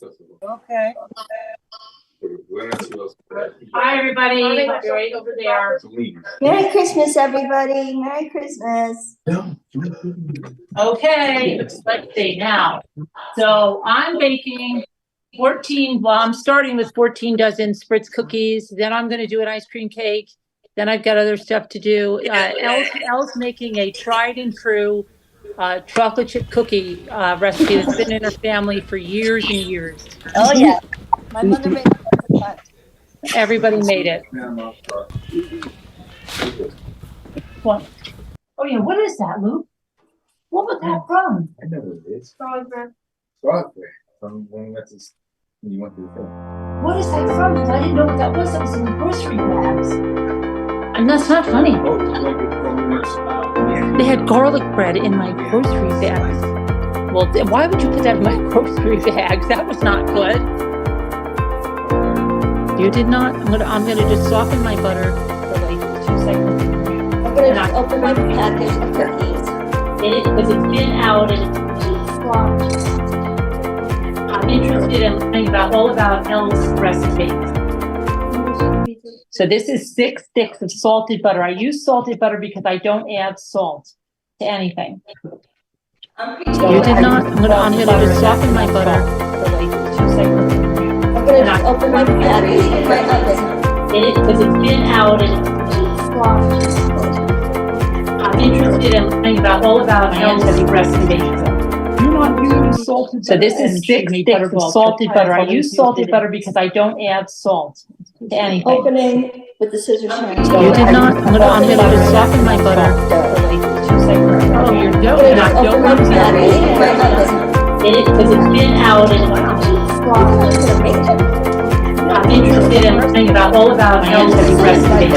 Okay. Hi, everybody. You're right over there. Merry Christmas, everybody. Merry Christmas. Okay, let's see now. So I'm baking 14, well, I'm starting with 14 dozen Spritz cookies. Then I'm going to do an ice cream cake. Then I've got other stuff to do. Elle's making a tried and true chocolate chip cookie recipe that's been in her family for years and years. Oh, yeah. My mother made it. Everybody made it. What? Oh, yeah. What is that, Luke? What was that from? I know what it is. Strawberry. Strawberry. From when you went to the film. What is that from? Because I didn't know what that was. That was in the grocery bags. And that's not funny. Oh, it's like it from They had garlic bread in my grocery bags. Well, why would you put that in my grocery bags? That was not good. You did not? I'm gonna just soften my butter for like 2 seconds. I'm going to just open my package of cookies. Because it's been out and it's I'm interested in learning all about Elle's recipe. So this is 6 sticks of salted butter. I use salted butter because I don't add salt to anything. You did not? I'm gonna just soften my butter for like 2 seconds. I'm going to just open my package of my oven. Because it's been out and it's I'm interested in learning all about Elle's recipe. You're not using salted So this is 6 sticks of salted butter. I use salted butter because because I don't add salt to anything. Opening with the scissors. You did not? I'm gonna just soften my butter for like 2 seconds. Oh, you're dough, not dough. Open my package of my oven. Because it's been out and I'm interested in learning all about Elle's recipe.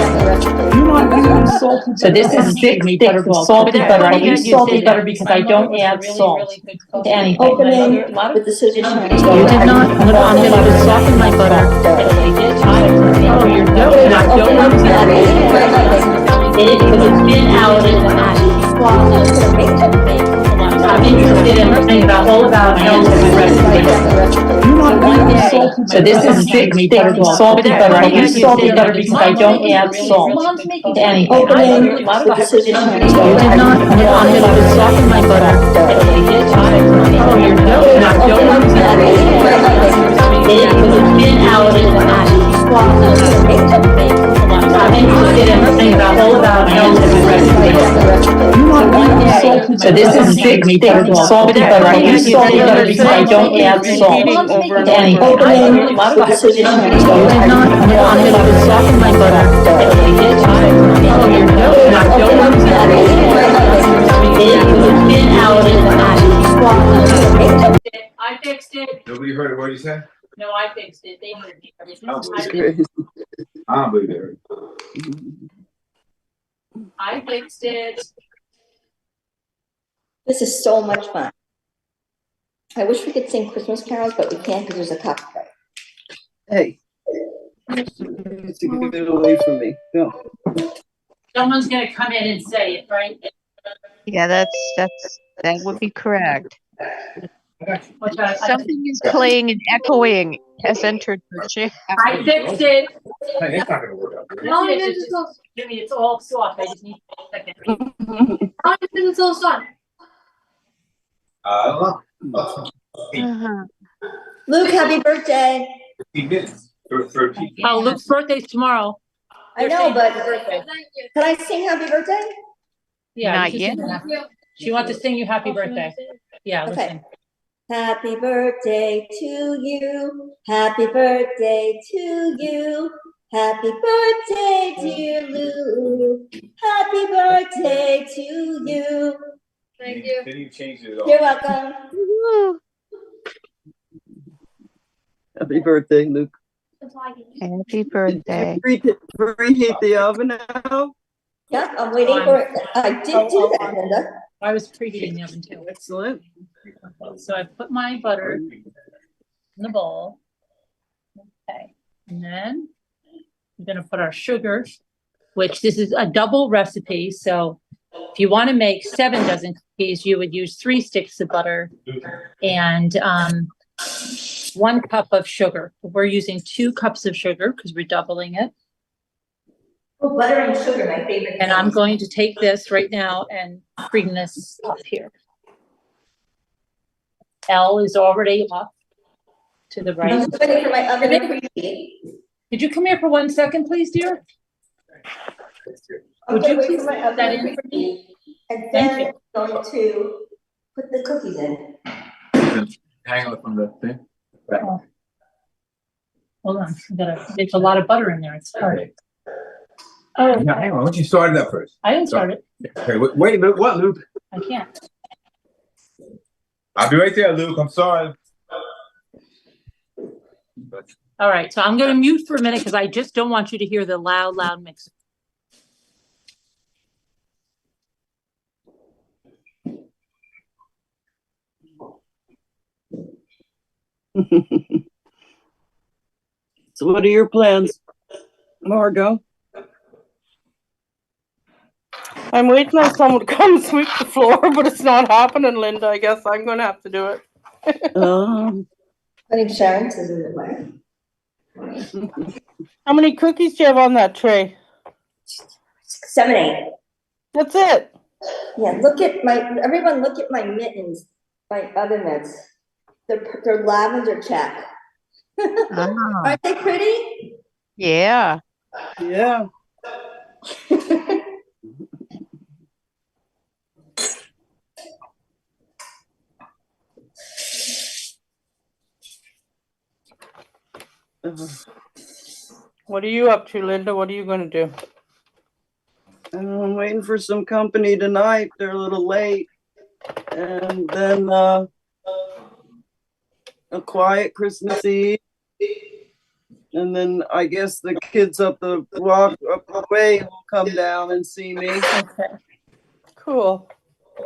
you're not using salted So this is 6 sticks of salted butter. I use salted butter because I don't add salt to anything. Opening with the scissors. You did not? I'm gonna just soften my butter. Oh, you're dough, not Open my package of my oven. because it's been out and I'm interested in learning all about Elle's recipe. You're not using salted So this is 6 sticks of salted butter. I use salted butter because I don't add salt to anything. Opening with the scissors. You did not? I'm gonna just soften my butter. Oh, you're dough, not Open my dough. package of my oven. Because it's been out and I'm interested in learning all about Elle's recipe. You're not using salted So this is 6 sticks of salted butter. I use salted butter because I don't add salt to anything. Opening with the scissors. You did not? I'm gonna just soften my butter. Oh, you're dough, not Open my package of my oven. Because it's been out and I fixed it. Nobody heard what you said? No, I fixed it. They heard me. I don't believe it. I fixed it. This is so much fun. I wish we could sing Christmas carols, but we can't because there's a copyright. Hey. Get it away from me. Go. Someone's gonna come in and say it, right? Yeah, that would be correct. Which I Something is playing and echoing has entered the chat. fixed it. Hey, it's not gonna work out. No, Jimmy, it's all soft. I just need a second. How is it so soft? I don't know. Uh-huh. Luke, happy birthday. 15 minutes for people. Oh, Luke's birthday's tomorrow. I know, but Thank you. can I sing happy birthday? Yeah. Not you yet. should sing. She wants to sing you happy birthday. Yeah, Okay. listen. Happy birthday to you. Happy birthday to you. Happy birthday, dear Luke. Happy birthday to you. Thank you. Then you changed it all. You're welcome. Woo. Happy birthday, Luke. Happy birthday. Preheat the oven now. Yep, I'm waiting for it. I did do that, Linda. I was preheating the oven too. Excellent. So I put my butter in the bowl. Okay, and then we're gonna put our sugar, which this is a double recipe. So if you want to make 7 dozen cookies, you would use 3 sticks of butter and 1 cup of sugar. We're using 2 cups of sugar because we're doubling it. Oh, butter and sugar, my favorite. And I'm things. going to take this right now and bring this up here. L is already up to the right. I'm just waiting for my oven to preheat. Could you come here for 1 second, please, dear? Would you please put that in for me? And Thank then you. I'm going to put the cookies in. Hang on from the thing. Hold on, there's a lot of butter in there, it's hard. Oh, Yeah, hang on. Why don't you start it up first? I didn't start it, Okay, wait a minute. What, Luke? I can't. I'll be right there, Luke. I'm sorry. All right, so I'm gonna mute for a minute because I just don't want you to hear the loud mixer. So what are your plans, Margot? I'm waiting on someone to come sweep the floor, but it's not happening, Linda. I guess I'm gonna have to do it. I think Sharon says it way. How many cookies do you have on that tray? 7, 8. That's it. Yeah, everyone look at my mittens, my other mitts. They're lavender check. Oh, Aren't they pretty? yeah. Yeah. What are you up to, Linda? What are you gonna do? I'm waiting for some company tonight. They're a little late. And then a quiet Christmas Eve. And then I guess the kids up the walk up the way will come down and see me. Okay, Cool.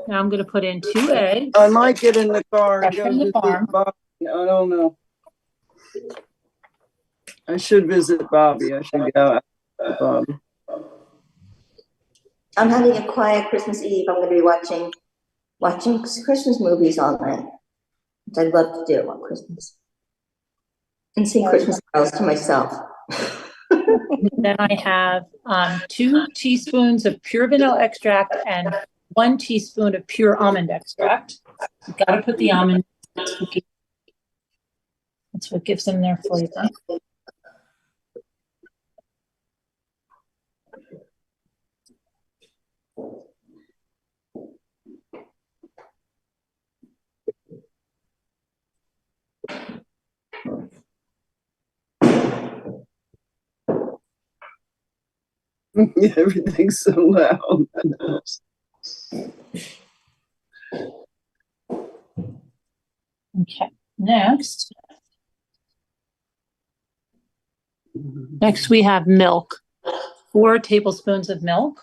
now I'm gonna put in 2 eggs. I might get in the car and Back go from the visit farm. Bobby. I don't know. I should visit Bobby. I should go out with Bobby. I'm having a quiet Christmas Eve. I'm gonna be watching Christmas movies all night, which I love to do on Christmas. And sing Christmas carols to myself. Then I have 2 teaspoons of pure vanilla extract and 1 teaspoon of pure almond extract. You gotta put the almond in this cookie. That's what gives them their flavor. Yeah, everything's so loud. Okay, next we have milk. 4 tablespoons of milk.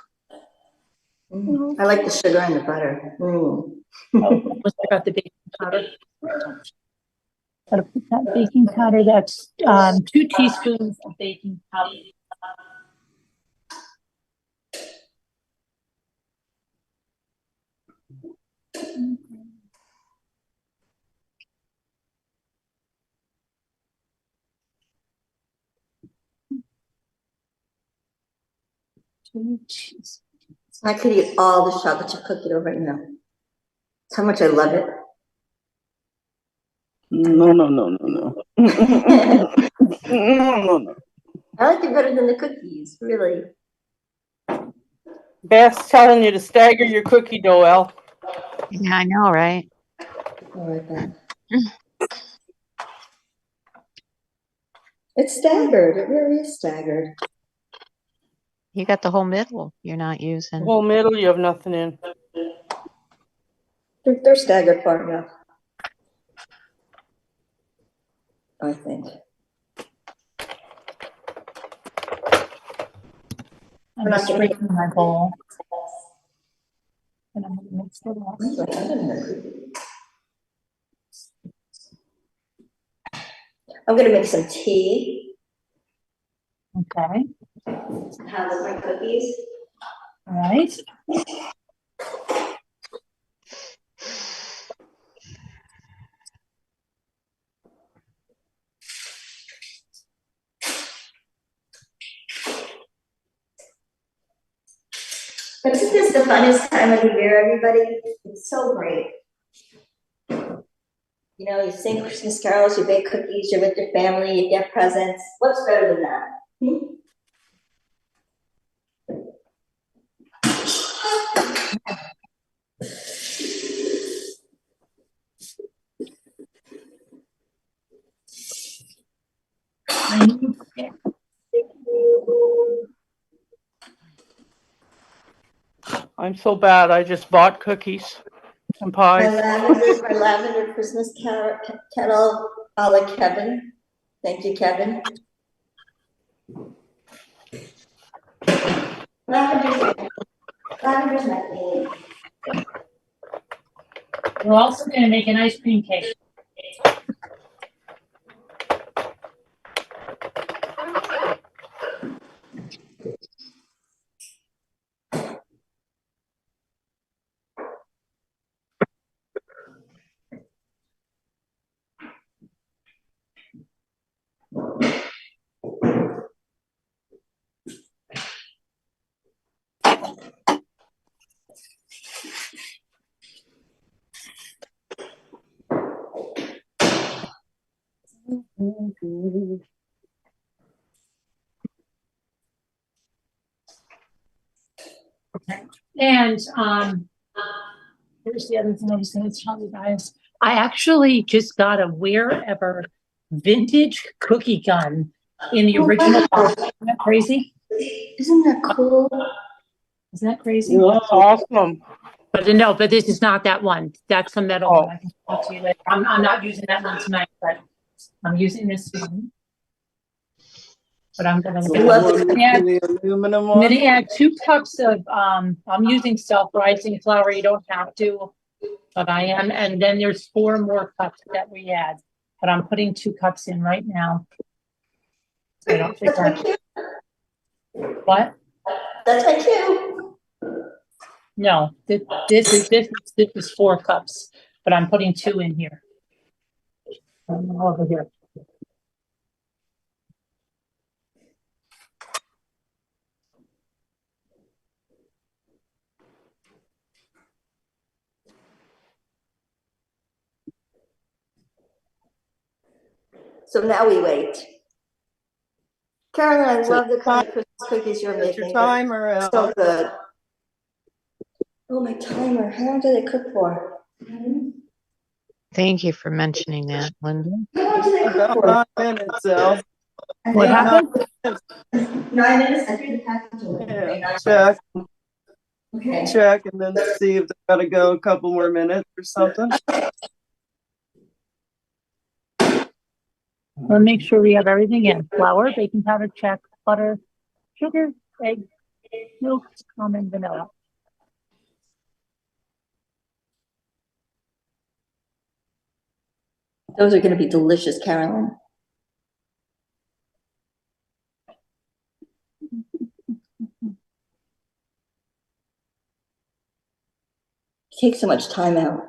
I like the sugar and the butter. Oh, almost forgot the baking powder. Gotta put that baking powder, that's 2 teaspoons of baking powder. I could eat all the chocolate chip cookie right now. That's how much I love it. No. No. I like it better than the cookies, really. Beth's telling you to stagger your cookie dough, Al. Yeah, I know, right? All right then. It's staggered. It really is staggered. You got the whole middle you're not The using. whole middle, you have nothing in. They're staggered far enough, I think. I'm not breaking my bowl. And I'm gonna mix it up. I'm gonna make some tea. Okay, Have my cookies. all right. But isn't this the funnest time of the year, everybody? It's so great. You know, you sing Christmas carols, you bake cookies, you're with your family, you get presents. What's better than that? I'm so bad. I just bought cookies and My pies. lavender Christmas kettle, a la Kevin. Thank you, Kevin. Lavender's my favorite. We're also gonna make an ice cream cake. And here's the other thing I was going to tell you guys. I actually just got a wherever vintage cookie gun in the original box. Isn't that crazy? Isn't that cool? Isn't that crazy? That's awesome. But no, but this is not that one. That's a metal Oh. one. I can talk to you later. I'm not using that one tonight, but I'm using this one. But I'm gonna The one with the aluminum I'm one. gonna add 2 cups of I'm using self-rising flour. You don't have to, but I am. And then there's 4 more cups that we add. But I'm putting 2 cups in right now. I don't think what? That's my cue. No, this is 4 cups, but I'm putting 2 in here. Over here. So now we wait. Carolyn, I So love the kind of Christmas cookies you're Get making. your timer They're out. so good. Oh, my timer. How long do they cook for? Thank you for mentioning that, Linda. How long do they cook About for? 9 minutes, Elle. What happened? 9 minutes? I threw the package away. Okay, Yeah, 9 minutes. check, Okay. check, and then see if they gotta go a couple more minutes or something. We'll make sure we have everything in. Flour, baking powder, check, butter, sugar, egg, milk, almond, vanilla. Those are going to be delicious, Carolyn. You take so much time out.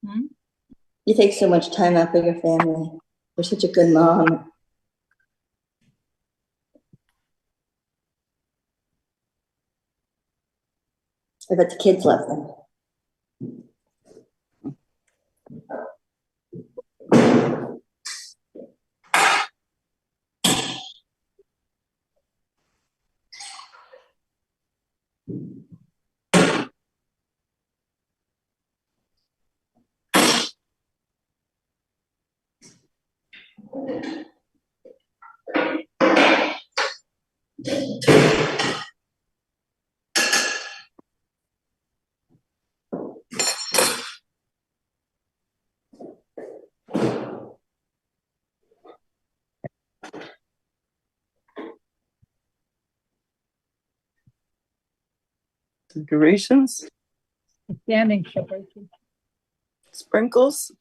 Hmm? You take so much time out for your family. You're such a good mom. I bet the kids love them. Decorations, Standing sugar. sprinkles.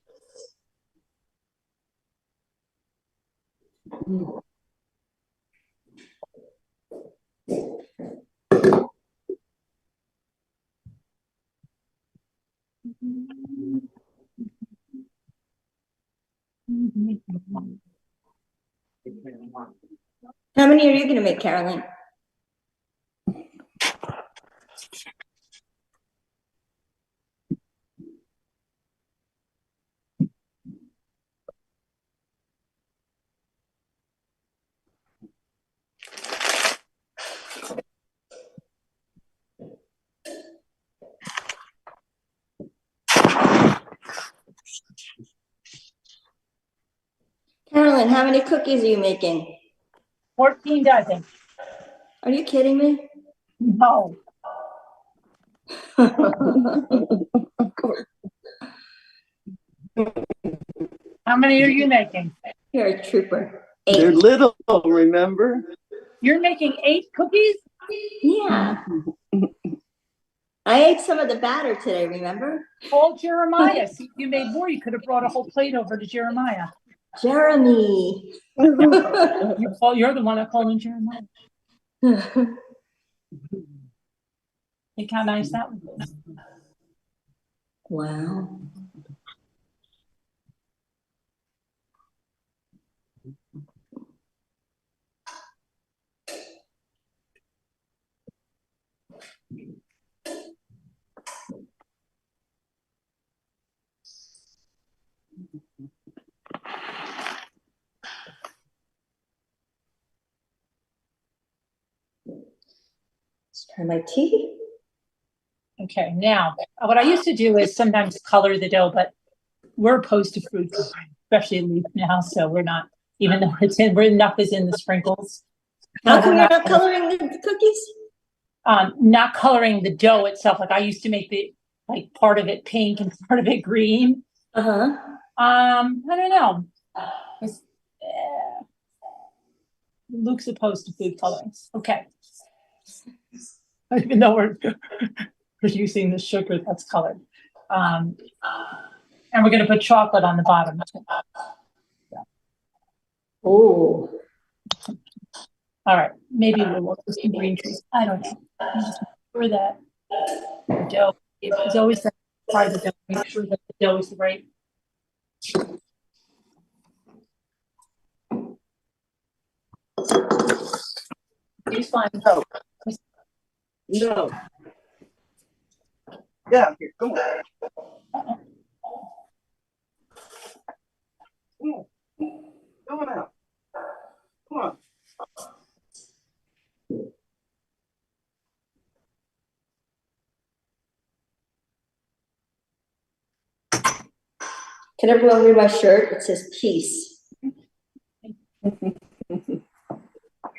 How many are you going to make, Carolyn? Carolyn, how many cookies are you making? 14 dozen. Are you kidding me? No. How many are you making? You're a trooper. They're 8. little, remember? You're making 8 cookies? Yeah. I ate some of the batter today, remember? Call Jeremiah. See, if you made more, you could have brought a whole plate over to Jeremiah. Jeremy. You're the one that called him Jeremiah. Think how nice that would be. Wow. Let's try my tea. Okay, now what I used to do is sometimes color the dough, but we're opposed to food coloring, especially in Leaf now. So we're not, even though we're enough is in the sprinkles. How come you're not coloring the cookies? Not coloring the dough itself. Like I used to make the part of it pink and part of it green. Uh-huh. I don't know. Luke's opposed to food coloring. Okay. Even though we're using the sugar that's colored. And we're going to put chocolate on the bottom. Oh. All right. Maybe we'll look for some green trees. I don't know. Just make sure that the dough is always that part of the dough. Make sure that the dough is the right. Here's fine. No. No. Yeah, here, come on. Come on out. Come on. Can everyone read my shirt? It says peace.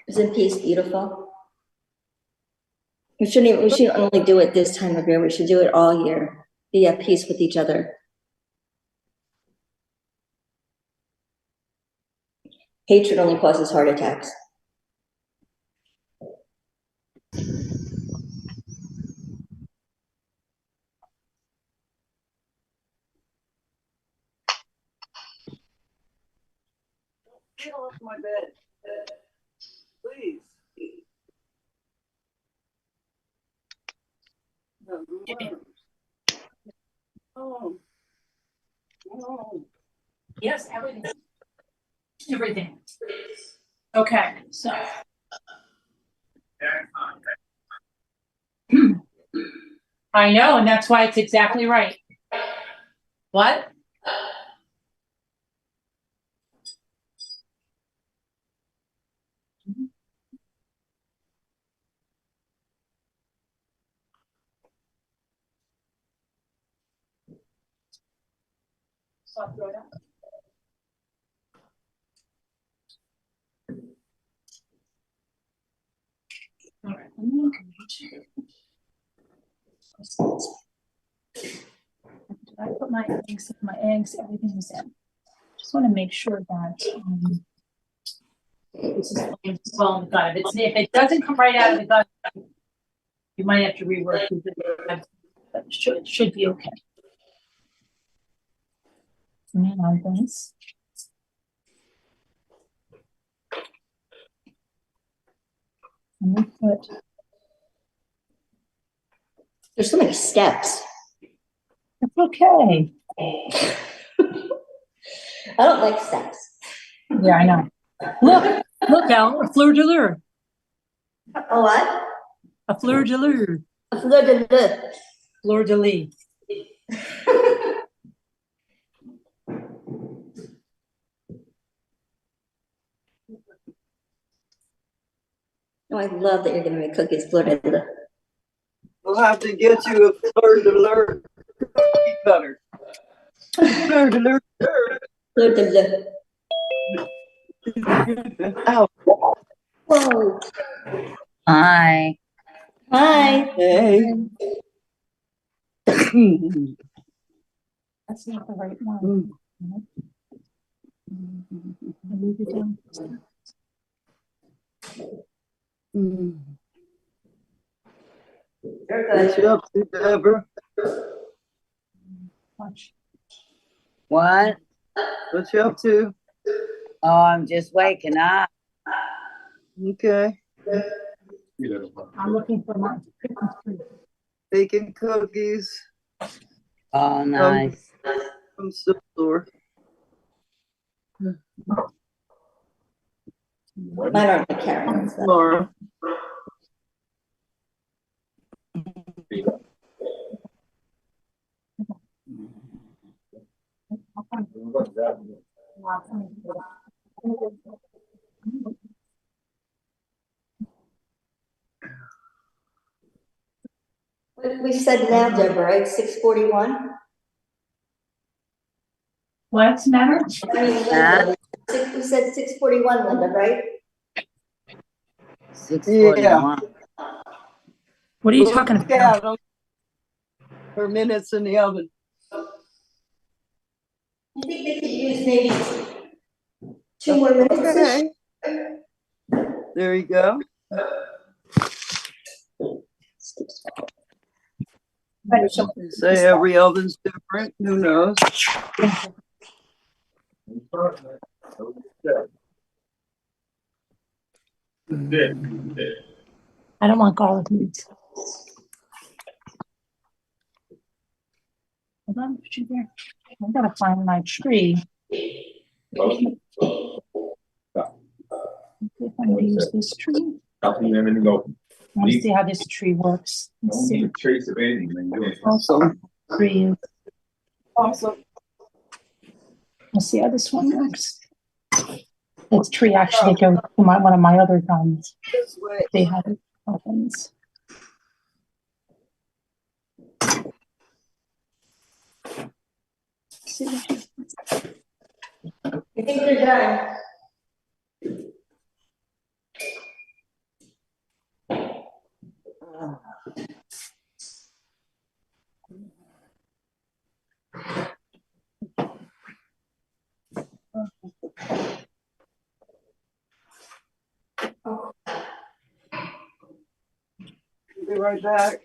Isn't peace beautiful? We shouldn't only do it this time of year. We should do it all year. Be at peace with each other. Hatred only causes heart attacks. Get off my bed. Please. No, oh. Oh. Yes, everything. Everything. Okay, so. I know, and that's why it's exactly right. What? So I'll throw it out. All right, I put my eggs, everything is in. Just want to make sure that this is well in the gut. If it doesn't come right out of the gut, you might have to rework it, but it should be okay. Man, on this. And we put. There's so many steps. It's okay. I don't like steps. Yeah, I know. Look, Al, a fleur de lure. A what? A fleur de lure. Fleur de lis. Fleur de lis. Oh, I love that you're gonna make cookies, fleur de lis. We'll have to get you a fleur de lis cookie cutter. Fleur de lis. Fleur de lis. Ow. Whoa. Hi. Hi. Hey. That's not the right one. Move it down. You're What good. you up to, Deborah? Watch. What? What you up to? Oh, I'm just waking up. Okay. I'm looking for my Christmas tree. Baking cookies Oh, nice. from store. Mine aren't the Karens. though. Laura. We said now, Deborah, right? 6:41? What's the matter? I mean, Linda, we said 6:41, Linda, right? 6:41. What are you talking Look about? out for minutes in the oven. I think they could use maybe 2 more minutes. Okay. There you go. Say every oven's different. Who knows? I don't want garlic meat. Hold on, put you there. I'm gonna find my tree. See if I'm gonna use this tree. I want to see how this tree works. Let's see. Awesome. Tree. Awesome. Let's see how this one works. This tree actually goes to one of my other guns. This way. They have it opens. See what happens. I think they're done. Be right back.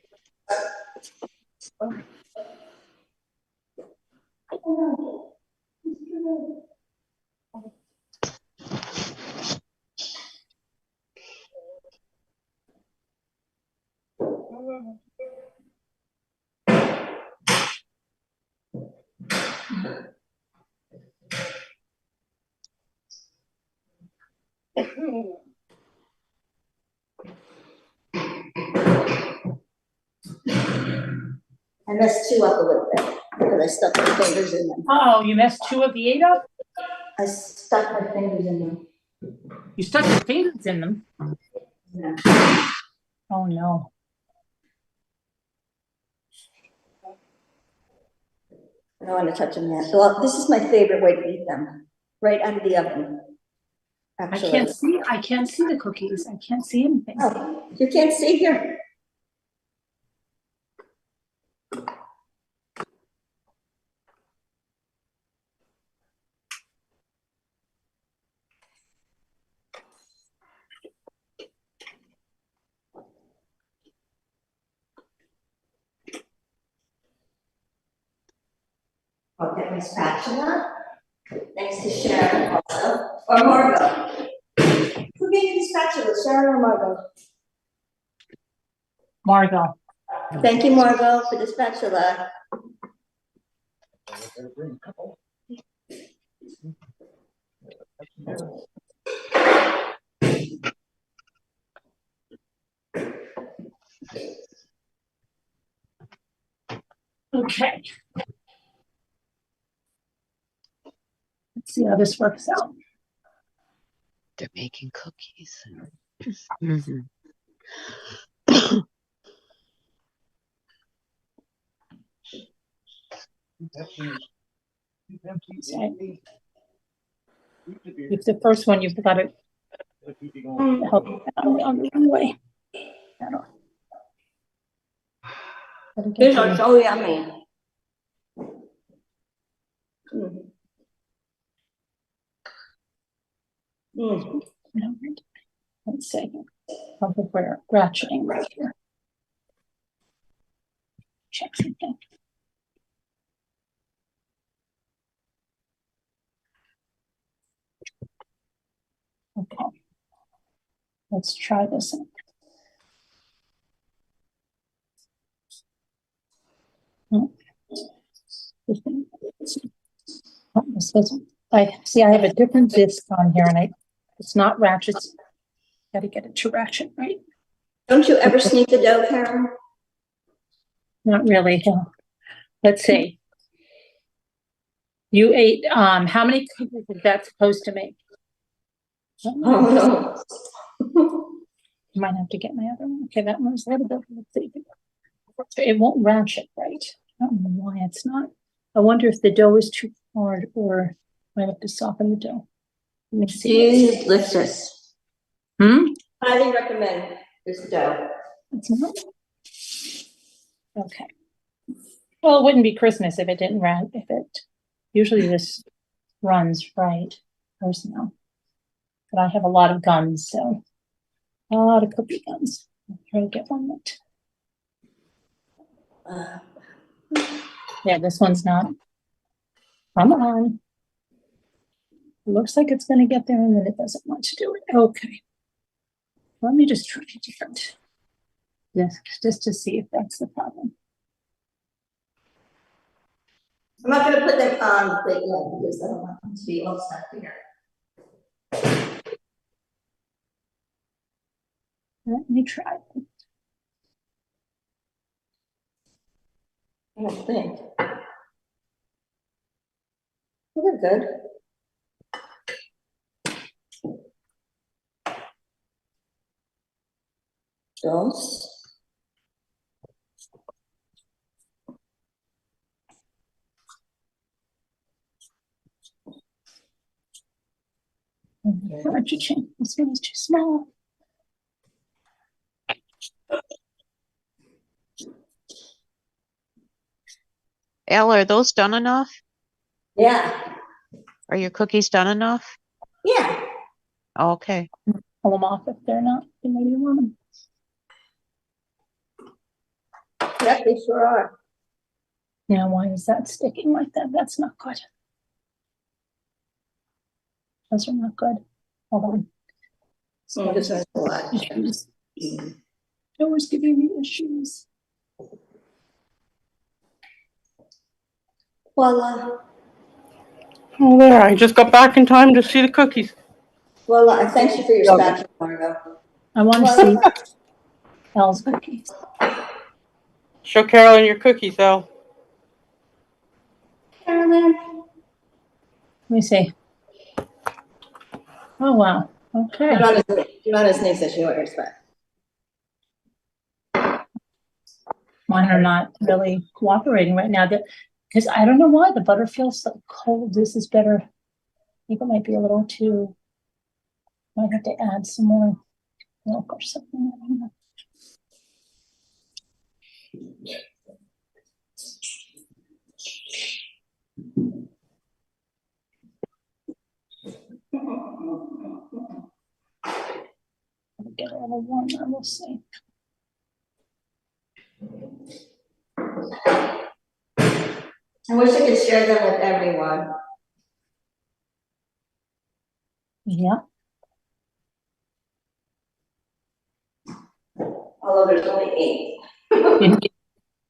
I messed 2 up a little bit because I stuck my fingers in them. Oh, you messed 2 of the 8 up? I stuck my fingers in them. You stuck your fingers in them? Yeah. Oh no. I don't want to touch them yet. Well, this is my favorite way to eat them, right out of the oven. Actually. I can't see the cookies. I can't see anything. Oh, you can't see here? I'll get my spatula. Thanks to Sharon also, or Margot. Who gave you the spatula, Sharon or Margot? Margot. Thank you, Margot, for the spatula. Okay. Let's see how this works out. They're making cookies. Mhm. Okay. If the first one, you've got to help on the wrong way. These are so yummy. Mm. Mm. Let's see. I'll put we're ratcheting right here. Check something. Okay. Let's try this out. This doesn't. I see. I have a different disc on here, and it's not ratchets. Got to get it to ratchet right. Don't you ever sneak the dough, Karen? Not really. No. Let's see. You ate. How many cookies is that supposed to make? Oh no. Might have to get my other one. Okay, that one's a little bit. Let's see. It won't ratchet right. I don't know why it's not. I wonder if the dough is too hard, or I have to soften the dough. Let me see. Delicious. Highly recommend this dough. It's not. Okay. Well, it wouldn't be Christmas if it didn't run. If it usually this runs right. There's no. But I have a lot of guns, so a lot of cookie guns. I'll try to get one that. Yeah, this one's not. Come on. It looks like it's going to get there, and then it doesn't want to do it. Okay. Let me just try a different. Yes, just to see if that's the problem. I'm not going to put them on the plate yet because I don't want them to be all stuck here. Let me try. I don't think. Well, they're good. Dos. This one is too small. Elle, are those done enough? Yeah. Are your cookies done enough? Yeah. Okay. Pull them off if they're not. You maybe want them. Yep, they sure are. Now, why is that sticking like that? That's not good. Those are not good. Hold on. So this one's a lot. Issues. Always giving me issues. Voila. Oh, there, I just got back in time to see the cookies. Voila. Thanks you for your spatula, Margo. I want to see Elle's cookies. Show Carolyn your cookies, Elle. Carolyn. Let me see. Oh, wow. Okay. Do not sneeze that you want your spatula. Mine are not really cooperating right now. Because I don't know why the butter feels so cold. This is better. I think it might be a little too. Might have to add some more milk or something. I don't know. I'll get a little warmer. We'll see. I wish I could share them with everyone. Yeah. Although there's only 8.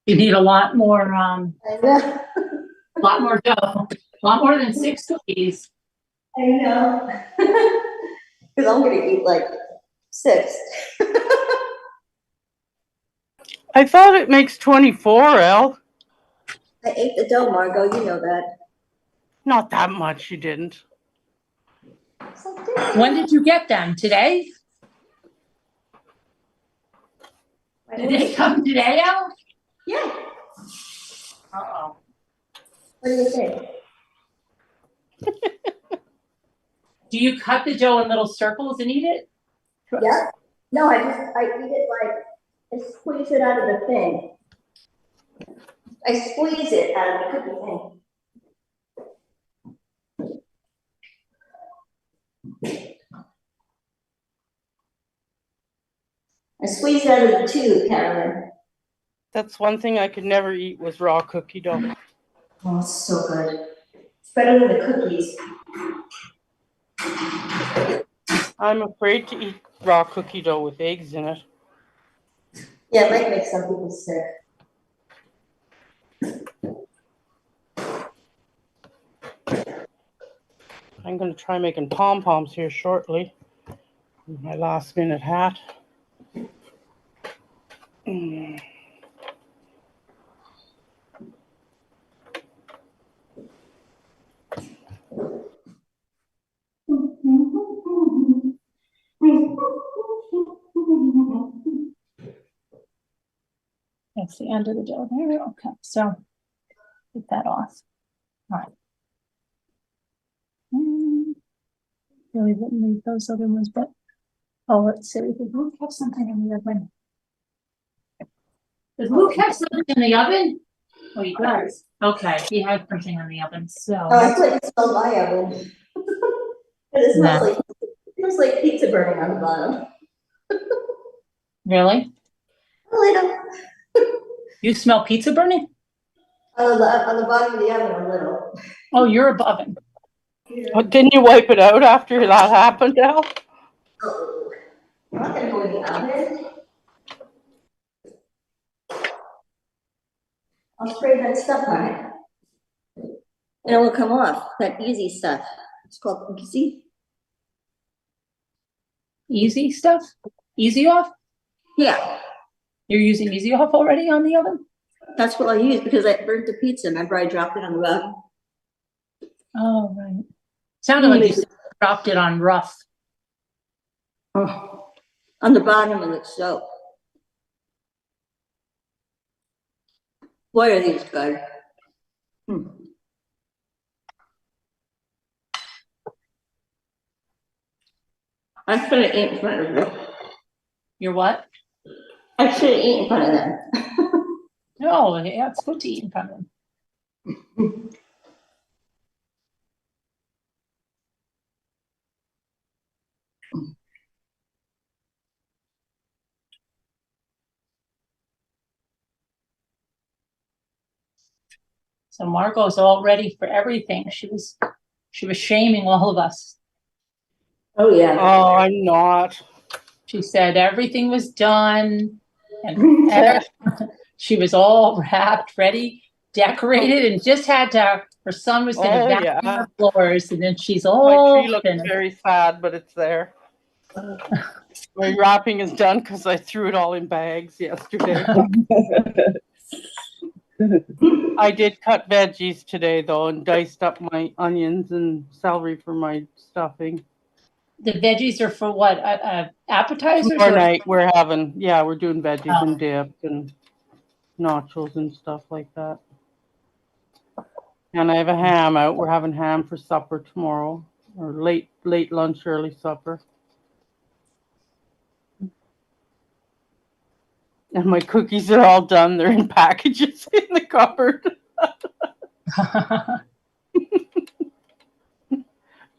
You need a lot more. I know. A lot more dough. A lot more than 6 cookies. I know. Because I'm going to eat like 6. I thought it makes 24, Elle. I ate the dough, Margot, you know that. Not that much, you didn't. When did you get them? Today? Did they come today, Al? Yeah. Uh-oh. What do you think? Do you cut the dough in little circles and eat it? Yeah. No, I eat it like, I squeeze it out of the thing. I squeeze it out of the cookie thing. I squeeze it out of the tube, Carolyn. That's one thing I could never eat was raw cookie dough. Oh, it's so good. It's better than the cookies. I'm afraid to eat raw cookie dough with eggs in it. Yeah, it might make some people sick. I'm going to try making pom-poms here shortly. My last minute hat. That's the end of the dough there. Okay, so get that off. All right. Really didn't leave those other ones, but let's see. Did Luke have something in the oven? Does Luke have something in the oven? Oh, he does. Okay, he had something in the oven. So I thought you smelled my oven. It smells like pizza burning on the bottom. Really? A little. You smell pizza burning? On the bottom of the oven, a little. Oh, you're above it. Oh, didn't you wipe it out after that happened, Al? Oh, I'm not gonna go in the oven. I'll spray that stuff on it. And it will come off, that easy stuff. It's called easy. Easy stuff? Easy off? Yeah, You're using easy off already on the oven? that's what I use because I burnt the pizza. Remember I dropped it on the bottom? Oh, right. Sounded like you dropped it on rough. Oh, on the bottom of the soap. Boy, are these good. I should have eaten in front of them. You're what? I should have eaten in front of them. No, yeah, it's good to eat in front of them. So Margot's all ready for everything. She was shaming all of us. Oh yeah. Oh, I'm not. She said everything was done and she was all wrapped, ready, decorated, and just had to, her son was going to vacuum the floors, and then she's all My tree looks very sad, but it's there. My wrapping is done because I threw it all in bags yesterday. I did cut veggies today, though, and diced up my onions and celery for my stuffing. The veggies are for what? Appetizers? Tomorrow night we're doing veggies and dip and nachos and stuff like that. And I have a ham out. We're having ham for supper tomorrow, or late lunch, early supper. And my cookies are all done. They're in packages in the cupboard.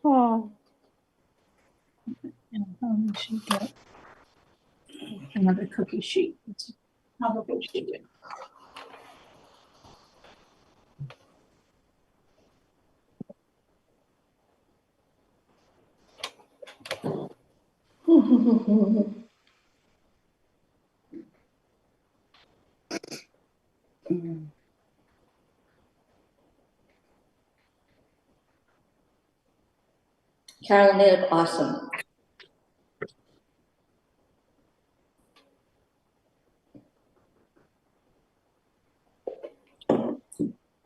Oh. And she get another cookie sheet. It's probably she did. Carolyn, they look awesome.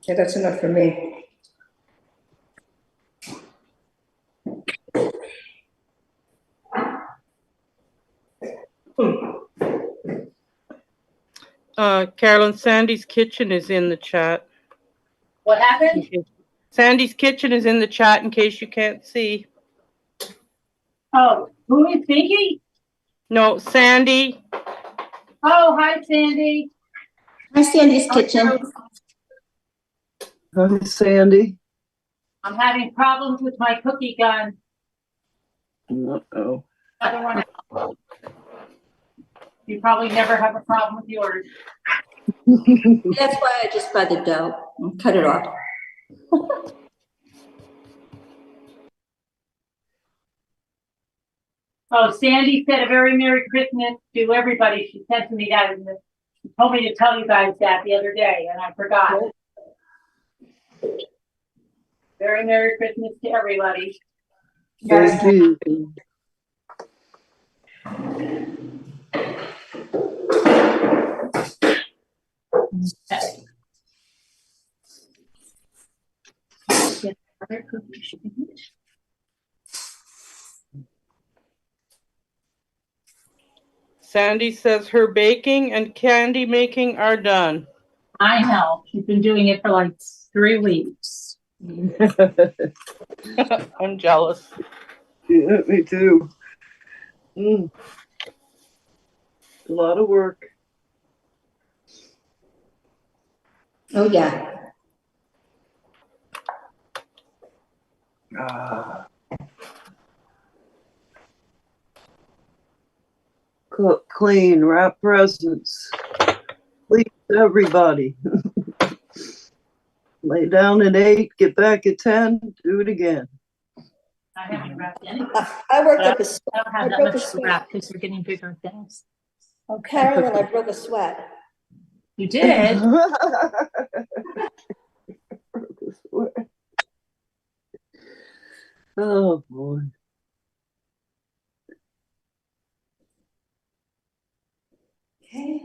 Yeah, that's enough for me. Carolyn, Sandy's kitchen is in the chat. What happened? Sandy's kitchen is in the chat in case you can't see. Oh, who is Pinky? No, Sandy. Oh, hi, Sandy. Hi, Sandy's kitchen. Hi, Sandy. I'm having problems with my cookie gun. Uh-oh. Other one. You probably never have a problem with yours. That's why I just buy the dough and cut it off. Oh, Sandy said a very Merry Christmas to everybody. She sent to me that. She told me to tell you guys that the other day, and I forgot. Very Merry Christmas to everybody. Thank you. Sandy says her baking and candy making are done. I know. She's been doing it for like 3 weeks. I'm jealous. Yeah, me too. A lot of work. Oh, yeah. Cook, clean, wrap presents. Please, everybody. Lay down at 8, get back at 10, do it again. I haven't wrapped any. I worked up a I sweat. don't have that much to wrap because we're getting bigger things. Okay. Carolyn, I broke a sweat. You did? Oh boy. Okay.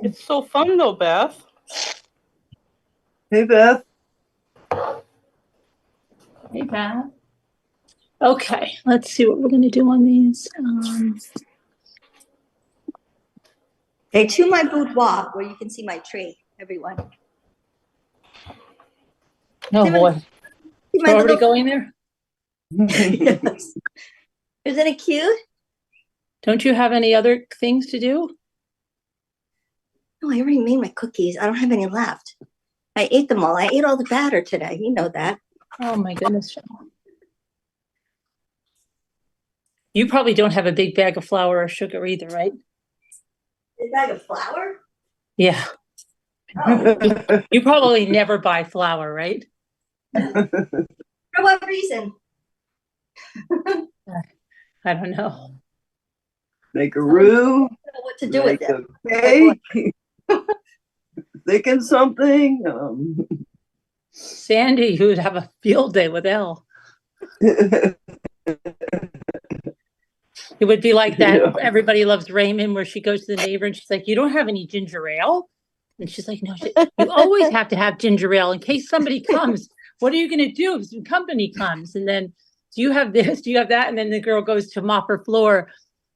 It's so fun though, Beth. Hey, Beth. Hey, Beth. Okay, let's see what we're going to do on these. Okay, to my boudoir where you can see my tree, everyone. Oh, boy. See You're my already little... going there? Yes. Isn't it cute? Don't you have any other things to do? No, I already made my cookies. I don't have any left. I ate them all. I ate all the batter today. You know that. Oh, my goodness. You probably don't have a big bag of flour or sugar either, right? A bag of flour? Yeah. Oh. You probably never buy flour, right? For what reason? I don't know. Make a roux. I don't know what to do with it. Cake. Thicken something. Sandy, you would have a field day with Elle. It would be like that. Yeah. Everybody Loves Raymond, where she goes to the neighbor and she's like, "You don't have any ginger ale?" And she's like, "No, you always have to have ginger ale in case somebody comes. What are you going to do if some company comes?" And then, "Do you have this? Do you have that?" And then the girl goes to mop her floor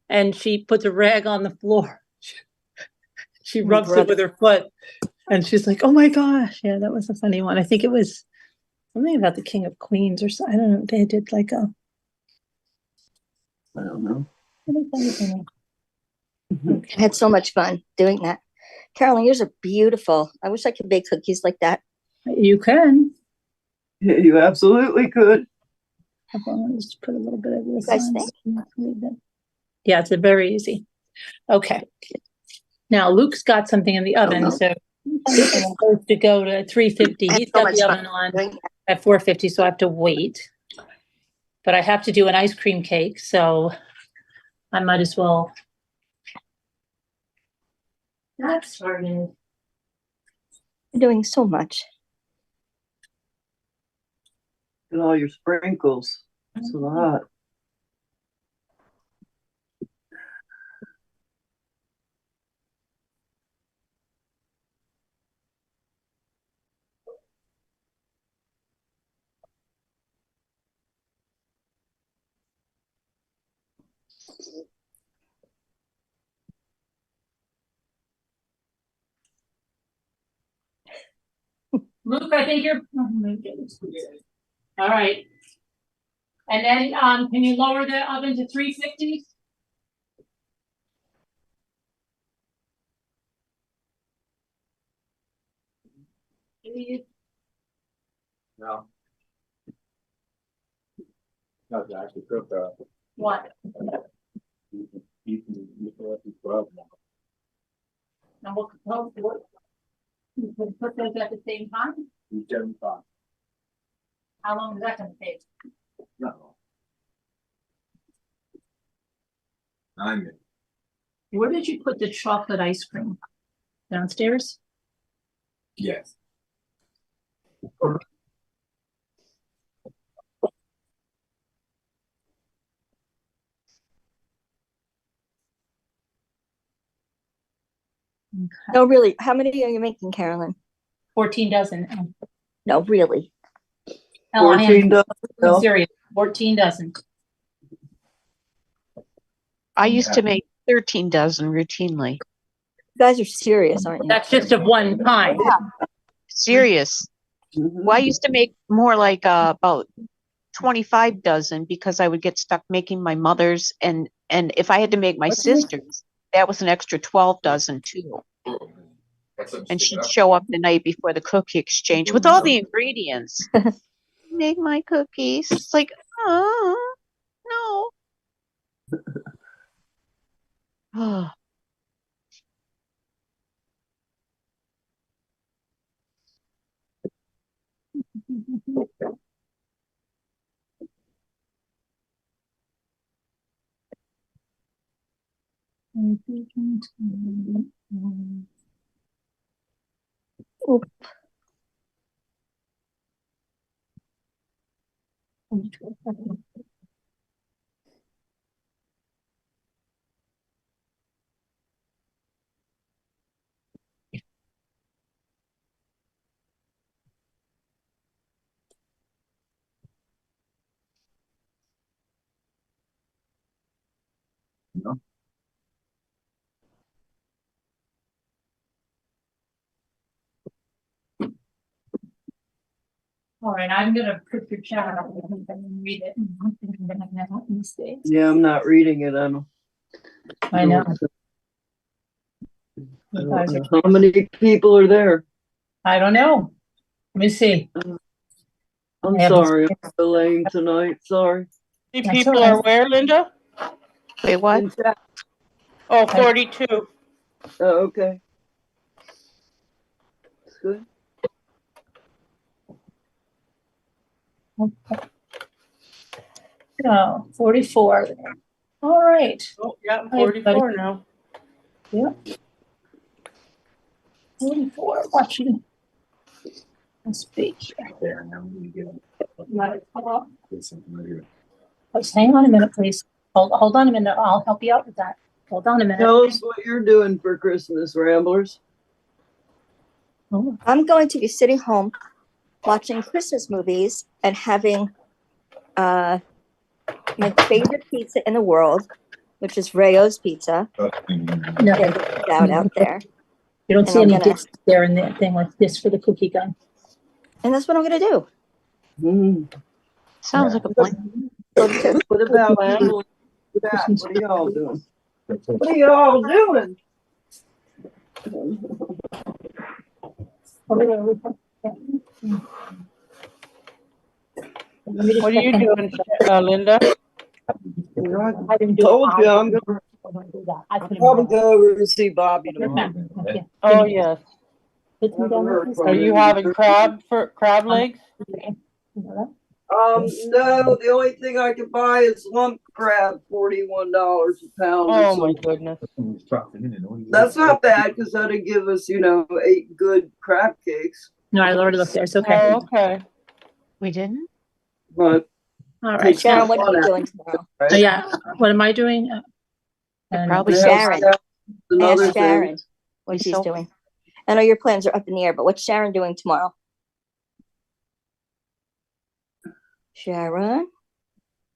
and she puts a rag on the floor. She rubs it with her foot. And she's like, "Oh my gosh." Yeah, that was a funny one. I think it was something about the King of Queens or something. I don't know. They did like a... I don't know. I had so much fun doing that. Carolyn, yours are beautiful. I wish I could bake cookies like that. You can. You absolutely could. Let's put a little bit of this guys on. Yeah, it's a very easy. Okay. Now Luke's got something in the oven, so this is supposed to go to 350. He's got the oven on at 450, so I have to wait. But I have to do an ice cream cake, so I might as well. That started. You're doing so much. And all your sprinkles. It's a lot. Luke, I think you're. All right. And then, can you lower the oven to 350? No. No, it's actually cooked, What? you can let it grow now. And what, you can put those at the same time? You 75. How long is that gonna take? No. 9 minutes. Where did you put the chocolate ice cream? Downstairs? Yes. No, really. How many are you making, Carolyn? 14 dozen. No, really. Oh, I 14 am dozen. serious. 14 dozen. I used to make 13 dozen routinely. You guys are serious, aren't you? That's just of one kind. Serious. Well, I used to make more like about 25 dozen because I would get stuck making my mother's, and if I had to make my sister's, that was an extra 12 dozen too. And she'd show up the night before the cookie exchange with all the ingredients. Make my cookies. It's like, oh, no. Oh. Oop. No. All right, I'm gonna put your chat up and read it. Yeah, I'm not reading it. I don't. I know. How many people are there? I don't know. Let me see. I'm Yeah, sorry, I'm delaying tonight. Sorry. How many That's people all are right. where, Linda? Wait, what? In chat. Oh, 42. Oh, okay. That's good. No, 44. All right. Oh, yeah, Hi, 44 everybody. now. Yeah. 44. Watching. Let's speak here. There, now we get something right here. Let's hang on a minute, please. Hold on a minute. I'll help you out with that. Hold on a minute. Tell us what you're doing for Christmas, Ramblers. Oh, I'm going to be sitting home watching Christmas movies and having my favorite pizza in the world, which is Rayo's Pizza. no, Out there. you don't And see I'm any gonna- discs there in that thing like this for the cookie gun. And that's what I'm going to do. Mm. Sounds like a plan. What about you? What are y'all doing? What are y'all doing? What are you doing, Linda? I told you I'm gonna probably go over and see Bobby tomorrow. Oh, yes. Are you having crab legs? No, the only thing I can buy is lump crab, $41 a pound. Oh my goodness. That's not bad because that'd give us, 8 good crab cakes. No, I already looked there. It's okay. Oh, okay. We didn't? But All right. Sharon, what are you doing tomorrow? Oh, yeah. What am I doing? Probably Sharon. Another Ask Sharon thing. what she's doing. I know your plans are up in the air, but what's Sharon doing tomorrow? Sharon?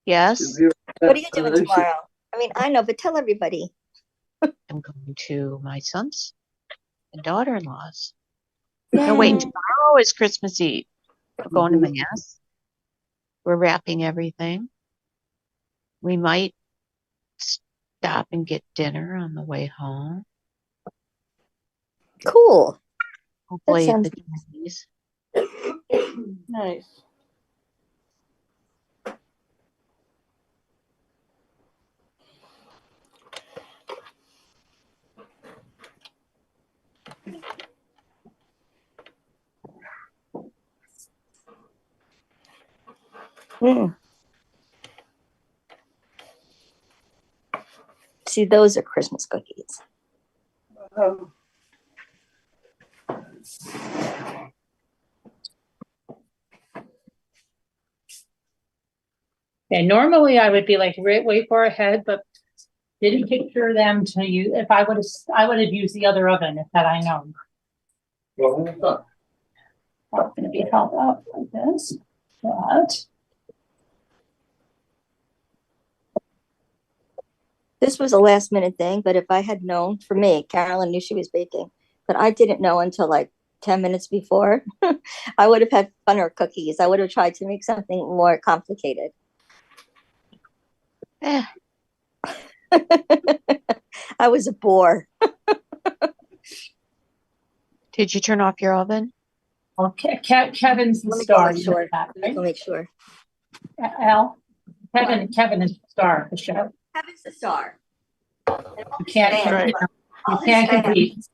Yes. What are you doing tomorrow? I mean, I know, but tell everybody. I'm going to my son's and daughter-in-law's. No, wait, tomorrow is Christmas Eve. We're going to Mass. We're wrapping everything. We might stop and get dinner on the way home. Cool. Hopefully at sounds the Chinese. Nice. See, those are Christmas cookies. Yeah, normally I would be like way far ahead, but didn't picture them to you. If I would have used the other oven if had I known. Well, what's up? It's going to be held up like this. But This was a last minute thing, but if I had known, for me, Carolyn knew she was baking, but I didn't know until like 10 minutes before. I would have had funner cookies. I would have tried to make something more complicated. I was a bore. Did you turn off your oven? okay, Kevin's the Let me star. go make sure. That, Let me make sure. Al, Kevin is the star of the show. Kevin's the star. You can't compete. You All his can't fans. compete.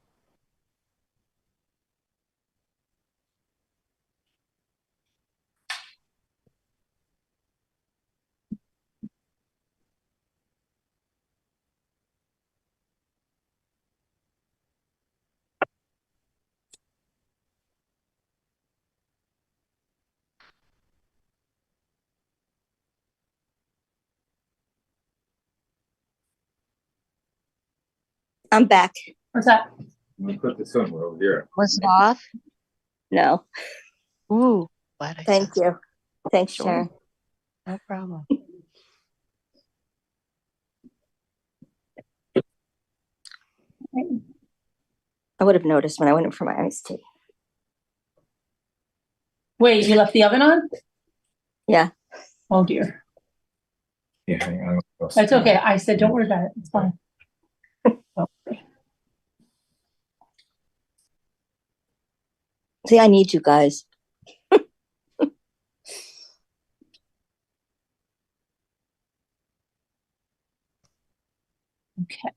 I'm back. What's that? Let me put this somewhere over here. Was it off? No, Ooh, glad I thank said you. Thanks, Sure. Sharon. no problem. I would have noticed when I went in for my iced tea. Wait, you left the oven on? Yeah. Oh dear. Yeah, hang on. That's okay. I said, don't worry about it. It's fine. See, I need you guys. Okay.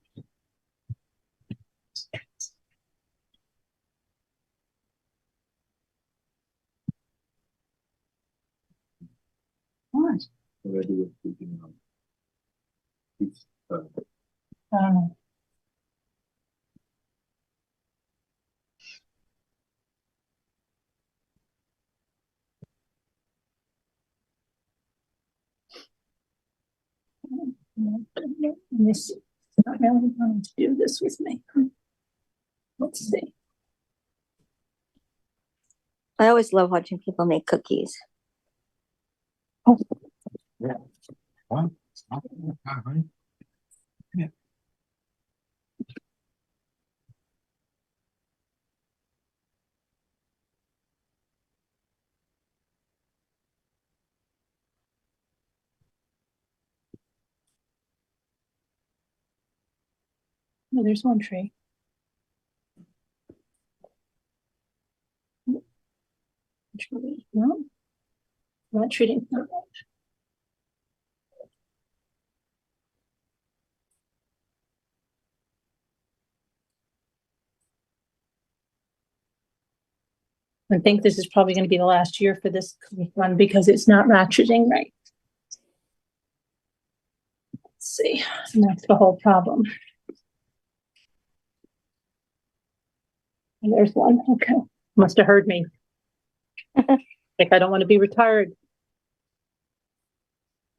All right. What do I do with freaking, these, This not really wanting to do this with me. Let's see. I always love watching people make cookies. What? Stop it. Honey. Oh, there's one tray. No. Not treating. I think this is probably going to be the last year for this one because it's not ratcheting right. Let's see, and that's the whole problem. And there's one. Okay, must have heard me. Like I don't want to be retired.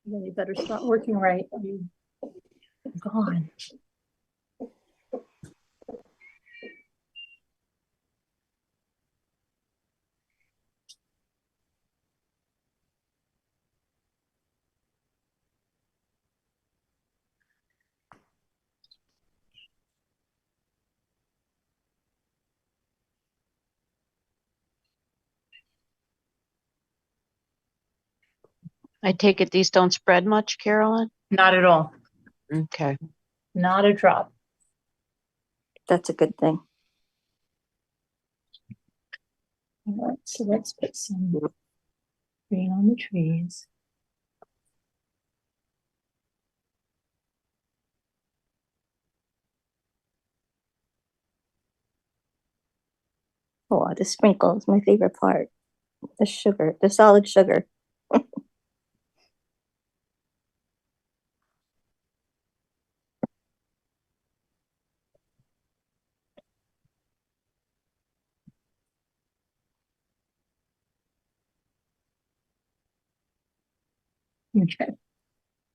Then you better start working right. I'm gone. I take it these don't spread much, Carolyn? Not at all. Okay. Not a drop. That's a good thing. All right, so let's put some green on the trees. Oh, the sprinkle is my favorite part. The sugar, the solid sugar. Okay.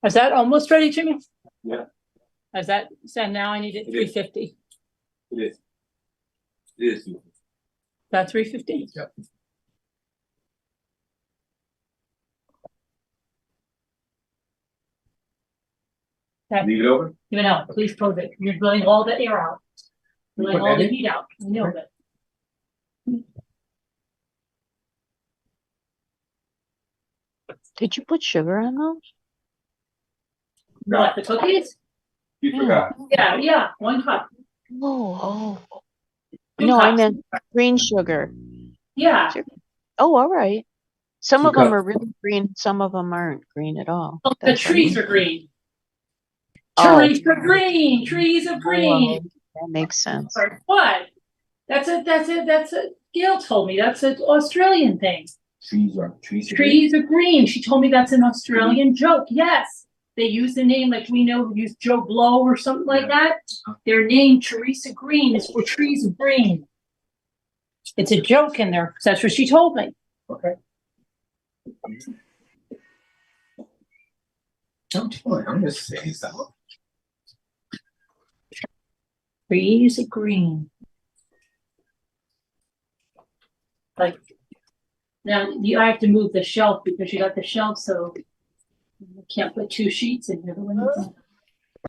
Is that almost ready, Jimmy? Yeah. Is that, so now I need it 350. It is. It is. That 350? Yep. Okay. Leave it over? Give it out. Please close it. You're letting all the air out. You're letting all the heat out. I know that. Did you put sugar on those? What, the cookies? You forgot. Yeah, 1 cup. Oh. 2 No, I cups. meant green sugar. Yeah. Oh, all right. Some 2 of them cups. are really green, some of them aren't green at all. The That's trees right. are green. Oh. Trees are green. Trees are green. That makes sense. What? That's a Gail told me that's an Australian thing. Trees are green. Trees are green. She told me that's an Australian joke. Yes. They use the name like we know, we use Joe Blow or something like that. Their name, Teresa Green, is for trees of green. It's a joke in there. That's what she told me. Okay. Don't tell me. I'm just saying something. Trees of green. Like, now I have to move the shelf because you got the shelf, so I can't put 2 sheets in here.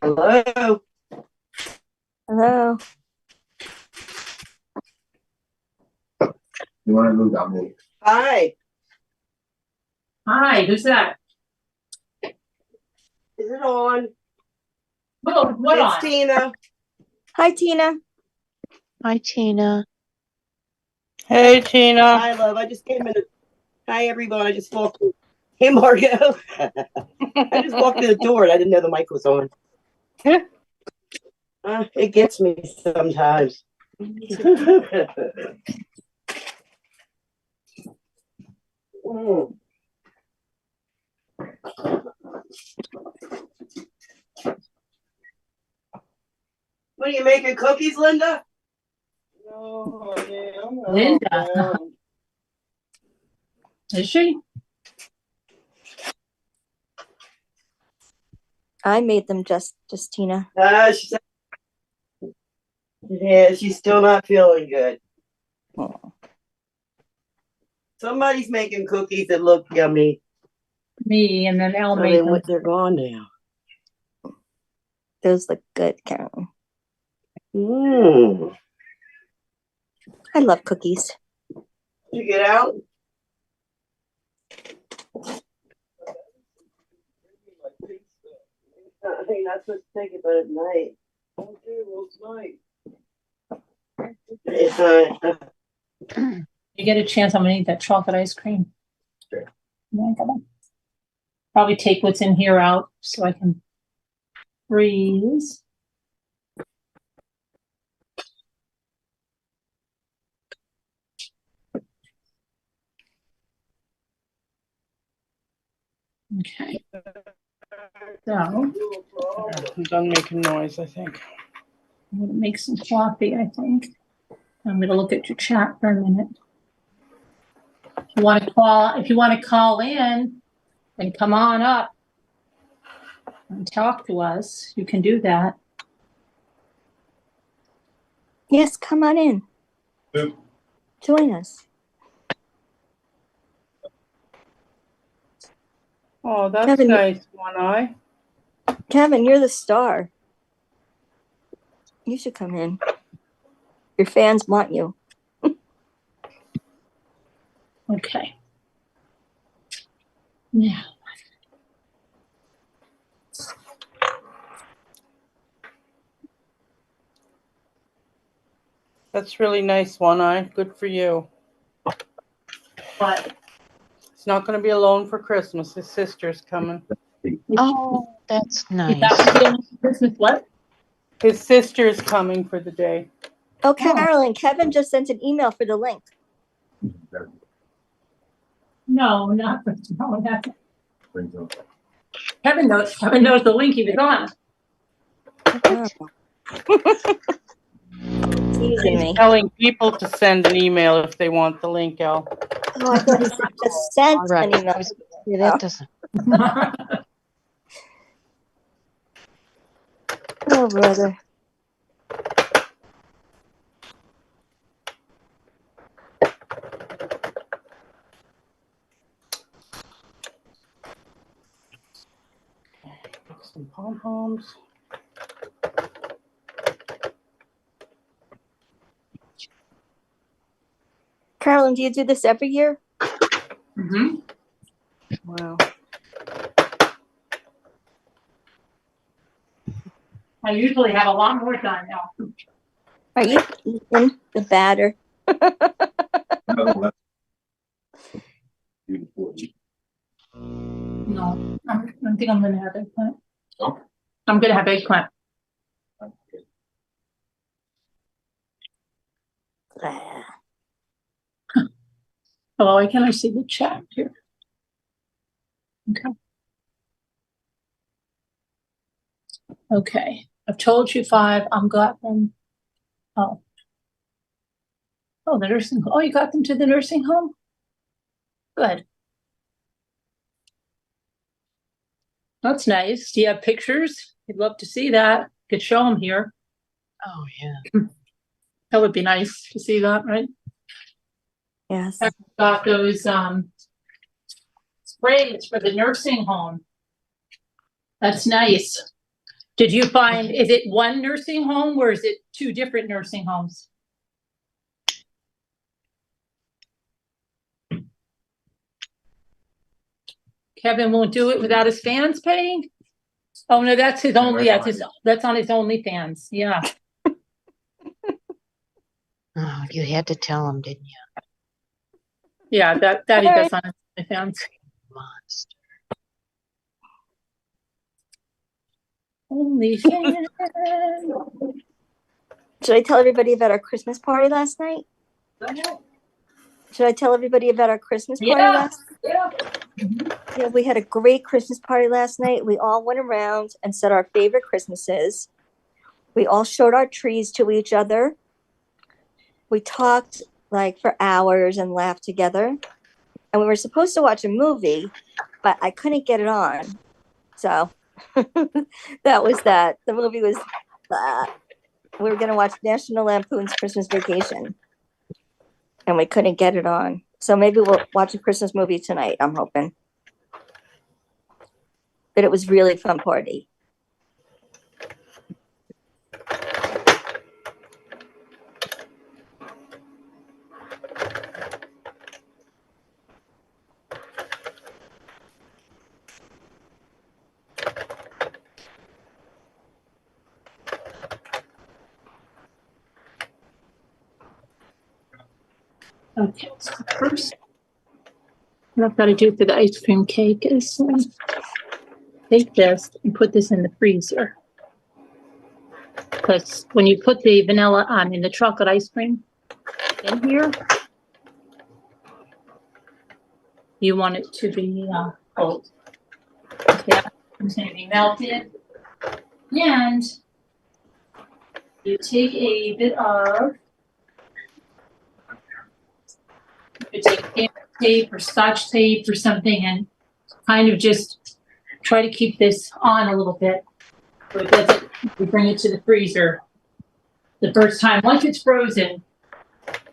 Hello. Hello. You want to move? I'll move. Hi. Hi, who's that? Is it on? What It's on? Tina. Hi, Tina. Hi, Tina. Hey, Tina. Hi, love. I just came in. Hi, everyone. I just walked. Hey, Margo. I just walked to the door and I didn't know the mic was on. It gets me sometimes. What are you making, cookies, Linda? No, yeah, Linda. Is she? I made them just Tina. Yeah, she's still not feeling good. Oh. Somebody's making cookies that look yummy. Me, and then Elle made them. They're gone now. Those look good, Carolyn. Mm. I love cookies. Did you get out? I think not supposed to take it, but at night. Okay, well, it's night. You get a chance, I'm gonna eat that chocolate ice cream. Sure. Yeah, I got probably take what's in here out so I can freeze. Okay. So I'm I'm done making noise, I think. gonna make some coffee, I think. I'm gonna look at your chat for a minute. If you want to call in and come on up and talk to us, you can do that. Yes, come on in. Boop. Join us. Oh, that's Kevin, nice, One Eye. Kevin, you're the star. You should come in. Your fans want you. Okay. Yeah. That's really nice, One Eye. Good for you. But He's not going to be alone for Christmas. His sister's coming. Oh, that's you nice. thought we'd do Christmas what? His sister's coming for the day. Oh, Carolyn, Kevin just sent an email for the link. No, not no, that's Kevin knows the link he was on. Teasing me. He's telling people to send an email if they want the link, Al. Oh, I thought he just sent All right. an email. Yeah, that doesn't. Oh, brother. Some pom-poms. Carolyn, do you do this every year? Mm-hmm. Wow. I usually have a lot more time now. Are you eating the batter? No, I think I'm gonna have eggplant. Oh. I'm gonna have eggplant. Ah. Oh, why can't I see the chat here? Okay. Okay, I've told you 5. I'm got them. Oh. Oh, the nursing. Oh, you got them to the nursing home? Good. That's nice. Do you have pictures? I'd love to see that. Could show them here. Oh, yeah. That would be nice to see that, right? Yes. I've got those sprays for the nursing home. That's nice. Did you find, is it one nursing home or is it 2 different nursing homes? Kevin won't do it without his fans paying? Oh no, that's his only, that's on his OnlyFans. Yeah. Oh, you had to tell him, didn't you? Yeah, that he does on his OnlyFans. Monster. OnlyFans. Should I tell everybody about our Christmas party last night? Should I tell everybody about our Christmas party last night? Yeah, we had a great Christmas party last night. We all went around and said our favorite Christmases. We all showed our trees to each other. We talked like for hours and laughed together. And we were supposed to watch a movie, but I couldn't get it on. So that was that. The movie was, we were going to watch National Lampoon's Christmas Vacation. And we couldn't get it on. So maybe we'll watch a Christmas movie tonight, I'm hoping. But it was really fun party. Okay, so first, what I've got to do for the ice cream cake is take this and put this in the freezer. Because when you put the the chocolate ice cream in here, you want it to be cold. Yeah, it's going to be melted. And you take a bit of, you take tape or scotch tape or something and kind of just try to keep this on a little bit. So it doesn't, we bring it to the freezer the first time. Once it's frozen,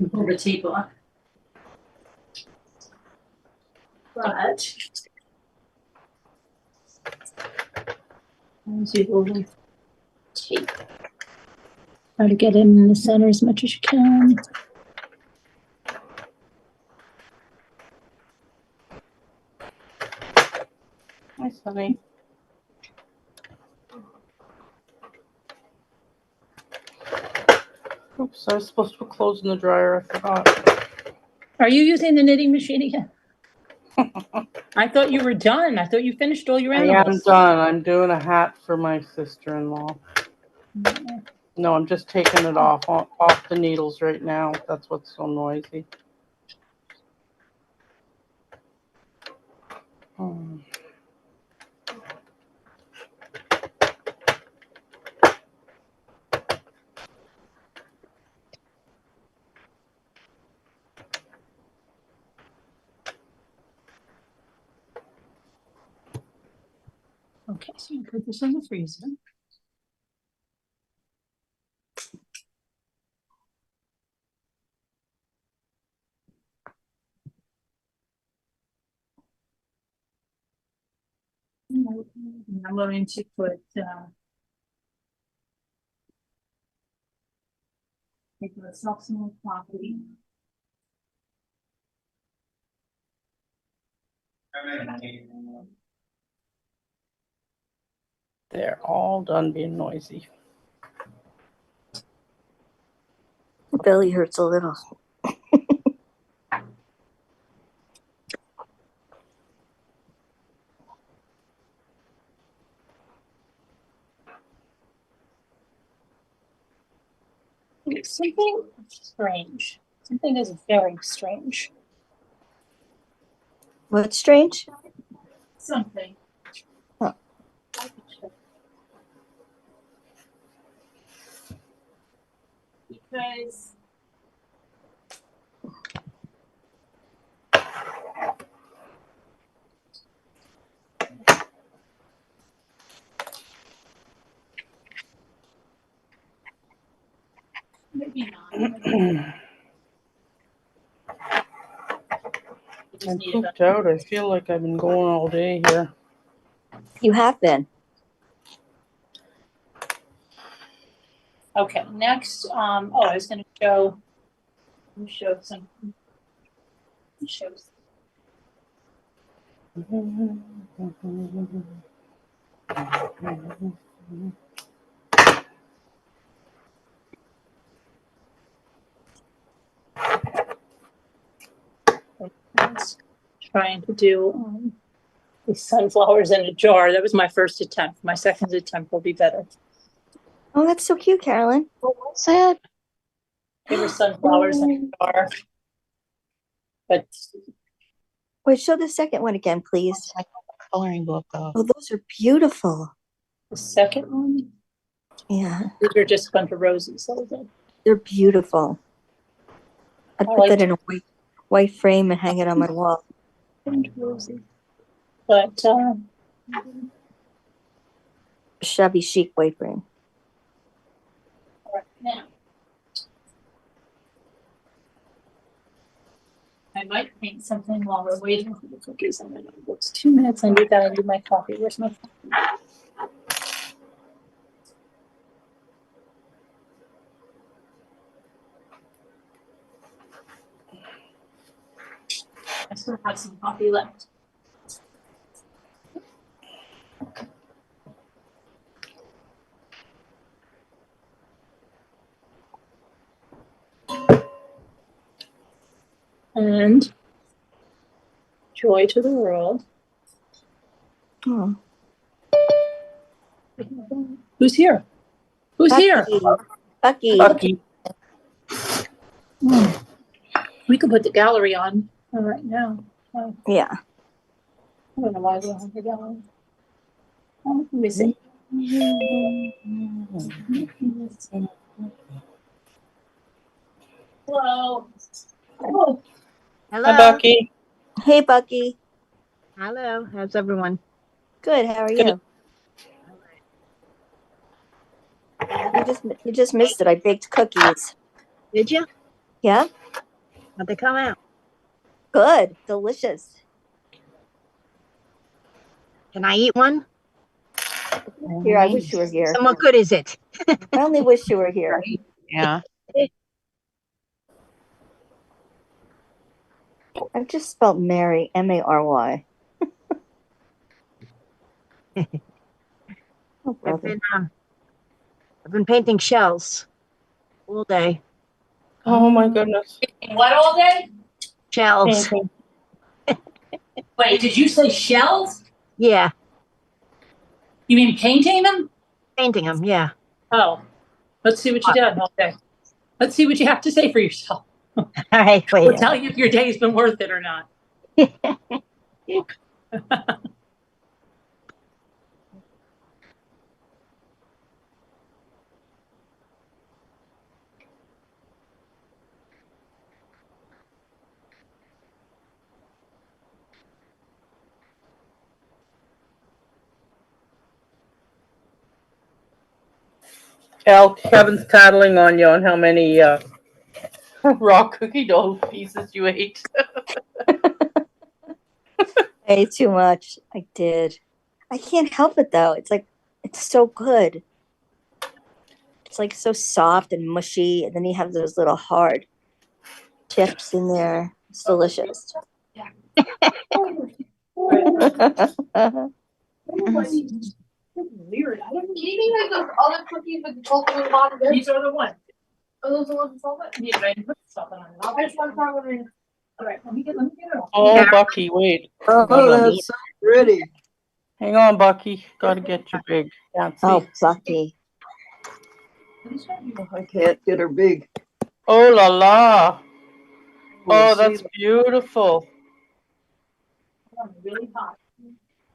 you pull the tape off. But use a little tape. Try to get it in the center as much as you can. Nice, honey. Oops, I was supposed to put clothes in the dryer. I forgot. Are you using the knitting machine again? I thought you were done. I thought you finished all your animals. I am done. I'm doing a hat for my sister-in-law. No, I'm just taking it off the needles right now. That's what's so noisy. Okay, so you put this in the freezer. And I'm going to put some coffee. They're all done being noisy. Belly hurts a little. Something strange. Something is very strange. What's strange? Something. Oh. Because maybe not. I'm pooped out. I feel like I've been going all day here. You have been. Okay, next, I was going to show some. Shows. Trying to do the sunflowers in a jar. That was my first attempt. My second attempt will be better. Oh, that's so cute, Carolyn. What's that? There were sunflowers in a jar. But Wait, show the second one again, please. Like a coloring book. Oh, those are beautiful. the second one, Yeah, these are just a bunch of roses. So they're beautiful. I'd put like that in a white frame and hang it on my wall. roses. But Shabby chic white frame. right now, I might paint something while we're waiting for the cookies. I'm gonna. It's 2 minutes. I need that. I need my coffee. Where's my coffee? I still have some coffee left. And joy to the world. Oh. Who's here? Who's here? Bucky. Bucky. We could put the gallery on right now. Oh, Yeah. I don't know why we don't have the gallery. Let me see. Hello. Oh, Hi, Hello. Bucky. Hey, Bucky. Hello. How's everyone? Good. How are Good. you? You just missed it. I baked cookies. Did you? Yeah. How'd they come out? Good. Delicious. Can I eat one? Here, I wish you were here. And what good is it? I only wish you were here. Yeah. I've just spelled Mary, Mary. Oh, brother. I've been painting shells all day. Oh my goodness. what all day? Shells. Painting. Wait, did you say shells? Yeah. You mean painting them? Painting them. Yeah. Oh, let's see what you done all day. Let's see what you have to say for yourself. All right. Wait. We'll tell you if your day's been worth it or not. Kevin's tattling on you on how many raw cookie dough pieces you ate. I ate too much. I did. I can't help it though. It's like, it's so good. It's like so soft and mushy. And then you have those little hard chips in there. It's delicious. Weird. I don't Can you give me like those other cookies with the chocolate on the bottom? These are the ones. Are those the ones with chocolate? Yeah, but I didn't put something on it. I just want to try one in. All right, let me get it off. Oh, Bucky, wait. Oh, that's so pretty. Hang on, Bucky. Gotta get you big. Can't see. Oh, Bucky. I can't get her big. Oh la la. We'll Oh, see. that's beautiful. Really hot.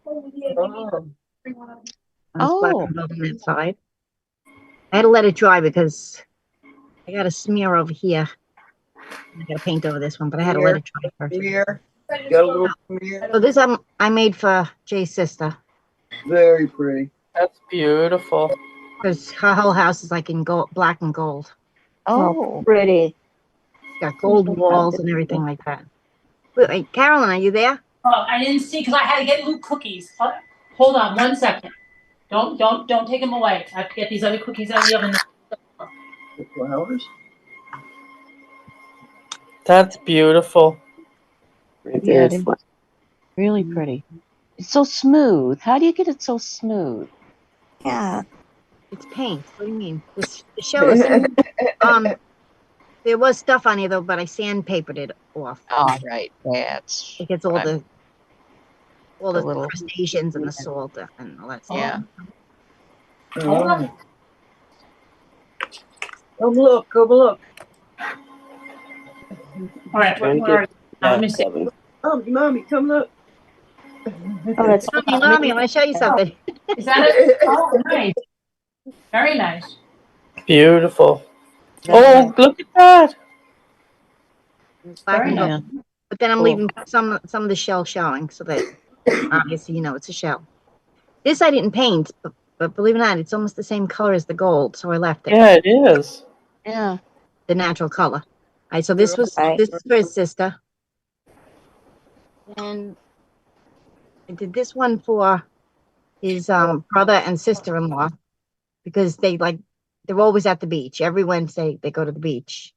Oh. Oh. On that side. I had to let it dry because I got a smear over here. I got to paint over this one, but I had to let it dry first. Smear. Got a little smear. So this I made for Jay's sister Very pretty. That's beautiful. because her whole house is like in gold, black and gold. Oh, pretty. Got gold walls and everything like that. Wait, Carolyn, are you there? Oh, I didn't see because I had to get Luke cookies. Hold on 1 second. Don't take them away. I have to get these other cookies out of the oven. The flowers. That's beautiful. Yeah, it is. Really pretty. It's so smooth. How do you get it so smooth? Yeah. It's paint. What do you mean? The show is there was stuff on here though, but I sandpapered it off. Oh, right. That's It gets all the little crustaceans and the salt and all that stuff. yeah. Oh. Come look, come look. All right, let me see. Mommy, come look. Oh, that's Mommy, I want to show you something. Is that it? Oh, nice. Very nice. Beautiful. Oh, look at that. Black Very and nice. gold. But then I'm leaving some of the shell showing so that obviously you know it's a shell. This I didn't paint, but believe it or not, it's almost the same color as the gold, so I left it. Yeah, it is. Yeah. The natural color. All right, so this is for his sister. And I did this one for his brother and sister-in-law because they're always at the beach. Every Wednesday they go to the beach.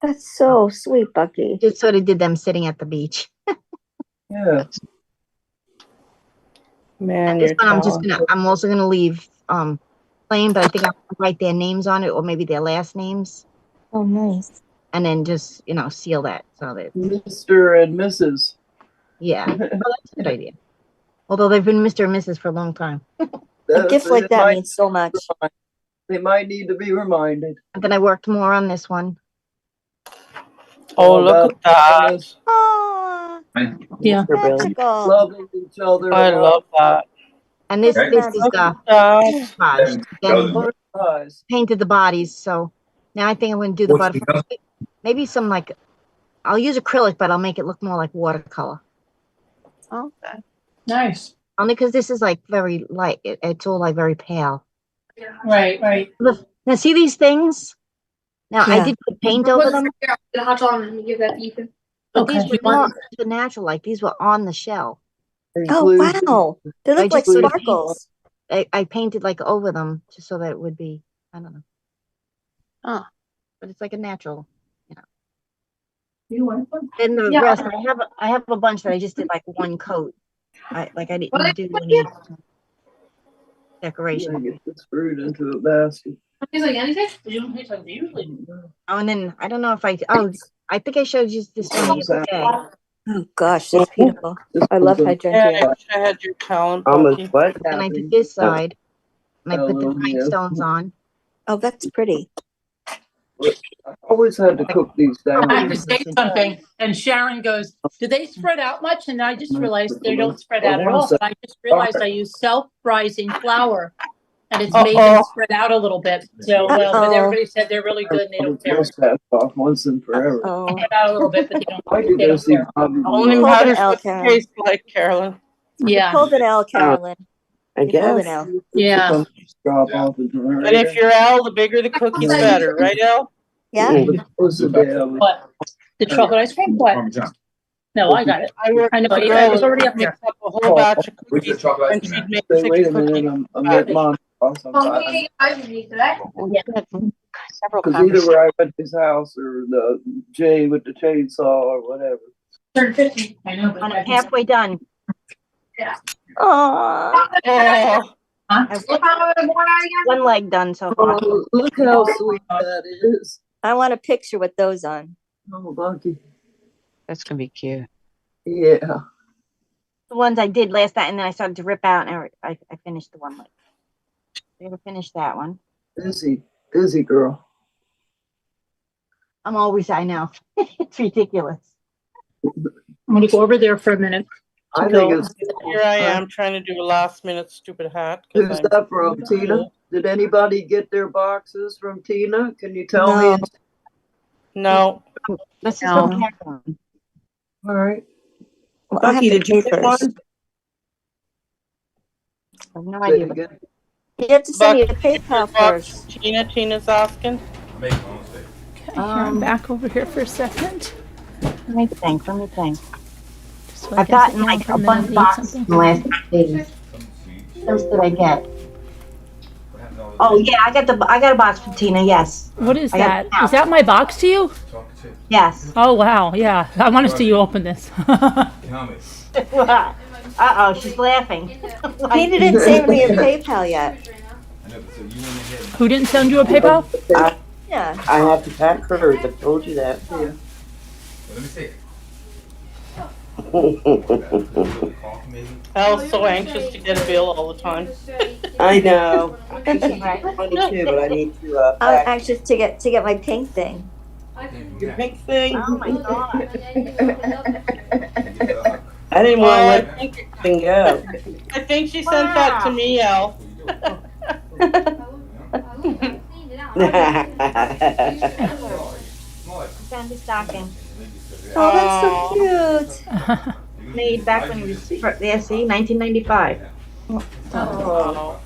That's so sweet, Bucky. Just sort of did them sitting at the beach. Yeah. Man, This you're one I'm also gonna leave plain, but I think I'll write their names on it or maybe their last names. Oh, nice. And then just, seal that so that Mr. and Mrs. yeah. Well, that's a good idea. Although they've been Mr. and Mrs. for a long time. A gift like that means so much. They might need to be reminded. And then I worked more on this one. Oh, look at that. Oh, Yeah. magical. Loving each other. I love that. And this Okay. is Look the at that. garage. Again, Eyes. painted the bodies, so now I think I'm going to do the What's the butterflies. Maybe some like, I'll use acrylic, but I'll make it look more like watercolor. Okay. Nice. Only because this is like very light. It's all like very pale. Right, right. Look, now see these things? Now I Yeah. did put paint over them, Get a hot dog and give that to Ethan. but Okay. these were not the natural. Like these were on the shell. Oh, Include- wow. They I look like just put sparkles. I painted like over them just so that it would be, I don't know. Oh. But it's like a natural. You want one? Then the Yeah. rest, I have a bunch that I just did like one coat. I didn't What? do any Yeah, decoration. get this fruit into a basket. He's like, anything? Usually. Oh, and then I don't know if I think I showed you this one the other day. Oh, gosh, that's beautiful. I love Yeah, I hydrangea. wish I had your talent, Almost Bucky. what? And I did this side, and I put the Oh, yeah. rhinestones on. Oh, that's pretty. I always had to cook these I have down. to say something, and Sharon goes, do they spread out much? And I just realized they don't spread out at all. But I just realized I use self-rising flour, and it's made them spread out a little bit. So, but everybody said they're really good and they don't tear. Mustache off once and forever. Oh, Spread out a little bit, but I could they go don't see tear. Bobby. Only Hold matters it, Al, what it Karen. tastes like, Carolyn. Yeah, hold it, Al, Carolyn. I You hold it, guess. Al. yeah. Drop off into her. And if you're Al, the bigger the cookie, the better, right, Al? Yeah? What? The chocolate ice cream? What? Parmesan. No, I got it. I worked I know, with a it girl was who already up mixed there. up a whole batch of Where's your cookies, chocolate and ice she'd cream? make Say, six wait a cookies. minute, I'm at mom. Mommy, I didn't eat today. Several Because either conversations. we're at his house or the Jay with the chainsaw or whatever. Turn 50. I know, but I'm halfway done. Aww. Oh, What time are we born out again? One leg done so far. Oh, look how sweet that is. I want a picture with those on. Oh, Bucky. That's gonna be cute. Yeah. The ones I did last night, and then I started to rip out, and I finished the one. I ever finished that one. Busy girl. I'm always, I know. It's ridiculous. I'm gonna go over there for a minute. I think it's. here I am trying to do a last minute stupid hat. 'cause Who's I'm that from, Tina? cool. Did anybody get their boxes from Tina? Can you tell me? No, This is No. from Catherine. All right. Well, I have Bucky, the did you get papers. one? I have no Say it idea. again. You have to send me the Bucky, PayPal box, first. Tina's asking. Make my own mistake. Okay, here, I'm back over here for a second. Let me think. So I I've can sit gotten down like for a minute bunch and of eat boxes something. in the last 8 days. Some seeds. What else did I get? What happened to all Oh those yeah, I got a box from Tina. Yes, What is I got that? Is that my box to you? chocolate chip? yes. Oh, wow, yeah. I want to see you open this. Tell me. Uh-oh, she's laughing. Tina didn't send me a PayPal yet. I know, but so you went ahead and. Who didn't send you a PayPal? Yeah. I have to pack hers, I told you that. Well, let me see it. Coffee maybe? Al's so anxious to get a bill all the time. I know. This is funny too, but I need to I'm pack anxious to get my pink thing. your pink thing. Oh my god. I didn't want to I let think, the thing go. I think she sent that to me, Al. Send the stocking. Oh, that's so cute. Made back when it was there. See, 1995. Oh.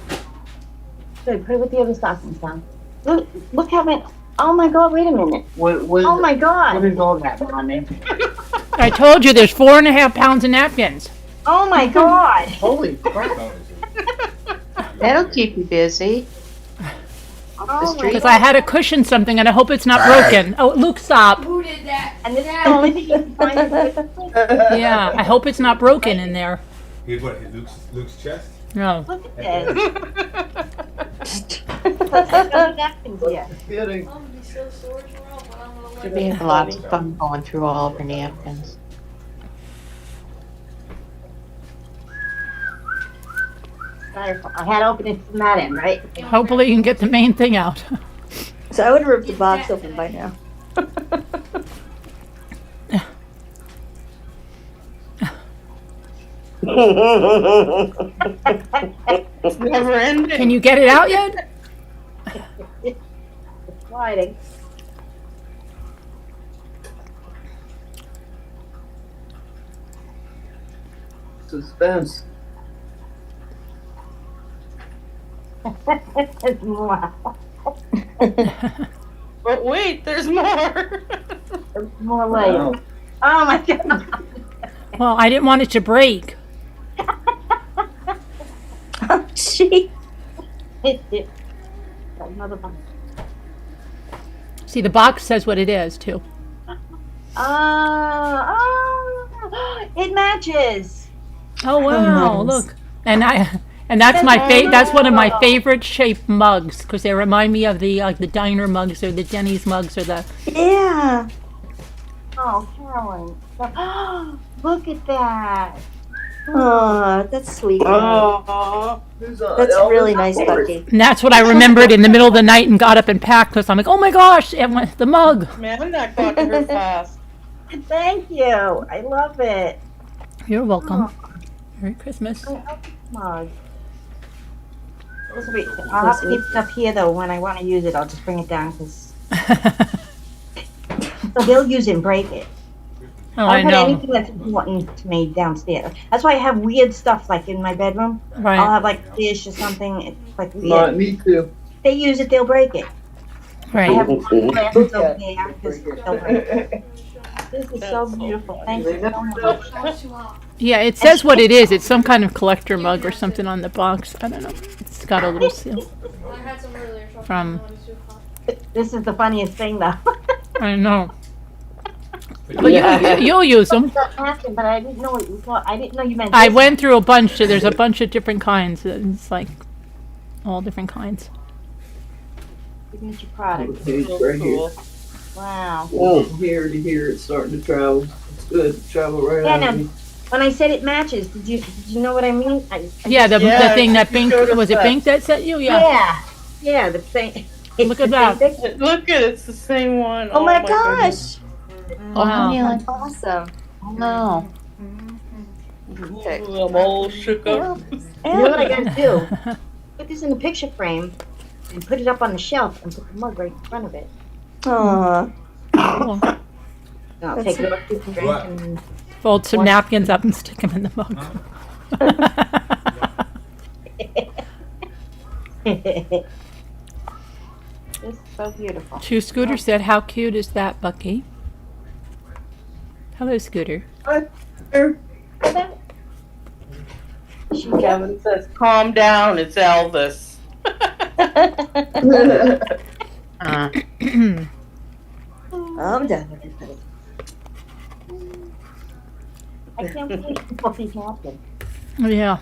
Good. Put it with the other stockings down. Look how many. Oh my god! Wait a minute. What Oh my god. is all that, Mommy? I told you there's 4.5 pounds of napkins. Oh my god. Holy crap. That'll keep you busy. Oh my Because I had to cushion something and I hope it's not broken. Oh, Luke, stop. Who did that? And this is the only thing you can find. Yeah, I hope it's not broken in there. He what, hit Luke's chest? No. Look at this. Let's have no napkins yet. Kidding. I'm gonna be so sore tomorrow, but I'm gonna Should be a lot of fun going through all of her napkins. Sorry, I had to open it from that end, right? Hopefully you can get the main thing out. So I would have ripped the box open by now. It's never ending. Can you get it out yet? It's sliding. Suspense. Wow. But wait, there's more. There's more layers. Oh my god. Well, I didn't want it to break. Oh, gee. Another one. See, the box says what it is, too. It matches. Oh, wow, nice. look. And that's that's one of my favorite shaped mugs, because they remind me of the diner mugs or the Denny's mugs or the... Yeah. Oh, Carolyn. Look at that. Oh, that's sweet. Oh, That's really nice, Bucky. And that's what I remembered in the middle of the night and got up and packed, because I'm like, oh my gosh, and the mug. Man, that got to her fast. Thank you. I love it. You're welcome. Merry Christmas. I love this mug. I'll have to keep it up here though. When I want to use it, I'll just bring it down because so they'll use it and break it. Oh, I I don't put know. anything that's important to me downstairs. That's why I have weird stuff like in my bedroom. I'll Right. have like fish or something. It's like weird. Not me too. They use it, they'll break it. I Right. have glasses over there because they'll break it. This is so beautiful. Thank you so much. Yeah, it says what it is. It's some kind of collector mug or something on the box. I don't know. It's got a little seal from... This is the funniest thing though. I know. But you'll use them. But I didn't know what you thought. I didn't know you meant. I this. went through a bunch. There's a bunch of different kinds. It's like all different kinds. Signature product. Page right here. Wow. Oh, here to here, it's starting to travel. It's good to travel right Yeah, out. now, when I said it matches, did you know what I mean? Yeah, the thing that Bink, showed us was it that. Bink that sent you? Yeah. Yeah, the same. Look at that. Look at it, it's the same one. Oh my goodness. gosh. Wow. That's awesome. No. Okay. Ooh, I'm all shook up. You know what I gotta do? Put this in a picture frame and put it up on the shelf and put the mug right in front of it. Aw. Cool. And I'll take it off to the drink and Fold some napkins up and stick them in the mug. This is so beautiful. Two Scooter said, "How cute is that, Bucky?" Hello, Scooter. Kevin says, calm down, it's Elvis. I'm done, everybody. I can't believe what these happen. Yeah.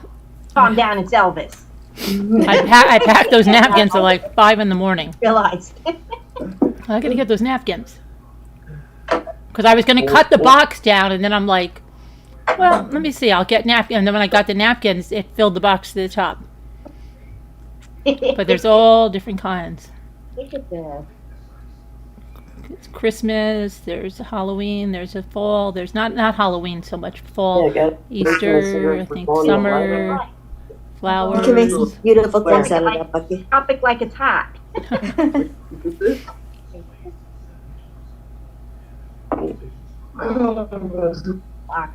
Calm down, it's Elvis. I packed those napkins at like 5 in the morning. Realized. I gotta get those napkins. Because I was gonna cut the box down, and then I'm like, well, let me see, I'll get napkins. And then when I got the napkins, it filled the box to the top. But there's all different kinds. Look at that. It's Christmas, there's Halloween, there's a fall, there's not Halloween so much, fall, Easter, I think summer, You flowers. can make some beautiful things out of that, Bucky. Topic like it's hot. I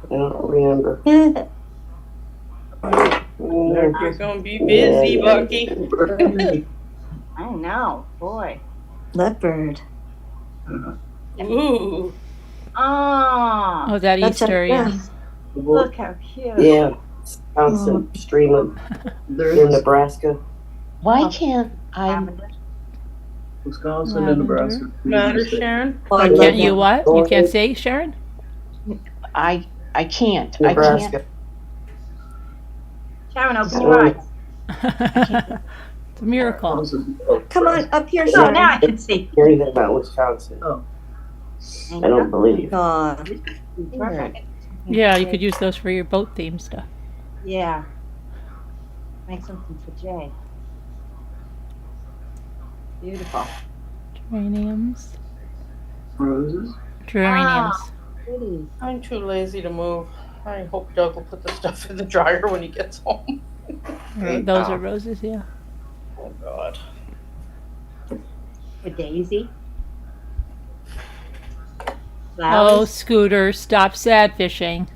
don't remember. You're gonna be busy, Bucky. I know, boy. Leopard. Ooh. Oh, Oh, that That's Easter, a, yeah. look how cute. Yeah, Wisconsin stream in Nebraska. Why can't I? Lavender. Wisconsin and Nebraska. Matter, Sharon? Oh, I Can't love you that. what? You can't say, Sharon? I can't. I can't. Nebraska. Sharon, open your eyes. It's a miracle. Come on, up here, No, Sharon. now I can see. Hear anything about Wisconsin? Oh. I don't believe. Aw. Perfect. Yeah, you could use those for your boat theme stuff. Yeah. Make something for Jay. Beautiful. Geraniums. Roses. Geraniums. Pretty. I'm too lazy to move. I hope Doug will put the stuff in the dryer when he gets home. Those are roses, yeah. Oh, God. A daisy. Oh, Flowers. Scooter, stop sad fishing.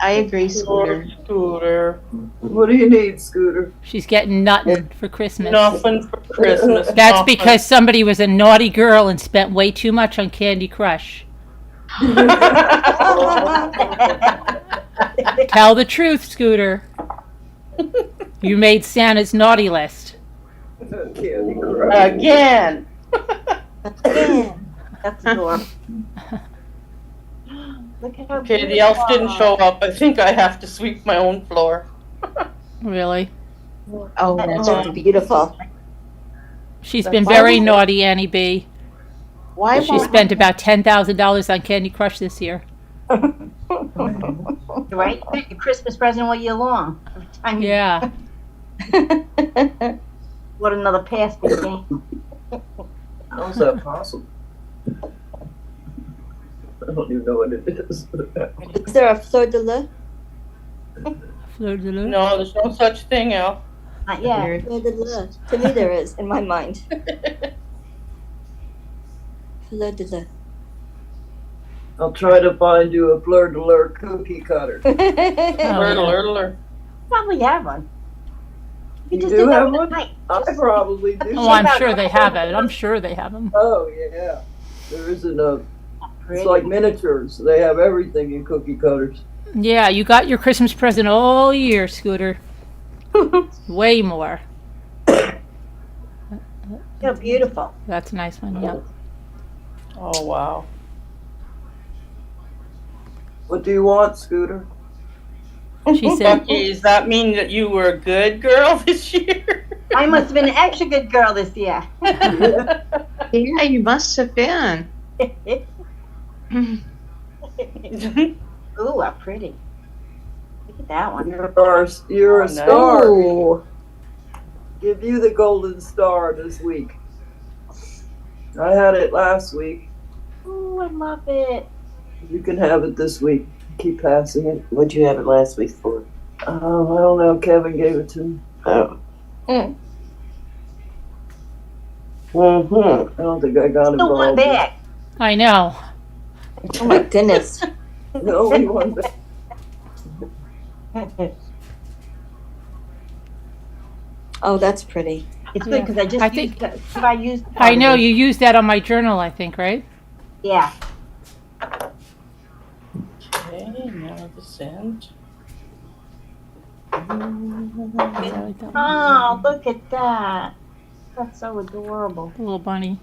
I agree, Scooter. Scooter. What do you need, Scooter? She's getting nothing for Christmas. Nothing for Christmas. That's nothing. because somebody was a naughty girl and spent way too much on Candy Crush. Tell the truth, Scooter. You made Santa's naughty list. Candy Crush. Again. That's adorable. Look at how Okay, the elf didn't show up. I think I have to sweep my own floor. Really? Oh, That's that's beautiful. She's been very naughty, Annie B. why She won't spent about $10,000 on Candy Crush this year. Right? You get your Christmas present all year long. Every time you- Yeah. What another pasty game. How's that possible? I don't even know what it is. Is there a fleur de lis? Fleur de lis. No, there's no such thing, Al. Not yet. Fleur de lis. To me, there is in my mind. Fleur de lis. I'll try to find you a fleur de lis cookie cutter. Lurler. Probably have one. You just do did that have with one? the night. I probably do. Oh, I'm sure they have it. I'm sure they have them. Oh, yeah. There isn't a. It's Pretty. like miniatures. They have everything in cookie cutters. Yeah, you got your Christmas present all year, Scooter. Way more. They're beautiful. That's a nice one, yeah. Oh, wow. What do you want, Scooter? She said, Bucky, does that mean that you were a good girl this year? I must have been an extra good girl this year. Yeah, you must have been. Ooh, how pretty. Look at that one. You're a Oh, nice. star. Ooh. Give you the golden star this week. I had it last week. Ooh, I love it. You can have it this week. Keep passing it. What'd you have it last week for? I don't know. Kevin gave it to me. Oh. Mm. Mm-hmm. I don't think I got Still one involved. back. I know. Oh my goodness. No, we won back. Oh, that's pretty. It's good because I just I used think- it. Have I used it I know, already? you used that on my journal, I think, right? Yeah. Okay, now the scent. Yeah, I like that one. Oh, look at that. That's so adorable. The little bunny.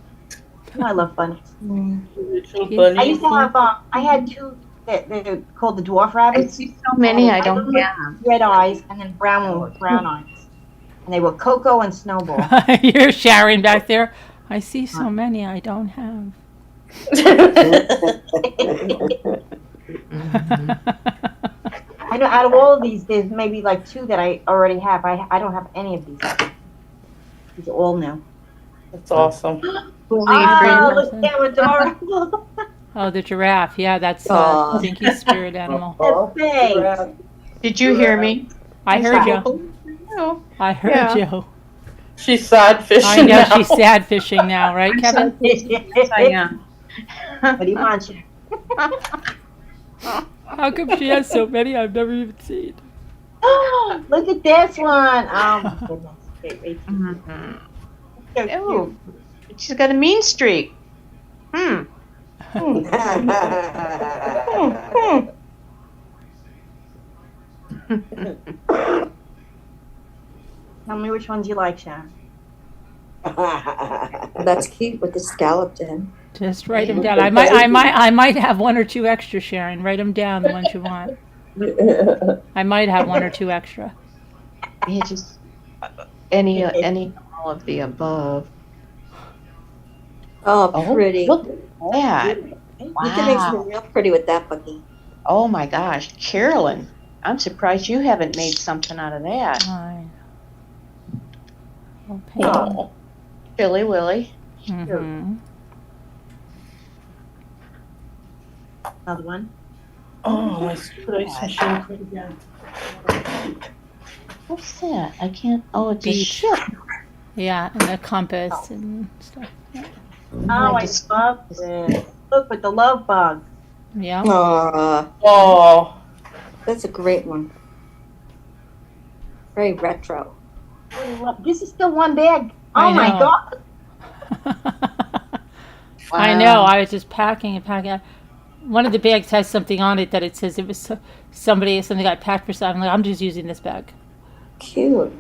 Oh, I love bunnies. Little Yeah. bunny. I used to have, I had two that they're called the dwarf I rabbits. see so many I don't have. Red eyes and then brown one with brown eyes. And they were Coco and Snowball. You're Sharon back there. I see so many I don't have. I know out of all of these, there's maybe like two that I already have. I don't have any of these. These are all new. That's awesome. Oh, look, they're adorable. Oh, the giraffe. Yeah, that's Aw. Zinky's spirit animal. Thanks. Did you hear me? I heard you. No. I heard Yeah. you. She's sad fishing I know now. she's sad fishing now, right, Kevin? I am. What do you want? You? How come she has so many I've never even seen? Look at this one. Oh my goodness. Wait. Mhm. So Ew. She's got a mean streak. Hmm. Tell me which ones you like, Sharon. That's cute with the scalloped in. Just write them down. I might have one or two extra, Sharon. Write them down, the ones you want. I might have one or two extra. Yeah, just any all of the above. Oh, pretty. Look at that. You can make Wow. something real pretty with that, Bucky. Oh my gosh, Carolyn. I'm surprised you haven't made something out of that. Okay. Oh, Chili Willy. Mm-hmm. Another one. oh, my stupid ice machine quit again. What's that? I can't. Oh, it's a Beach. ship. Yeah, and the compass and stuff. Yeah. Oh, I love this. Look with the love bug. Yeah. Oh, That's a great one. Very retro. This is still one bag. I Oh my know. God. I know. I was just packing and packing. One of the bags has something on it that it says it was something got packed for something. I'm just using this bag. Cute.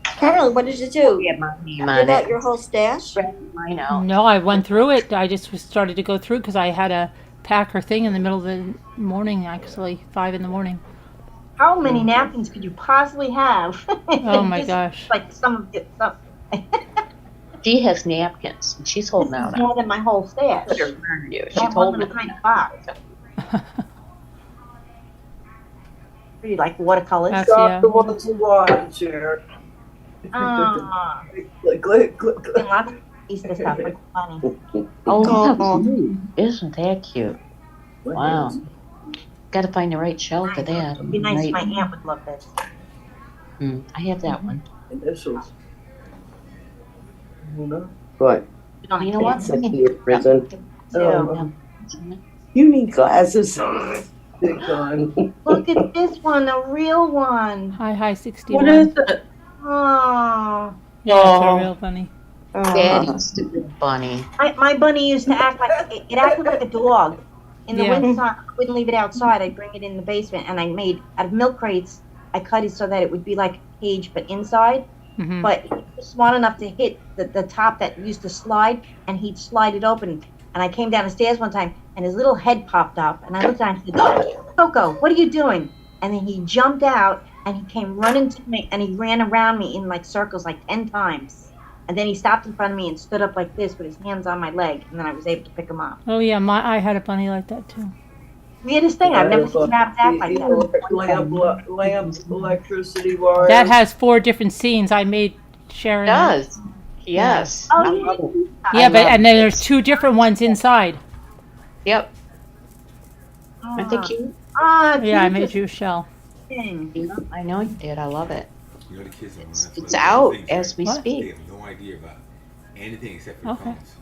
Carolyn, what did you do? Yeah, my name Give on out it. your whole stash? Mine out. No, I went through it. I just started to go through because I had a packer thing in the middle of the morning, actually, 5 in the morning. How many napkins could you possibly have? Oh my Just gosh. Like some of it. She has napkins, and she's holding out. More than my whole stash. Put her around you. I She's have one holding little it. tiny box. Pretty like watercolors. That's- Stop yeah. the ones who want, Jared. Click, click, click, click. Lots of Easter stuff. It's funny. Oh, look how Oh. cute. Isn't that cute? Wow. Got to find the right shell for that. It'd be nice. Right. My aunt would love this. I have that one. Initials. What? You don't You know have what? It's a cute present. to. You need glasses. Big gun. Look at this one, a real one. Hi, 61. What is it? Oh, Yeah, it's a real bunny. Daddy's stupid bunny. my bunny used to act like it acted like a dog. In the Yeah. winter time, I wouldn't leave it outside. I'd bring it in the basement, and I made out of milk crates. I cut it so that it would be like a cage, but inside. Mm-hmm. But he was smart enough to hit the top that used to slide, and he'd slide it open. And I came down the stairs one time, and his little head popped up, and I looked at him and said, "Oh, Coco, what are you doing?" And then he jumped out, and he came running to me, and he ran around me in like circles like 10 times. And then he stopped in front of me and stood up like this with his hands on my leg, and then I was able to pick him up. Oh yeah, I had a bunny like that too. Weirdest thing, I've never seen rabbits act like that. Lamp, electricity wires. That has 4 different scenes. I made Sharon. It does. Yes. Oh, I yeah. love it. Yeah, I but love and then there's 2 different ones inside. Yep. Aren't they cute? Yeah, I made you a shell. Yeah, I know you did. I love it. You know the kids are It's out as we What? They speak. have no idea about anything except for Okay. phones.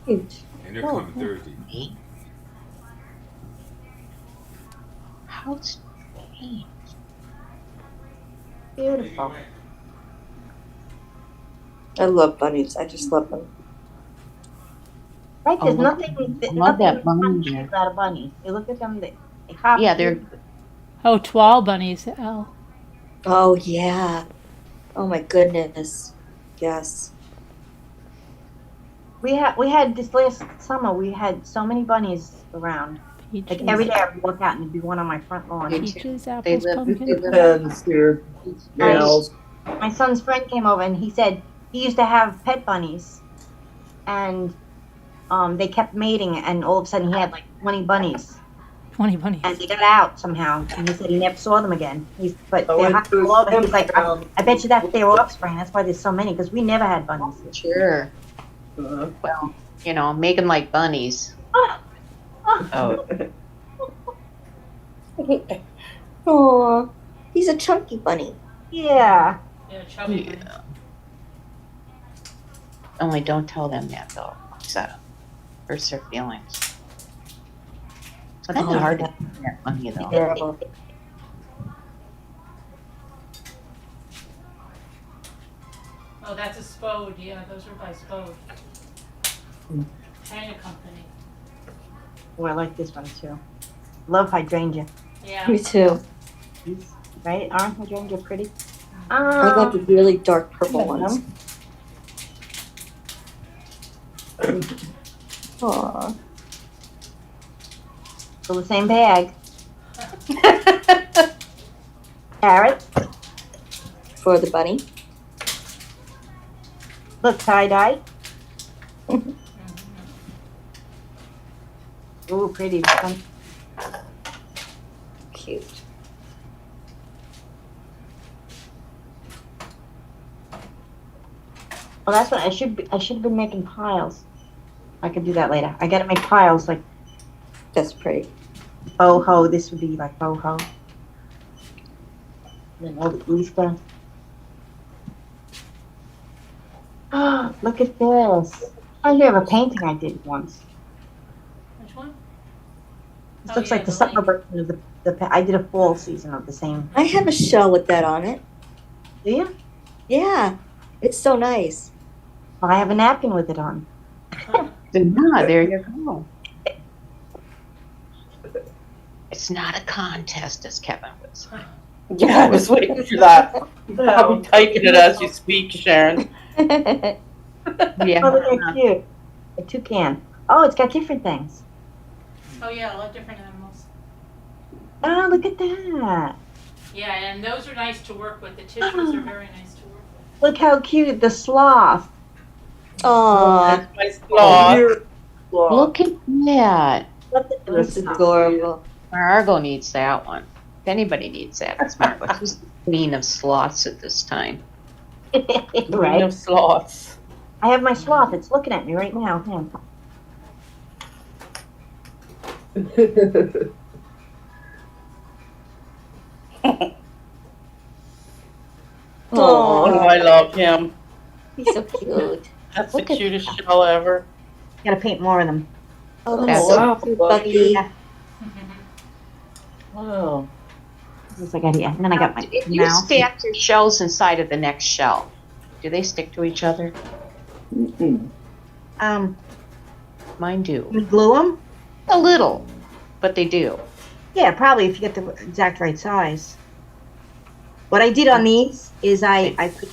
Cute. And they're coming Thursday. How strange. Beautiful. I love bunnies. I just love them. Right, there's Oh, look- nothing I love that bunny country there. without a bunny. You look at them, they hop. Yeah, they're Oh, 12 bunnies. Oh. Oh, yeah. Oh, my goodness. Yes. We had this last summer. We had so many bunnies around. Like Peaches, every day, I'd walk out and there'd be one on my front lawn. peaches, apples, live- pumpkins. Pens here. Nails. My son's friend came over and he said he used to have pet bunnies, and they kept mating, and all of a sudden he had like 20 bunnies, 20 bunnies. and they got out somehow. And he said he never saw them again. But I they're went hot to all over. He was like, campground. I bet you that's their offspring. That's why there's so many, because we never had bunnies. sure. Well, you know, make them like bunnies. Oh, Oh, he's a chunky bunny. Yeah. Yeah, chubby bunnies. yeah. Only don't tell them that though. So hurts their feelings. So that's Oh, hard yeah. to do that bunny though. Terrible. Oh, that's a Spode. Yeah, those are by Spode. China company. Oh, I like this one too. Love hydrangea. Yeah. Me too. Right? Aren't hydrangea pretty? I love the really dark purple ones. Aw. Still the same bag. Carrot. For the bunny. Look, tie-dye. Oh, pretty. Cute. Well, that's what I should have been making piles. I could do that later. I gotta make piles like That's pretty. boho. This would be like boho. Then all the Easter. Oh, look at this. I have a painting I did once. Which one? This Oh, looks yeah, like the the summer lake. version of I did a fall season of the same. I have a shell with that on it. Do you? Yeah, it's so nice. Well, I have a napkin with it on. Yeah, there you go. It's not a contest, as Kevin would say. Yeah, I was waiting for that. I'll be typing it as you speak, Sharon. Yeah. Oh, look how cute. A toucan. Oh, it's got different things. Oh, yeah, I love different animals. Oh, look at that. Yeah, and those are nice to work with. The tissues are very nice to work with. Look how cute. The sloth. Aw, My sloth. Look at that. Look at that's this. adorable. Margot needs that one. If anybody needs that, it's Margot. She's the queen of sloths at this time. Queen Right. of sloths. I have my sloth. It's looking at me right now. Oh, I love him. He's so cute. That's Look the at cutest shell ever. Gotta paint more of them. Oh, That's that's so cute, Bucky. Yeah. Wow. Looks like I did. And then I got my If you mouth. stack your shells inside of the next shell, do they stick to each other? Mine do. You glue them? A little, but they do. Yeah, probably if you get the exact right size. What I did on these is I put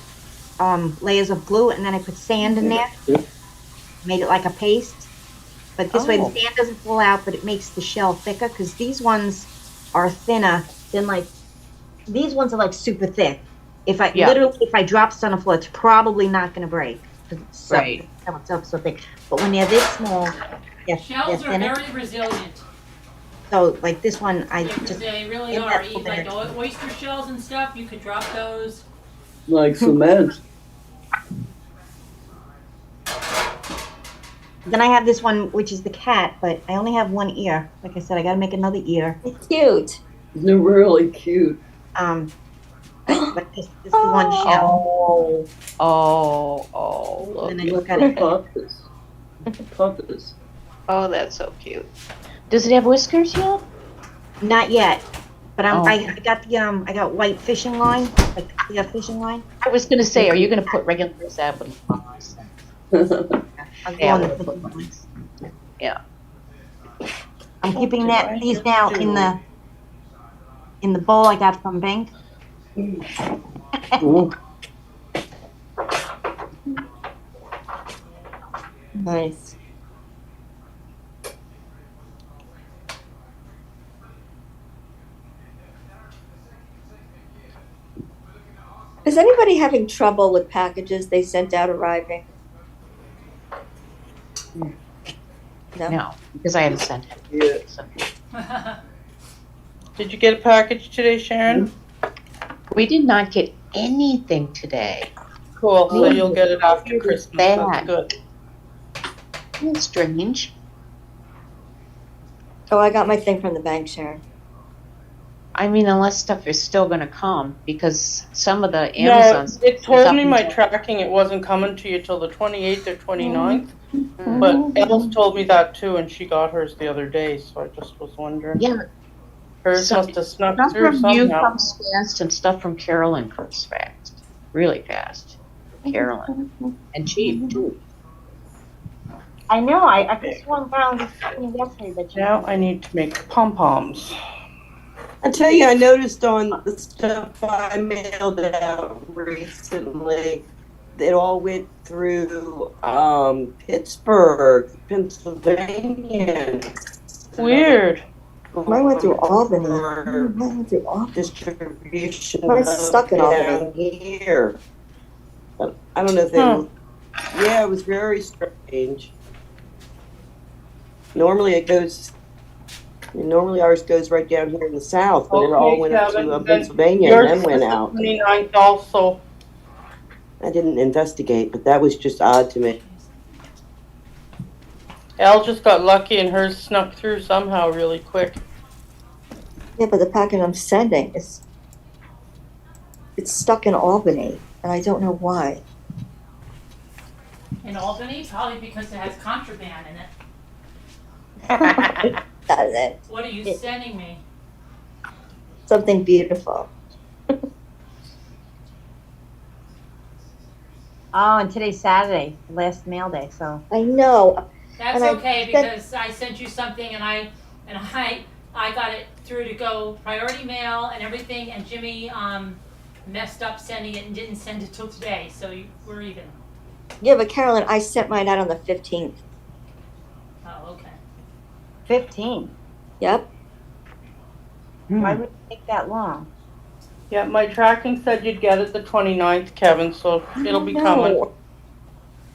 layers of glue and then I put sand in there. Made it like a paste. But this way the sand doesn't fall out, but it makes the shell thicker because these ones are thinner than like, these ones are like super thick. If I literally, if I drop this on the floor, it's probably not going to break. 'Cause it's so, Right. it's so thick. But when they're this small, Shells are very resilient. So like this one, I Yeah, just they really in are. that Eat like oyster shells and stuff. You could drop those. Like cement. Then I have this one, which is the cat, but I only have one ear. Like I said, I got to make another ear. It's cute. They're really cute. But this is the one shell. Look. And then look at it. Puppets. Puppets. Oh, that's so cute. Does it have whiskers yet? Not yet, but I got the I got white fishing line, like the fishing line. I was gonna say, are you gonna put regular sapling lines? I'll go on the fishing lines. Yeah. I'm keeping these now in the bowl I got from bank. Nice. Is anybody having trouble with packages they sent out arriving? No, because I haven't sent it. So. Did you get a package today, Sharon? We did not get anything today. Cool. So you'll get it after Christmas. Bad. That's good. That's strange. Oh, I got my thing from the bank, Sharon. I mean, unless stuff is still going to come, because some of the Amazons. No, it told me my tracking it wasn't coming to you till the 28th or 29th. But Ellis told me that too, and she got hers the other day, so I just was wondering. Yeah. Hers must have snuck Stuff through from you somehow. comes fast, and stuff from Carolyn comes fast. Really fast. Carolyn. And cheap, too. I know. I just one found yesterday that you. Now I need to make pom-poms. I tell you, I noticed on the stuff I mailed out recently, it all went through Pittsburgh, Pennsylvania. Weird. Mine went through Albany. Mine went through Albany. Distribution. Mine's stuck in down Albany. here. But I don't know if they. Yeah, it was very strange. Normally it goes Normally ours goes right down here in the south, but it all Okay, went up Kevin, to then Pennsylvania and yours then is went the out. 29th also. I didn't investigate, but that was just odd to me. Elle just got lucky and hers snuck through somehow really quick. Yeah, but the packet I'm sending is it's stuck in Albany, and I don't know why. In Albany, probably because it has contraband in it. That is it. What are you sending me? Something beautiful. Oh, and today's Saturday, last mail day, so. I know. That's And I okay, sent- because I sent you something and I got it through to go priority mail and everything, and Jimmy messed up sending it and didn't send it till today, so we're even. Yeah, but Carolyn, I sent mine out on the 15th. Oh, okay. 15. Yep. Why would it take that long? Yeah, my tracking said you'd get it the 29th, Kevin, so it'll be coming. No.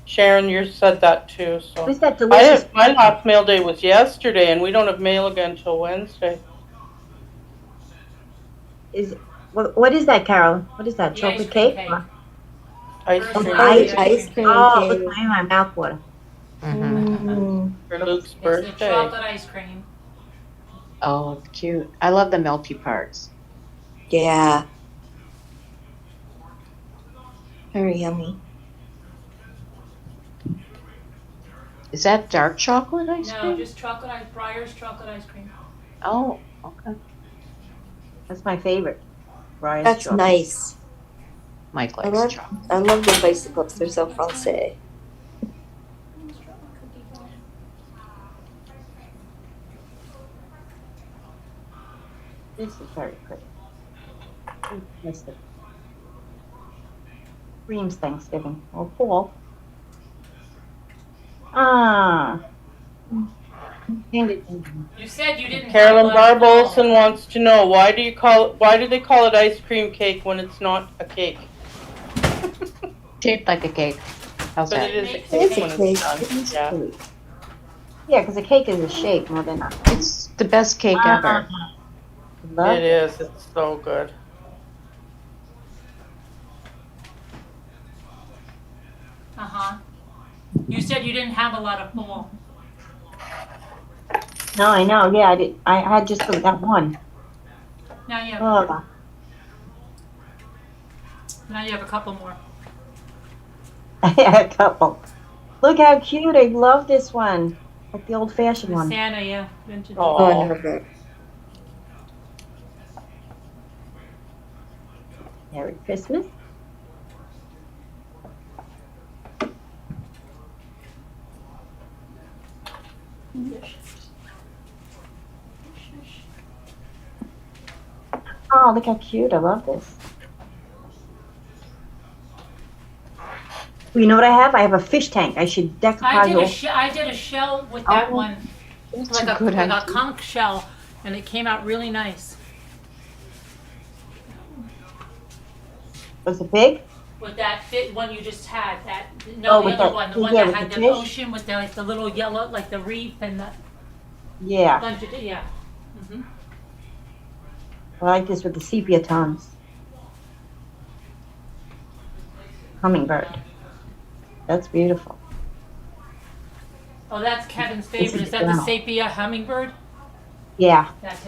Sharon, you said that too, so. Who's that delicious? My last mail day was yesterday, and we don't have mail again till Wednesday. What is that, Carol? What is that? The Chocolate ice cream cake? cake. Ice First cream one. cake Ice cream Oh, cake. look, my mouth water. Mm. for Luke's It's the birthday. chocolate ice cream. Oh, cute. I love the melty parts. Yeah. Very yummy. Is that dark chocolate ice No, cream? just Breyer's chocolate ice cream. Oh, okay. That's my favorite. Briar's That's chocolate. nice. Mike I likes chocolate. love the bicycles. They're so fancy. This is very pretty. That's the Cream's Thanksgiving. Oh, cool. Ah. You said you didn't Carolyn have Barb Olson wants to know, why do they call it ice cream cake when it's not a cake? Shaped like a cake. How's But that? it is a It's cake a when cake. it's done. Yeah. Yeah, because a cake is a shape more than a. It's the best cake ever. Love It is. It's so good. Uh-huh. You said you didn't have a lot of fall. No, I know. Yeah, I had just that one. Now you have Oh, a couple more. I had a couple. Look how cute. I love this one. Like the old fashioned one. Santa, yeah. Vintage. Oh. Oh, I love that. Merry Christmas. Oh, look how cute. I love this. You know what I have? I have a fish tank. I should I decopose. did a shell with that Oh, one, That's like a good a idea. conch shell, and it came out really nice. Was it big? With that fit one you just had, Oh, the with other that- one, the one yeah, that with had the the fish? ocean with the little yellow, like the reef and the Yeah. bunch of, yeah. Mhm. I like this with the sepia tones. Hummingbird. That's beautiful. Oh, that's Kevin's This favorite. is Is that the brown. sepia hummingbird? Yeah. That's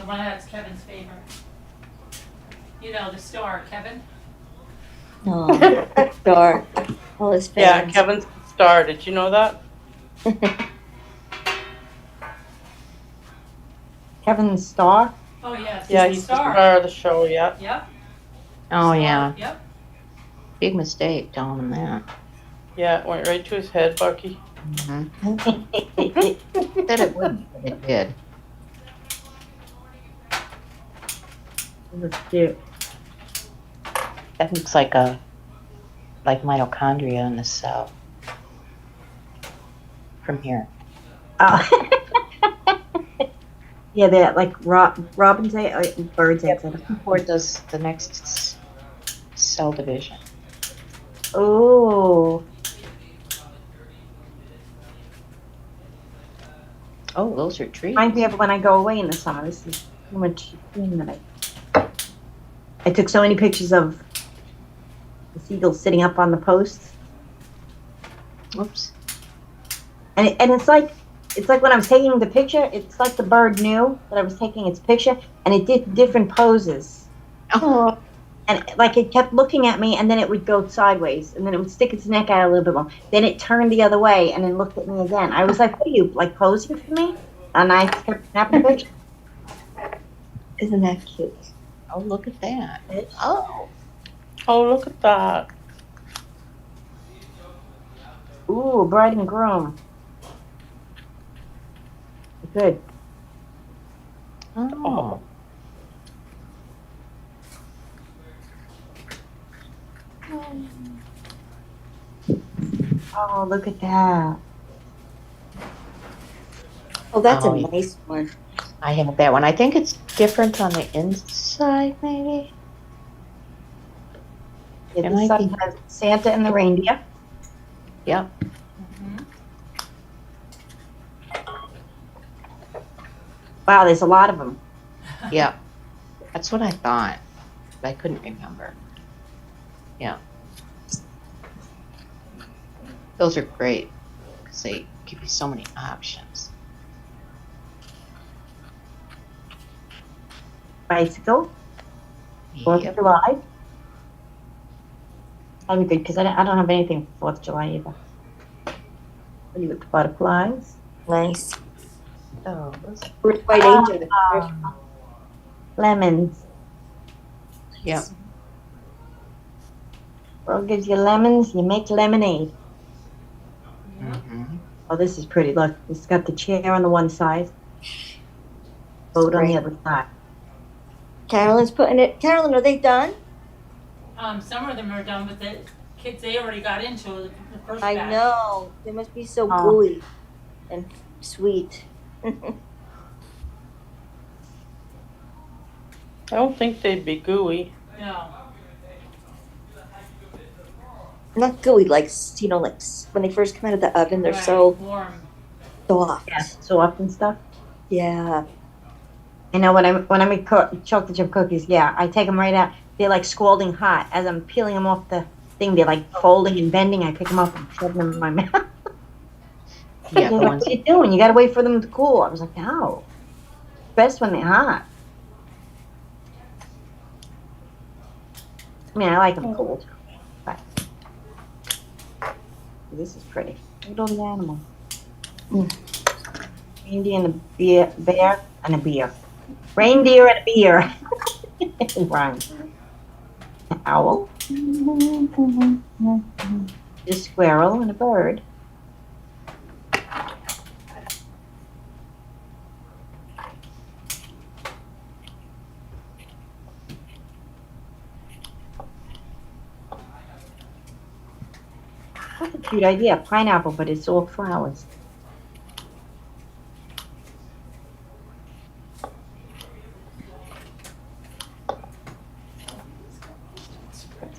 Kevin's favorite. You know, the star, Kevin. Oh, dark. All his Yeah, fans. Kevin's the star. Did you know that? Kevin Starr. Oh, yes. Yeah, the he's the star. star of the show, yeah. Yep. Oh, Star, yeah. Yep. Big mistake telling him that. Yeah, it went right to his head, Bucky. Mm-hmm. Said it wouldn't, but it did. That's cute. That looks like mitochondria in the cell. From here. Oh. Yeah, they're like robin's egg, bird's eggs. Before it does the next cell division. Oh. Oh, those are trees. Reminds me of when I go away in the summer. This is pretty much the thing that I took so many pictures of the seagulls sitting up on the posts. Whoops. And it's like when I was taking the picture, it's like the bird knew that I was taking its picture, and it did different poses. Oh. And like it kept looking at me, and then it would go sideways, and then it would stick its neck out a little bit more. Then it turned the other way, and then looked at me again. I was like, "What are you like posing for me?" And I kept snapping pictures. Isn't that cute? Oh, look at that. Oh. Oh, look at that. Ooh, bride and groom. Good. Oh. Oh, look at that. Oh, that's Oh, a yeah. nice one. I have that one. I think it's different on the inside, maybe. Yeah, It this might side be. has Santa and the reindeer. Yep. Wow, there's a lot of them. Yep. That's what I thought. But I couldn't remember. Yeah. Those are great because they give you so many options. Bicycle. 4th of Yep. July. That'd be good because I don't have anything for 4th of July either. What do you look butterflies? Nice. Oh, Birth by angel. Lemons. yep. World gives you lemons, you make lemonade. Mm-hmm. Oh, this is pretty. Look, it's got the chair on the one side, boat on the other side. Carolyn's putting it. Carolyn, are they done? Some of them are done, but the kids, they already got into the first I batch. know. They must be so Oh. gooey and sweet. I don't think they'd be gooey. No. Not gooey, like, you know, like when they first come out of the oven, they're Right, so warm. soft. Yeah, soft and stuff. Yeah. You know, when I make chocolate chip cookies, yeah, I take them right out. They're like scalding hot. As I'm peeling them off the thing, they're like folding and bending. I pick them up and shove them in my mouth. Yeah, They're the like, ones. what are you doing? You got to wait for them to cool. I was like, no. Best when they're hot. I mean, I like them cold. But this is pretty. Look at all the animals. Reindeer and a bear and a beer. Reindeer and a beer. It rhymes. An owl. A squirrel and a bird. That's a cute idea. Pineapple, but it's all flowers.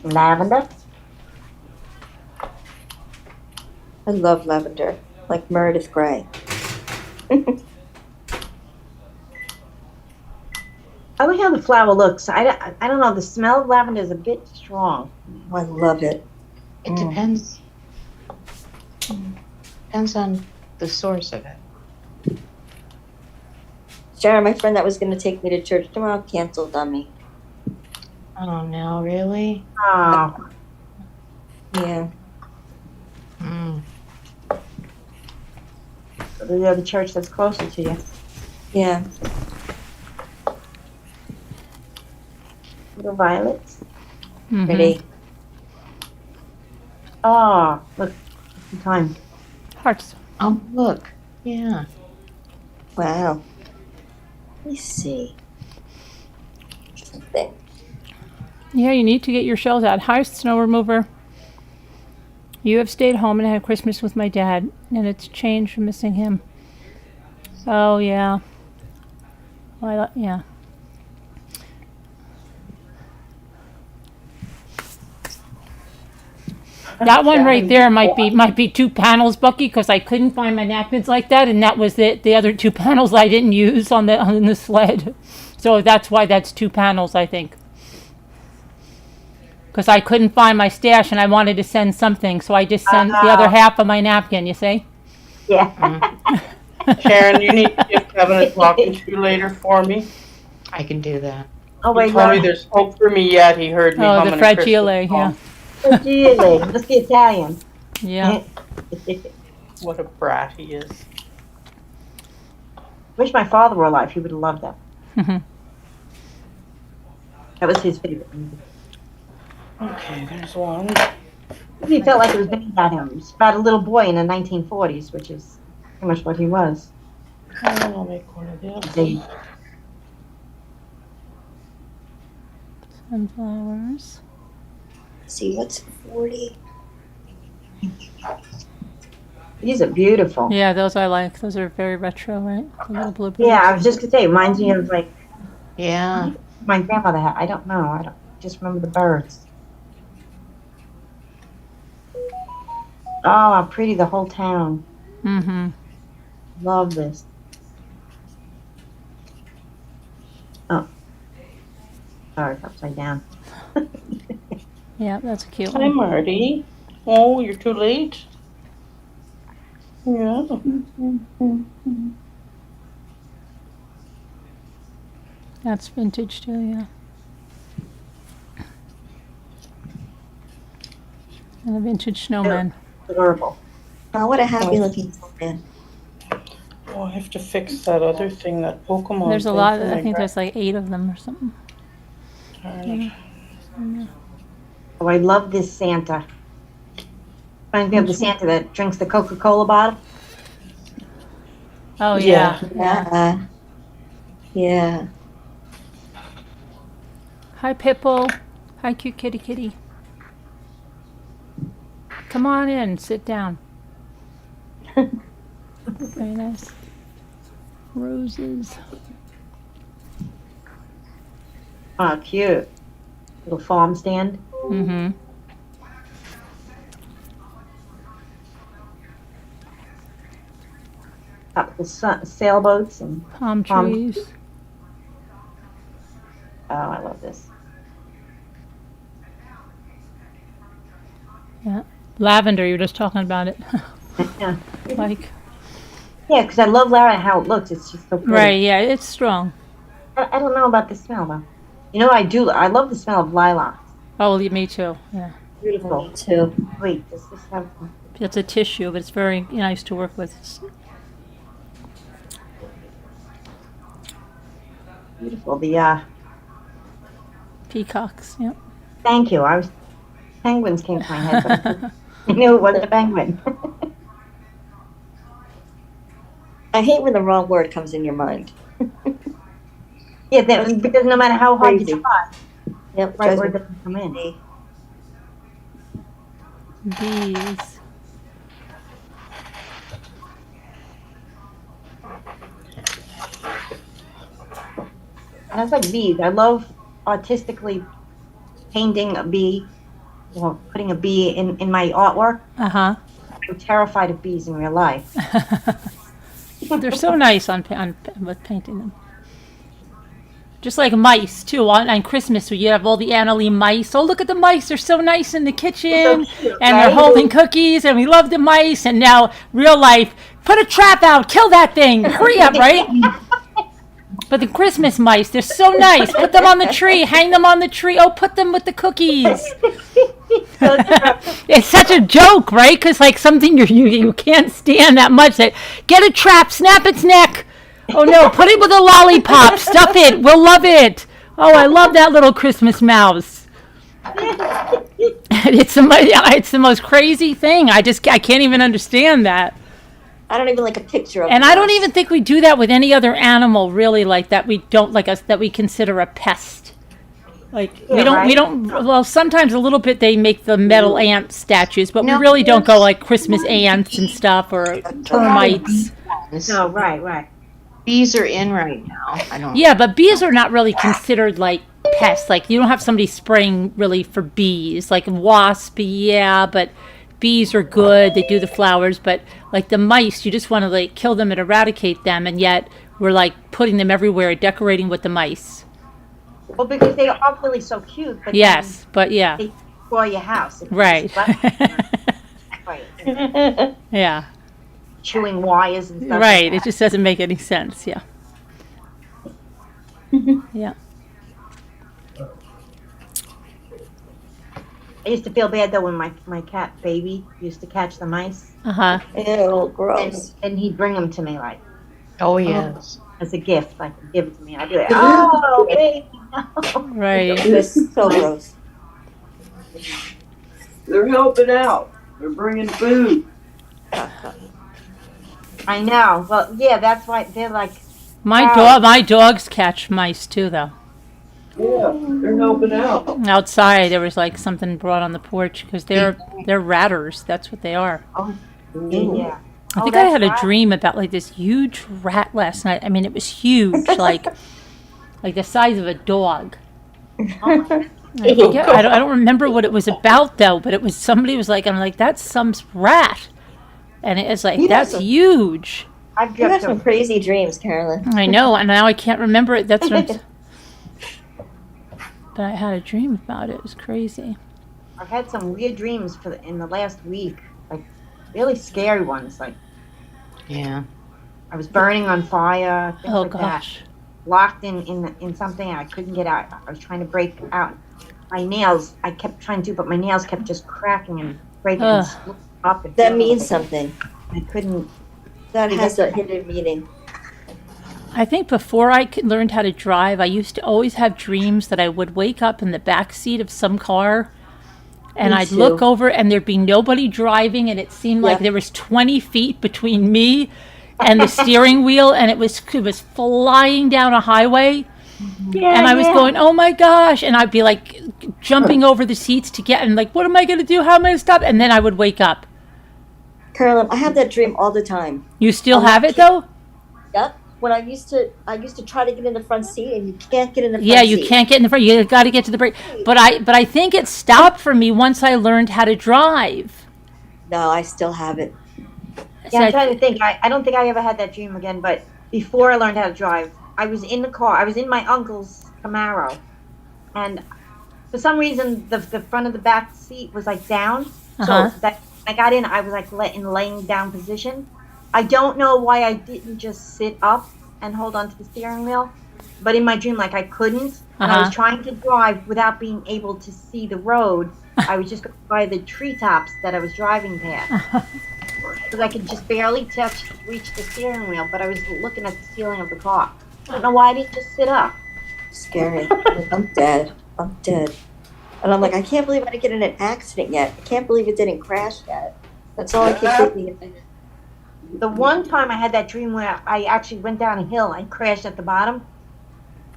Some lavender. I love lavender, like Meredith Grey. I like how the flower looks. I don't know. The smell of lavender is a bit strong. Oh, I love it. It depends. Depends on the source of it. Sharon, my friend that was going to take me to church tomorrow, canceled on me. Oh no, really? Oh, Yeah. Mm. so the other church that's closer to you. Yeah. Little violets. Pretty. Oh, look. Some time. Hearts. Oh, look. Yeah. Wow. Let me see. Something. Yeah, you need to get your shells out. Hi, snow remover. You have stayed home and had Christmas with my dad, and it's changed from missing him. Oh, yeah. Well, yeah. That one right there might be 2 panels, Bucky, because I couldn't find my napkins like that, and that was the other 2 panels I didn't use on the sled. So that's why that's 2 panels, I think. Because I couldn't find my stash and I wanted to send something, so I just sent the other half of my napkin, you see? Yeah. Sharon, you need to give Kevin a talking to later for me. I can do that. Oh, He wait, told me there's hope for me yet. He heard me Oh, humming the a Christmas fragile, song. yeah. Really? Must be Italian. Yeah. What a brat he is. Wish my father were alive. He would have loved that. Mhm. That was his favorite movie. Okay, there's one. He felt like it was made about him. It's about a little boy in the 1940s, which is pretty much what he was. I'll make one of these. They- Sunflowers. See, what's 40? These are beautiful. Yeah, those I like. Those are very retro, right? The little bluebirds. Yeah, I was just gonna say, it reminds me of like Yeah. my grandmother had. I don't know. I don't just remember the birds. Oh, how pretty the whole town. Mm-hmm. Love this. Oh. Sorry, upside down. Yeah, that's a cute Hi, one. Marty. Oh, you're too late. Yeah. That's vintage too, yeah. And a vintage snowman. Adorable. Oh, what a happy looking snowman. Oh, I have to fix that other thing, that Pokemon. There's a thing lot. for I my think there's like 8 of them or something. grandchild. Oh, I love this Santa. Reminds me of the Santa that drinks the Coca-Cola bottle. Oh yeah. Yeah. Yeah. Hi Pipple. Hi cute kitty kitty. Come on in, sit down. Very nice. Roses. Oh, cute. Little farm stand. Mm-hmm. Got little sailboats and Palm trees. oh, I love this. Yeah. Lavender, you were just talking about it. Yeah, Like, yeah, because I love Lara and how it looks. It's just so pretty. right, yeah, it's strong. I don't know about the smell though. You know, I do. I love the smell of lilac. Oh, me too. Yeah. Beautiful. Me too. Wait, does this have? It's a tissue, but it's very nice to work with. Beautiful. The Peacocks, yep. thank you. Penguins came to my head, but I knew it wasn't a penguin. I hate when the wrong word comes in your mind. Yeah, because no matter how hard you Crazy. try, Yep. right drives word me doesn't come in. crazy. Bees. And that's like bees. I love artistically painting a bee or putting a bee in my artwork. Uh-huh. I'm terrified of bees in real life. They're so nice with painting them. Just like mice too. On Christmas, you have all the Annalee mice. Oh, look at the mice! They're so nice in the kitchen, cute, and they're right? holding cookies. And we love the mice. And now, real life, put a trap out, kill that thing. Hurry up, right? But the Christmas mice, they're so nice. Put them on the tree, hang them on the tree. Oh, put them with the cookies. It's such a joke, right? Because like something you can't stand that much. That get a trap, snap its neck. Oh no, put it with a lollipop, stuff it, we'll love it. Oh, I love that little Christmas mouse. It's the most crazy thing. I can't even understand that. I don't even like a picture of And it. I don't even think we do that with any other animal, really, like that we don't like us that we consider a pest. Like Yeah, we right? don't. Well, sometimes a little bit they make the metal ant statues, but No, we really don't go like Christmas ants and stuff or termites. No, right. Bees are in right now. I don't. Yeah, but bees are not really considered like pests. Like you don't have somebody spraying really for bees. Like wasp, yeah, but bees are good, they do the flowers, but like the mice, you just want to like kill them and eradicate them, and yet we're like putting them everywhere, decorating with the mice. Well, because they are really so cute. But Yes, but yeah. They destroy your house. If you Right. just let them. Right. Yeah. Chewing wires and stuff. Right. Like It that. just doesn't make any sense. Yeah. Yeah. I used to feel bad though when my cat baby used to catch the mice. Uh-huh. Ew, gross. And he'd bring them to me like Oh, yes. as a gift, like give it to me. I'd be like, oh, baby, no. Right. It's so gross. They're helping out. They're bringing food. I know. Well, yeah, that's why they're like. My dogs catch mice too, though. Yeah, they're helping out. Outside, there was like something brought on the porch because they're ratters. That's what they are. Oh, yeah. I think I had a dream about like this huge rat last night. I mean, it was huge, like the size of a dog. I don't remember what it was about though, but it was somebody was like, I'm like, that's some rat, and it's like that's huge. You have some crazy dreams, Carolyn. I know, and now I can't remember it. That's what I'm. But I had a dream about it. It was crazy. I've had some weird dreams in the last week, like really scary ones. Like, Yeah. I was burning on fire. Things Oh like gosh. That. Locked in something, and I couldn't get out. I was trying to break out. My nails, I kept trying to, but my nails kept just cracking and breaking and slipping up. And That means something. I couldn't. That has a hidden meaning. I think before I learned how to drive, I used to always have dreams that I would wake up in the back seat of some car, and I'd look over and there'd be nobody driving, and it seemed like there was 20 feet between me and the steering wheel, and it was flying down a highway. Yeah, and I was going, oh my gosh, and I'd be like jumping over the seats to get, and like, what am I going to do? How am I going to stop? And then I would wake up. Carolyn, I have that dream all the time. You still have it though? Yep. When I used to try to get in the front seat, and you can't get in the front seat. Yeah, you can't get in the front. You got to get to the brake. But I think it stopped for me once I learned how to drive. No, I still have it. Yeah, I'm trying to think. I don't think I ever had that dream again. But before I learned how to drive, I was in the car. I was in my uncle's Camaro, and for some reason the front of the back seat was like down. So that I got in, I was like in laying down position. I don't know why I didn't just sit up and hold on to the steering wheel, but in my dream, like I couldn't. And I was trying to drive without being able to see the road. I was just going by the treetops that I was driving past. Because I could just barely reach the steering wheel, but I was looking at the ceiling of the car. I don't know why I didn't just sit up. Scary. I'm dead. And I'm like, I can't believe I didn't get in an accident yet. I can't believe it didn't crash yet. That's all I keep thinking. The one time I had that dream where I actually went down a hill and crashed at the bottom,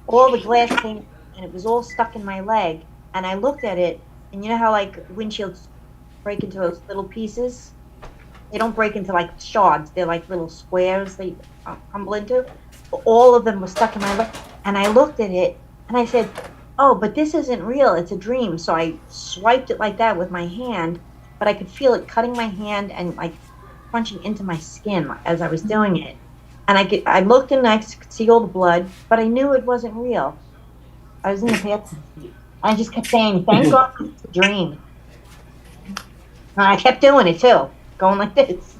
all the glass came and it was all stuck in my leg. And I looked at it, and you know how like windshields break into those little pieces? They don't break into like shards. They're like little squares they crumble into. All of them were stuck in my leg. And I looked at it and I said, oh, but this isn't real. It's a dream. So I swiped it like that with my hand, but I could feel it cutting my hand and like punching into my skin as I was doing it. And I looked and I could see all the blood, but I knew it wasn't real. I was in the passenger seat. I just kept saying, thank God it's a dream. And I kept doing it too, going like this.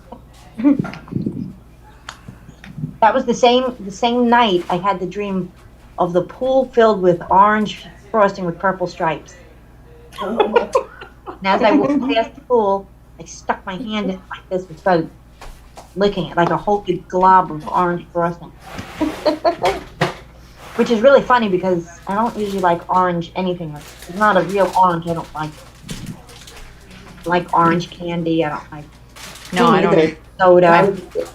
That was the same night I had the dream of the pool filled with orange frosting with purple stripes. And as I walked past the pool, I stuck my hand in like this and started licking it like a whole big glob of orange frosting. Which is really funny because I don't usually like orange anything. It's not a real orange. I don't like orange candy. I don't like. No, I don't. Soda. I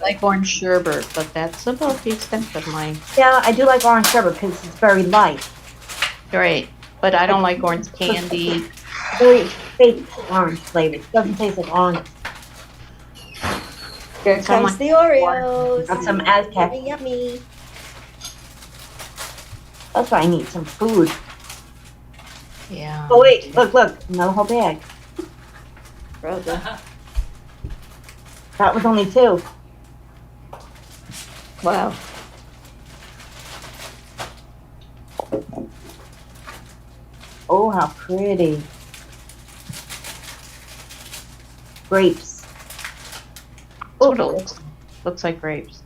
like orange sherbet, but that's about the extent of my. Yeah, I do like orange sherbet because it's very light. Right, but I don't like orange candy. Very fake orange flavor. It doesn't taste like orange. Here comes the Oreos. Got some Aztec. Yummy, yummy. That's why I need some food. Yeah. Oh wait, look, another whole bag. Brother. That was only 2. Wow. Oh, how pretty. Grapes. That's what it looks like grapes.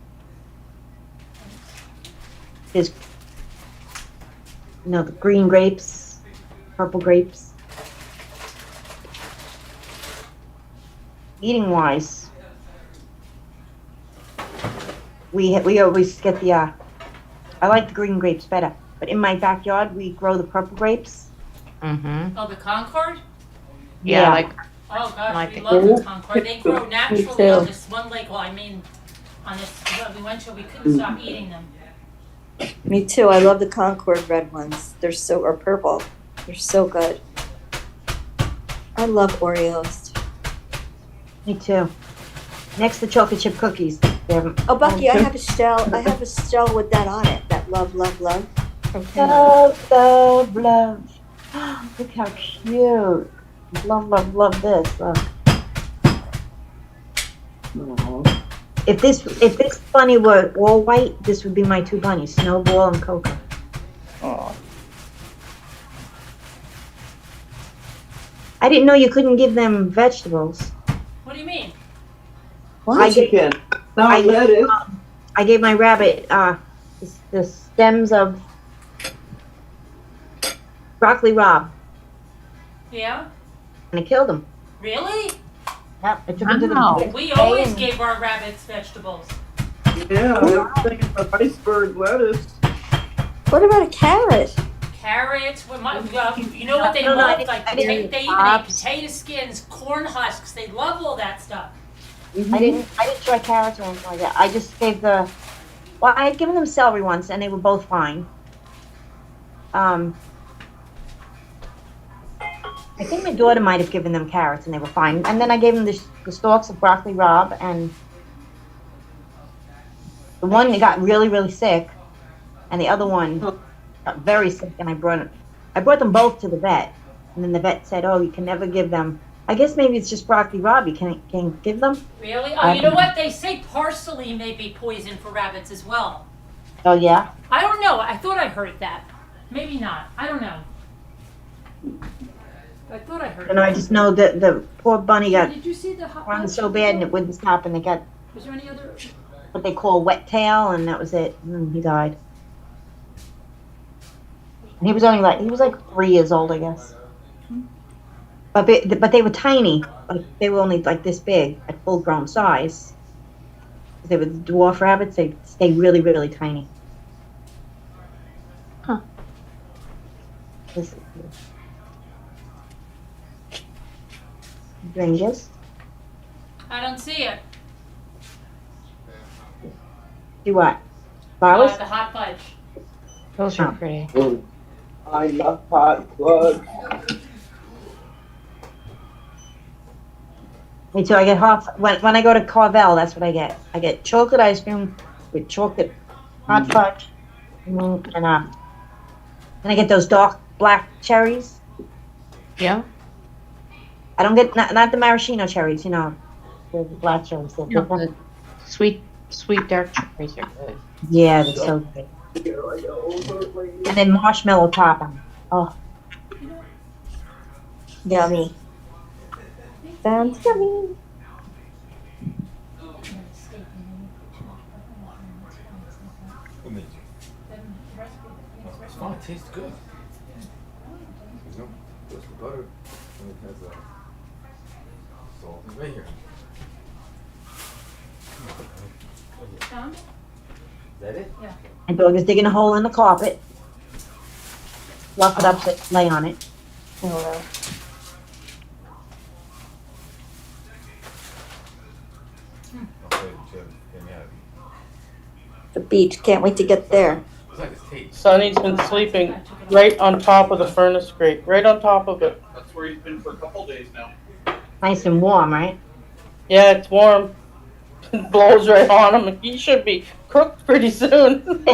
There's, the green grapes, purple grapes. Eating wise, we always get the, I like the green grapes better, but in my backyard, we grow the purple grapes. Mm-hmm. Oh, the Concord? Yeah, like Oh gosh, Like we the love the Concord. They grow naturally too. on this one lake. Well, I mean, on this, we went to, we couldn't stop eating them. Me too. I love the Concord red ones. They're so, or purple. They're so good. I love Oreos. Me too. Next, the chocolate chip cookies. Oh, Bucky, I have a shell. I have a shell with that on it. That love, love, love from Canada. Love, love, love. Look how cute. Love, love, love this. Look. If this bunny were all white, this would be my 2 bunnies, Snowball and Coco. Aw. I didn't know you couldn't give them vegetables. What do you mean? I gave, Chicken. Not I- lettuce. I gave my rabbit the stems of broccoli rabe, Yeah? and I killed them. Really? Yep, I took them to Wow. the We always and- gave our rabbits vegetables. Yeah, I was thinking of iceberg lettuce. What about a carrot? Carrots, you know what they No, I love? didn't- Like I didn't they even eat eat potato skins, corn husks. They love all that stuff. I didn't try carrots or anything like that. I just gave I had given them celery once, and they were both fine. I think my daughter might have given them carrots, and they were fine. And then I gave them the stalks of broccoli rabe, and the one that got really, really sick, and the other one got very sick, and I brought them both to the vet, and then the vet said, "Oh, you can never give them." I guess maybe it's just broccoli rabe. You can give them. Really? Oh, you know what? They say parsley may be poison for rabbits as well. Oh yeah. I don't know. I thought I heard that. Maybe not. I don't know. I thought I heard And I that. just know that the poor bunny got Did you see the hot run fudge? so bad, and it wouldn't stop, and they got Was there any other? what they call wet tail, and that was it. And he died. And he was like 3 years old, I guess. But they were tiny. Like they were only like this big at full grown size. They were dwarf rabbits. They stay really, really tiny. Huh. Ranges. I don't see it. Do what? Flowers? The hot fudge. those are pretty. I love hot fudge. Me too. I get hot when I go to Carvel. That's what I get. I get chocolate ice cream with chocolate hot fudge, and then I get those dark black cherries. Yeah. I don't get not the maraschino cherries. The black cherries. They're No, different. the sweet dark cherries are good. Yeah, they're so good. And then marshmallow topping. Oh, Yummy. Sounds yummy. It's fine, it tastes good. Just the butter, and it has salt is right here. Tom? Is that it? my dog is digging a hole in the carpet. Fluff it up, lay on it. Oh, well. Okay, Jim, get me out of The beach. Can't wait to get there. here. It's like it's taste. Sonny's been sleeping right on top of the furnace grate, right on top of it. That's where he's been for a couple days now. Nice and warm, right? Yeah, it's warm. It blows right on him. He should be cooked pretty soon.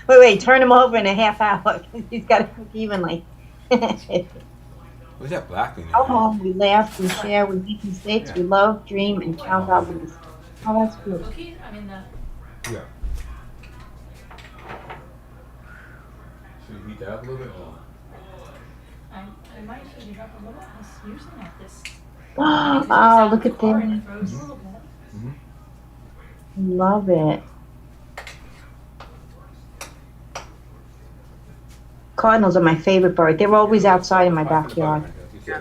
wait, turn him over in a half hour. He's got to cook evenly. What's that black in there? Go home, we laugh, we share, we make mistakes, we love, dream, and count our wins. Oh, that's good. Cookie? I mean, the. Yeah. Should we heat that up a little bit? Or? I might heat it up a little. It's usually not this. Oh, look at that. Mm-hmm. Love it. Cardinals are my favorite bird. They're always outside in my backyard. We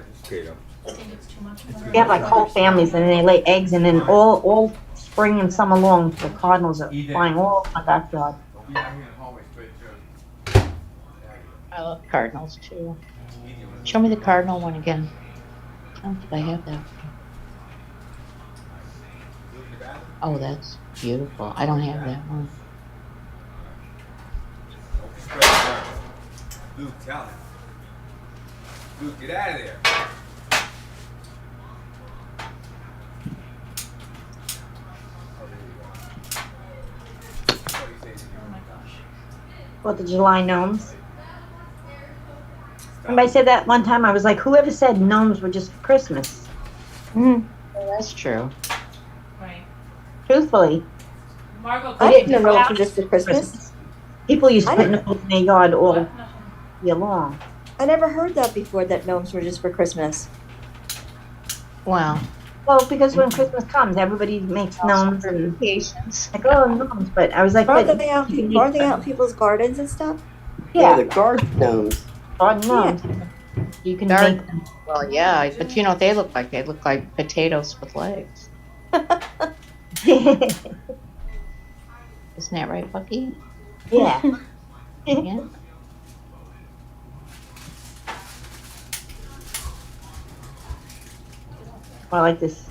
have like whole families, and they lay eggs, and then all spring and summer long, the cardinals are flying all over my backyard. I love cardinals too. Show me the cardinal one again. Oh, did I have that? Oh, that's beautiful. I don't have that one. Luke, tell him. Luke, get out of there. What, the July gnomes? Somebody said that one time. I was like, whoever said gnomes were just for Christmas? Oh, that's true. Right. Truthfully. Margot, I didn't know it was just for Christmas. People used to I put didn't- gnomes in their yard all year long. I never heard that before, that gnomes were just for Christmas. Wow. Well, because when Christmas comes, everybody makes gnomes and Patience. like, oh, gnomes. But I was like, Aren't but they out, you can aren't eat they them. out in people's gardens and stuff? Yeah, the Yeah, garden gnomes. garden gnomes. You can Garden- make them. Well, yeah, but you know what they look like? They look like potatoes with legs. Yeah. Isn't that right, Bucky? Yeah. Yeah. I like this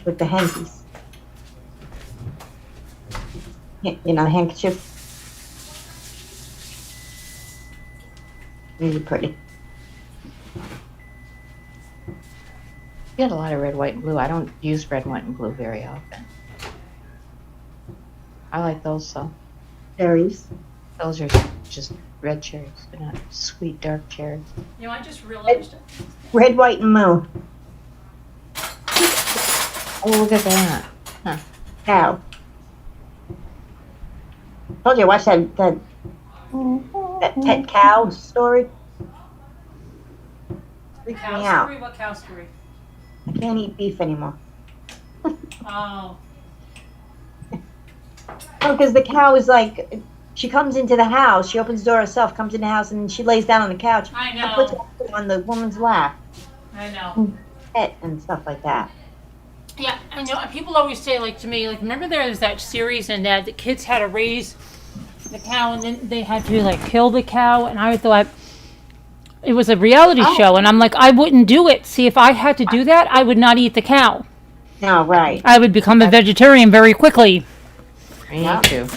with the hankies. Yeah, you know, handkerchief. Really pretty. You got a lot of red, white, and blue. I don't use red, white, and blue very often. I like those though. Cherries. Those are just red cherries. They're not sweet, dark cherries. You know, I just realized. Red, white, and moo. Oh, look at that. Cow. Told you I watched that pet cow story. Freaks me Cow out. story? What cow story? I can't eat beef anymore. Oh. Oh, because the cow is like, she comes into the house, she opens the door herself, comes in the house, and she lays down on the couch I and puts know. her on the woman's lap, I know. pet and stuff like that. Yeah, I know. People always say, like, to me, like, remember there was that series and that the kids had to raise the cow and then they had to, like, kill the cow. And I thought it was a reality show. And I'm like, I wouldn't do it. See, if I had to do that, I would not eat the cow. No, right. I would become a vegetarian very quickly. Me too.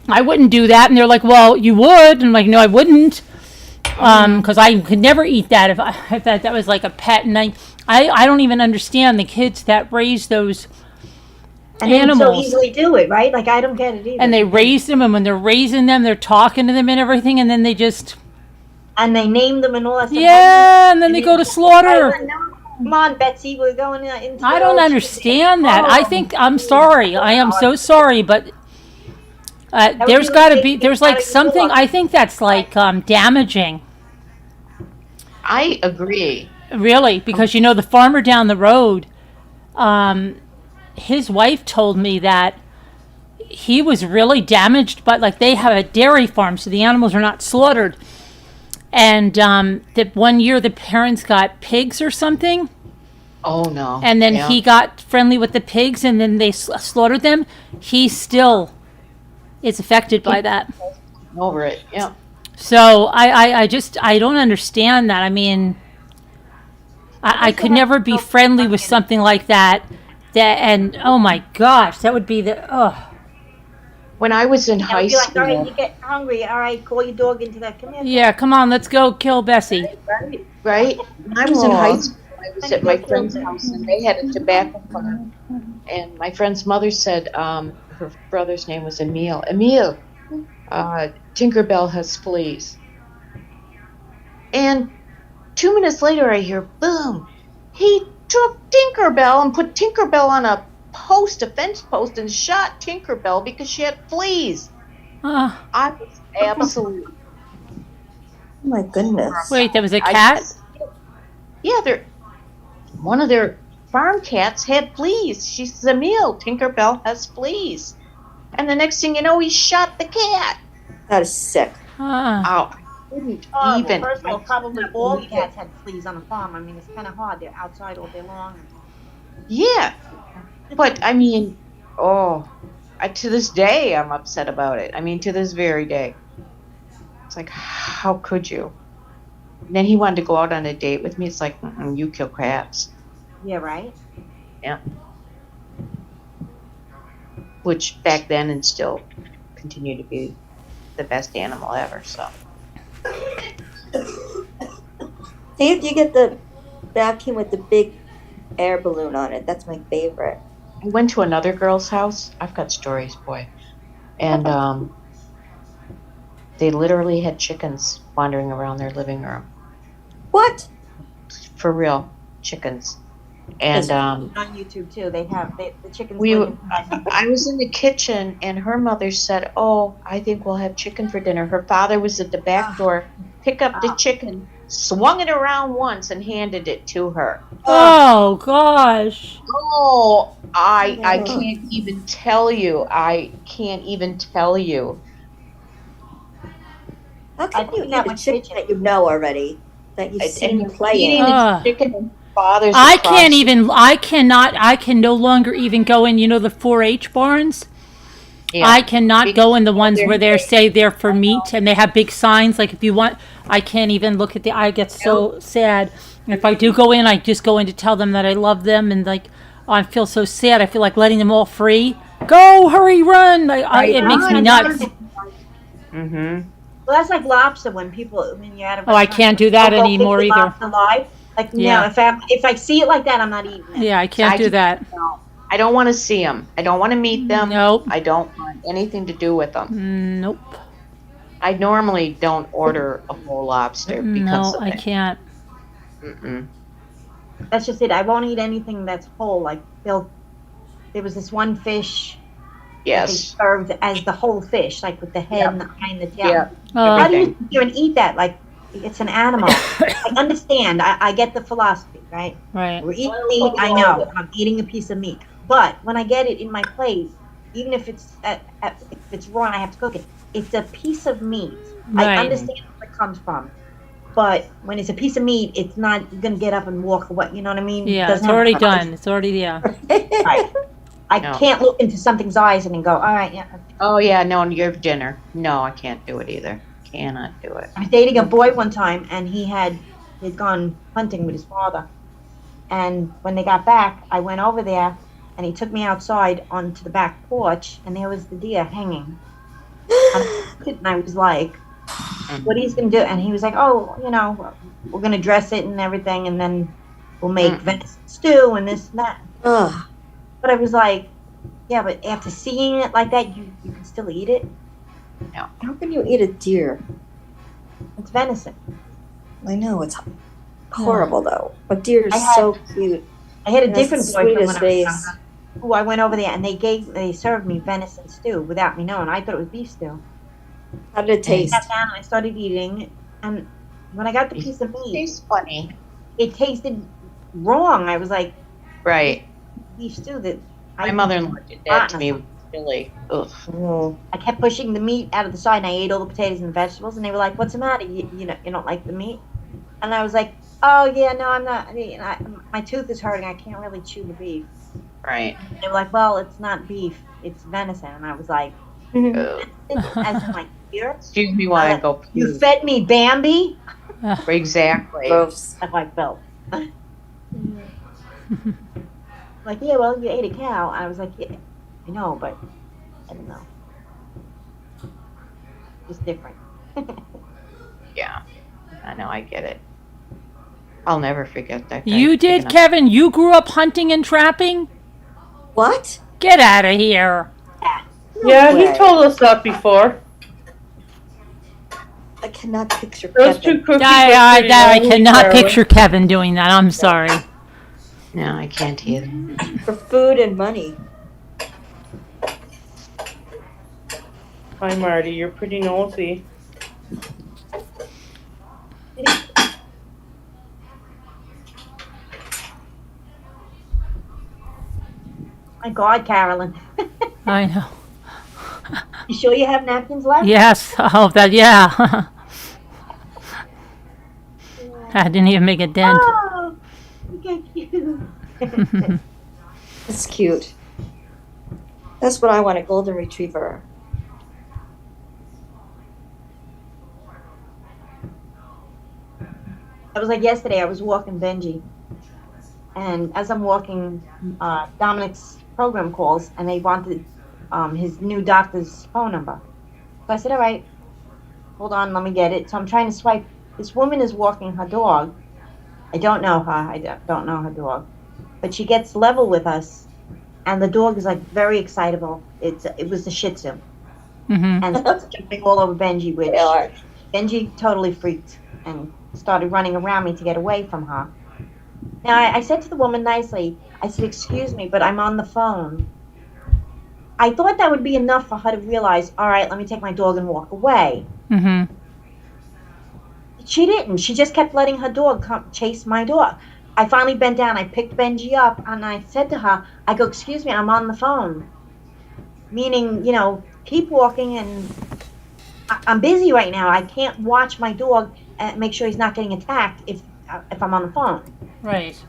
I wouldn't do that. And they're like, well, you would. And I'm like, no, I wouldn't. Because I could never eat that if that was like a pet. And I don't even understand the kids that raise those And then so animals. easily do it, right? Like, I don't get it either. And they raise them, and when they're raising them, they're talking to them and everything, and then they just And they name them and all that stuff. and then they go to slaughter. Come on, Betsy, we're going into I the don't ocean. understand that. I think I'm sorry. I am so sorry, but would there's be got to like be taking there's out like a something. dog. I think that's like damaging. I agree. Really, because you know the farmer down the road, his wife told me that he was really damaged, but like they have a dairy farm, so the animals are not slaughtered. And that one year the parents got pigs or something, Oh no. and then Yeah. he got friendly with the pigs, and then they slaughtered them. He still is affected by that. over it. Yeah. So I just don't understand that. I mean, I could never be friendly with something like that. And oh my gosh, that would be When I was in And high be like, all school, right, you get hungry. All right, call your dog into that. Come here. yeah. Come on, let's go kill Bessie. right? When I was in Aw. high school, I was at my friend's house and they had a tobacco farm. And my friend's mother said her brother's name was Emile. Emile, Tinkerbell has fleas. And 2 minutes later, I hear boom. He took Tinkerbell and put Tinkerbell on a fence post, and shot Tinkerbell because she had fleas. I was absolutely. Oh my goodness. Wait, there was a cat? Yeah, one of their farm cats had fleas. She says, Emil, Tinkerbell has fleas. And the next thing you know, he shot the cat. That is sick. Oh, I couldn't even. First of all, probably all cats had fleas on a farm. I mean, it's kind of hard. They're outside all day long. Yeah. But, I mean, to this day, I'm upset about it. I mean, to this very day. It's like, how could you? And then he wanted to go out on a date with me. It's like, you kill cats. Yeah, right? Yeah. Which back then and still continue to be the best animal ever, so. Dave, you get the vacuum with the big air balloon on it. That's my favorite. I went to another girl's house. I've got stories, boy. And they literally had chickens wandering around their living room. What? For real, chickens. And on YouTube too, they have the chickens. I was in the kitchen, and her mother said, "Oh, I think we'll have chicken for dinner." Her father was at the back door, picked up the chicken, swung it around once, and handed it to her. Oh gosh. Oh, I can't even tell you. I can't even tell you. How can you eat a chicken that you know already? That you've seen playing? Chicken bothers I can no longer even go in, the 4-H barns. Yeah. I cannot go in the ones where they say they're for meat and they have big signs. Like if you want, I can't even look at I get so sad. And if I do go in, I just go in to tell them that I love them. And I feel so sad. I feel like letting them all free. Go, hurry, run. It makes me nuts. Mm-hmm. Well, that's like lobster when you're at a restaurant. Oh, I can't do that anymore either. Lobster live. Like, no, if I see it like that, I'm not eating it. Yeah, I can't do that. No, I don't want to see them. I don't want to meet them. Nope. I don't want anything to do with them. Nope. I normally don't order a whole lobster because I can't. Mm-mm. That's just it. I won't eat anything that's whole. Like there was this one fish. Yes. They served as the whole fish, like with the head and the eye and the tail. Yeah. How do you even eat that? Like it's an animal. I understand. I get the philosophy, right? Right. We're eating meat. I know. I'm eating a piece of meat. But when I get it in my plate, even if it's raw and I have to cook it, it's a piece of meat. Right. I understand where it comes from. But when it's a piece of meat, it's not going to get up and walk away. You know what I mean? Yeah, it's already done. It's already, Right. I can't look into something's eyes and then go, all right, yeah. Oh, yeah, no, you have dinner. No, I can't do it either. Cannot do it. I was dating a boy one time, and he'd gone hunting with his father. And when they got back, I went over there, and he took me outside onto the back porch, and there was the deer hanging. And I was like, what he's going to do? And he was like, oh, we're going to dress it and everything, and then we'll make venison stew and this and that. Ugh. But I was like, yeah, but after seeing it like that, you can still eat it? No. How can you eat a deer? It's venison. I know, it's horrible though. But deer is so cute. I had a different boyfriend when I was face. younger. Who I went over there and they served me venison stew without me knowing. I thought it was beef stew. How did it taste? I sat down and I started eating, and when I got the piece of meat, It tastes funny. it tasted wrong. I was like, Right. beef stew that My mother-in-law did that to me. Really. Ugh. Mm. I kept pushing the meat out of the side, and I ate all the potatoes and the vegetables, and they were like, "What's the matter? You don't like the meat?" And I was like, "Oh yeah, no, I'm not. My tooth is hurting. I can't really chew the beef." Right. They were like, "Well, it's not beef. It's venison." And I was like, Ugh. "As in like here? Excuse me while I go pee. You fed me Bambi?" Exactly. Gross. I like felt. Like, yeah, well, you ate a cow. I was like, yeah, I know, but I don't know. It's different. Yeah. I know, I get it. I'll never forget that guy. You did, Kevin? You grew up hunting and trapping? What? Get out of here. Yeah, he told us that before. I cannot picture Those Kevin. two cookies I are pretty lonely, cannot Carolyn. picture Kevin doing that. I'm sorry. No, I can't either. For food and money. Hi, Marty. You're pretty nosy. My God, Carolyn. I know. You sure you have napkins left? Yes. Oh, that. Yeah. I didn't even make a dent. Oh, look at you. It's cute. That's what I want, a golden retriever. It was like yesterday, I was walking Benji. And as I'm walking, Dominic's program calls, and they wanted his new doctor's phone number. So I said, all right, hold on, let me get it. So I'm trying to swipe. This woman is walking her dog. I don't know her. I don't know her dog. But she gets level with us, and the dog is like very excitable. It was the Shih Tzu. Mm-hmm. And starts jumping all over Benji, which They are. Benji totally freaked and started running around me to get away from her. Now, I said to the woman nicely, I said, excuse me, but I'm on the phone. I thought that would be enough for her to realize, all right, let me take my dog and walk away. Mm-hmm. She didn't. She just kept letting her dog chase my dog. I finally bent down. I picked Benji up, and I said to her, I go, excuse me, I'm on the phone. Meaning, you know, keep walking, and I'm busy right now. I can't watch my dog and make sure he's not getting attacked if I'm on the phone. Right.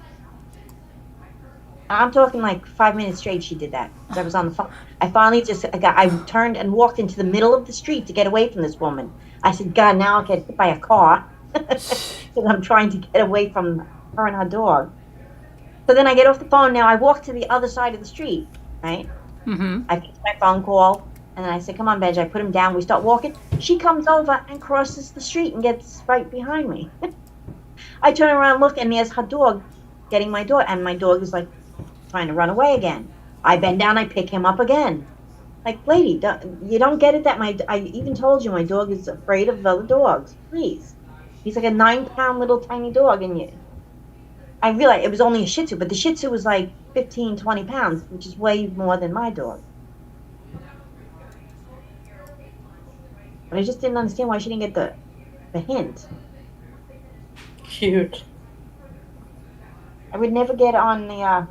I'm talking like 5 minutes straight she did that. I was on the phone. I finally I turned and walked into the middle of the street to get away from this woman. I said, God, now I'll get hit by a car. Because I'm trying to get away from her and her dog. So then I get off the phone. Now I walk to the other side of the street, right? Mm-hmm. I fix my phone call. And then I said, come on, Benji. I put him down. We start walking. She comes over and crosses the street and gets right behind me. I turn around, look, and there's her dog getting my dog. And my dog is like trying to run away again. I bend down. I pick him up again. Like, lady, you don't get it that I even told you my dog is afraid of other dogs. Please. He's like a 9-pound little tiny dog. And I realized it was only a Shih Tzu, but the Shih Tzu was like 15, 20 pounds, which is way more than my dog. But I just didn't understand why she didn't get the hint. Cute. I would never get on the, I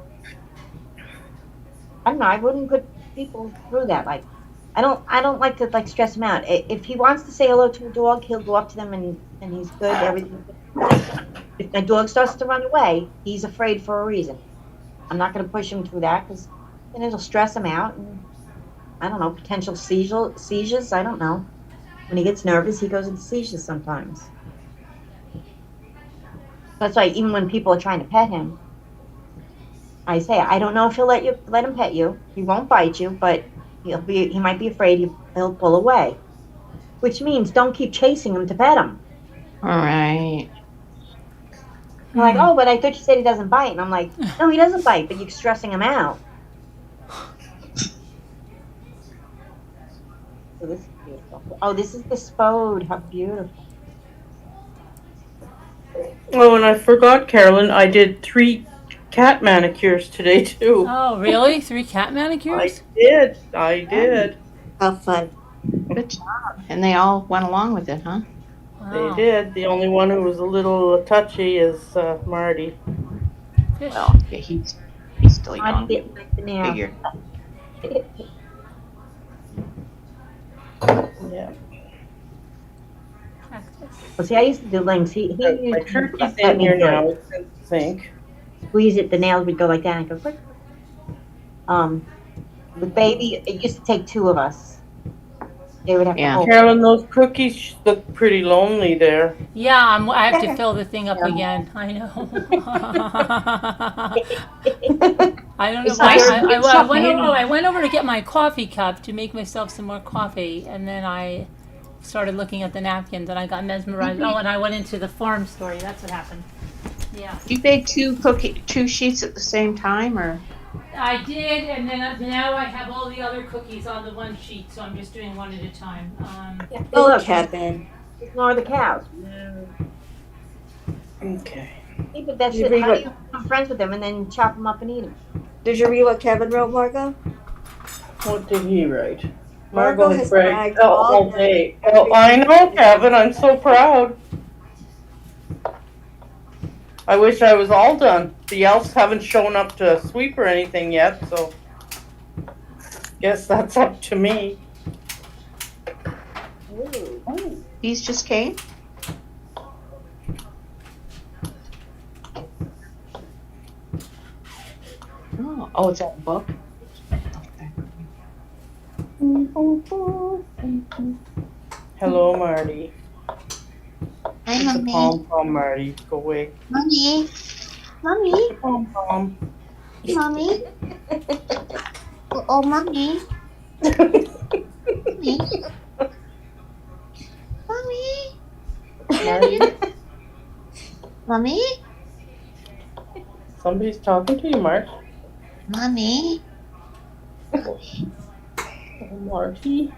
don't know, I wouldn't put people through that. Like, I don't like to like stress him out. If he wants to say hello to a dog, he'll go up to them and he's good, everything. If my dog starts to run away, he's afraid for a reason. I'm not going to push him through that because then it'll stress him out. And, I don't know, potential seizures, I don't know. When he gets nervous, he goes into seizures sometimes. That's why even when people are trying to pet him, I say, I don't know if he'll let him pet you. He won't bite you, but he might be afraid he'll pull away. Which means don't keep chasing him to pet him. All right. They're like, oh, but I thought you said he doesn't bite. And I'm like, no, he doesn't bite, but you're stressing him out. So this is beautiful. Oh, this is the Spode. How beautiful. Oh, and I forgot, Carolyn, I did 3 cat manicures today, too. Oh, really? 3 cat manicures? I did. How fun. Good job. And they all went along with it, huh? Wow. They did. The only one who was a little touchy is Marty. Fish. Well, yeah, he's still I young. didn't like the nail. Figure. Yeah. Well, see, I used to do links. He My used to turkey's let in me here do it. now. It's in the sink. Squeeze it, the nails would go like that and go quick. With baby, it used to take 2 of us. They would have Yeah. to hold. Carolyn, those cookies look pretty lonely there. Yeah, I have to fill the thing up again. I know. I don't know It's why. nice to get something in. I went over to get my coffee cup to make myself some more coffee, and then I started looking at the napkins, and I got mesmerized. Oh, and I went into the farm story. That's what happened. Yeah. You bake 2 sheets at the same time, or? I did, and then now I have all the other cookies on the one sheet, so I'm just doing one at a time. Oh, Kevin. Ignore the cows. Okay. Yeah, but that's You it. read How what- do you become friends with them and then chop them up and eat them? Did you read what Kevin wrote, Margot? What did he write? Margot Margot has has bragged bragged all all day. day. Well, I know, Kevin. I'm so proud. I wish I was all done. The elves haven't shown up to sweep or anything yet, so guess that's up to me. Oh, these just came? Oh, it's that book? Hello, Marty. Hi, It's a Mommy. pom-pom, Marty. Go away. Mommy. Mommy. Pom-pom. Mommy. Oh, Mommy. Mommy. Mommy. Mommy. Somebody's talking to you, Mark. Mommy. Oh, Marty.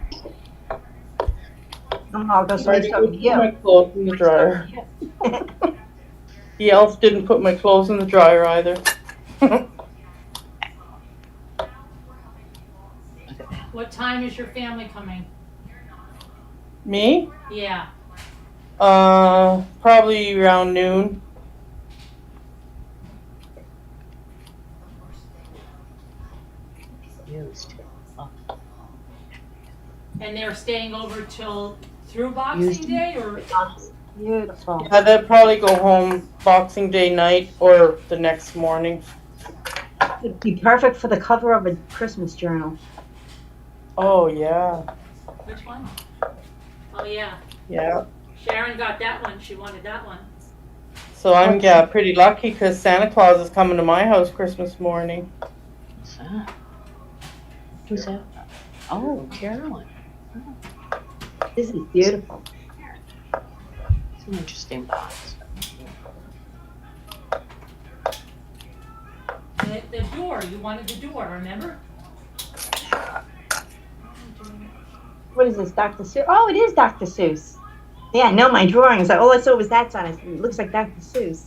Margot, somebody's Marty, go talking to put you. my clothes in the dryer. The elf didn't put my clothes in the dryer either. What time is your family coming? Me? Yeah. Probably around noon. Used. And they're staying over till through Boxing Day, or? Beautiful. Yeah, they'll probably go home Boxing Day night or the next morning. It'd be perfect for the cover of a Christmas journal. Oh, yeah. Which one? Oh, yeah. Yeah. Sharon got that one. She wanted that one. So I'm pretty lucky because Santa Claus is coming to my house Christmas morning. What's that? Who's that? Oh, Carolyn. This is beautiful. It's an interesting box. The door. You wanted the door, remember? What is this, Dr. Seuss? Oh, it is Dr. Seuss. Yeah, I know my drawings. All I saw was that sign. It looks like Dr. Seuss.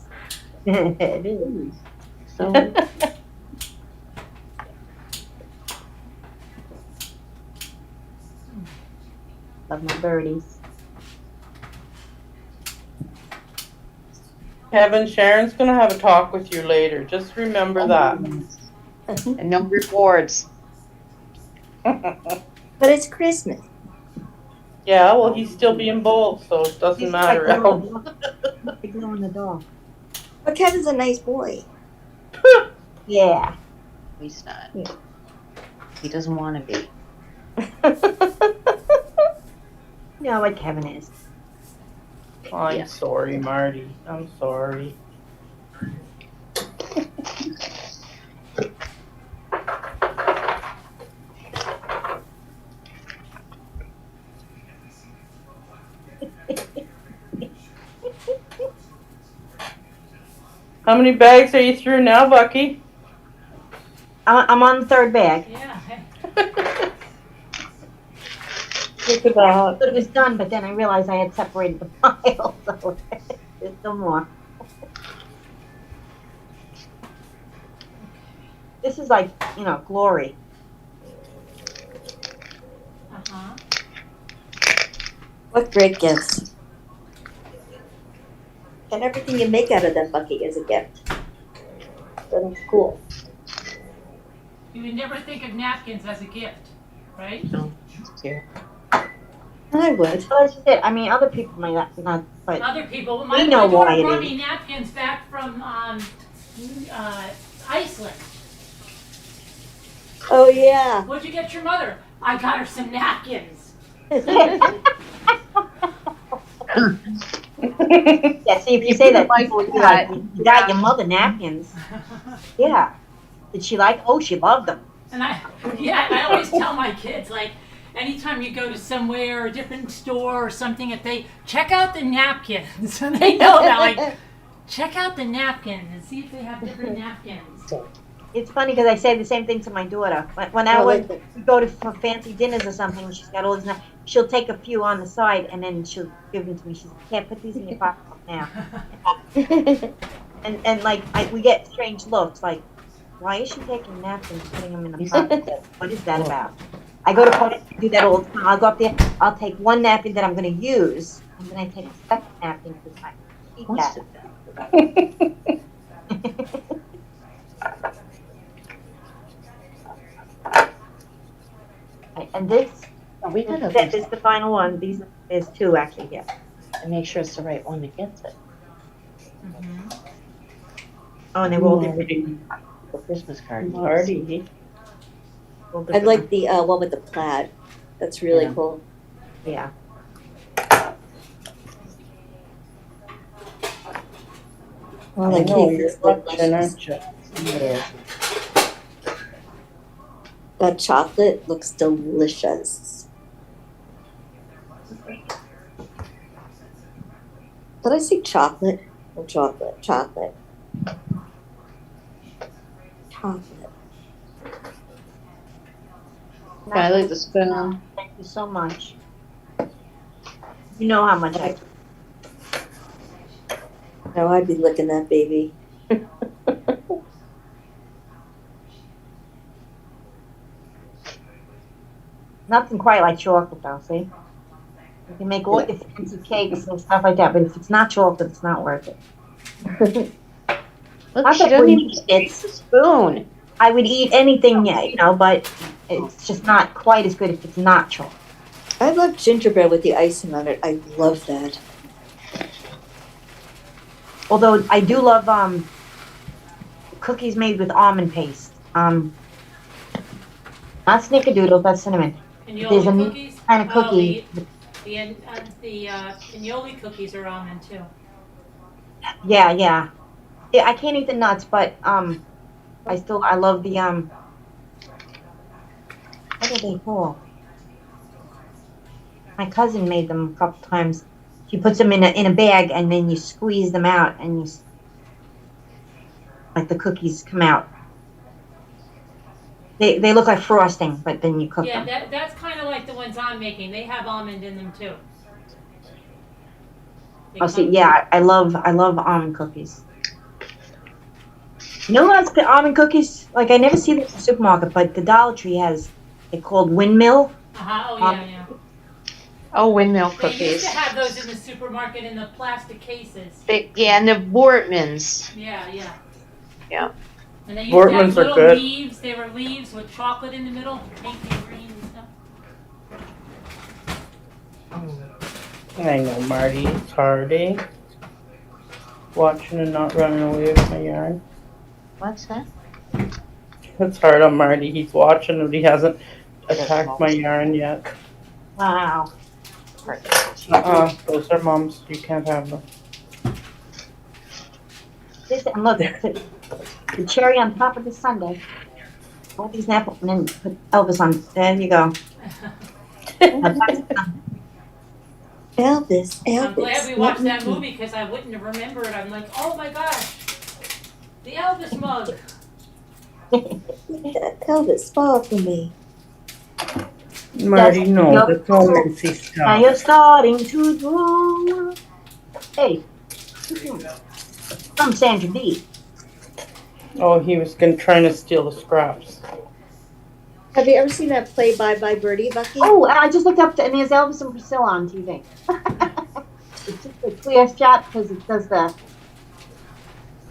It is. So, Love my birdies. Kevin, Sharon's going to have a talk with you later. Just remember that. and no rewards. But it's Christmas. Yeah, well, he's still being bold, so it doesn't matter. They glow in the dark. But Kevin's a nice boy. Yeah. He's not. He doesn't want to be. You know what Kevin is. I'm Yeah. sorry, Marty. I'm sorry. How many bags are you through now, Bucky? I'm on the third bag. Yeah. Hey. Look at that. It was done, but then I realized I had separated the pile, so there's still more. This is like, glory. Uh-huh. What great gifts. And everything you make out of that bucket is a gift. So that's cool. You would never think of napkins as a gift, right? No, it's cute. I would. Well, that's just it. I mean, other people might not, but Other people. We My know why daughter it brought is. me napkins back from Iceland. Oh, yeah. What'd you get your mother? I got her some napkins. yeah. See, if you say that, Like people would be that. like, "You got your mother napkins." Yeah. Did she like? Oh, she loved them. And I always tell my kids, like, anytime you go to somewhere, a different store or something, if they check out the napkins, they know that, like, check out the napkins and see if they have different napkins. It's funny because I say the same thing to my daughter. When I would go to for fancy dinners or something, she's got all this. She'll take a few on the side and then she'll give them to me. She's like, "Can't put these in your pocket now." and like we get strange looks. Like, why is she taking napkins and putting them in the pocket? What is that about? I go to parties and do that all the time. I'll go up there. I'll take one napkin that I'm going to use, and then I take a second napkin because I eat that. And this is the final one. There's two actually here. And make sure it's the right one that gets it. Oh, and they were all different. The Christmas card. Marty. I like the one with the plaid. That's really cool. Yeah. Oh, the cake is delicious. That chocolate looks delicious. Did I say chocolate? Or chocolate? Chocolate. Chocolate. I like the spoon. Thank you so much. You know how much I. No, I'd be licking that baby. Nothing quite like chocolate, though. See, you can make all your fancy cakes and stuff like that, but if it's not chocolate, it's not worth it. Look, she doesn't even it's a spoon. I would eat anything, but it's just not quite as good if it's not chocolate. I love gingerbread with the icing on it. I love that. Although I do love cookies made with almond paste. Not snickerdoodles, that's cinnamon. There's a new kind of cookie. The cannoli cookies are almond too. Yeah. I can't eat the nuts, but I love the what are they called? My cousin made them a couple times. She puts them in a bag and then you squeeze them out and like the cookies come out. They look like frosting, but then you cook them. Yeah, that's kind of like the ones I'm making. They have almond in them too. I love almond cookies. You know what's the almond cookies? Like I never see them in the supermarket, but the Dollar Tree has it called Windmill. Oh yeah. Oh, windmill cookies. They used to have those in the supermarket in the plastic cases. And the Wortmans. Yeah. Yeah. And they used to have little good. leaves. They were leaves with chocolate in the middle, pink and green and stuff. I know, Marty. It's hard, eh? Watching and not running away with my yarn. What's that? It's hard on Marty. He's watching and he hasn't attacked my yarn yet. Wow. Those are Mom's. You can't have them. And look, the cherry on top of the sundae. All these apples, and then put Elvis on. There you go. Elvis. I'm glad we watched that movie because I wouldn't have remembered. I'm like, oh my gosh, the Elvis mug. Elvis, fall for me. Marty, no, that's all Nancy stuff. Now you're starting to do. Hey, I'm Sandra B. Oh, he was trying to steal the scraps. Have you ever seen that Play Bye Bye Birdie, Bucky? Oh, I just looked up, and there's Elvis and Priscilla on TV. It's just a clear shot because it does the.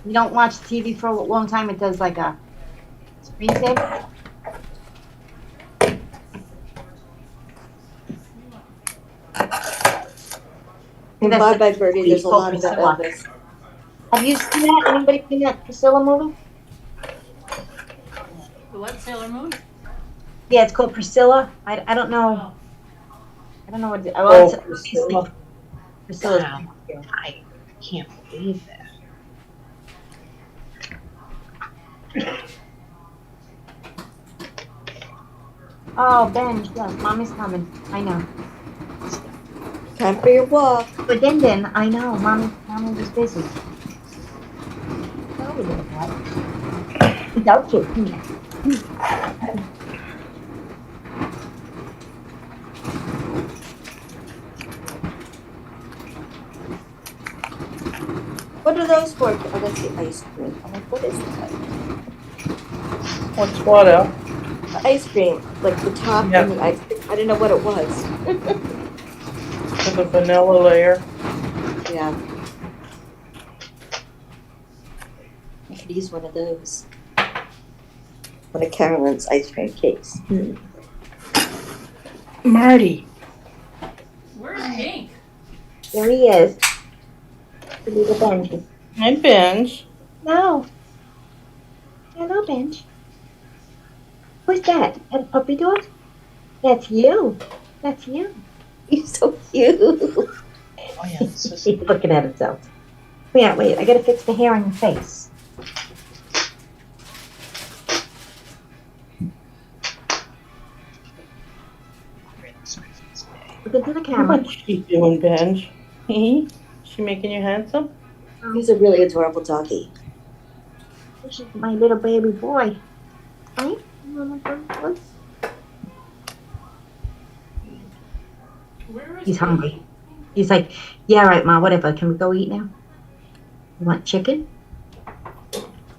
You don't watch TV for a long time. It does like a screensaver. In Bye Bye Birdie, there's a lot about Elvis. Have you seen that? Anybody seen that Priscilla movie? The what, Sailor Moon? Yeah, it's called Priscilla. I don't know. I don't know what. Priscilla. Priscilla's. Wow. I can't believe that. Oh, Ben, yes, Mommy's coming. I know. Time for your walk. But then, I know. Mommy was busy. Without you. What are those for? Oh, that's the ice cream. I'm like, what is that? What's what, El? The ice cream, like the top Yeah. and the ice cream. I didn't know what it was. For the vanilla layer. Yeah. I could use one of those. One of Carolyn's ice cream cakes. Marty. Where's Pink? There he is. The little Benji. Hi, Benj. No. Hello, Benj. Who's that? A puppy dog? That's you. That's you. He's so cute. Oh yeah, this is He's looking at himself. Yeah, wait, I gotta fix the hair on your face. Look into the camera. What's she doing, Benj? She making you handsome? He's a really adorable doggy. This is my little baby boy. Right? He's hungry. He's like, yeah, right, Ma, whatever. Can we go eat now? You want chicken?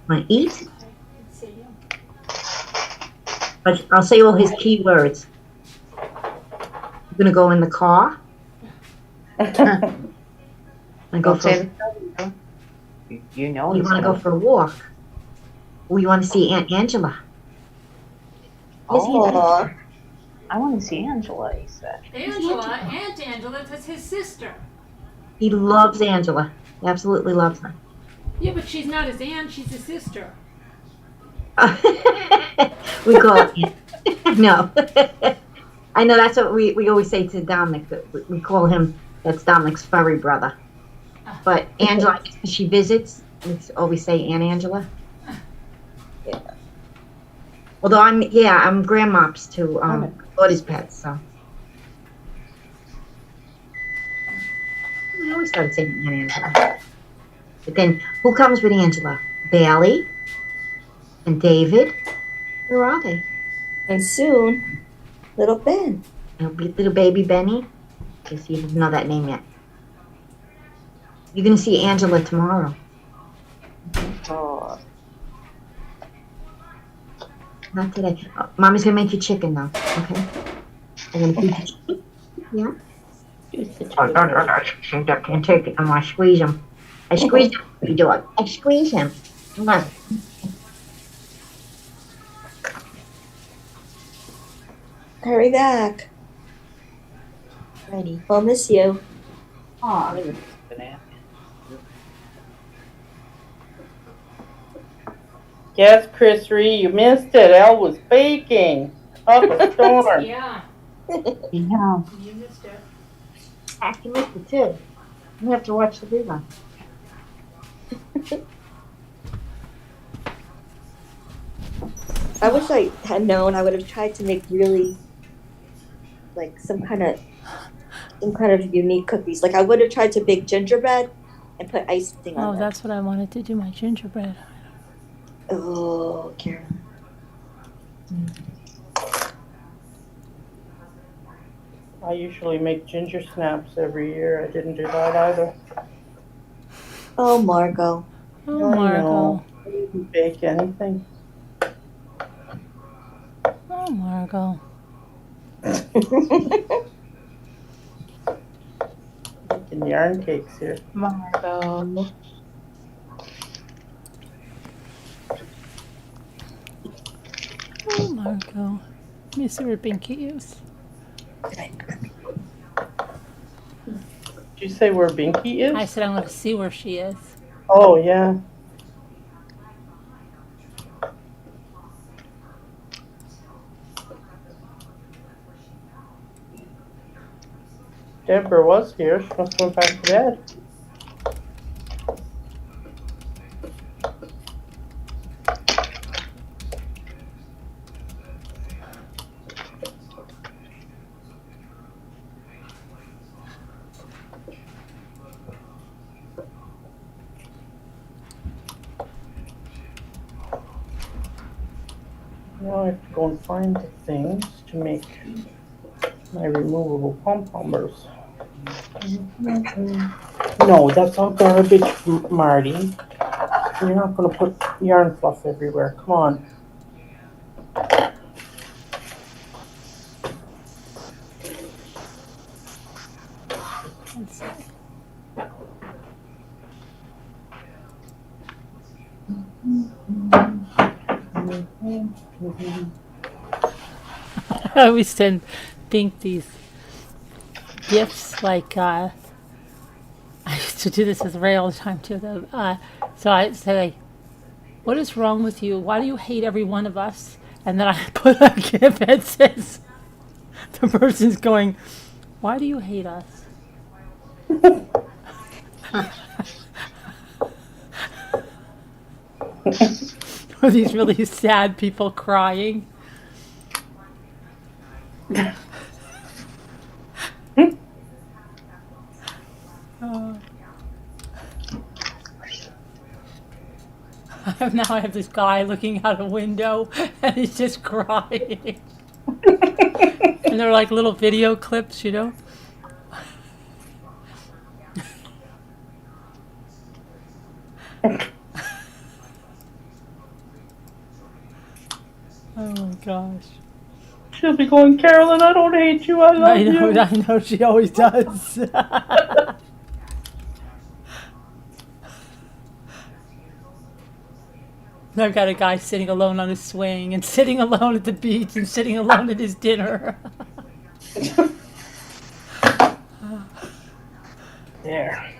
Want to eat? I'll say all his key words. You're going to go in the car? And go Don't for say you know you he's want to go gonna- for a walk? Or you want to see Aunt Angela? Aww. I want to see Angela, he said. Angela, Aunt Angela, that's his sister. He loves Angela. He absolutely loves her. Yeah, but she's not his aunt, she's his sister. We call it no. I know that's what we always say to Dominic. That we call him, that's Dominic's furry brother. But Angela, she visits, we always say Aunt Angela. Yeah. Although I'm grandmops to daughter's pets, so. I always started saying Aunt Angela. But then, who comes with Angela? Bailey and David. Where are they? And soon, little Ben. It'll be little baby Benny. Guess you didn't know that name yet. You're gonna see Angela tomorrow. Aww. Not today. Oh, Mommy's gonna make you chicken though. Okay. I'm gonna feed you chicken. Yeah. Oh, no, I can't take it. I'm gonna squeeze him. I squeeze him. What you doing? I squeeze him. Come on. Hurry back. Ready. We'll miss you. Aw. Yes, Chris Ree, you missed it. Elle was baking up a storm. Yeah, Yeah. you missed it. I can miss it too. You have to watch the rerun. I wish I had known. I would have tried to make really, like, some kind of unique cookies. Like, I would have tried to bake gingerbread and put icing on Oh, them. that's what I wanted to do, my gingerbread. Oh, Karen. I usually make ginger snaps every year. I didn't do that either. Oh, Margot. Oh, I Margot. know. I didn't bake anything. Oh, Margot. Making yarn cakes here. Margot. Oh, Margot. Let me see where Binky is. Did you say where Binky is? I said I'm going to see where she is. Oh, yeah. Deborah was here. She must have went back to bed. Now I have to go and find the things to make my removable pom-pommers. No, that's not garbage, Marty. You're not going to put yarn fluff everywhere. Come on. Let's see. I always send Pink these gifts, like, I used to do this with Ray all the time too, though. So I say, what is wrong with you? Why do you hate every one of us? And then I put a gift that says, the person's going, why do you hate us? Or these really sad people crying. Now I have this guy looking out a window and he's just crying. And they're like little video clips, you know? Oh my gosh. She'll be going, Carolyn, I don't hate you, I love you. I know, she always does. I've got a guy sitting alone on his swing and sitting alone at the beach and sitting alone at his dinner. There.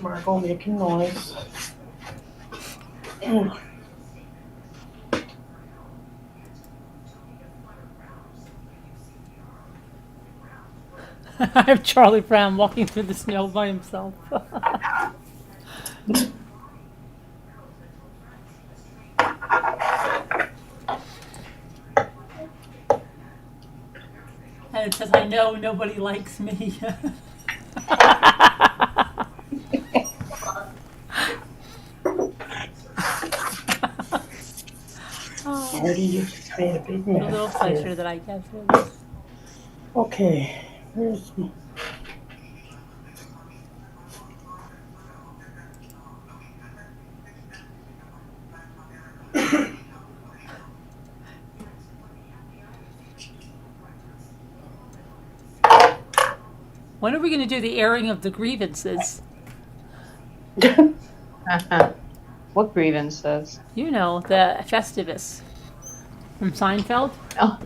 Margot making noise. I have Charlie Brown walking through the snow by himself. And it says, I know nobody likes me. Marty, you just made a big A mess. little pleasure here. that I guess it is. Okay, where's my... When are we going to do the airing of the grievances? What grievances? You know, the Festivus from Seinfeld. Oh.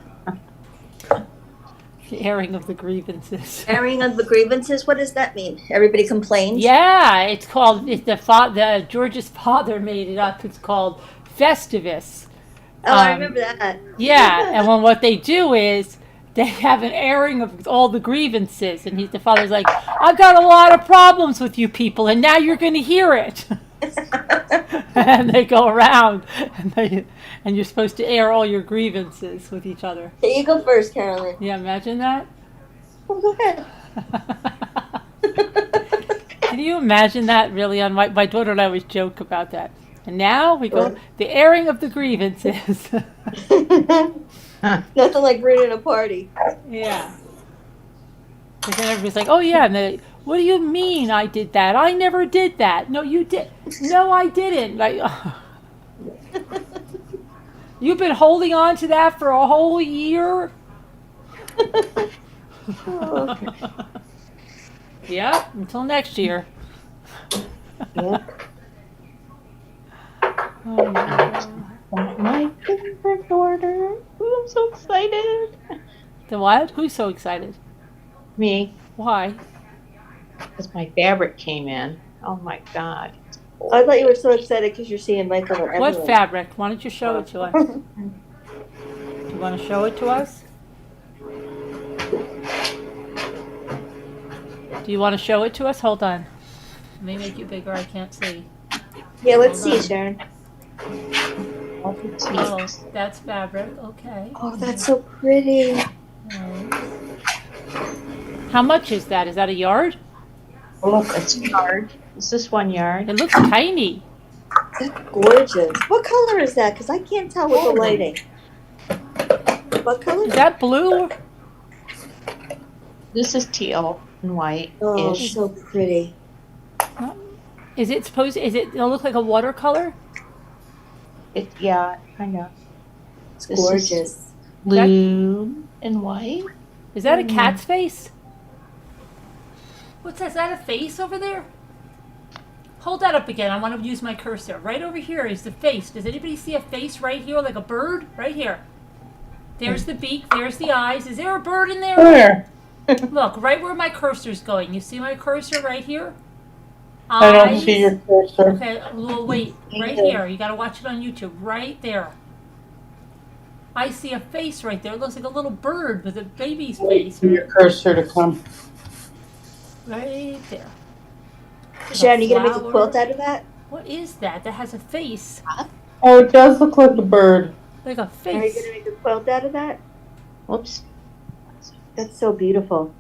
The airing of the grievances. Airing of the grievances. What does that mean? Everybody complains. Yeah, it's called. The George's father made it up. It's called Festivus. Oh, I remember that. Yeah, and what they do is they have an airing of all the grievances, and the father's like, "I've got a lot of problems with you people, and now you're going to hear it." And they go around, and you're supposed to air all your grievances with each other. Okay, you go first, Carolyn. Yeah, imagine that. Well, go ahead. Can you imagine that? Really, on my daughter and I always joke about that. And now we go the airing of the grievances. Nothing like ruining a party. Yeah. And then everybody's like, "Oh yeah," and they, "What do you mean I did that? I never did that." "No, you did." "No, I didn't." Like, you've been holding on to that for a whole year. Yeah, until next year. Yep. Oh my God. My favorite order. Ooh, I'm so excited. The what? Who's so excited? Me, Why? because my fabric came in. Oh my God. I thought you were so excited because you're seeing Michael and What Evelyn. fabric? Why don't you show it to us? Do you want to show it to us? Do you want to show it to us? Hold on. Let me make you bigger. I can't see. Yeah, let's Hold see, on. Sharon. Oh, that's fabric. Okay. Oh, that's so pretty. Nice. How much is that? Is that a yard? Look, it's a yard. Is this 1 yard? It looks tiny. That's gorgeous. What color is that? Because I can't tell with the lighting. What color? Is that blue? This is teal and white. Oh, so pretty. Is it supposed? It'll look like a watercolor? Yeah, kind of. It's gorgeous. Blue and white. Is that a cat's face? What's that? Is that a face over there? Hold that up again. I want to use my cursor. Right over here is the face. Does anybody see a face right here, like a bird? Right here. There's the beak. There's the eyes. Is there a bird in there? Where? Look, right where my cursor's going. You see my cursor right here? I don't see your cursor. Okay, well, wait. Right here. You got to watch it on YouTube. Right there. I see a face right there. It looks like a little bird with a baby's Wait face. for your cursor to come. Right there. Sharon, you gonna make a quilt out of that? What is that? That has a face. Oh, it does look like a bird. Like a Are you face. gonna make a quilt out of that? Whoops. That's so beautiful.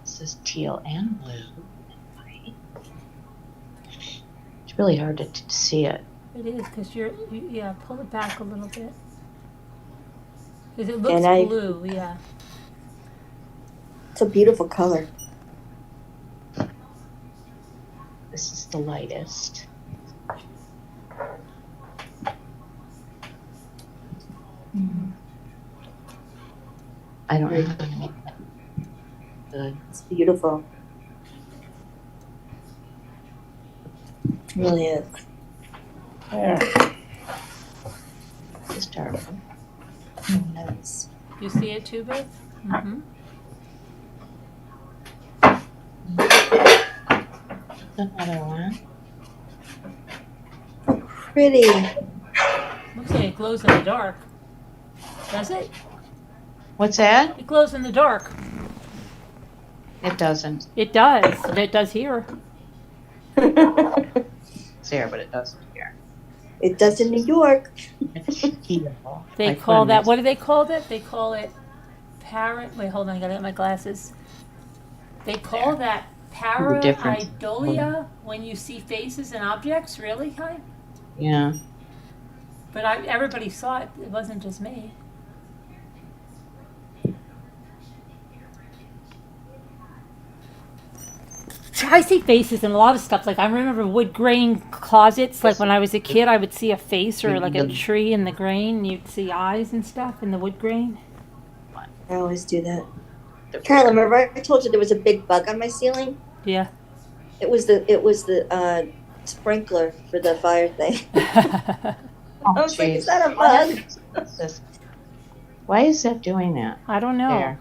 This is teal and blue and white. It's really hard to see it. It is because yeah, pull it back a little bit. Because it looks And blue, yeah. It's a beautiful color. This is the lightest. I don't know how to make that good. It's beautiful. It really is. There. It's terrible. Nice. You see it too, Beth? Mm-hmm. Another one. Pretty. Looks like it glows in the dark. Does it? What's that? It glows in the dark. It doesn't. It does. And it does here. It's there, but it doesn't here. It does in New York. It's teal. They My call that, goodness. what do they call it? They call it wait, hold on, I gotta get my glasses. They call that difference. pareidolia when you see faces and objects, really, Kai? Yeah. But everybody saw it, it wasn't just me. I see faces in a lot of stuff. Like I remember wood grain closets. Like when I was a kid, I would see a face or like a tree in the grain. You'd see eyes and stuff in the wood grain. I always do that. Carolyn, remember I told you there was a big bug on my ceiling? Yeah. It was the sprinkler for the fire thing. I was like, is that a bug? Why is that doing that? I don't know. There.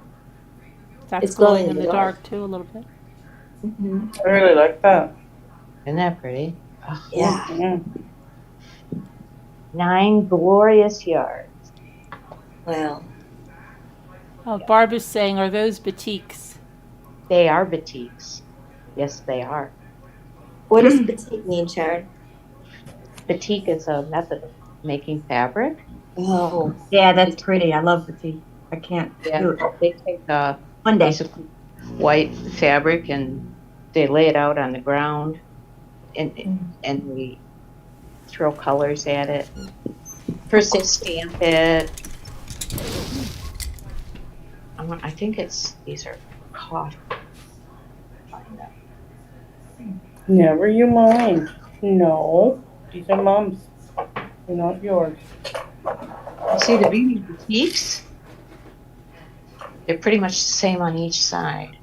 That's It's glowing in the dark too, a little bit. Mm-hmm. I really like that. Isn't that pretty? Yeah. Yeah. 9 glorious yards. Wow. Oh, Barb is saying, are those batiks? They are batiks. Yes, they are. What does batik mean, Sharon? Batik is a method of making fabric. Oh. Yeah, that's pretty. I love the tea. I can't do Yeah, it. they take One day. basically white fabric and they lay it out on the ground, and we throw colors at it. First they stamp it. I think these are cotton. Never you mind. No, these are Mom's. They're not yours. See the beauty batiks? They're pretty much the same on each side.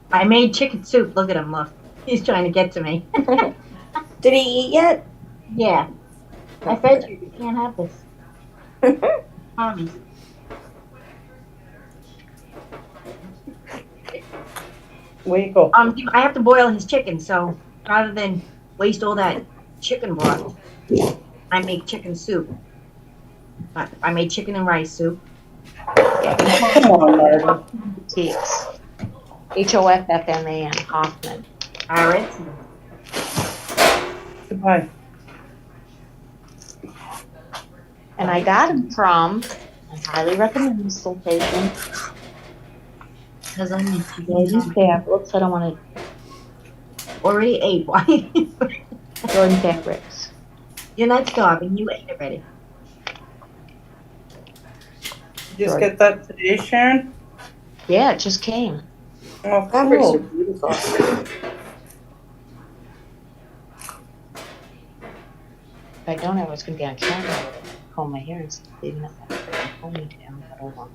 I made chicken soup. Look at him. Look. He's trying to get to me. Did he eat yet? Yeah. I fed you. You can't have this. Hobbies. Where you go? I have to boil his chicken, so rather than waste all that chicken broth, I make chicken soup. I made chicken and rice soup. Come on, Marty. Batiks. Hoffman. Hoffman. All right. Goodbye. And I got them from, I highly recommend this location, because I need to get these fabrics. I don't want Already ate. Why? to Jordan Fabrics. You're not starving. You ate already. Just get that today, Sharon? Yeah, it just came. Oh, Fabrics are cool. beautiful. If I'd known I was going to be on camera, I would have combed my hair instead of leaving it like a freaking ponytail. But oh well.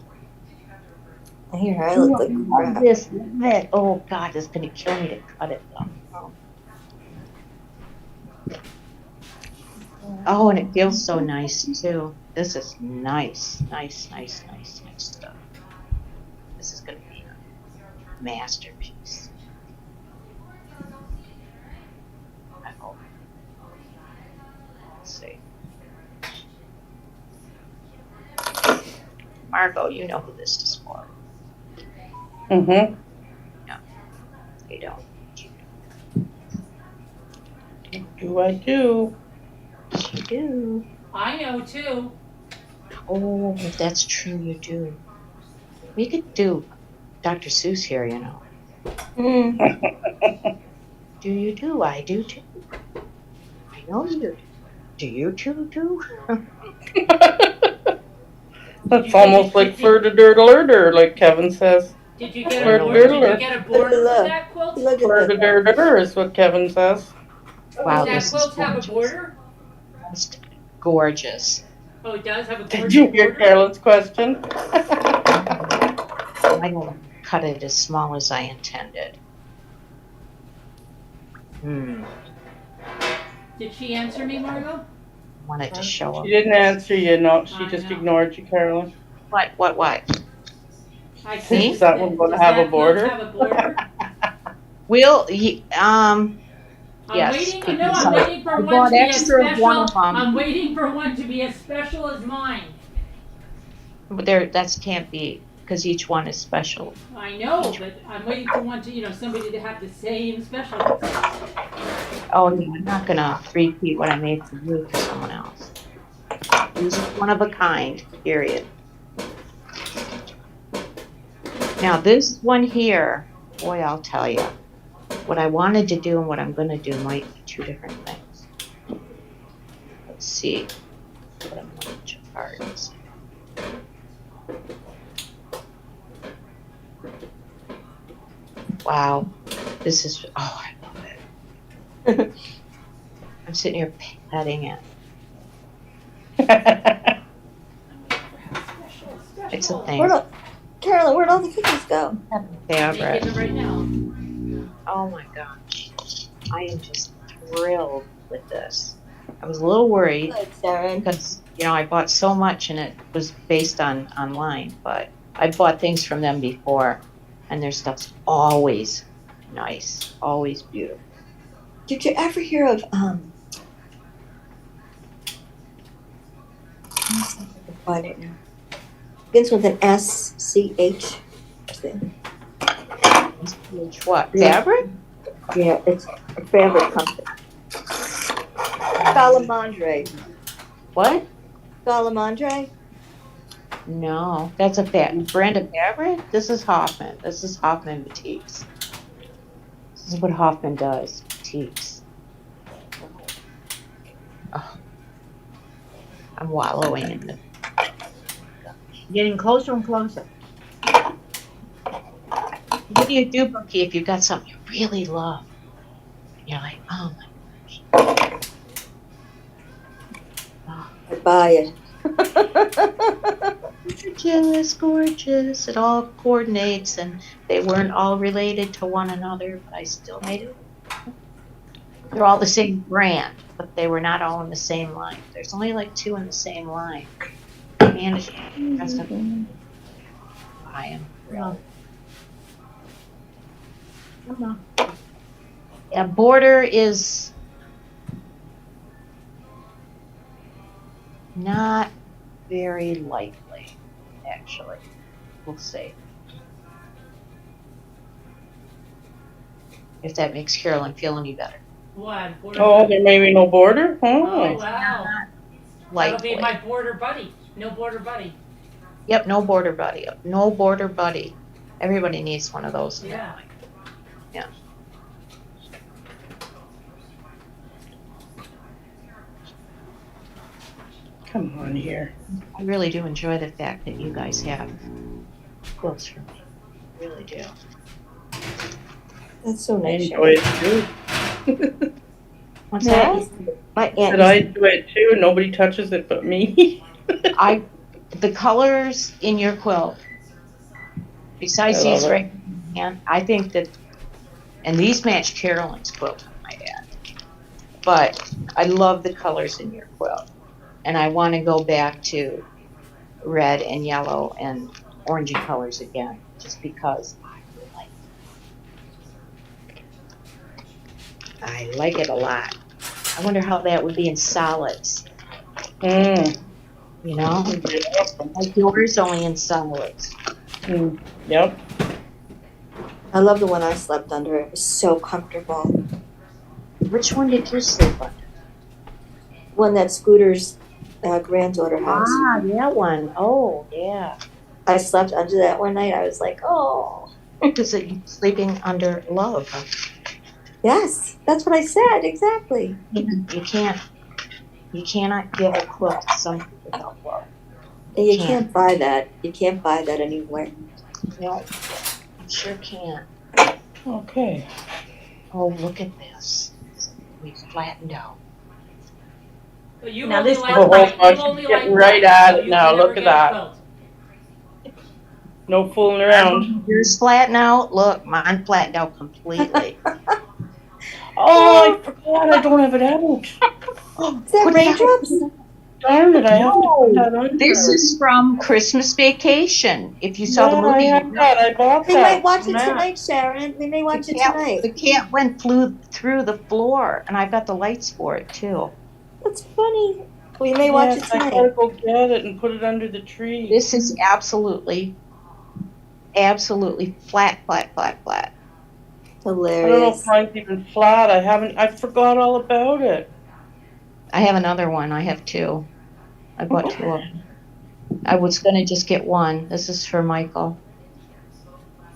Here, I look like Love crap. this. Love it. Oh God, it's going to kill me to cut it though. Oh, and it feels so nice too. This is nice, nice, nice, nice, nice stuff. This is going to be a masterpiece. I hope. Let's see. Margot, you know who this is for. Mm-hmm. You don't. Do I do? You do. I know too. Oh, if that's true, you do. We could do Dr. Seuss here, you know. Do you do? I do too. I know you do. Do you too? That's almost like flirter, like Kevin says. Did you get a border? Did you get a border for that quilt? Look at that. Flirter is what Kevin says. Wow, Does this that is quilt have a gorgeous. border? Just gorgeous. Oh, it does have a border. Did you hear Carolyn's question? I don't cut it as small as I intended. Did she answer me, Margot? Wanted to show She up. didn't answer you, no. She I just know. ignored you, Carolyn. What? I Me? said, Is that one going to have a border? Have a border? We'll, I'm yes. waiting. because No, I'm waiting for I one bought to be as extra of one special. of them. I'm waiting for one to be as special as mine. But that can't be, because each one is special. I know, but I'm waiting for one to, somebody to have the same special. Oh, no, I'm not gonna repeat what I made for you for someone else. These are one of a kind, period. Now this one here, boy, I'll tell you. What I wanted to do and what I'm gonna do might be two different things. Let's see. Put them on each parts. Wow, this is, oh, I love it. I'm sitting here petting it. It's a thing. Carolyn, where'd all the cookies go? Fabric. Making them right now. Oh my gosh. I am just thrilled with this. I was a little worried Good, Sharon. because, I bought so much and it was based on online, but I bought things from them before and their stuff's always nice, always beautiful. Did you ever hear of I can find it now. Begins with an SCH. What? Yeah. Fabric? Yeah, it's a fabric company. Salamandre. What? Salamandre? No, that's a brand of fabric? This is Hoffman. This is Hoffman Boutiques. This is what Hoffman does, boutiques. Oh. I'm wallowing in it. Getting closer and closer. What do you do, Brookie, if you've got something you really love? And you're like, oh my gosh. Oh, I buy it. gorgeous, gorgeous. It all coordinates, and they weren't all related to one another, but I still made it. They're all the same brand, but they were not all in the same line. There's only like 2 in the same line. I managed to get the rest of them. I am thrilled. Yeah, border is not very likely, actually. We'll see. If that makes Carolyn feel any better. What? Oh, there may be no border? Oh, Oh. wow. That'll be lightweight. my border buddy. No border buddy. Yep, no border buddy. No border buddy. Everybody needs one of those. Yeah. Yeah. Come on here. I really do enjoy the fact that you guys have quilts for me. I really do. That's so I nice. enjoy Sharon. it too. What's My that? aunt, my aunt Said I enjoy it too, and nobody touches it but me. The colors in your quilt, besides I love these it. right hand, I think that, and these match Carolyn's quilt, I might add. But I love the colors in your quilt. And I want to go back to red and yellow and orangey colors again, just because I like it a lot. I wonder how that would be in solids, Mm. you know? Like yours only in solids. Mm. Yep. I love the one I slept under. It was so comfortable. Which one did you sleep on? One that Scooter's granddaughter has. Ah, that one. Oh, yeah. I slept under that one night. I was like, oh. Because you're sleeping under love. Huh? Yes, that's what I said. Exactly. You cannot give a quilt to somebody without love. And you can't buy that. You can't buy that anywhere. No, you sure can. Okay. Oh, look at this. We flattened out. But you Now only this- like Oh, white. my You gosh, only she's like getting white, right at so it you now. can never Look at get a that. quilt. No fooling around. Yours flatten out. Look, mine flattened out completely. Oh, I forgot I don't have it out. Is that Put it out. raindrops? Darn it, I have to put that No, under. this is from Christmas Vacation. If you saw the Yeah, movie, I have that. I bought We that. might watch it Matt. tonight, Sharon. We may watch it the tonight. cat flew through the floor, and I've got the lights for it too. That's funny. We may watch it Yes, I gotta tonight. go get it and put it under the tree. This is absolutely flat. I don't know Hilarious. if mine's even flat. I forgot all about it. I have another one. I have two. I bought two of them. I was gonna just get one. This is for Michael.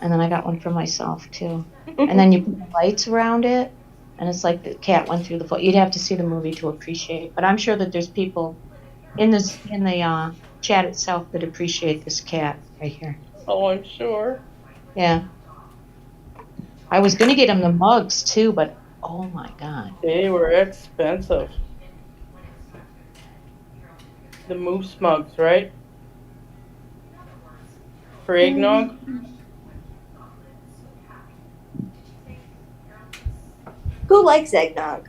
And then I got one for myself too. And then you put the lights around it, and it's like the cat went through the foot. You'd have to see the movie to appreciate. But I'm sure that there's people in the chat itself that appreciate this cat right here. Oh, I'm sure. Yeah. I was gonna get him the mugs too, but oh my god. They were expensive. The moose mugs, right? For eggnog? Who likes eggnog?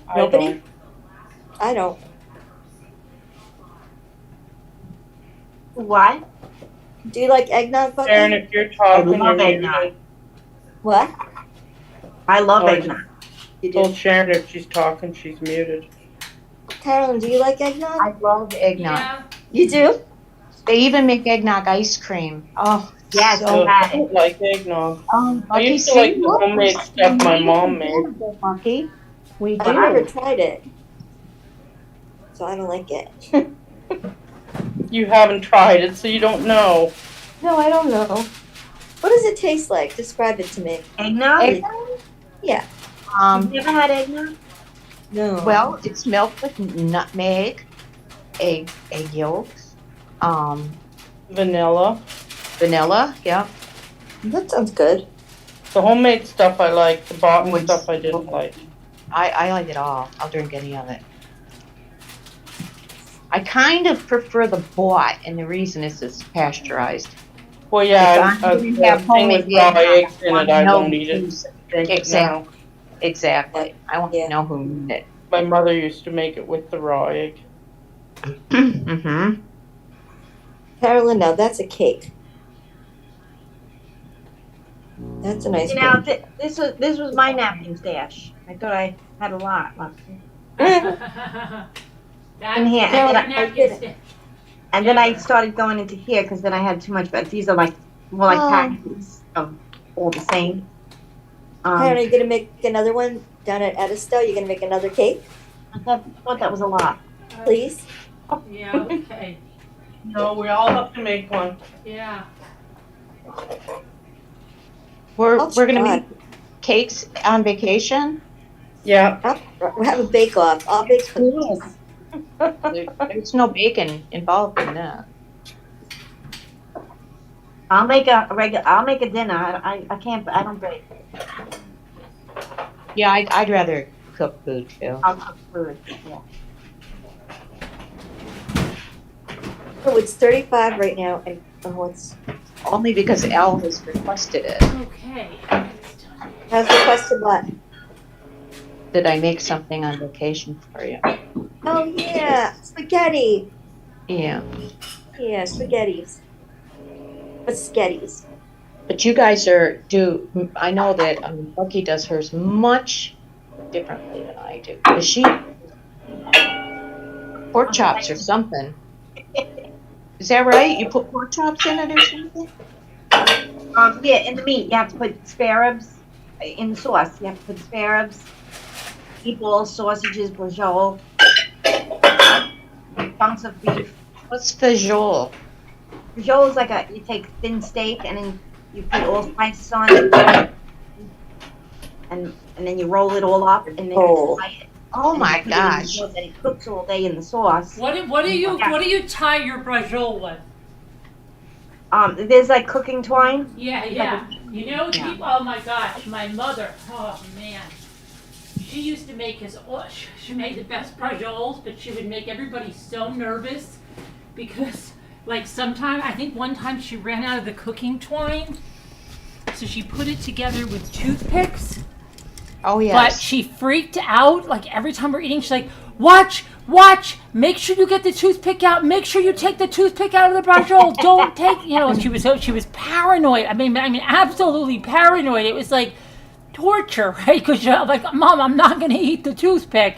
I Nobody? don't. I don't. What? Do you like eggnog, Bucky? Sharon, if you're talking, love you're eggnog. muted. What? I love Oh, I eggnog. You Told do. Sharon if she's talking, she's muted. Carolyn, do you like eggnog? I love eggnog. Yeah. You do? They even make eggnog ice cream. Oh, Yes, so I I don't like eggnog. I Bucky, used to see, like the look, homemade stuff my mom made. Bucky, we I've never do. tried it. So I don't like it. You haven't tried it, so you don't know. No, I don't know. What does it taste like? Describe it to me. Eggnog? Yeah. You ever had eggnog? No. Well, it's milk with nutmeg, egg yolks, Vanilla. vanilla. Yeah. That sounds good. The homemade stuff I like. The bought Which- stuff I didn't like. I like it all. I'll drink any of it. I kind of prefer the bought, and the reason is it's pasteurized. Well, yeah, If I'm gonna the have thing with homemade raw eggnog, eggs in it, I know don't eat it. who's- Drink it now. Exactly. I want Yeah. to know who made it. My mother used to make it with the raw egg. Mm-hmm. Carolyn, now that's a cake. That's a nice You know, cake. this was my napkin stash. I thought I had a lot. That, In here, that and I napkin did it. stick. And then I started going into here because then I had too much. But these are like more like Oh. packages of all the same. Carolyn, are you going to make another one down at Edisto? You're going to make another cake? I thought that was a lot. Please. Yeah, okay, No, we all have to make one. yeah. We're I'll gonna try. make cakes on vacation. Yeah. We'll have a bake off. I'll bake cookies. There's no bacon involved in that. I'll make a dinner. I can't. I don't bake. Yeah, I'd rather cook food too. I'll cook food. Yeah. Oh, it's 35 right now, and what's Only because Al has requested it. Okay. has requested what? Did I make something on vacation for you? Oh yeah, spaghetti. Yeah. Yeah, spaghettis. What's spaghettis? But you guys I know that Bucky does hers much differently than I do. Does she? Pork chops or something. Is that right? You put pork chops in it or something? Yeah, in the meat, you have to put spare ribs in the sauce. You have to put spare ribs, meatballs, sausages, brajol, chunks of beef. What's fajol? Brajol is like you take thin steak and then you put all spices on it, and then you roll it all up and then you fry it. Oh And my you put it in the gosh. sauce, and it cooks all day in the sauce. What do you tie your brajol with? There's like cooking twine. Yeah. You know, people, oh my gosh, my mother, oh man. She used to make she made the best brajols, but she would make everybody so nervous because, like, I think one time she ran out of the cooking twine, so she put it together with toothpicks. Oh yes. But she freaked out, like, every time we're eating, she's like, watch, make sure you get the toothpick out, make sure you take the toothpick out of the brajol, don't take, she was paranoid. I mean, absolutely paranoid. It was like torture, right? Because you're like, Mom, I'm not going to eat the toothpick.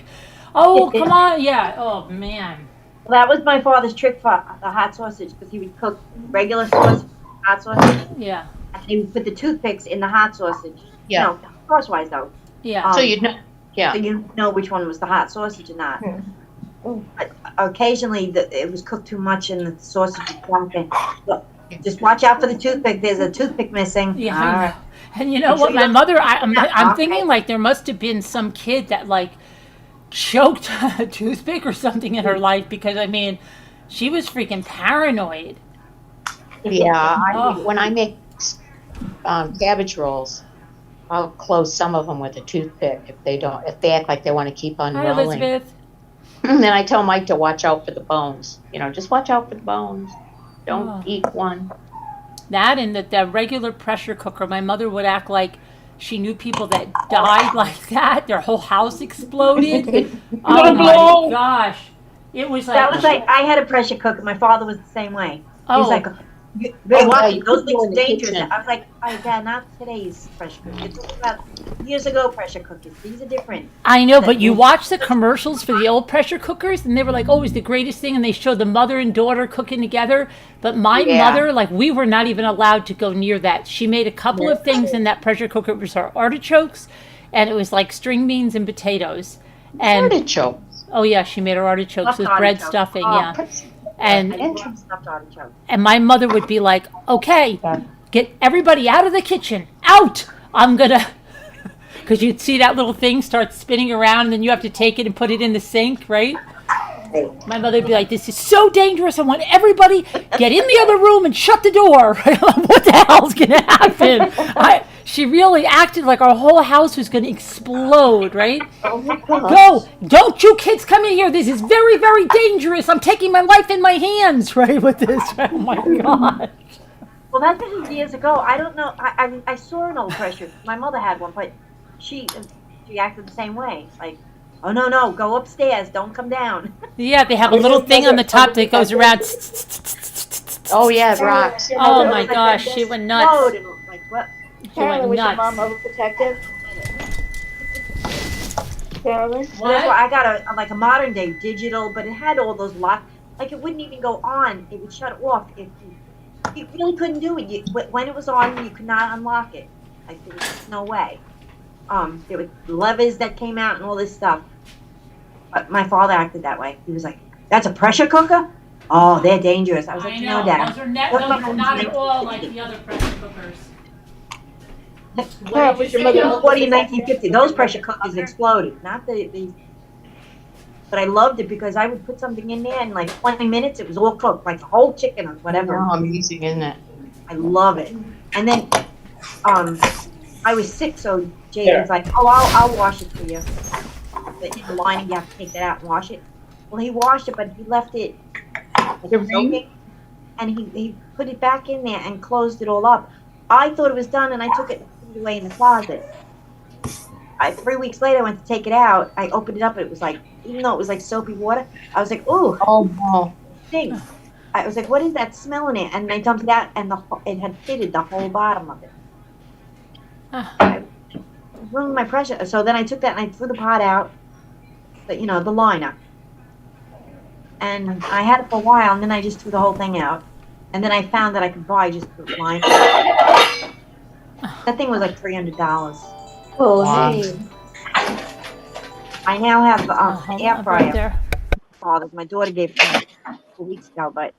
Oh, come on, yeah, oh, man. Well, that was my father's trick for the hot sausage, because he would cook regular sausage, hot sausage, Yeah, and he would put the toothpicks in the hot sausage. Yeah. No, crosswise though. yeah. So you'd know. Yeah. So you know which one was the hot sausage and not. But occasionally it was cooked too much and the sausage was cracked. Look, just watch out for the toothpick. There's a toothpick missing. Yeah, I know. And you know what, my mother, I'm thinking like there must have been some kid that like choked a toothpick or something in her life, because I mean, she was freaking paranoid. Yeah, when I make cabbage rolls, I'll close some of them with a toothpick if they act like they want to keep on Hi, rolling. Elizabeth. And then I tell Mike to watch out for the bones. Just watch out for the bones. Don't eat one. That and the regular pressure cooker, my mother would act like she knew people that died like that. Their whole house exploded. Oh my gosh. It was like... That was like, I had a pressure cooker. My father was the same way. Oh. He's like, those things are dangerous. I was like, oh yeah, not today's pressure cooker. It's about years ago pressure cookers. These are different. I know, but you watch the commercials for the old pressure cookers, and they were like, oh, it's the greatest thing, and they showed the mother and daughter cooking together. But my mother, like, we were not even allowed to go near that. She made a couple of things in that pressure cooker. It was our artichokes, and it was like string beans and potatoes. And artichokes? Oh yeah, she made our artichokes with bread stuffing, And my mother would be like, okay, get everybody out of the kitchen. Out! I'm gonna... Because you'd see that little thing start spinning around, and then you have to take it and put it in the sink, right? My mother would be like, this is so dangerous. I want everybody get in the other room and shut the door. What the hell's going to happen? She really acted like our whole house was going to explode, right? Go! Don't you kids come in here. This is very, very dangerous. I'm taking my life in my hands, right, with this. Oh, my God. Well, that was years ago. I don't know. I saw an old pressure. My mother had one, but she acted the same way. Like, oh, no, go upstairs. Don't come down. Yeah, they have a little thing on the top that goes around. Oh, yeah, it rocks. Oh, my gosh. She went nuts. Like, what? Carolyn, was your mom overprotective? Carolyn? Well, that's why I got a modern day digital, but it had all those locks. Like, it wouldn't even go on. It would shut off. You really couldn't do it. When it was on, you could not unlock it. Like, there was no way. There were levers that came out and all this stuff. But my father acted that way. He was like, "That's a pressure cooker? Oh, they're dangerous." I was like, I "No, know, Dad." those are not at all like the other pressure cookers. What did your mother? What in 1950? Those pressure cookers exploded, not the. But I loved it because I would put something in there and like 20 minutes, it was all cooked, like the whole chicken or whatever. Oh, amazing, isn't it? I love it. And then, I was sick, so Jay was like, "Oh, I'll wash it for you." But in the lining, you have to take that out and wash it. Well, he washed it, but he left it soaking, and he put it back in there and closed it all up. I thought it was done, and I took it and put it away in the closet. 3 weeks later, I went to take it out. I opened it up, and it was like, even though it was like soapy water, I was like, "Ooh, oh, stinks." I was like, "What is that smell in it?" And I dumped it out, and it had fitted the whole bottom of it. I ruined my pressure. So then I took that and I threw the pot out, the liner. And I had it for a while, and then I just threw the whole thing out. And then I found that I could buy just the liner. That thing was like $300. Oh, Wow. hey. I now have Hold air on, fryer. there. Oh, my daughter gave it to me 2 weeks ago, but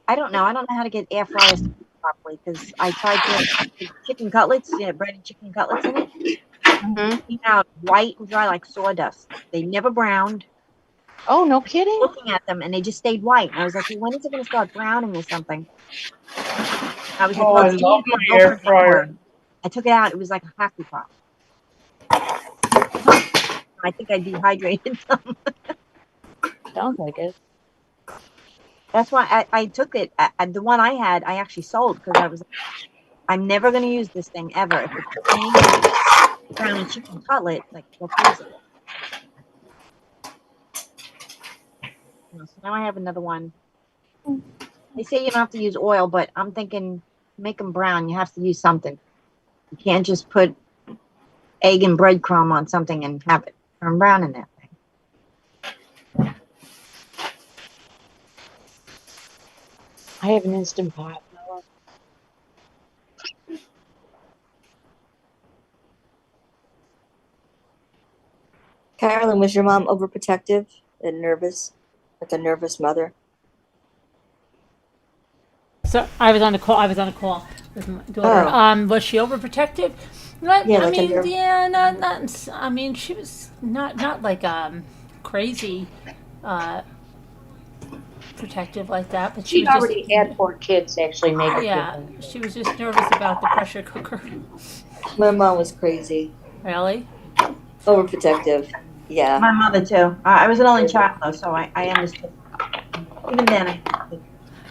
I don't know. I don't know how to get air fryers to work properly because I tried to put chicken cutlets, breaded chicken cutlets in it. Mm-hmm. Came out white and dry like sawdust. They never browned. Oh, no kidding. Looking at them, and they just stayed white. And I was like, "Well, when is it going to start browning or something?" I was like, Oh, "Well, I it's love easy. my air fryer. I took it out. It was like a hockey puck. I think I dehydrated them. Sounds like it. That's why I took it. The one I had, I actually sold because I was like, "I'm never going to use this thing ever. If it's plain brown chicken cutlet, like, let's use it." So now I have another one. They say you don't have to use oil, but I'm thinking make them brown. You have to use something. You can't just put egg and breadcrumb on something and have it turn brown in that thing. I have an Instant Pot. Carolyn, was your mom overprotective and nervous? Like a nervous mother? So I was on a call with my daughter. Oh. Was she overprotective? Not, Yeah, I like a mean, nerve- yeah, not. I mean, she was not like crazy protective like that, but she She was already had 4 kids, actually, make it. yeah, she was just nervous about the pressure cooker. My mom was crazy. Really? Overprotective. Yeah. My mother too. I was an only child though, so I understood. Even then,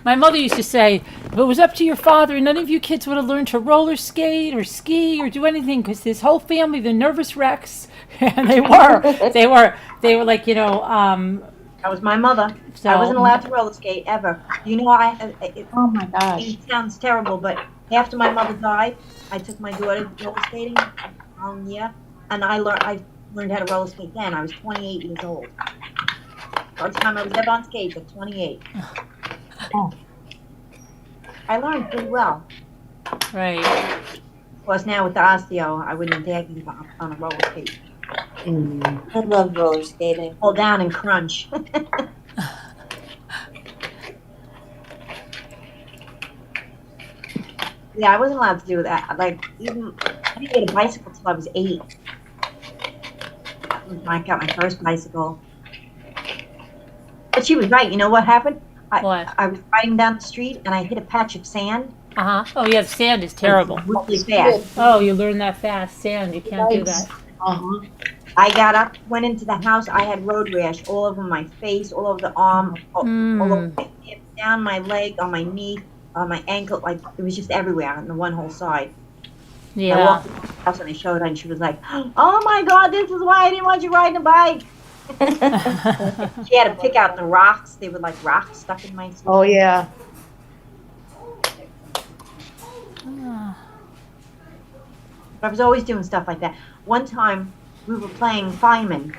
My mother used to say, if it was up to your father, none of you kids would have learned to roller skate or ski or do anything because this whole family, the nervous wrecks, and they were like, that was my mother. So, I wasn't allowed to roller skate ever. You know, Oh my gosh. it sounds terrible, but after my mother died, I took my daughter roller skating year, and I learned how to roller skate then. I was 28 years old. First time I was ever on skates at 28. Oh. I learned pretty well. right. Of course, now with the osteo, I wouldn't dare get on a roller skate. I love roller skating. Fall down and crunch. Yeah, I wasn't allowed to do that. Like, even I didn't get a bicycle till I was 8. That was when I got my first bicycle. But she was right. You know what happened? What? I was riding down the street and I hit a patch of sand. Oh yeah, sand is terrible. Really fast. Oh, you learn that fast. Sand, you can't do that. I got up, went into the house. I had road rash all over my face, all over the arm, all over my hip, down my leg, on my knee, on my ankle. Like, it was just everywhere on the one whole side. I Yeah. walked into the house and I showed her, and she was like, "Oh my God, this is why I didn't want you riding a bike." She had to pick out the rocks. They were like rocks stuck in my skin. Oh yeah. I was always doing stuff like that. One time, we were playing fireman.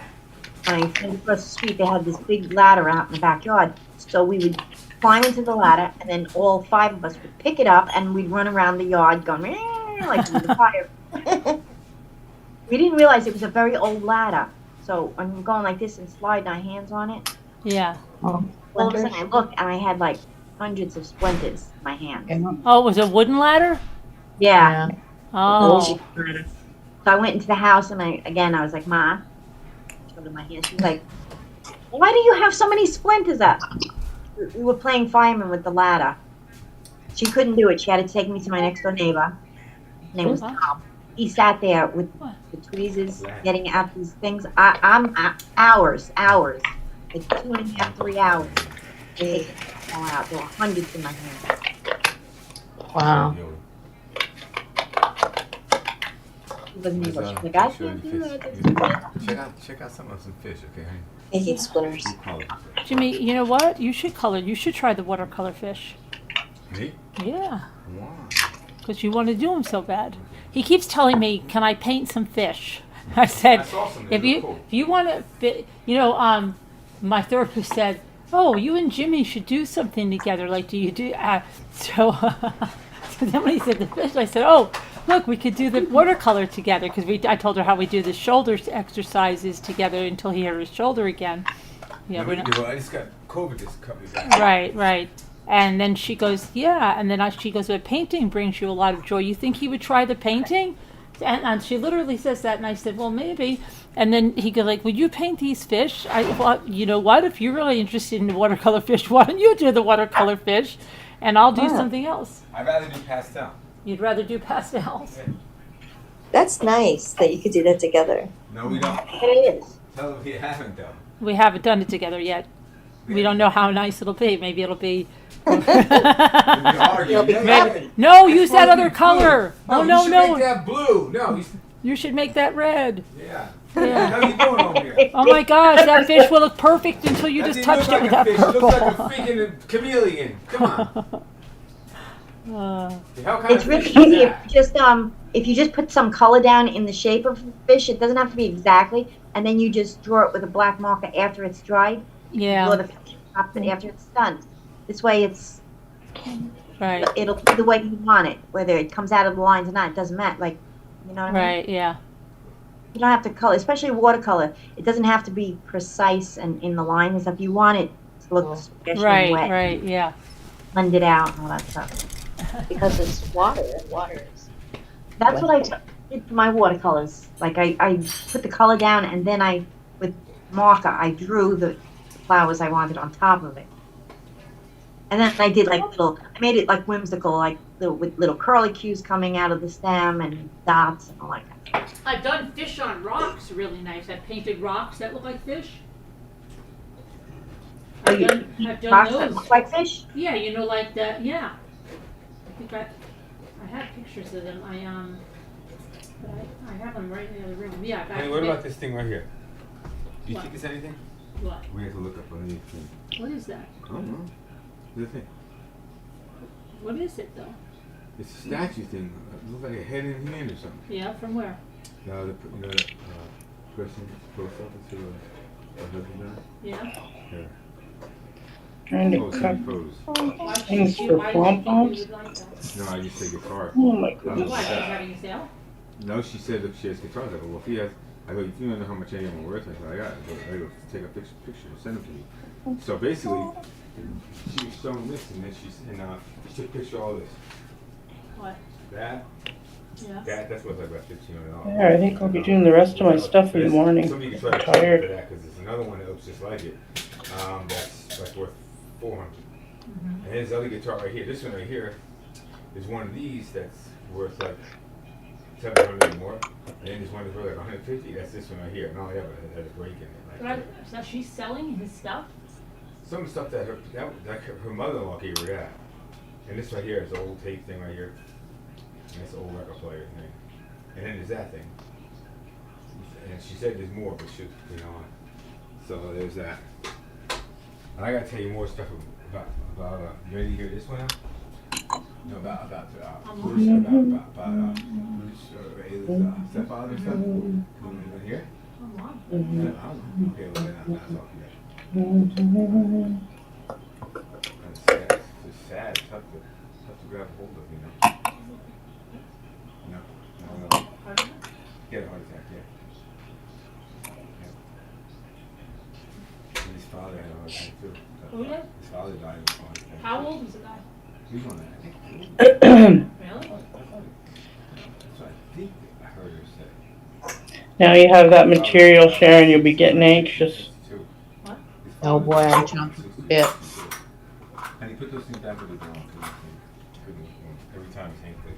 When I came across the street, they had this big ladder out in the backyard. So we would climb into the ladder, and then all 5 of us would pick it up, and we'd run around the yard going, like it was a fire. We didn't realize it was a very old ladder. So when I'm going like this and sliding our hands on it, Yeah. all of a sudden I look and I had like hundreds of splinters in my hands. Oh, it was a wooden ladder? Yeah. Oh. So I went into the house and I was like, Ma, showed her my hands. She's like, why do you have so many splinters up? We were playing fireman with the ladder. She couldn't do it. She had to take me to my next door neighbor. His name was Tom. He sat there with the tweezers getting out these things. I'm hours, like 2.5, 3 hours. They all out. There were hundreds in my hands. Wow. She wasn't able. She's like, I can't do that. Check out some fish, okay, honey? I hate splinters. Jimmy, you know what? You should color. You should try the watercolor fish. Me? Yeah. Why? Because you want to do them so bad. He keeps telling me, "Can I paint some fish?" I said, I saw some. "If you want to, my therapist said, oh, you and Jimmy should do something together. Like, do you do?" So then when he said the fish, I said, "Oh, look, we could do the watercolor together." Because I told her how we do the shoulder exercises together until he hurt his shoulder again. Yeah, I just got COVID this couple of days. Right. And then she goes, yeah. And then she goes, but painting brings you a lot of joy. You think he would try the painting? And she literally says that. And I said, well, maybe. And then he goes like, would you paint these fish? Well, you know what? If you're really interested in the watercolor fish, why don't you do the watercolor fish? And I'll do something else. I'd rather do pastel. You'd rather do pastels. Yeah. That's nice that you could do that together. No, we don't. It is. Tell them we haven't, though. We haven't done it together yet. We don't know how nice it'll be. Maybe it'll be... Maybe, no, use that other color. No, No. Make that blue. No, You should make that red. yeah. Yeah. How you doing over here? Oh my gosh, that fish will look perfect until you just touched it with that fish. purple. It looks like a freaking chameleon. Come on. It's really easy if you just put some color down in the shape of the fish. It doesn't have to be exactly, and then you just draw it with a black marker after it's dried. Yeah. Draw the fish up and after it's done. This way, Right. it'll be the way you want it. Whether it comes out of the lines or not, it doesn't matter. Like, you know what I mean? Right. Yeah. You don't have to color, especially watercolor. It doesn't have to be precise and in the line and stuff. You want it to look special and wet. Right. Yeah. Blend it out and all that stuff. Because it's water. Water is. That's what I did for my watercolors. Like I put the color down and then with marker, I drew the flowers I wanted on top of it. And then I did I made it like whimsical, like with little curly cues coming out of the stem and dots and all like that. I've done fish on rocks really nice. I've painted rocks that look like fish. I've done Rocks those. that look like fish? Yeah, like that. Yeah. I think I have pictures of them. I have them right in the other room. Yeah. Hey, what about this thing right here? Do you What? think it's anything? What? We have to look up on the thing. What is that? I don't know. The thing. What is it though? It's a statue thing. It looks like a head and hand or something. Yeah, from where? The person post office to her husband. Yeah. Yeah. Trying to cut things for pom-poms. No, I just say guitar. Oh my goodness. What? She's having a sale? No, she said that she has guitars. I go, well, if he has, I go, if you don't know how much any of them are worth, I go, I got it. I go, take a picture and send them to me. So basically, she was showing this, and then she took a picture of all this. What? That. Yeah. That's worth like about $1,500. Yeah, I think I'll be doing the rest of my stuff in the morning. Somebody can try I'm to charge tired. for that because there's another one that looks just like it. That's like worth $400. And there's the other guitar right here. This one right here is one of these that's worth like $700 or more. And then there's one that's worth like $150. That's this one right here. And all that has a break in it. So she's selling his stuff? Some of the stuff that her mother-in-law gave her that. And this right here is the old tape thing right here. And that's the old record player thing. And then there's that thing. And she said there's more, but so there's that. And I gotta tell you more stuff about you ready to hear this one out? No, about Bruce, Ray's stepfather stuff. You want to hear? Oh, wow. I don't know. Okay, well then I'll talk to you. It's sad. It's tough to grab hold of, No. Get a heart attack, yeah. father had a heart attack too. Who did? His father died of a heart attack. How old was the guy? He was on that. I Really? think I heard her say. Now you have that material, Sharon, you'll be getting anxious. Oh boy, I'm chomping a bit. And he put those things back with the drum too. Every time Hank did.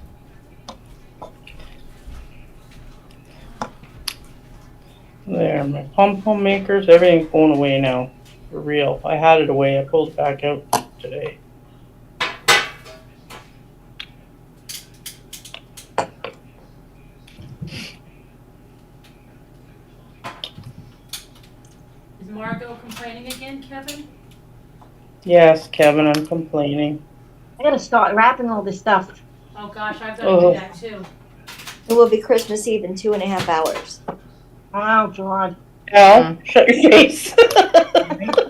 There, my pom-pom makers, everything's going away now. For real. I had it away, I pulled it back out today. Is Margot complaining again, Kevin? Yes, Kevin, I'm complaining. I gotta start wrapping all this stuff. Oh gosh, I've got to do that too. It will be Christmas Eve in 2.5 hours. Oh, God. Al, shut your face. I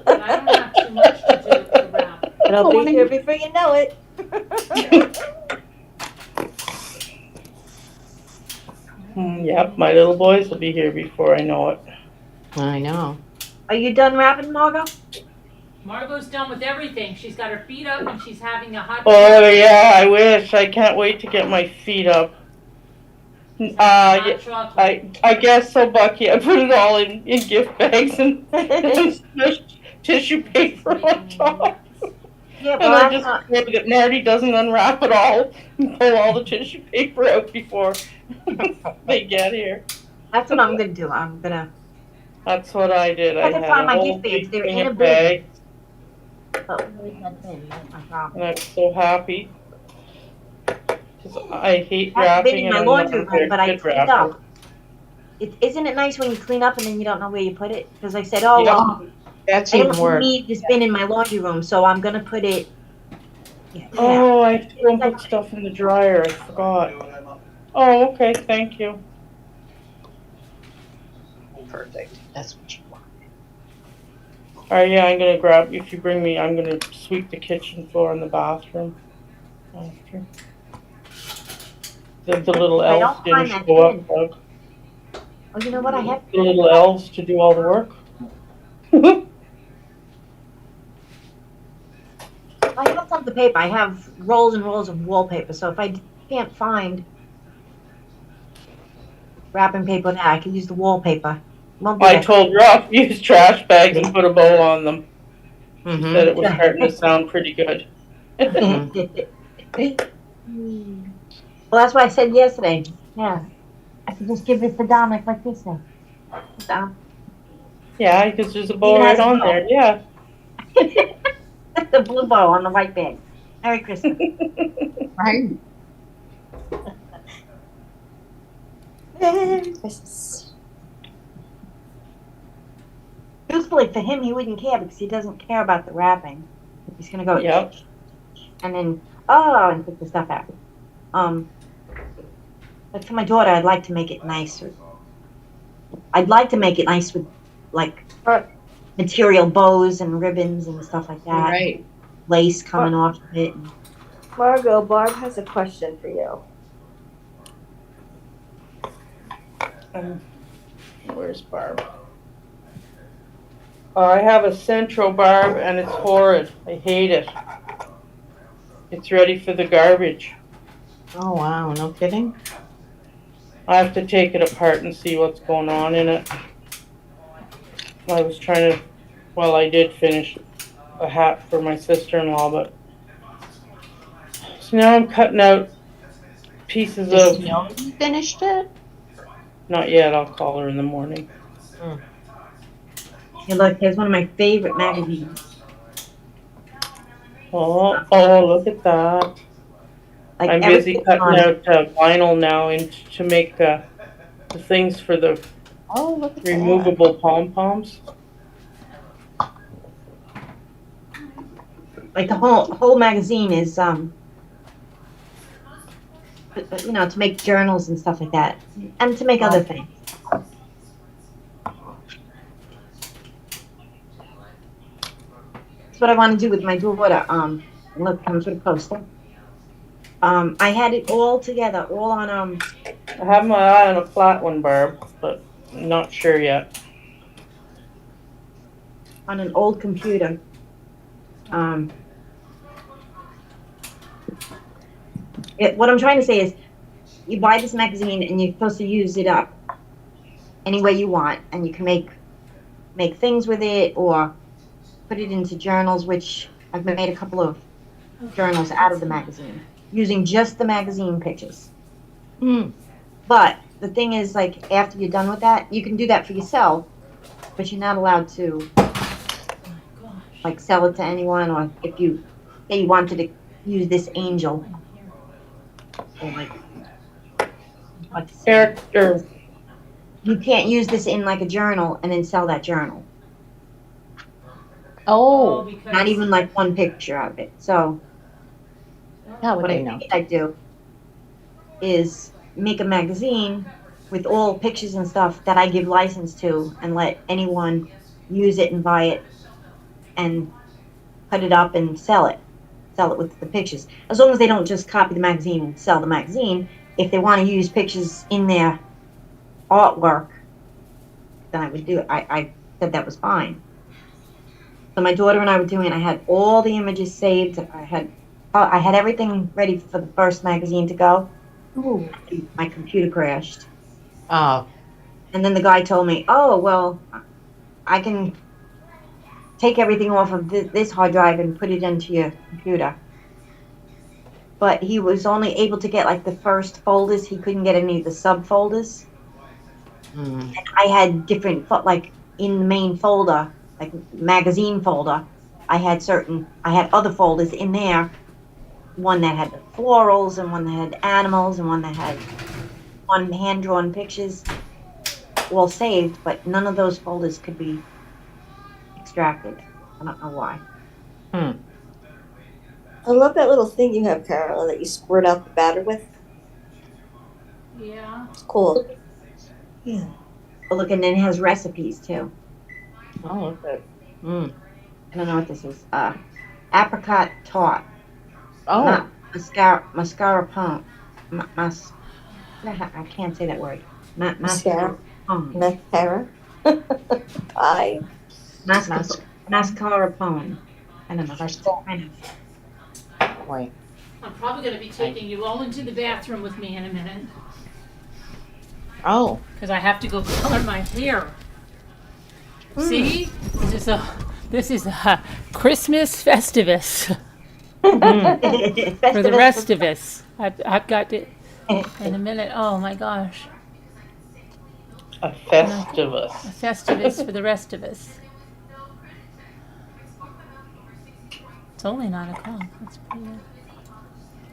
don't have too much to do to wrap. It'll be here before you know it. Yep, my little boys will be here before I know it. I know. Are you done wrapping, Margot? Margot's done with everything. She's got her feet up and she's having a hot Oh yeah, I wish. I can't wait to get my feet up. hot chocolate. I guess so, Bucky. I put it all in gift bags and tissue paper on top. Yeah, And well, I just hope that Marty doesn't unwrap it all and pull all the tissue paper out before they get here. that's what I'm gonna do. I'm gonna. That's what I did. I I can had find a my whole gift bags. big They're thing in a of bag. bags, Oh, where's that bin? That's my problem. and I'm so happy. 'Cause I hate I've been wrapping, in and my I'm laundry not a very room, but I good cleaned wrapper. up. Isn't it nice when you clean up and then you don't know where you put it? Because I said, oh, Yeah. well, That's I even don't worse. need this bin in my laundry room, so I'm gonna put it. Yeah. Oh, I have to go and put stuff in the dryer. I forgot. Oh, okay. Thank you. Perfect. That's what you want. All right, yeah, I'm gonna grab. If you bring me, I'm gonna sweep the kitchen floor and the bathroom after. The little I elves don't find didn't that show up, bin. Doug. Oh, you know what? I have. The little elves to do all the work. I have tons of paper. I have rolls and rolls of wallpaper. So if I can't find wrapping paper now, I can use the wallpaper. Won't be I that- told Rob use trash bags and put a bow on them. She Mhm. said it was starting to sound pretty good. Well, that's what I said yesterday. Yeah. I could just give it to Dominic like this thing. Dom. Yeah, because there's a bow Even right has a on bow. there. Yeah. The blue bow on the white bag. Merry Christmas. Right. Merry Christmas. Truthfully, for him, he wouldn't care because he doesn't care about the wrapping. He's gonna go, Yep. and then and put the stuff out. But for my daughter, I'd like to make it nice. I'd like to make it nice with like material bows and ribbons and stuff like that. Right. Lace coming off of it. Margot, Barb has a question for you. Where's Barb? I have a Centro, Barb, and it's horrid. I hate it. It's ready for the garbage. Oh wow, no kidding. I have to take it apart and see what's going on in it. I was trying to, well, I did finish a hat for my sister-in-law, but so now I'm cutting out pieces Does of, she know you finished it? not yet, I'll call her in the morning. Hey, look, here's one of my favorite magazines. Oh, look at that. Like I'm busy everything cutting on it. out vinyl now to make the things for the Oh, look at that. removable pom-poms. Like the whole magazine is you know, to make journals and stuff like that, and to make other things. That's what I want to do with my daughter. Look, comes with a poster. I had it all together, all on I have my eye on a flat one, Barb, but I'm not sure yet. on an old computer. What I'm trying to say is, you buy this magazine and you're supposed to use it up any way you want, and you can make things with it or put it into journals, which I've made a couple of journals out of the magazine using just the magazine pictures. But the thing is, like, after you're done with that, you can do that for yourself, but you're not allowed to like sell it to anyone, or if you say you wanted to use this angel or like Character. you can't use this in like a journal and then sell that journal. Oh, Not even like one picture of it. So how would what they I know? think I do is make a magazine with all pictures and stuff that I give license to, and let anyone use it and buy it and put it up and sell it with the pictures. As long as they don't just copy the magazine and sell the magazine. If they want to use pictures in their artwork, then I would do it. I said that was fine. So my daughter and I were doing it. I had all the images saved. I had everything ready for the first magazine to go. Ooh, my computer crashed. Oh, And then the guy told me, oh, well, I can take everything off of this hard drive and put it into your computer. But he was only able to get like the first folders. He couldn't get any of the subfolders. And I had different, like in the main folder, like magazine folder, I had other folders in there. One that had the florals, and one that had animals, and one that had hand-drawn pictures, all saved, but none of those folders could be extracted. I don't know why. I love that little thing you have, Carolyn, that you squirt out the batter with. Yeah. It's cool. Yeah. Oh, look, and then it has recipes too. oh, okay. I don't know what this is. Apricot tart. Oh, Not mascarpone. I can't say that word. Not Mascara. mascarpone. Mascara. Pie. Mascarpone. I don't know. That's kind of. wait. I'm probably gonna be taking you all into the bathroom with me in a minute, Oh, because I have to go color my hair. See? This is a Christmas Festivus for the rest of us. I've got it in a minute. Oh my gosh. A Festivus. A Festivus for the rest of us. It's only 9:00. That's pretty good.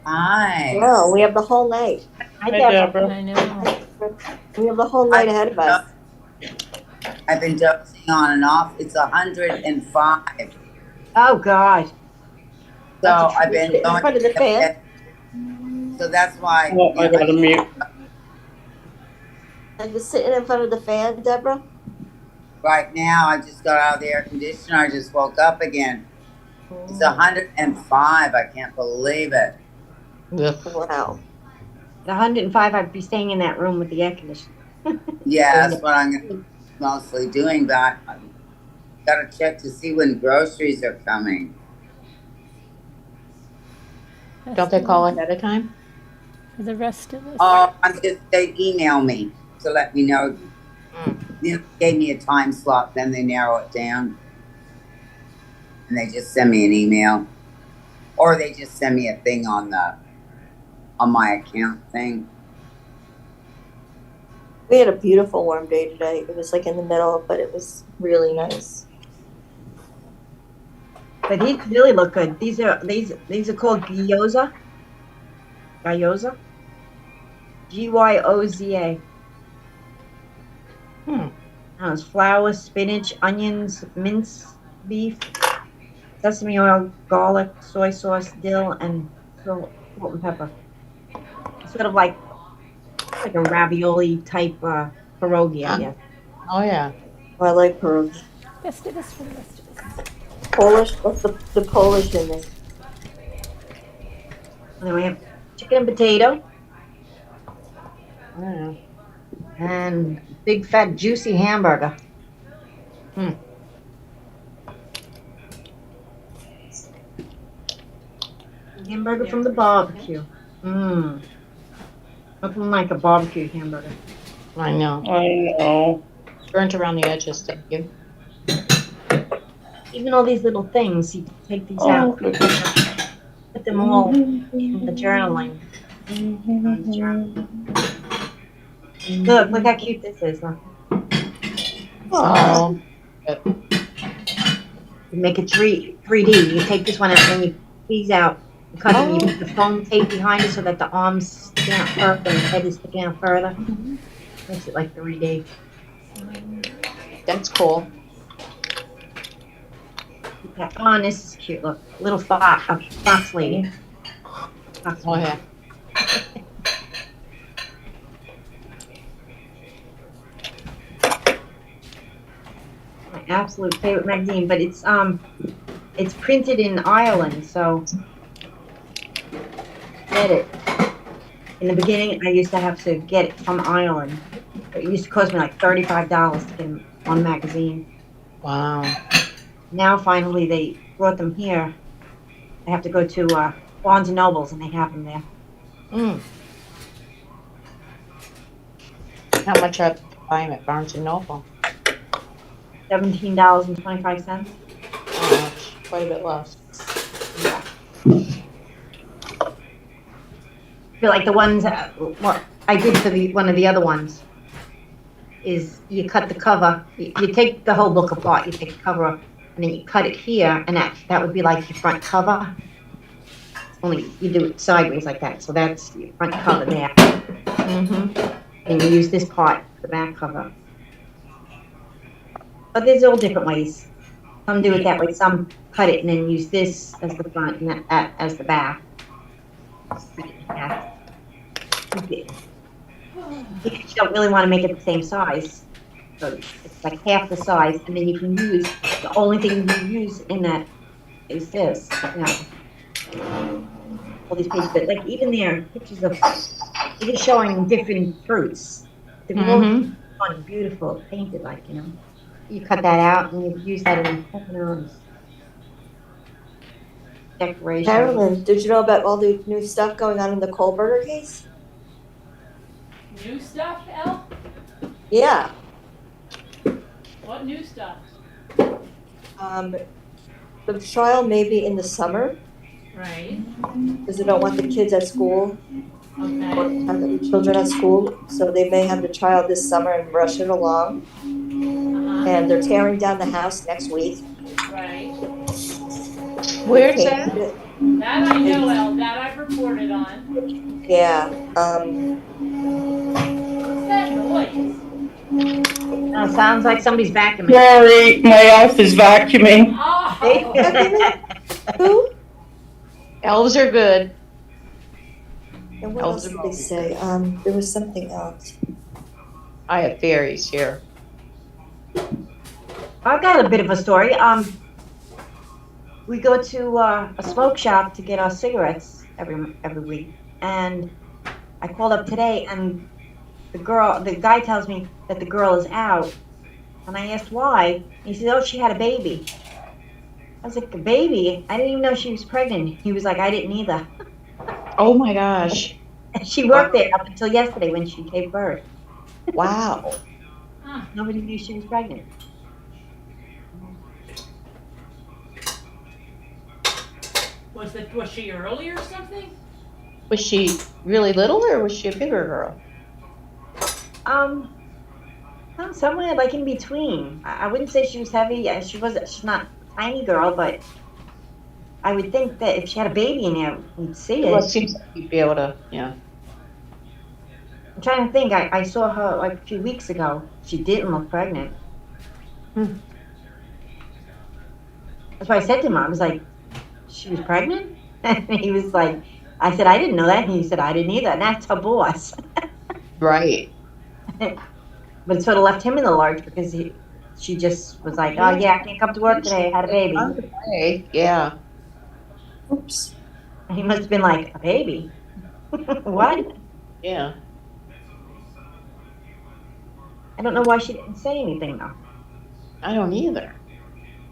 Hi. No, we have the whole night. Hi, Hi, Deborah. Deborah. I know. We have the whole night ahead of us. I've been dozing on and off. It's 105. Oh God. So I've been In going front of the fan. So that's why. Oh, I gotta mute. And just sitting in front of the fan, Deborah. Right now, I just got out of the air conditioner. I just woke up again. It's 105. I can't believe it. Wow. At 105, I'd be staying in that room with the air conditioner. Yeah, that's what I'm mostly doing. But I gotta check to see when groceries are coming. Don't they call ahead of time? For the rest of us. Oh, they email me to let me know. They gave me a time slot, then they narrow it down. And they just send me an email. Or they just send me a thing on my account thing. We had a beautiful warm day today. It was like in the middle, but it was really nice. But these really look good. These are called gyoza. Gyoza. Gyoza. It's flour, spinach, onions, minced beef, sesame oil, garlic, soy sauce, dill, and salt and pepper. It's sort of like a ravioli type pierogi, I guess. Oh, yeah. I like pierogi. Festivus for the rest of us. Polish. What's the Polish in there? And then we have chicken and potato. Yeah. And big fat juicy hamburger. Hamburger from the barbecue. Mmm. Nothing like a barbecue hamburger. I know. I know. Burnt around the edges, thank you. Even all these little things, you take these Oh, out, good. put them all in the journaling. Look how cute this is. Look. Oh. You make it 3D. You take this one out and you these out, you cut them, you put the foam tape behind it so that the arms stick out further and the head is sticking out further. Makes it like 3D. That's cool. Yeah. Oh, and this is cute. Look, little fox lady. Fox Oh yeah. My absolute favorite magazine, but it's printed in Ireland, so get it. In the beginning, I used to have to get it from Ireland. It used to cost me like $35 to get one magazine. Wow. Now, finally, they brought them here. I have to go to Barnes & Nobles, and they have them there. Mm. How much are you buying at Barnes & Noble? $17.25. Oh, that's quite a bit less. Yeah. I feel like the ones what I did for one of the other ones is you cut the cover. You take the whole book apart. You take the cover up, and then you cut it here, and that would be like your front cover. Only you do it sideways like that. So that's your front cover there. And you use this part for the back cover. But there's all different ways. Some do it that way. Some cut it and then use this as the front and that as the back. Yeah. You don't really want to make it the same size. So it's like half the size, and then you can use, the only thing you use in that is this. You know, all these pages, but like even there, pictures of, even showing different fruits. They're all fun, beautiful, painted like, you know. You cut that out and you use that in decoration. Carolyn, did you know about all the new stuff going on in the Kohlberger case? New stuff, Elle? Yeah. What new stuff? The trial may be in the summer Right. because they don't want the kids at school or Okay. have the children at school, so they may have the trial this summer and rush it along. And they're tearing down the house next week. Right. Where's that? That I know, Elle. That I've reported on. Yeah. What's that noise? Oh, sounds like somebody's vacuuming. Sorry, my elf is vacuuming. Oh. Who? Elves are good. And what else did they say? There was something else. I have fairies here. I've got a bit of a story. We go to a smoke shop to get our cigarettes every week, and I called up today, and the guy tells me that the girl is out, and I asked why. He said, "Oh, she had a baby." I was like, "A baby? I didn't even know she was pregnant." He was like, "I didn't either." Oh my gosh. She worked there up until yesterday when she gave birth. Wow. Nobody knew she was pregnant. Was she early or something? Was she really little or was she a bigger girl? Somewhere like in between. I wouldn't say she was heavy. She's not a tiny girl, but I would think that if she had a baby in there, we'd see it. Well, it seems like you'd be able to, yeah. I'm trying to think. I saw her like a few weeks ago. She didn't look pregnant. That's why I said to him, I was like, "She was pregnant?" And he was like, I said, "I didn't know that." And he said, "I didn't either." And that's her boss. Right. But it sort of left him in the lurch because she just was like, "Oh yeah, I can't come to work today. I had a baby." Hey, yeah. Oops. And he must have been like, "A baby? What?" Yeah. I don't know why she didn't say anything though. I don't either.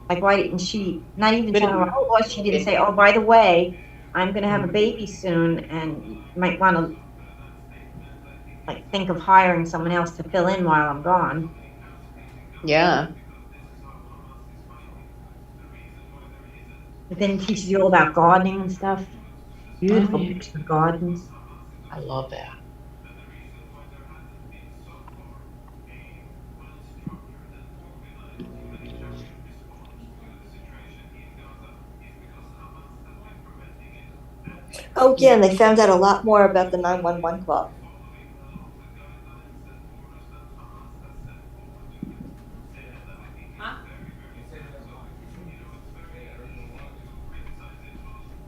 Like, why didn't she, not even tell her, "Oh, boss," she didn't say, "Oh, by the way, I'm gonna have a baby soon, and you might want to like think of hiring someone else to fill in while I'm gone. Yeah. But then it teaches you all about gardening and stuff. Beautiful Oh, yeah. pictures of gardens. I love that. Oh, yeah, and they found out a lot more about the 911 call.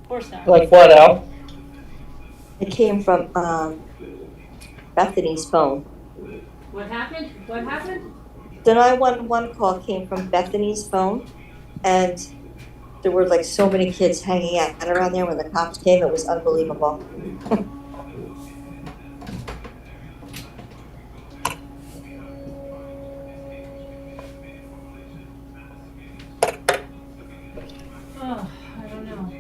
Of course not. Like what, Al? It came from Bethany's phone. What happened? What happened? The 911 call came from Bethany's phone, and there were like so many kids hanging out around there when the cops came. It was unbelievable. Oh, I don't know.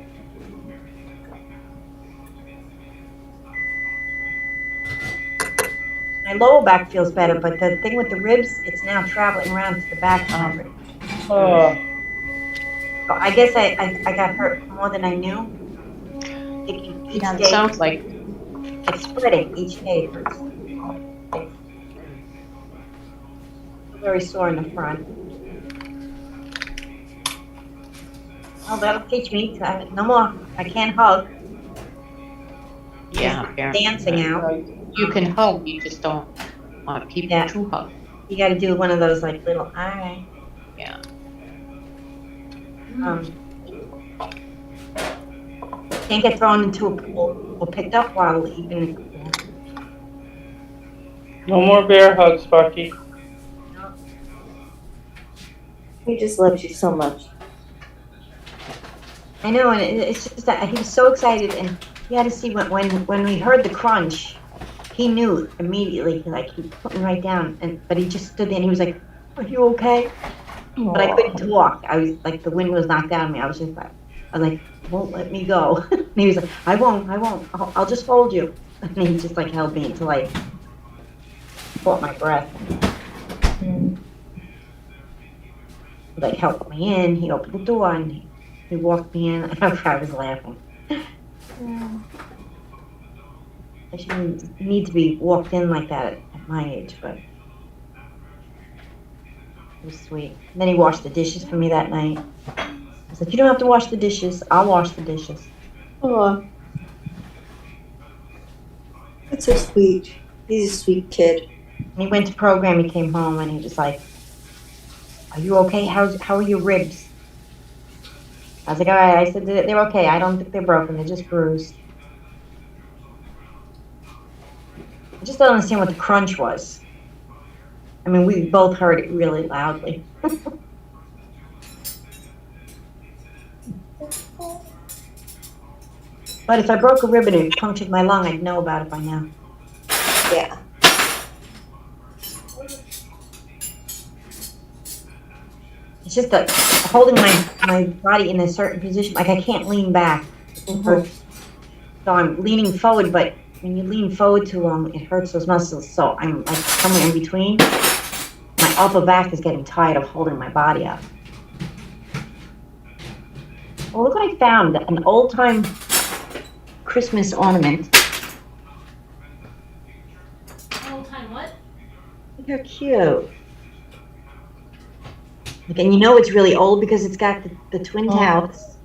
My lower back feels better, but the thing with the ribs, it's now traveling around to the back of my ribs. Oh, So I guess I got hurt more than I knew. Each Yeah, it day, sounds like it's spreading each day. It hurts. Very sore in the front. Well, that'll teach me. No more. I can't hug. yeah, apparently. Dancing out. You can hug, you just don't want people Yeah. to hug. You got to do one of those like little. All right. Yeah. Can't get thrown into a pool or picked up while even in the pool. no more bear hugs, Bucky. He just loves you so much. I know, and it's just that he was so excited, and he had to see when we heard the crunch, he knew immediately. Like he put me right down, but he just stood there and he was like, "Are you okay?" But I couldn't talk. I was like, the wind was knocked out of me. I was like, "Won't let me go." And he was like, "I won't. I'll just hold you." And he just like held me until I caught my breath. He like helped me in. He opened the door and he walked me in. I was laughing. I shouldn't need to be walked in like that at my age, but it was sweet. And then he washed the dishes for me that night. I was like, "You don't have to wash the dishes. I'll wash the dishes." Oh, that's so sweet. He's a sweet kid. And he went to program. He came home and he was like, "Are you okay? How are your ribs?" I was like, "All right." I said, "They're okay. I don't think they're broken. They're just bruised." I just don't understand what the crunch was. I mean, we both heard it really loudly. But if I broke a rib and it punctured my lung, I'd know about it by now. Yeah. It's just that holding my body in a certain position, like I can't lean back. It hurts. So I'm leaning forward, but when you lean forward too long, it hurts those muscles. So I'm like somewhere in between. My upper back is getting tired of holding my body up. Well, look what I found, an old-time Christmas ornament. Old time what? They're cute. Like, and you know it's really old because it's got the Twin Towers.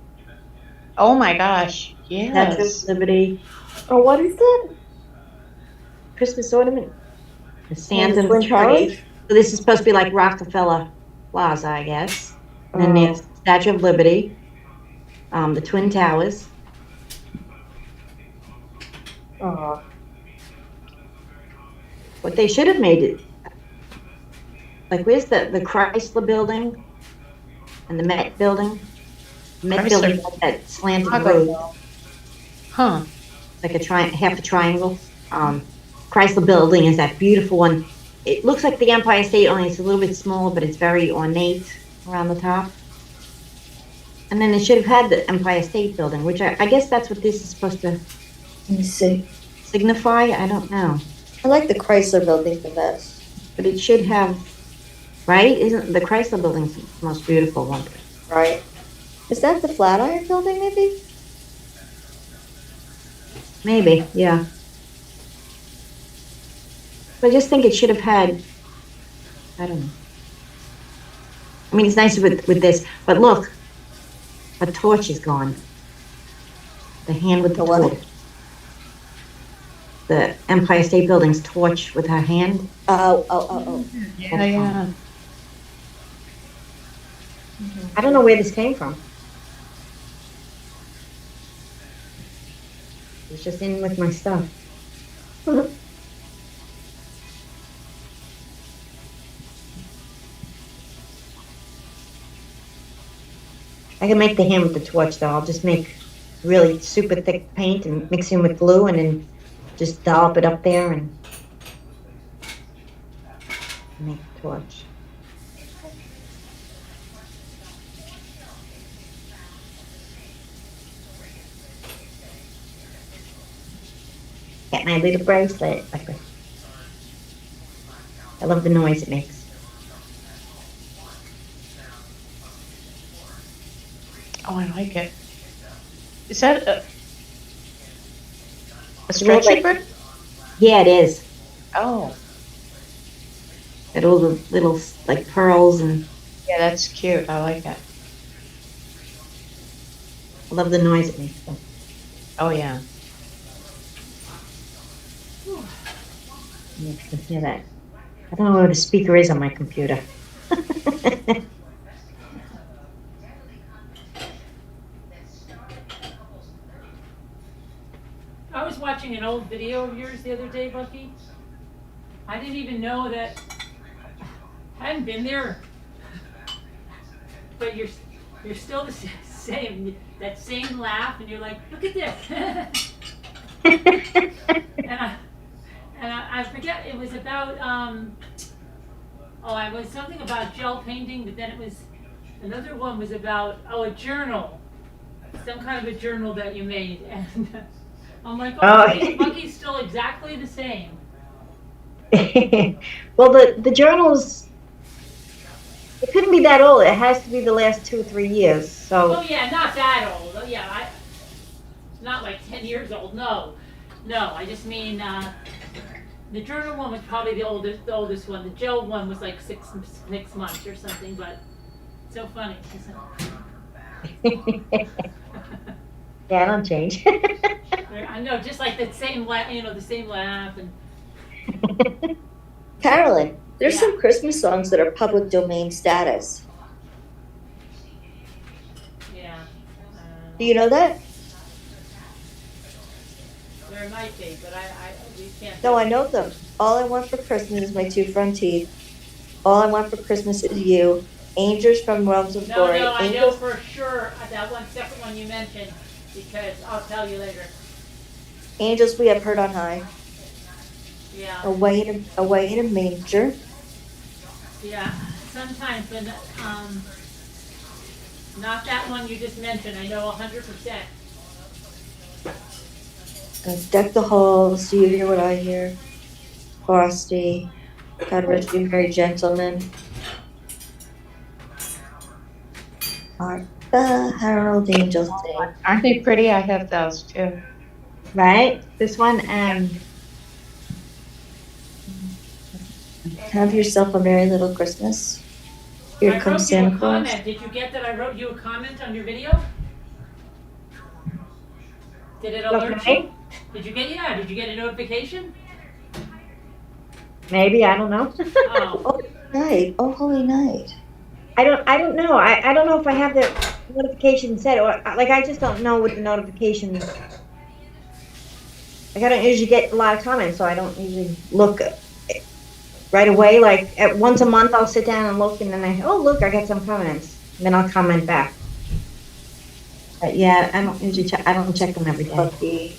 Oh my gosh, Statue yes. of Liberty. Oh, what is that? Christmas ornament. The Santa the and Twin the Towers? tree. So this is supposed to be like Rockefeller Plaza, I guess. And then there's the Statue of Liberty, the Twin Towers. Oh, What they should have made it. Like, where's the Chrysler building and the Met building? The Met Chrysler. building has that slanted Chicago. roof, Huh. like half a triangle. Chrysler building is that beautiful one. It looks like the Empire State, only it's a little bit smaller, but it's very ornate around the top. And then it should have had the Empire State Building, which I guess that's what this is supposed to Let me see. signify. I don't know. I like the Chrysler Building the best. But it should have, right? Isn't the Chrysler Building's the most beautiful one? Right. Is that the Flatiron Building, maybe? Maybe, yeah. But I just think it should have had, I don't know. I mean, it's nice with this, but look, a torch is gone. The hand with the torch. The Empire State Building's torch with her hand. Oh. Yeah. I don't know where this came from. It's just in with my stuff. I can make the hand with the torch though. I'll just make really super thick paint and mix in with glue and then just dollop it up there and make the torch. Get my little bracelet. I love the noise it makes. Oh, I like it. Is that a It's more stretchy like- bird? Yeah, it is. Oh, Got all the little like pearls and yeah, that's cute. I like that. I love the noise it makes. Oh, yeah. You can hear that. I don't know where the speaker is on my computer. I was watching an old video of yours the other day, Bucky. I didn't even know that. I hadn't been there, but you're still the same. That same laugh, and you're like, look at this. and I forget, it was about it was something about gel painting, but then it was another one was about a journal, some kind of a journal that you made, and I'm like, Bucky's still exactly the same. Well, the journals, it couldn't be that old. It has to be the last 2 or 3 years. So. Oh yeah, not that old. Oh yeah, not like 10 years old. No, I just mean the journal one was probably the oldest one. The gel one was like six months or something. But so funny. Yeah, I don't change. I know, just like the same the same laugh and. Carolyn, there's Yeah. some Christmas songs that are public domain status. Yeah. Do you know that? There might be, but we can't. No, I know them. All I Want for Christmas is My Two Front Teeth. All I Want for Christmas is You. Angels from Realms of Glory. No, I know Angels. for sure that one separate one you mentioned because I'll tell you later. Angels We Have Heard on High. Yeah. Away in a Manger. Yeah, sometimes, but not that one you just mentioned. I know 100%. Deck the Halls. Do You Hear What I Hear? Frosty. God Rest You Merry Gentlemen. Hark the Herald Angels Sing. Aren't they pretty? I have those too. Right? This one and Have Yourself a Merry Little Christmas. Here I Comes wrote you Santa a Claus. comment. Did you get that I wrote you a comment on your video? Did it alert Okay. you? Did you get a notification? maybe, I don't know. Oh, Night. Oh, Holy Night. I don't know. I don't know if I have the notification set or like I just don't know what the notifications. Like I don't usually get a lot of comments, so I don't usually look right away. Like at once a month, I'll sit down and look, and then look, I got some comments, and then I'll comment back. But yeah, I don't usually check. I don't check them every day. Bucky.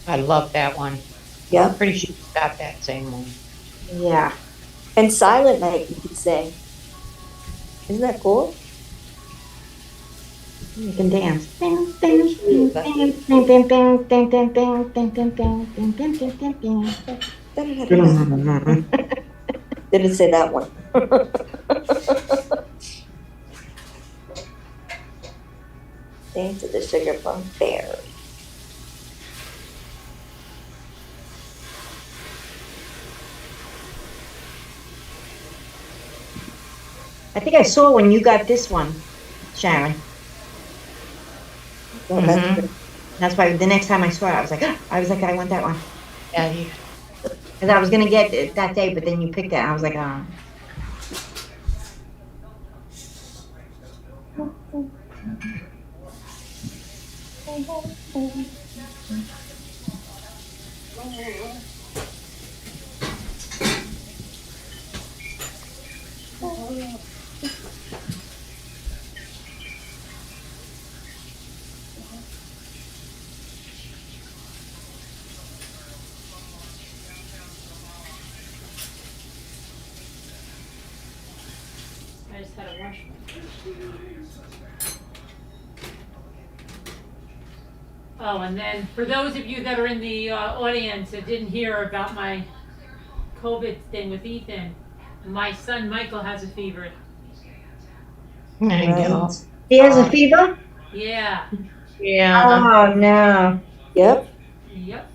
I love that one. Yeah. I'm pretty sure you got that same one. Yeah. And Silent Night, you could sing. Isn't that cool? You can dance. Ding, ding, ding, ding, ding, ding, ding, ding, ding, ding, ding, ding, ding, ding, ding, ding, ding, ding. Didn't say that one. Dance to the sugar plum fairy. I think I saw when you got this one, Sharon. Mhm. That's why the next time I saw it, I was like, I want that one. Yeah, Because I was gonna get it that day, but then you picked it. I was like, oh. I just had to wash my. Oh, and then for those of you that are in the audience that didn't hear about my COVID thing with Ethan, my son Michael has a fever. there you go. He has a fever? Yeah. Yeah. Oh, no. Yep. Yep.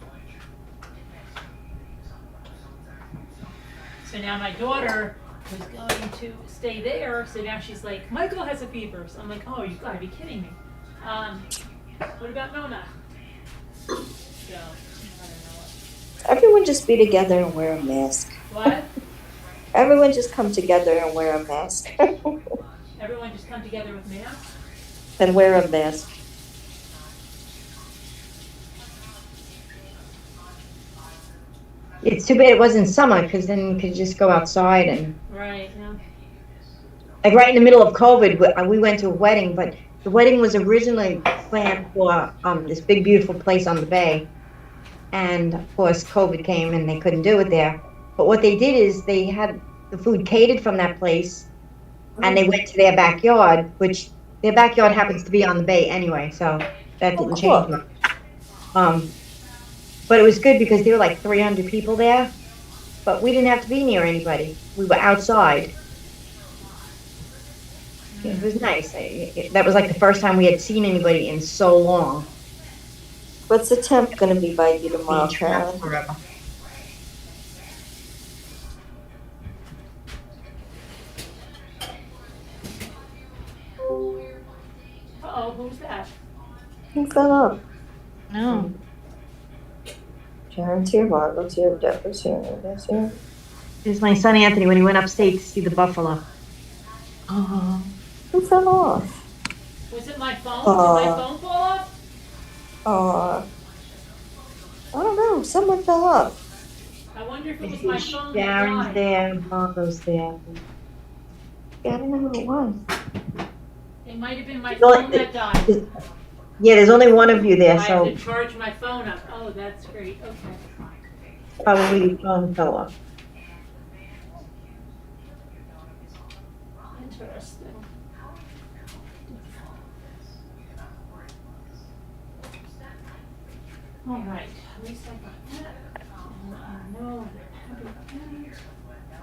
So now my daughter was going to stay there, so now she's like, Michael has a fever. So I'm like, oh, you gotta be kidding me. What about Nona? So, I don't know. Everyone just be together and wear a mask. What? Everyone just come together and wear a mask. Everyone just come together with masks? And wear a mask. It's too bad it wasn't summer, because then you could just go outside and, Right, yeah. like right in the middle of COVID, we went to a wedding, but the wedding was originally planned for this big, beautiful place on the bay. And of course, COVID came and they couldn't do it there. But what they did is they had the food catered from that place, and they went to their backyard, which their backyard happens to be on the bay anyway, so that didn't change much. But it was good because there were like 300 people there, but we didn't have to be near anybody. We were outside. It was nice. That was like the first time we had seen anybody in so long. What's the temp going to be by you tomorrow, Carolyn? Forever. Uh-oh, who's that? Who fell up? No. Sharon's here, Margaret's here, Deborah's here, Linda's here. This is my son Anthony when he went upstate to see the buffalo. Oh. Who fell off? Was it my phone? Did my phone fall off? I don't know. Someone fell off. I wonder if it was my phone that Sharon's died. there, Marco's there. Yeah, I don't know who it was. It might have been my No, phone that died. Yeah, there's only one of you there, I have so to charge my phone up. Oh, that's great. Okay. probably your phone fell off. Interesting. All right. At least I got that. And I know I'm happy with that.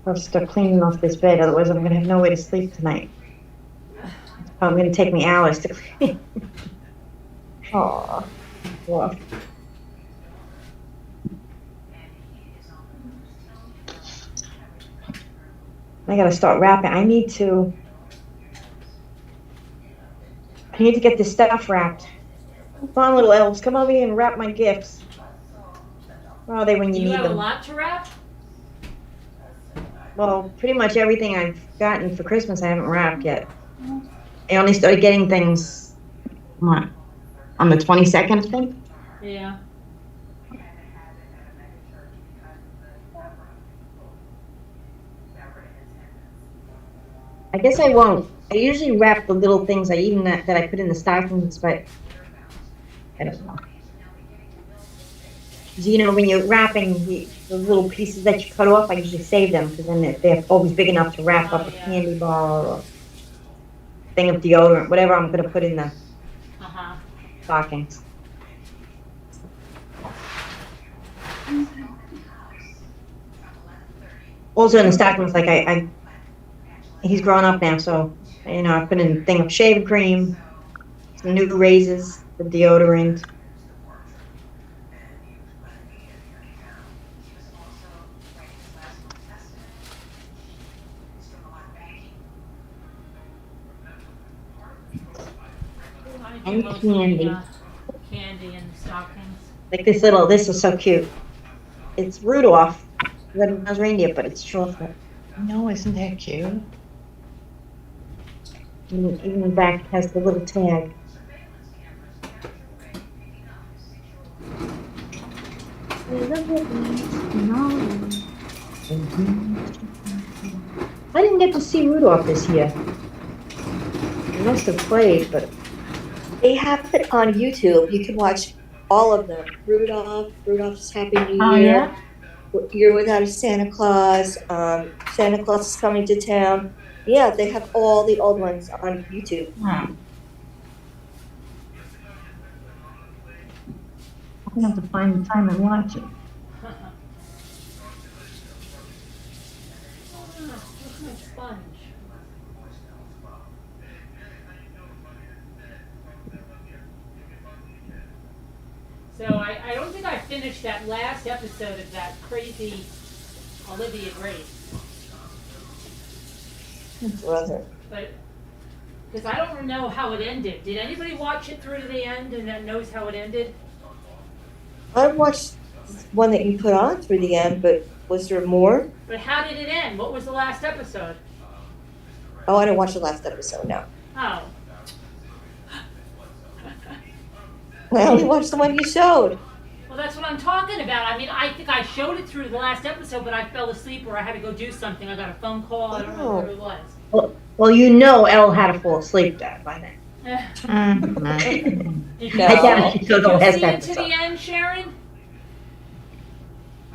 I'll start cleaning off this bed, otherwise I'm gonna have no way to sleep tonight. It's probably gonna take me hours to clean. Aw. Off. I gotta start wrapping. I need to get this stuff wrapped. Come on, little elves, come over here and wrap my gifts. Where are they when you You need have a them? lot to wrap? Well, pretty much everything I've gotten for Christmas I haven't wrapped yet. I only started getting things, what, on the 22nd, I think? Yeah. I guess I won't. I usually wrap the little things that I put in the stockings, but I don't know. 'Cause, you know, when you're wrapping the little pieces that you cut off, I usually save them because then they're always big enough to wrap up a candy bar or thing of deodorant, whatever I'm gonna put in the Uh-huh. stockings. Also in the stockings, like he's grown up now, so you know I put in a thing of shaving cream, some new razors, the deodorant. And candy. Candy in the stockings. Like this is so cute. It's Rudolph, red-nosed reindeer, but it's chocolate. No, isn't that cute? Even the back has the little tag. I didn't get to see Rudolph this year. He must have played, but They have it on YouTube. You can watch all of them. Rudolph's Happy New Oh, Year. yeah? Year Without a Santa Claus. Santa Claus is Coming to Town. Yeah, they have all the old ones on YouTube. I'm gonna have to find the time and watch it. Sponge. So I don't think I finished that last episode of that crazy Olivia Grace. Brother. But, because I don't know how it ended. Did anybody watch it through to the end and that knows how it ended? I watched one that you put on through the end, but was there more? But how did it end? What was the last episode? Oh, I didn't watch the last episode, no. Oh. I only watched the one you showed. Well, that's what I'm talking about. I mean, I think I showed it through the last episode, but I fell asleep or I had to go do something. I got a phone call. I don't know what it was. Well, you know Elle had to fall asleep then by then. Did you, No. I doubt she took the did you last see it to episode. the end, Sharon?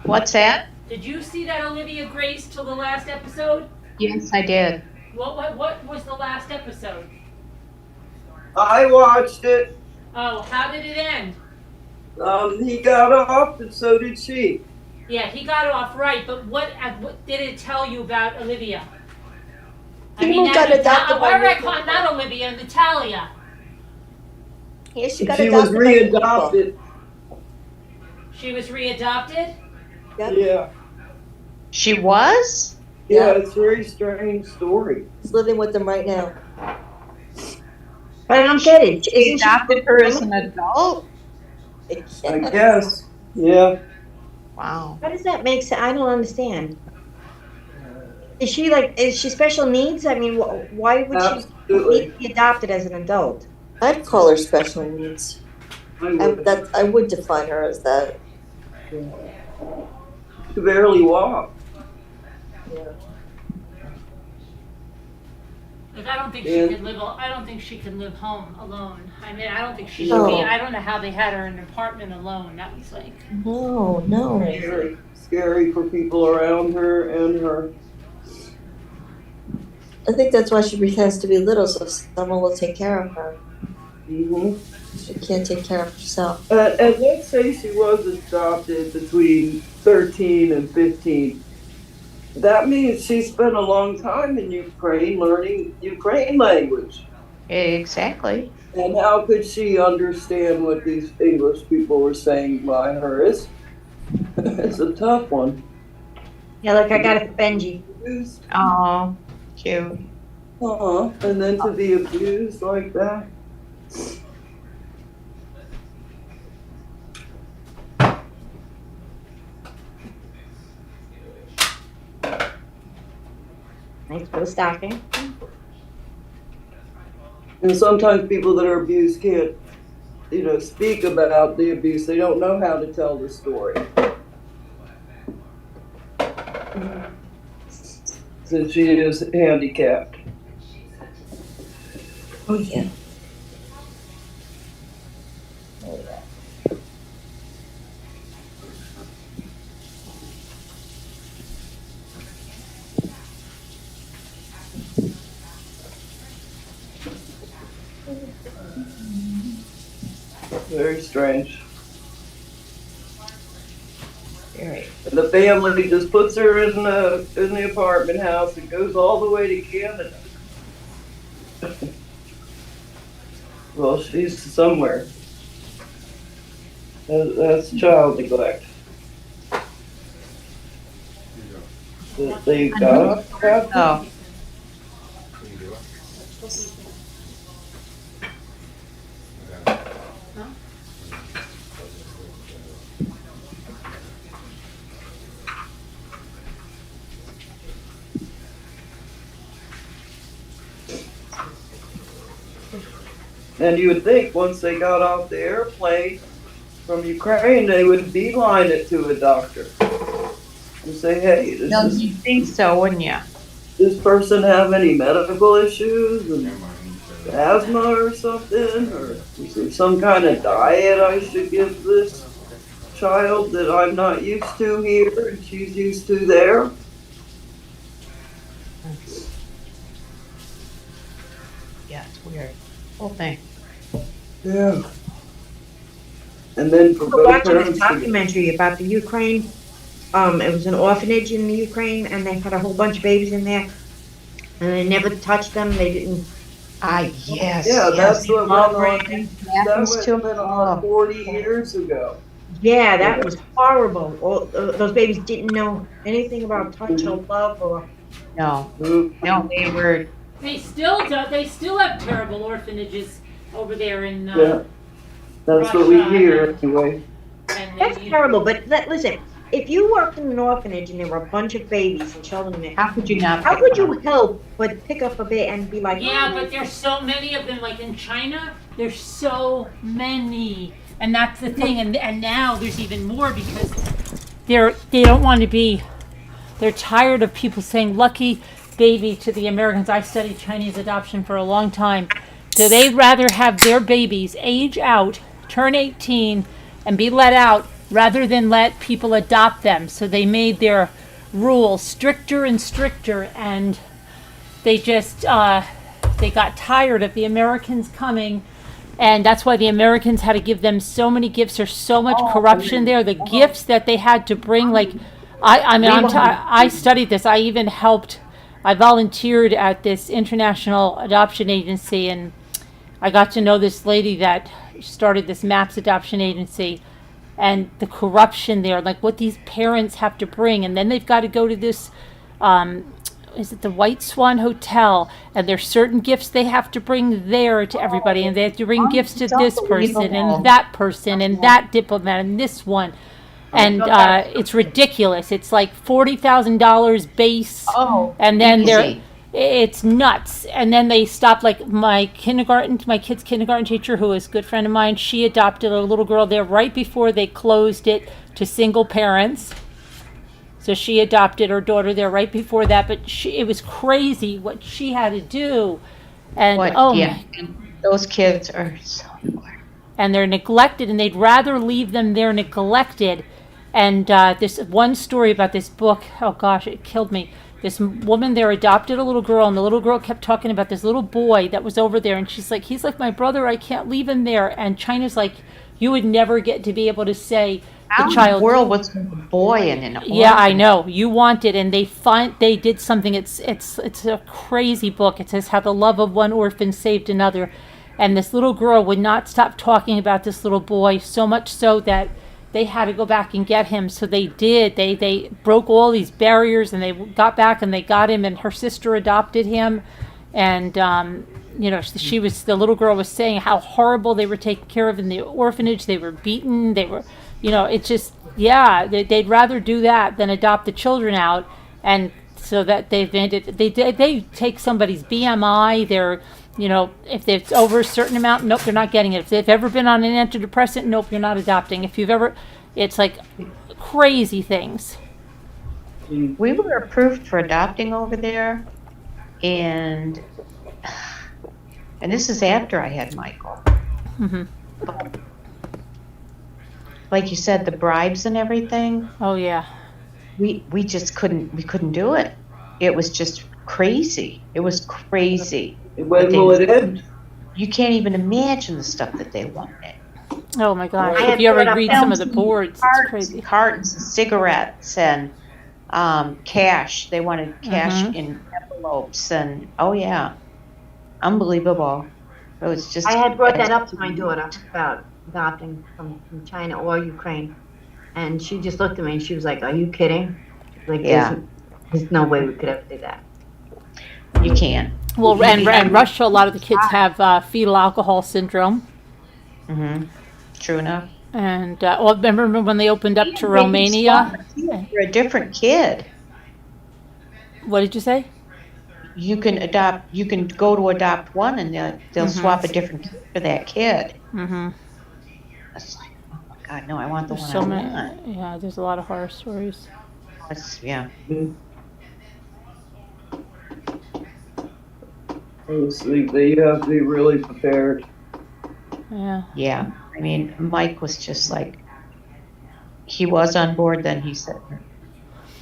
What's that? Did you see that Olivia Grace till the last episode? Yes, I did. What was the last episode? I watched it. Oh, how did it end? He got off, and so did she. Yeah, he got off right, but what did it tell you about Olivia? People got adopted by not Olivia, Natalia. Yeah, she got She was adopted by people. readopted. She was readopted? Yep. Yeah. She was? Yeah, it's a very strange story. She's living with them right now. But I don't get it. She Isn't she adopted her as an adult? I guess. Yeah. Wow. How does that make sense? I don't understand. Is she special needs? I mean, why would she Absolutely. need to be adopted as an adult? I'd call her special needs. I I would define her as that. could barely walk. Yeah. Like, I don't think Yeah. she could live. I don't think she can live home alone. I mean, I don't think she should No. be. I don't know how they had her in an apartment alone. That was like. No. Scary. Scary for people around her and her. I think that's why she pretends to be little, so someone will take care of her. Mm-hmm. She can't take care of herself. And let's say she was adopted between 13 and 15. That means she spent a long time in Ukraine learning Ukraine language. Exactly. And how could she understand what these English people were saying by her? It's a tough one. Yeah, like I got it for Benji. Oh, cute. And then to be abused like that. Thanks for the stocking. And sometimes people that are abused can't, speak about the abuse. They don't know how to tell the story. Since she is handicapped. Oh, yeah. Very strange. Very. And the family just puts her in the apartment house and goes all the way to Canada. Well, she's somewhere. That's child neglect. That they got. Oh. And you would think once they got off the airplane from Ukraine, they would beeline it to a doctor and say, hey, No, you think so, wouldn't you? this person have any medical issues and asthma or something? Or is there some kind of diet I should give this child that I'm not used to here and she's used to there? Yeah, it's weird. Whole thing. Yeah. And then for We were both watching a parents to documentary about the Ukraine. It was an orphanage in the Ukraine, and they had a whole bunch of babies in there, and they never touched them. They didn't. Yes. Yeah, yes. that's what went on. That Happens to went on them. 40 years ago. Yeah, that was horrible. All those babies didn't know anything about touch or love or. No, Mm. no, they were. They still do. They still have terrible orphanages over there in. Yeah. That's what we Russia hear anyway. And That's terrible. But listen, if you worked in an orphanage and there were a bunch of babies and children in there, How could you not? how could you help but pick up a baby and be like, Yeah, "Oh, but there's so many of them. Like in China, there's so many, and that's the thing. And now there's even more because they don't want to be. They're tired of people saying "lucky baby" to the Americans. I studied Chinese adoption for a long time. So they'd rather have their babies age out, turn 18, and be let out rather than let people adopt them. So they made their rules stricter and stricter, and they just they got tired of the Americans coming, and that's why the Americans had to give them so many gifts. There's so much corruption there. The gifts that they had to bring, like I studied this. I even helped. I volunteered at this international adoption agency, and I got to know this lady that started this MAPS adoption agency, and the corruption there, like what these parents have to bring, and then they've got to go to this, is it the White Swan Hotel, and there's certain gifts they have to bring there to everybody, and they have to bring gifts to this person and that person and that diplomat and this one. And it's ridiculous. It's like $40,000 base, and then it's nuts. And then they stopped. Like my kid's kindergarten teacher, who is a good friend of mine, she adopted a little girl there right before they closed it to single parents. So she adopted her daughter there right before that. But it was crazy what she had to do. And those kids are so important. And they're neglected, and they'd rather leave them there neglected. And this one story about this book, oh gosh, it killed me. This woman there adopted a little girl, and the little girl kept talking about this little boy that was over there, and she's like, he's like my brother, I can't leave him there. And China's like, you would never get to be able to say the child. How in the world was a boy in an orphanage? Yeah, I know. You want it, and they did something. It's a crazy book. It says how the love of one orphan saved another. And this little girl would not stop talking about this little boy, so much so that they had to go back and get him. So they did. They broke all these barriers, and they got back and they got him, and her sister adopted him. And the little girl was saying how horrible they were taken care of in the orphanage. They were beaten. They were, it's just, they'd rather do that than adopt the children out. And so that they take somebody's BMI, if it's over a certain amount, nope, they're not getting it. If they've ever been on an antidepressant, nope, you're not adopting. It's like crazy things. We were approved for adopting over there, and this is after I had Michael. Mm-hmm. Like you said, the bribes and everything. Oh yeah. We just couldn't do it. It was just crazy. It was crazy. When will it end? you can't even imagine the stuff that they wanted. Oh my gosh! I If had you ever put up read some of the boards, it's crazy. Cartons of cigarettes and cash. They wanted cash Mhm. in envelopes and oh yeah, unbelievable. It was just. I had brought that up to my daughter about adopting from China or Ukraine, and she just looked at me and she was like, "Are you kidding? Like, Yeah. there's no way we could ever do that." You can't. Well, and Russia, a lot of the kids have fetal alcohol syndrome. Mm-hmm. True enough. And well, remember when they opened up to Romania? You're a different kid. What did you say? You can adopt. You can go to adopt one, and they'll Mhm. swap a different kid for that kid. Mm-hmm. It's like, oh my God, no! I want the There's one so I many. want. Yeah, there's a lot of horror stories. Yeah. Honestly, you have to be really prepared. Yeah. Yeah. I mean, Mike was just like, he was on board. Then he said,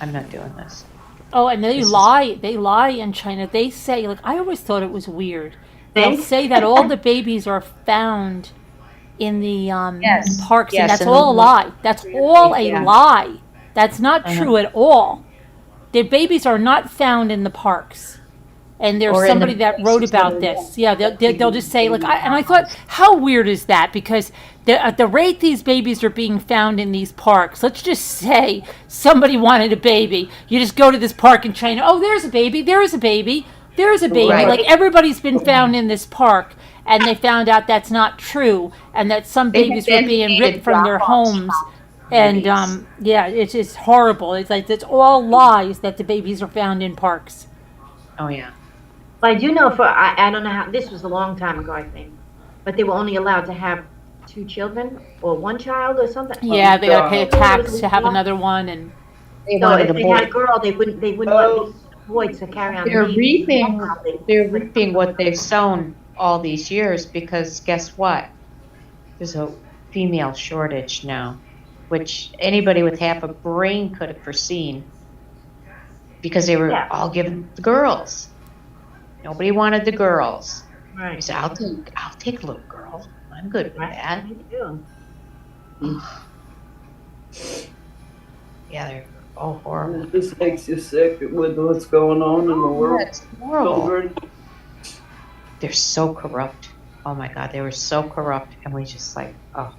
"I'm not doing this." Oh, and they lie. They lie in China. They say, like, I always thought it was weird. They'll say that all the babies are found in the Yes. parks, Yes, and that's in all a the- lie. That's all a Yeah. lie. That's not Uh-huh. true at all. The babies are not found in the parks. And there's Or in somebody the that wrote places about that are- this. Yeah, they'll just say, like, and I thought, how weird is that? Because at the rate these babies are being found in these parks, let's just say somebody wanted a baby. You just go to this park in China. Oh, there's a baby. There is a baby. There is a baby. Right. Like, everybody's been found in this park. And they found out that's not true. And that some They babies were have being been ripped from their drop-offs. homes. And, yeah, it's just horrible. It's like, it's all lies that the babies are found in parks. Oh yeah. But I do know I don't know how, this was a long time ago, I think, but they were only allowed to have 2 children or 1 child or something. Yeah, they got to pay a Oh, tax to have yeah. another one. And They So wanted if a they boy. had a girl, they wouldn't let the boys to carry on. They're the reaping. baby. They're reaping what they've sown all these years because guess what? There's a female shortage now, which anybody with half a brain could have foreseen because they were Yeah. all given the girls. Nobody wanted the girls. I Right. said, I'll take a little girl. I'm good with Right. that. Me too. Yeah, they're all horrible. It just makes you sick with what's going on in the world. It's horrible. Children. They're so corrupt. Oh my God, they were so corrupt. And we just like, oh.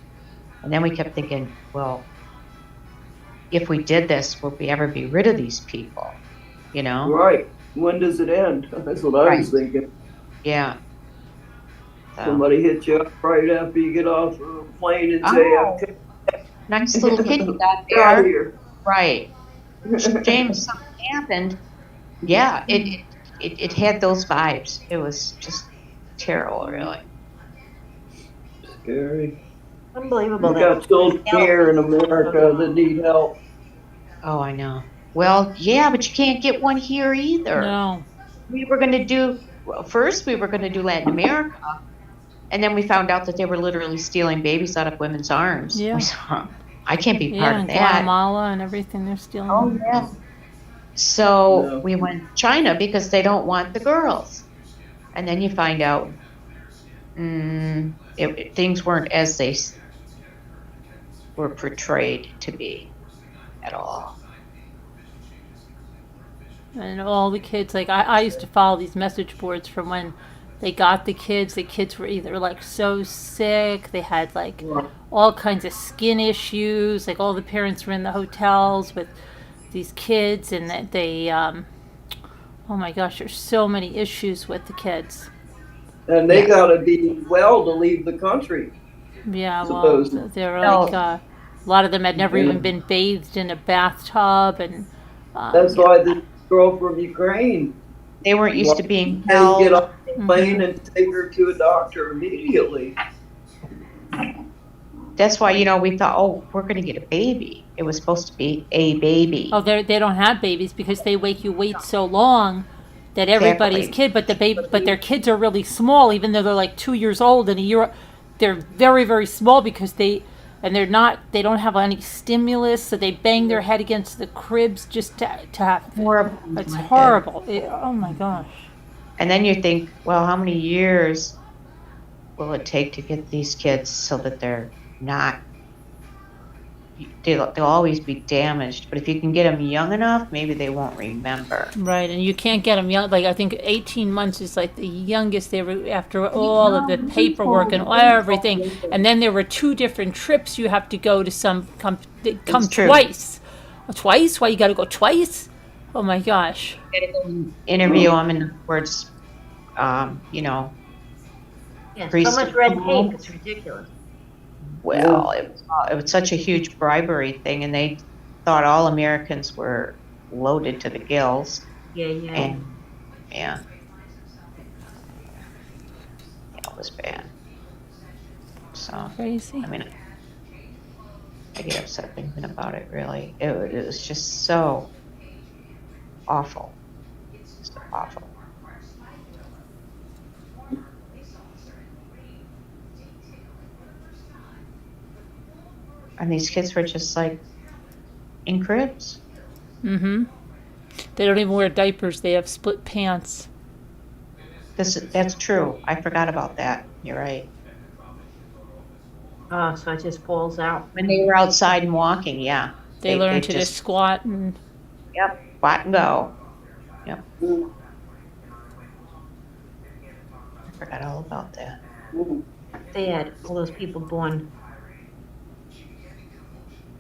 And then we kept thinking, well, if we did this, would we ever be rid of these people? You know? Right. When does it end? That's what I was thinking. Yeah. So, Somebody hits you up right after you get off the plane and say, Oh, "Okay, nice little kid you got get out of there. here." Right. Shame something happened. Yeah, it had those vibes. It was just terrible, really. Scary. Unbelievable. We got children here in America that need help. Oh, I know. Well, yeah, but you can't get one here either. no. We were going to do, well, first we were going to do Latin America, and then we found out that they were literally stealing babies out of women's arms. Yeah. We saw, I can't be part Yeah, of and that. Guatemala and everything they're stealing. Oh, yeah. So Yeah. we went China because they don't want the girls. And then you find out things weren't as they were portrayed to be at all. And all the kids, like, I used to follow these message boards from when they got the kids. The kids were either, like, so sick, they had, like, all kinds of skin issues. Like, all the parents were in the hotels with these kids, and that they, oh my gosh, there's so many issues with the kids. And they gotta be well to leave the country. Yeah, well, Supposed. they're like, a lot of them had never even been bathed in a bathtub, and That's why the girl from Ukraine, They weren't used to being they held. get off the plane and take her to a doctor immediately. That's why, we thought, oh, we're going to get a baby. It was supposed to be a baby. oh, they don't have babies because they wait so long that everybody's Exactly. kid, but their kids are really small, even though they're like 2 years old and a year. They're very, very small because they don't have any stimulus, so they bang their head against the cribs just to have. Horrible. It's horrible. Oh my gosh. And then you think, well, how many years will it take to get these kids so that they're not, they'll always be damaged, but if you can get them young enough, maybe they won't remember. Right, and you can't get them young. Like I think 18 months is like the youngest they were after all of the paperwork and everything. And then there were 2 different trips you have to go to. Come true. twice. Twice? Why you got to go twice? Oh my gosh. Interview them, in other words, you know. Yeah, Priest- so much red tape, it's ridiculous. Well, it was such a huge bribery thing, and they thought all Americans were loaded to the gills. Yeah. And yeah, it was bad. So Crazy. I mean, I get upset thinking about it. Really, it was just so awful, just awful. And these kids were just like in cribs. Mm-hmm. They don't even wear diapers. They have split pants. That's true. I forgot about that. You're right. Oh, so it just falls out. When they were outside and walking, yeah. They learn to just just squat and. Yep, squat and go. Yep. I forgot all about that. They had all those people born.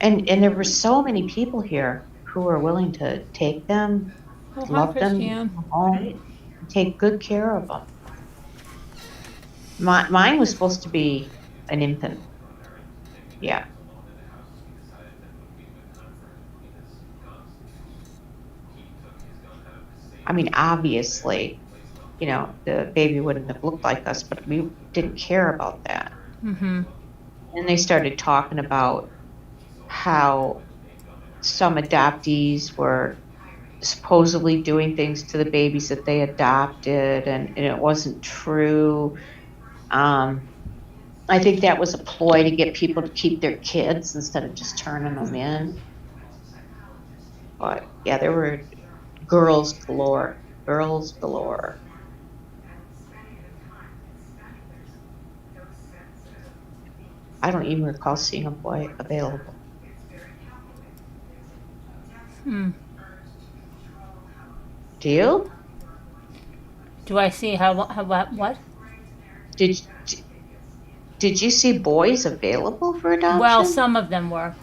And there were so many people here who were willing to take them, Oh, hi, love them, Christiane. home, take good care of them. Mine was supposed to be an infant. Yeah. I mean, obviously, you know, the baby wouldn't have looked like us, but we didn't care about that. Mm-hmm. And they started talking about how some adoptees were supposedly doing things to the babies that they adopted, and it wasn't true. I think that was a ploy to get people to keep their kids instead of just turning them in. But yeah, there were girls galore. Girls galore. I don't even recall seeing a boy available. Do you? Do I see how what? Did you see boys available for adoption? Well, some of them were.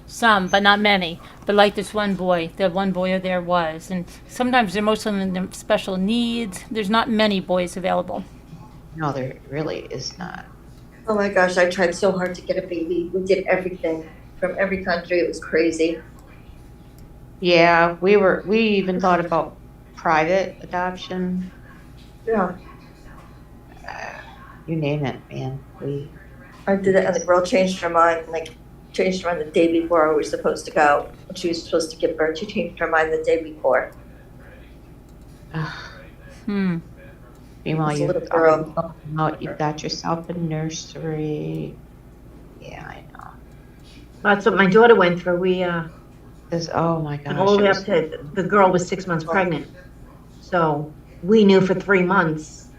Some, but not many. But like this one boy, the one boy there was. And sometimes they're most of them special needs. There's not many boys available. No, there really is not. Oh my gosh, I tried so hard to get a baby. We did everything from every country. It was crazy. Yeah, we even thought about private adoption. Yeah. You name it, man. I did it, and the girl changed her mind. Changed her mind the day before we were supposed to go. When she was supposed to give birth, she changed her mind the day before. Meanwhile, Little girl. you've got yourself a nursery. Yeah, I know. That's what my daughter went through. We Oh my gosh. all the way up to the girl was 6 months pregnant. So we knew for 3 months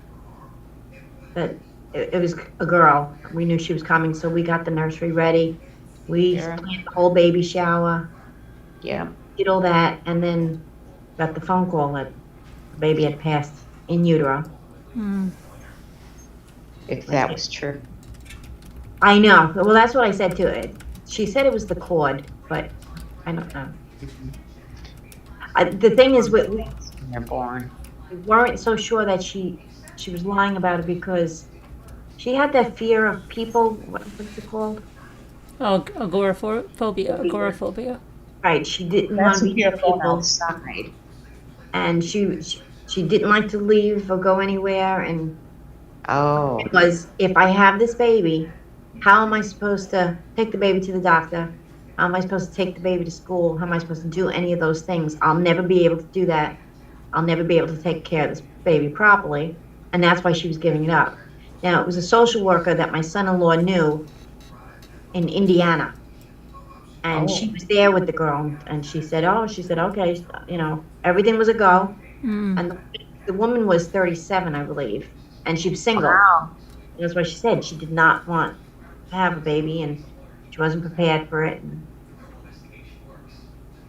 that it was a girl. We knew she was coming, so we got the nursery ready. We planned the whole baby shower. Yeah. Did all that, and then got the phone call that the baby had passed in utero. If that was true. I know. Well, that's what I said to it. She said it was the cord, but I don't know. The thing is, we They're born. weren't so sure that she was lying about it because she had that fear of people. What's it called? Oh, agoraphobia. Right. She didn't want to be near people, outside. and she didn't like to leave or go anywhere. And it was, if I have this baby, how am I supposed to take the baby to the doctor? How am I supposed to take the baby to school? How am I supposed to do any of those things? I'll never be able to do that. I'll never be able to take care of this baby properly. And that's why she was giving it up. Now, it was a social worker that my son-in-law knew in Indiana. And she was there with the girl. And she said, okay, everything was a go. And the woman was 37, I believe. And she was single. Wow. That's what she said. She did not want to have a baby, and she wasn't prepared for it.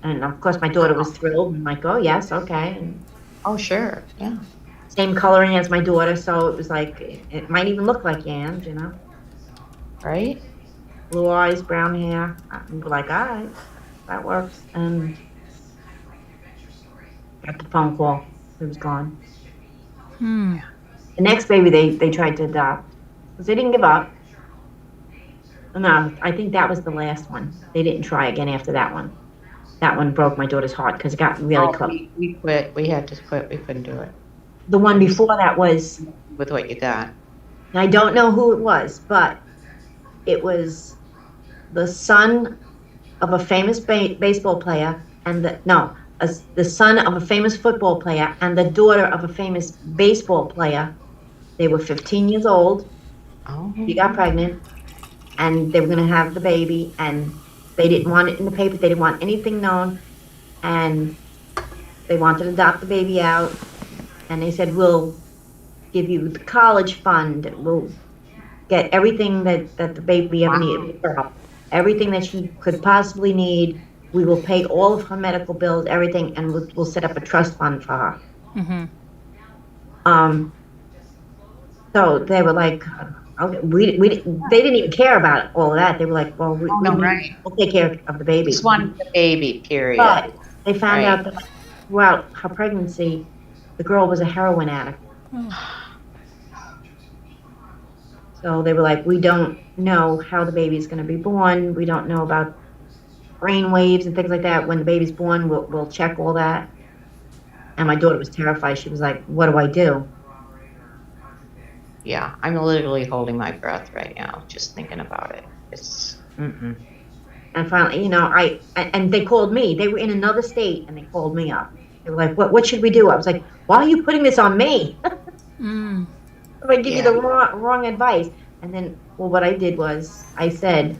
And of course, my daughter was thrilled. I'm like, oh yes, okay. And Oh, sure. Yeah. same coloring as my daughter, so it was like it might even look like Yams, you know, Right? blue eyes, brown hair. I'm like, all right, that works. And got the phone call. It was gone. Hmm. The next baby they tried to adopt because they didn't give up. No, I think that was the last one. They didn't try again after that one. That one broke my daughter's heart because it got really Oh, close. we quit. We had to quit. We couldn't do it The one before that was, with what you got. I don't know who it was, but it was the son of a famous baseball player and the son of a famous football player and the daughter of a famous baseball player. They were 15 years old. Oh. She got pregnant and they were going to have the baby, and they didn't want it in the paper. They didn't want anything known, and they wanted to adopt the baby out, and they said, we'll give you the college fund. We'll get everything that the baby ever needed, everything that she could possibly need. We will pay all of her medical bills, everything, and we'll set up a trust fund for her. Mm-hmm. So they were like, okay, they didn't even care about all of that. They were like, well, we'll take care of the baby. Just wanted the baby, period. But they found Right. out that throughout her pregnancy, the girl was a heroin addict. So they were like, we don't know how the baby is going to be born. We don't know about brain waves and things like that. When the baby's born, we'll check all that. And my daughter was terrified. She was like, what do I do? Yeah, I'm literally holding my breath right now, just thinking about it. It's, And finally, you know, and they called me. They were in another state, and they called me up. They were like, what should we do? I was like, why are you putting this on me? If I give you the wrong advice. And then, well, what I did was I said,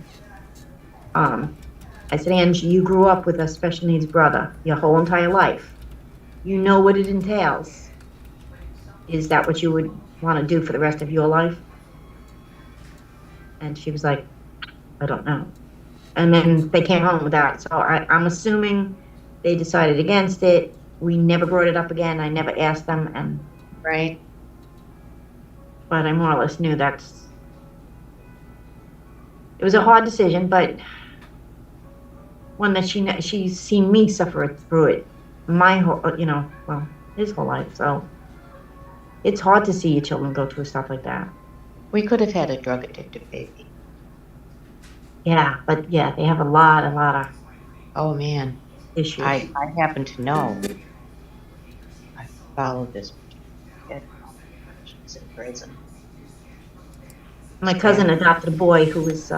Angie, you grew up with a special needs brother your whole entire life. You know what it entails. Is that what you would want to do for the rest of your life? And she was like, I don't know. And then they came home with that. So I'm assuming they decided against it. We never brought it up again. I never asked them. And right. But I more or less knew it was a hard decision, but one that she's seen me suffer through it my whole, his whole life. So it's hard to see your children go through stuff like that. We could have had a drug addicted baby. Yeah, but yeah, they have a lot of. Oh man, issues. I happen to know. I followed this. She's in prison. My cousin adopted a boy who was,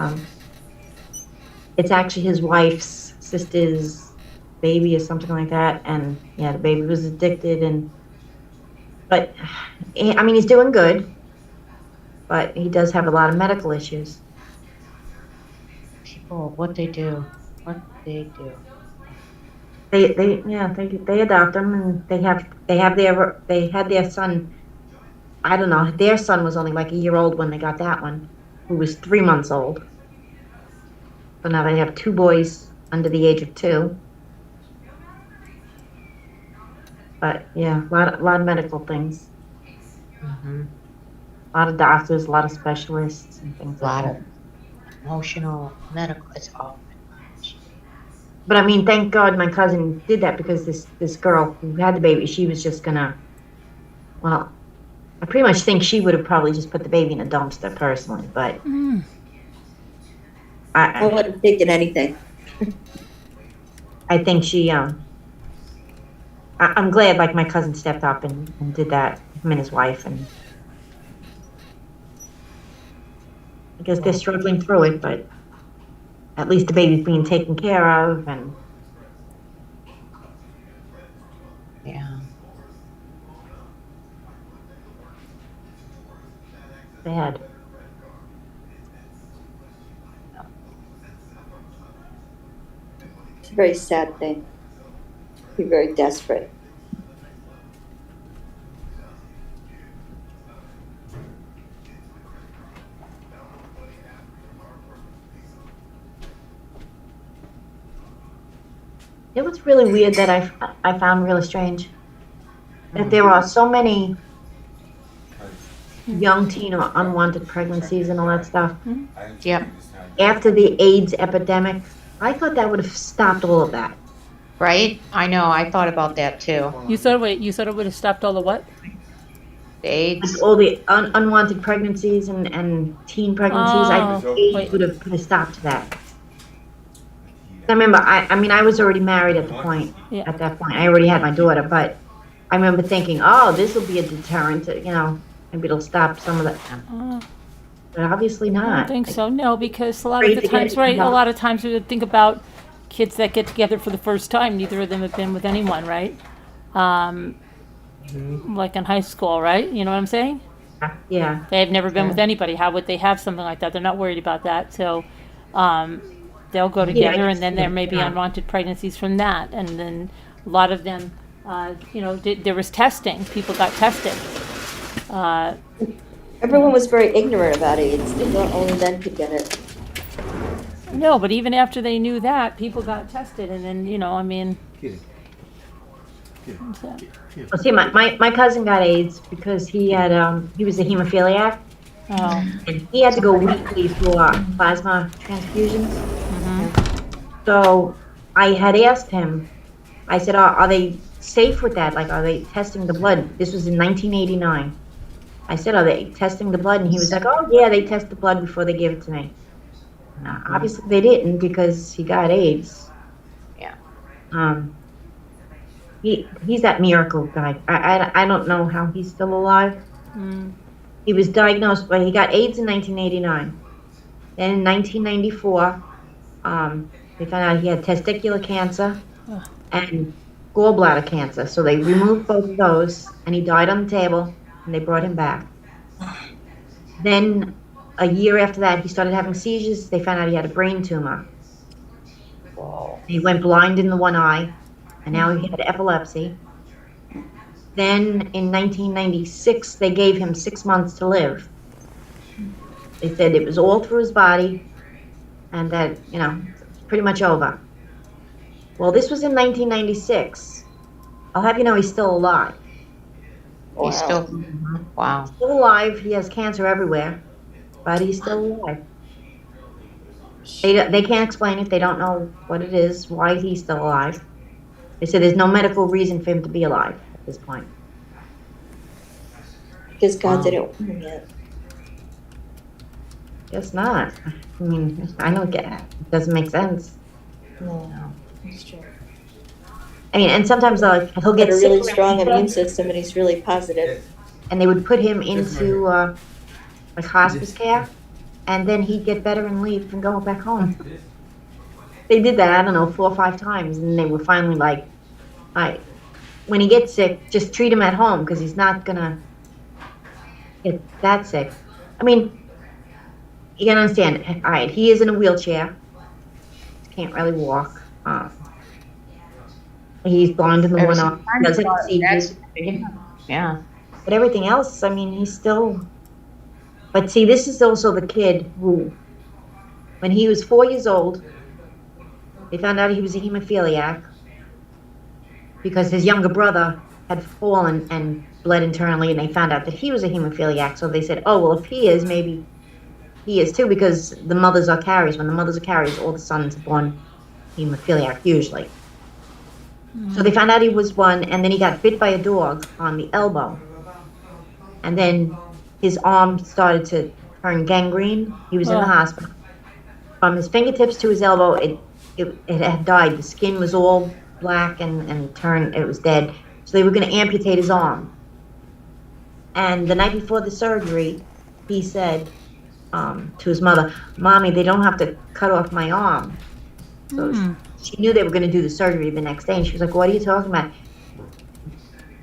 it's actually his wife's sister's baby or something like that. And yeah, the baby was addicted but I mean, he's doing good, but he does have a lot of medical issues. People, what they do. They adopt them, and they had their son. I don't know. Their son was only like a year old when they got that one, who was 3 months old. So now they have 2 boys under the age of 2. But yeah, a lot of medical things. Mm-hmm. A lot of doctors, a lot of specialists, and things like that. A lot of emotional, medical. It's all. But I mean, thank God my cousin did that, because this girl who had the baby, she was just gonna. Well, I pretty much think she would have probably just put the baby in a dumpster personally, but I wouldn't have taken anything. I think she, I'm glad like my cousin stepped up and did that, him and his wife, and I guess they're struggling through it, but at least the baby's being taken care of, and yeah. Bad. It's a very sad thing. You're very desperate. It was really weird that I found really strange that there are so many young teen or unwanted pregnancies and all that stuff. Yep. After the AIDS epidemic, I thought that would have stopped all of that. Right? I know. I thought about that too. You thought it would have stopped all the what? The AIDS. Like all the unwanted pregnancies and teen pregnancies. I think AIDS wait. would have put a stop to that. I remember, I mean, I was already married at the point. Yeah. At that point, I already had my daughter, but I remember thinking, oh, this will be a deterrent. Maybe it'll stop some of that. But obviously I don't not. think so. No, because a lot of the Afraid to times, get right? A involved. lot of times we would think about kids that get together for the first time. Neither of them have been with anyone, right? Like in high school, right? You know what I'm saying? Yeah. They have never been with anybody. How would they have something like that? They're not worried about that. So they'll go together, and then there may be unwanted pregnancies from that. And then a lot of them, there was testing. People got tested. Everyone was very ignorant about AIDS. They thought only men could get it. No, but even after they knew that, people got tested, and then I mean. Well, see, my cousin got AIDS because he was a hemophiliac. Oh. And he had to go weekly for plasma transfusions. So I had asked him, I said, are they safe with that? Like, are they testing the blood? This was in 1989. I said, are they testing the blood? And he was like, oh, yeah, they test the blood before they give it to me. Obviously, they didn't because he got AIDS. Yeah. He's that miracle guy. I don't know how he's still alive. He was diagnosed, but he got AIDS in 1989. Then in 1994, they found out he had testicular cancer and gallbladder cancer. So they removed both of those, and he died on the table, and they brought him back. Then a year after that, he started having seizures. They found out he had a brain tumor. Wow. He went blind in the one eye, and now he had epilepsy. Then in 1996, they gave him 6 months to live. They said it was all through his body and that, it's pretty much over. Well, this was in 1996. I'll have you know he's still alive. He's still, wow. Still alive. He has cancer everywhere, but he's still alive. They can't explain it. They don't know what it is, why he's still alive. They said there's no medical reason for him to be alive at this point. Because God didn't want him yet. Guess not. I mean, I don't get it. It doesn't make sense. No, that's true. I mean, and sometimes he'll get Got a sick really strong immune system, and he's really positive. and they would put him into like hospice care, and then he'd get better and leave and go back home. They did that, I don't know, 4 or 5 times, and they were finally like, all right, when he gets sick, just treat him at home because he's not gonna get that sick. I mean, you gotta understand. All right, he is in a wheelchair, can't really walk. He's blind in the one eye. Doesn't see. Yeah. But everything else, I mean, he's still. But see, this is also the kid who, when he was 4 years old, they found out he was a hemophiliac because his younger brother had fallen and bled internally, and they found out that he was a hemophiliac. So they said, oh, well, if he is, maybe he is too, because the mothers are carriers. When the mothers are carriers, all the sons are born hemophiliac, usually. So they found out he was one, and then he got bit by a dog on the elbow. And then his arm started to turn gangrene. He was in the hospital. From his fingertips to his elbow, it had died. The skin was all black and turned, it was dead. So they were going to amputate his arm. And the night before the surgery, he said to his mother, Mommy, they don't have to cut off my arm. So she knew they were going to do the surgery the next day, and she was like, what are you talking about?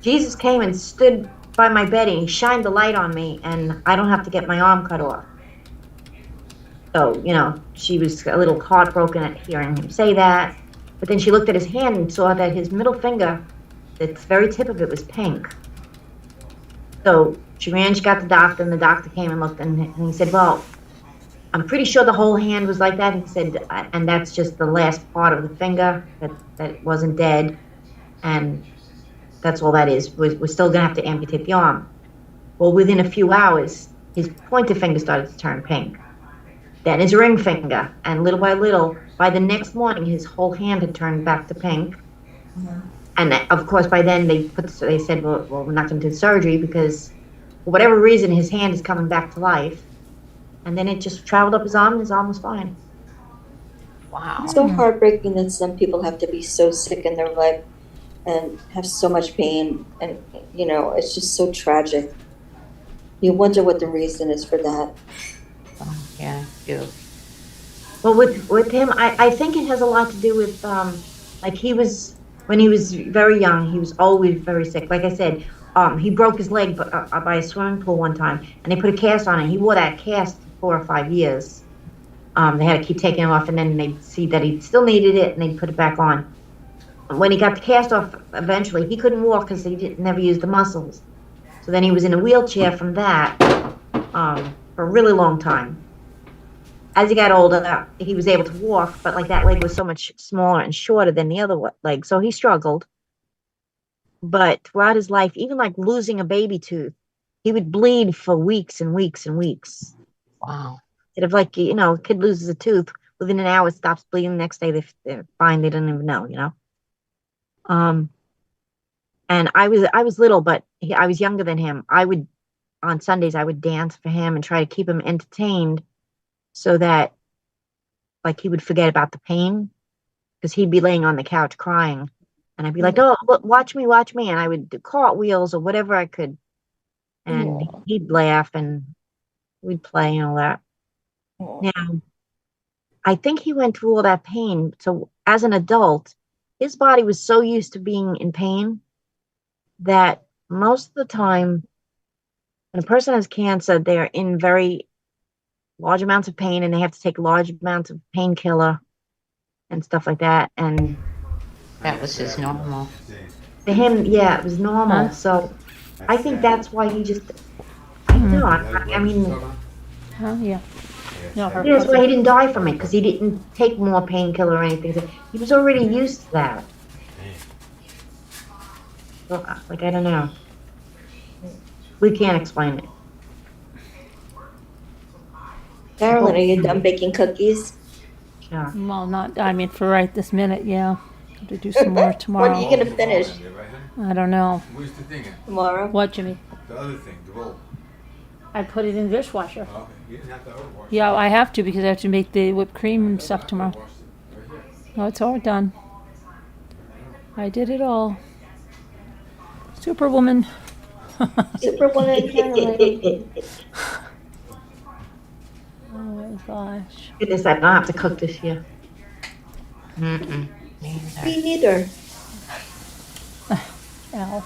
Jesus came and stood by my bed, and he shined the light on me, and I don't have to get my arm cut off. So, she was a little heartbroken at hearing him say that. But then she looked at his hand and saw that his middle finger, the very tip of it, was pink. So she ran, she got the doctor, and the doctor came and looked, and he said, well, I'm pretty sure the whole hand was like that. He said, and that's just the last part of the finger that wasn't dead. And that's all that is. We're still going to have to amputate the arm. Well, within a few hours, his pointer finger started to turn pink. Then his ring finger. And little by little, by the next morning, his whole hand had turned back to pink. And of course, by then they said, well, we're not going to do surgery because for whatever reason, his hand is coming back to life. And then it just traveled up his arm, and his arm was fine. Wow. It's so heartbreaking that some people have to be so sick in their life and have so much pain. And, you know, it's just so tragic. You wonder what the reason is for that. Oh, yeah, I do. Well, with him, I think it has a lot to do with, like when he was very young, he was always very sick. Like I said, he broke his leg by a swimming pool one time, and they put a cast on it. He wore that cast for 4 or 5 years. They had to keep taking it off, and then they'd see that he still needed it, and they'd put it back on. When he got the cast off, eventually, he couldn't walk because he never used the muscles. So then he was in a wheelchair from that for a really long time. As he got older, he was able to walk, but like that leg was so much smaller and shorter than the other leg, so he struggled. But throughout his life, even like losing a baby tooth, he would bleed for weeks and weeks and weeks. Wow. Instead of like, you know, a kid loses a tooth, within an hour it stops bleeding, the next day they're fine, they don't even know, you know. And I was little, but I was younger than him. On Sundays, I would dance for him and try to keep him entertained so that like he would forget about the pain, because he'd be laying on the couch crying. And I'd be like, oh, look, watch me. And I would do cartwheels or whatever I could. And he'd laugh and we'd play and all that. Now, I think he went through all that pain. So as an adult, his body was so used to being in pain that most of the time when a person has cancer, they're in very large amounts of pain and they have to take large amounts of painkiller and stuff like that. And That was his normal. to him, yeah, it was normal. Huh? So I think that's why he just, I don't know. I mean, Oh, yeah. No, her that's why he cousin. didn't die from it, because he didn't take more painkiller or anything. So he was already used to that. So, like, I don't know. We can't explain it. Carolyn, are you done baking cookies? Yeah. Well, not, I mean, for right this minute, yeah. Have to do some more When are tomorrow. you going to finish? I don't know. Where's the thing? Tomorrow? What, Jimmy? The other thing, the bowl. I put it in the dishwasher. Oh, okay. You didn't have to overwash it. Yeah, I have to because I have to make the whipped cream and stuff tomorrow. Overwash it right here. No, it's all done. I did it all. Superwoman. Superwoman Carolyn. Oh my gosh. Goodness, I don't have to cook this year. Mm-mm. Me neither. Me neither. Al,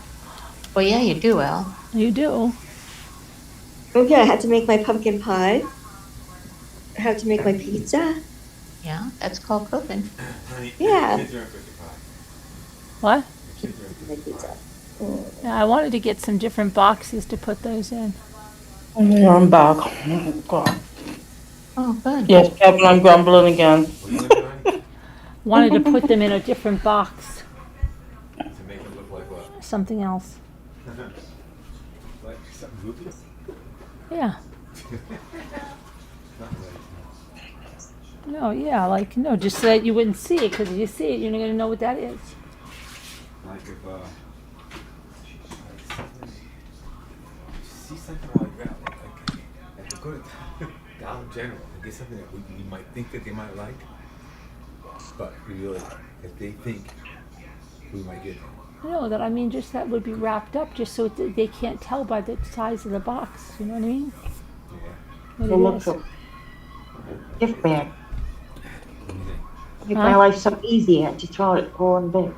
Well, yeah, you do, Al. you do. Okay, I had to make my pumpkin pie. I had to make my pizza. Yeah, that's called cooking. Honey, Yeah. kids are in cookie pie. What? Kids are in cookie My pizza. Yeah, I wanted to get some different boxes to put those in. Yeah, I'm back. Oh, God. Oh, good. Yes, Kevin, I'm grumbling again. What are you looking for? Wanted to put them in a different box. To make it look like what? Something else. Like something goofy? Yeah. No, yeah, like, no, just so that you wouldn't see it, because if you see it, you're not going to know what that is. Like if see something like that, like to go to Dollar General and get something that we might think that they might like, but we really, if they think we might get them. No, that I mean, just that would be wrapped up, just so they can't tell by the size of the box. You know what I mean? Yeah. What It it looks is. so Gift bag. What do you think? Make my life so easy. I just throw it all in bed.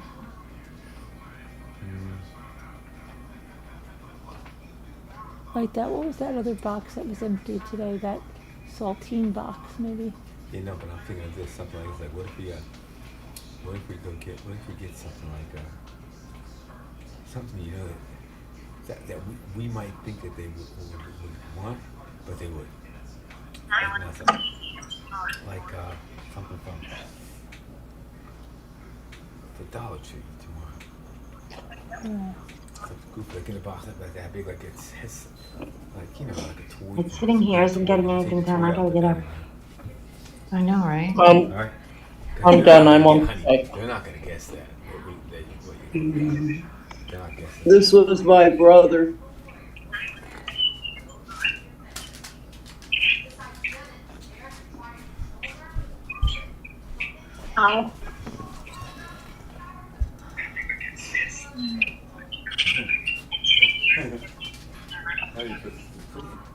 Like that. What was that other box that was empty today? That saltine box, maybe. You know, but I'm thinking of this something like this. Like, what if we get something like something that we might think that they would want, but they would. Like something from the Dollar Tree tomorrow. It's like goofy, like in a box like that big, like it's like, you know, like a toy. It's sitting here, isn't getting anything done. I gotta get up. I know, right? Alright? I'm done. I'm on. They're not gonna guess that. They're not guessing. This was my brother. Ow.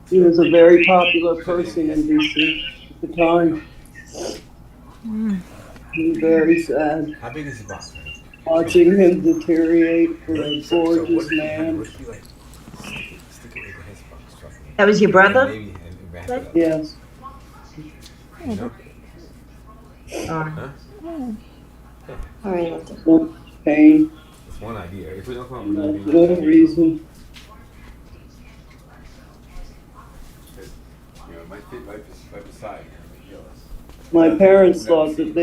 He was a very popular person in DC at the time. He was very sad. How big is the box? Watching him deteriorate for a gorgeous man. That was your brother? Yes. All right. Pain. It's one idea. If we don't come up with No reason. You know, it might fit right beside you. My parents thought that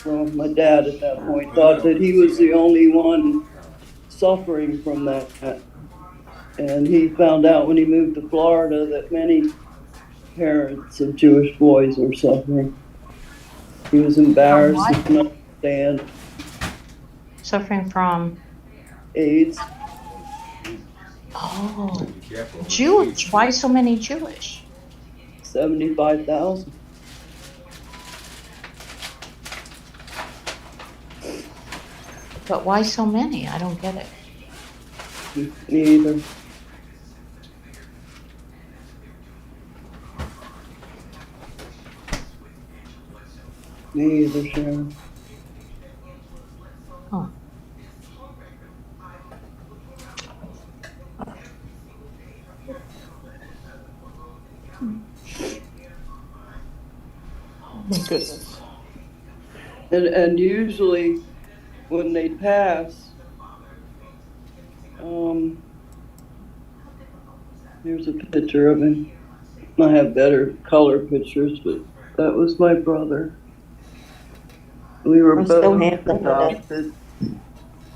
well, my dad at that point thought that he was the only one suffering from that. And he found out when he moved to Florida that many parents of Jewish boys were suffering. He was embarrassed, he couldn't understand. Suffering from AIDS. Oh, Jewish. Why so many Jewish? 75,000. But why so many? I don't get it. Me either. Me either, Sharon. Oh. My goodness. And usually when they pass, here's a picture of him. I have better color pictures, but that was my brother. We were I'm so both handsome. adopted.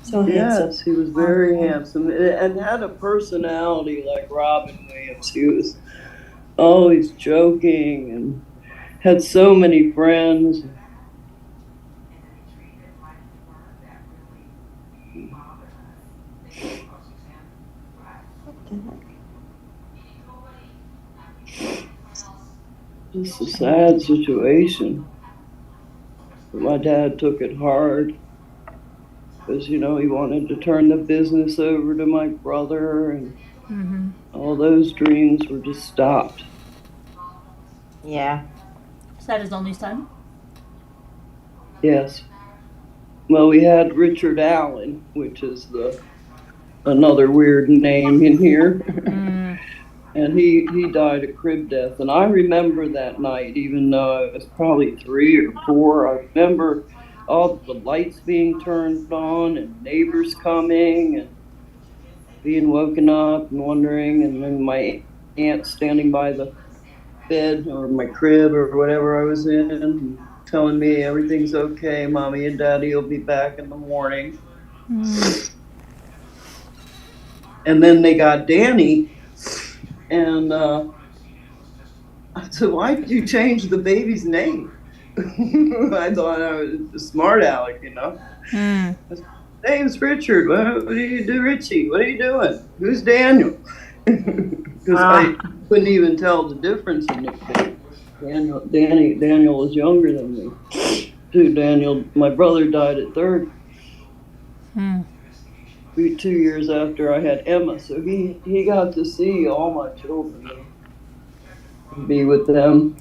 So handsome. Yes, he was very handsome and had a personality like Robin Williams. He was always joking and had so many friends. Just a sad situation. But my dad took it hard because, you know, he wanted to turn the business over to my brother, and all those dreams were just stopped. Yeah. Is that his only son? Yes. Well, we had Richard Allen, which is another weird name in here. And he died a crib death. And I remember that night, even though I was probably 3 or 4, I remember all the lights being turned on and neighbors coming and being woken up and wondering, and then my aunt standing by the bed or my crib or whatever I was in and telling me everything's okay, mommy and daddy will be back in the morning. And then they got Danny, and I said, why did you change the baby's name? I thought I was a smart aleck, you know. His name's Richard. What do you do, Richie? What are you doing? Who's Daniel? Because I couldn't even tell the difference in the baby. Daniel was younger than me. Daniel, my brother died at 30. 2 years after I had Emma, so he got to see all my children, be with them.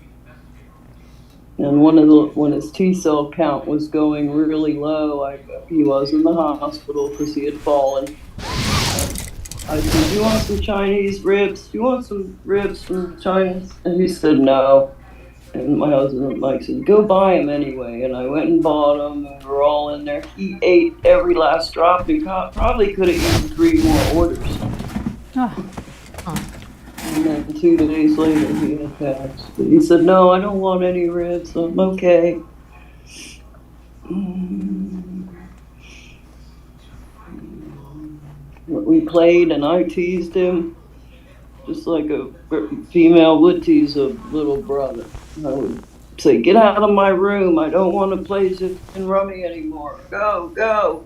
And when his T-cell count was going really low, he was in the hospital because he had fallen. I said, "Do you want some Chinese ribs? Do you want some ribs from China?" And he said no. And my husband Mike said, "Go buy them anyway." And I went and bought them, and we were all in there. He ate every last drop and probably could have eaten 3 more orders. And then 2 days later, he had passed. But he said, "No, I don't want any ribs. I'm okay." We played, and I teased him just like a female would tease a little brother. I would say, "Get out of my room. I don't want to play Ziff and Rummy anymore. Go, go."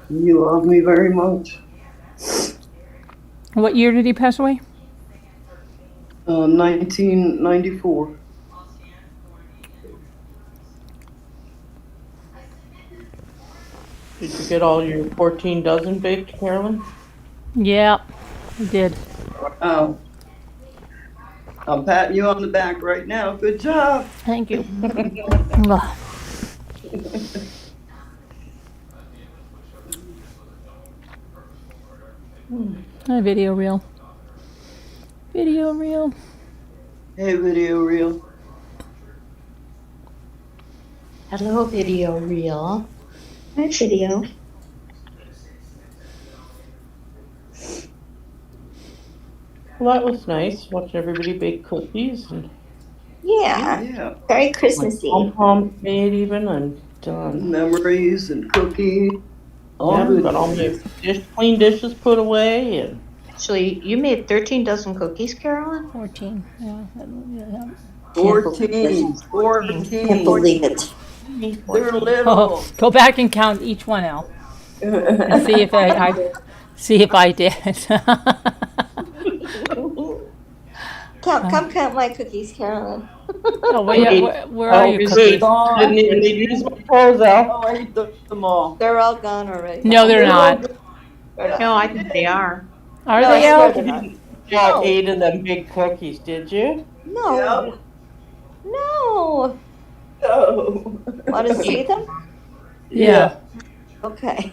He loved me very much. What year did he pass away? 1994. Did you get all your 14 dozen baked, Carolyn? Yeah, I did. Oh. I'm patting you on the back right now. Good job. Thank you. Hi, video reel. Video reel. Hey, video reel. Hello, video reel. Hi, video. Well, that was nice, watching everybody bake cookies and Yeah, Yeah. very Christmassy. pom-poms made even and done. Memories and cookie. All Yeah, good. got all my clean dishes put away and Actually, you made 13 dozen cookies, Carolyn? 14. Yeah. 14. Can't 14. believe it. They're little. Oh, go back and count each one out and see if I see if I did. Come count my cookies, Carolyn. Oh, where are your cookies? didn't even need to use my clothes out. Oh, I ate them all. They're all gone already. No, they're not. No, I think they are. Are No, they I swear out? they're not. Yeah, 8 of them big cookies, did you? No. Yep. No. Oh. Want to see them? Yeah. Okay.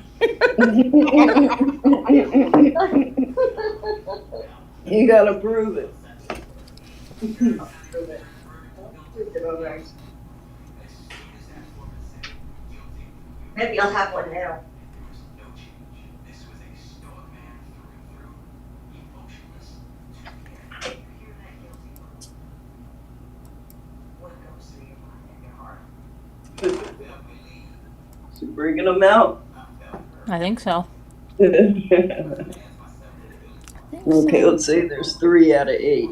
You gotta prove it. Maybe I'll have one now. So bringing them out. I think so. Okay, let's say there's 3 out of 8.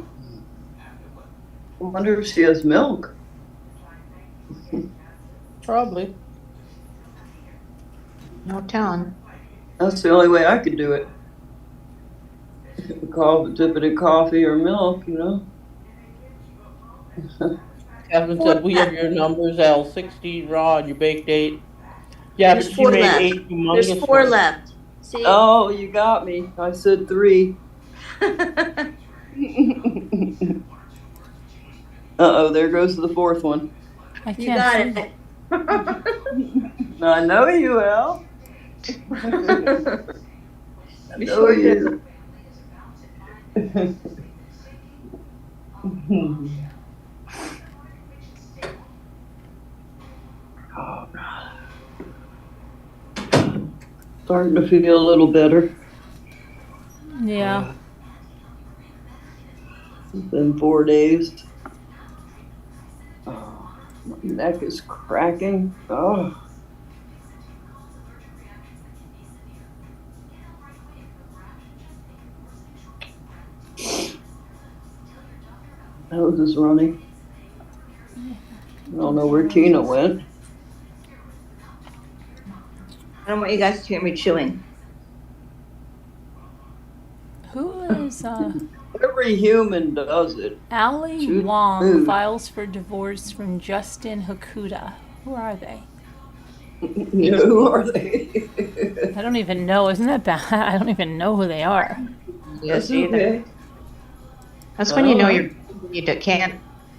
I wonder if she has milk. Probably. No telling. That's the only way I could do it. Dip it in coffee or milk, you know. Kevin said, we have your numbers, L, 16 raw, and you baked 8. Yeah, There's but she 4 made left. 8 humongous There's 4 ones. left. See? Oh, you got me. I said 3. Uh-oh, there goes the 4th one. I You got can't see. it. I know you, Al. I know you. Oh, God. Starting to feel a little better. Yeah. It's been 4 days. Oh, my neck is cracking. Oh. Nose is running. I don't know where Tina went. I don't want you guys to hear me chewing. Who is Every human does it. Ali Choose Wong food. files for divorce from Justin Hakuda? Who are they? Who are they? I don't even know. Isn't that bad? I don't even know who they are. That's okay. That's when you know you can't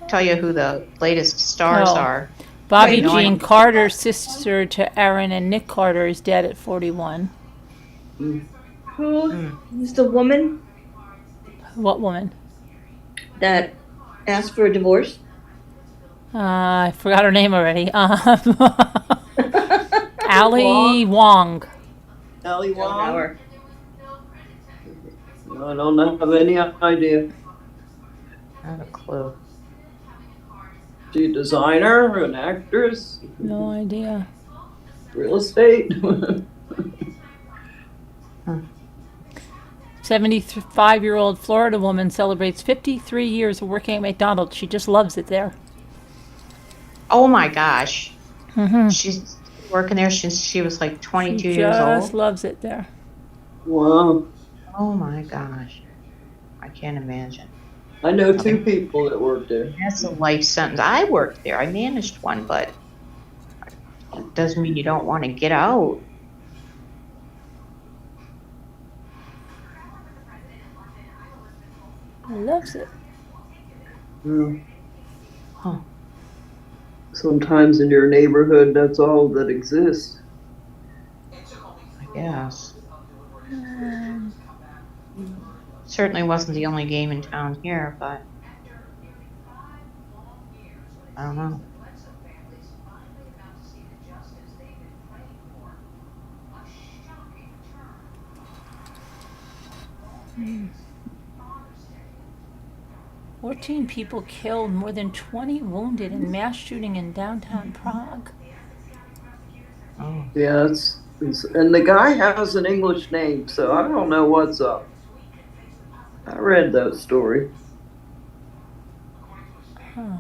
tell you who the latest stars Oh. are. Bobby Right, no, Jean I- Carter, sister to Aaron and Nick Carter, is dead at 41. Who's the woman What woman? that asked for a divorce? I forgot her name already. Ali Wong. Ali Wong. I don't have any idea. Not a clue. She a designer, an actress, No idea. real estate. 75-year-old Florida woman celebrates 53 years of working at McDonald's. She just loves it there. Oh my gosh. Mm-hmm. She's working there since she was like 22 She years just old. loves it there. Wow. Oh my gosh. I can't imagine. I know two people that work there. That's a life sentence. I worked there. I managed one, but it doesn't mean you don't want to get out. Loves it. Yeah. Huh. Sometimes in your neighborhood, that's all that exists. I guess. Certainly wasn't the only game in town here, but I don't know. Mm. 14 people killed, more than 20 wounded in mass shooting in downtown Prague. Oh. Yeah, and the guy has an English name, so I don't know what's up. I read that story. Huh.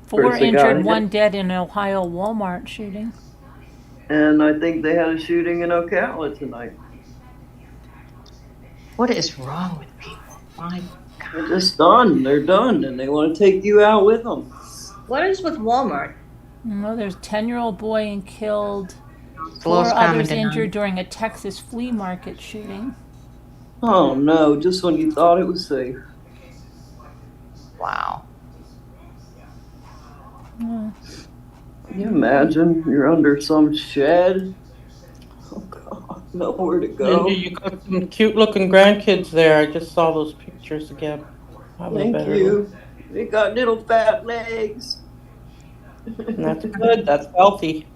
Four injured, one dead in an Ohio Walmart shooting. And I think they had a shooting in Ocala tonight. What is wrong with people? My God. They're just done. They're done, and they want to take you out with them. What is with Walmart? No, there's a 10-year-old boy and killed. 4 others injured during a Texas flea market shooting. Oh no, just when you thought it was safe. Wow. Yeah. Can you imagine? You're under some shed. Oh God, nowhere to go. Linda, you got some cute looking grandkids there. I just saw those pictures again. Thank you. They got little fat legs. And that's good. That's healthy.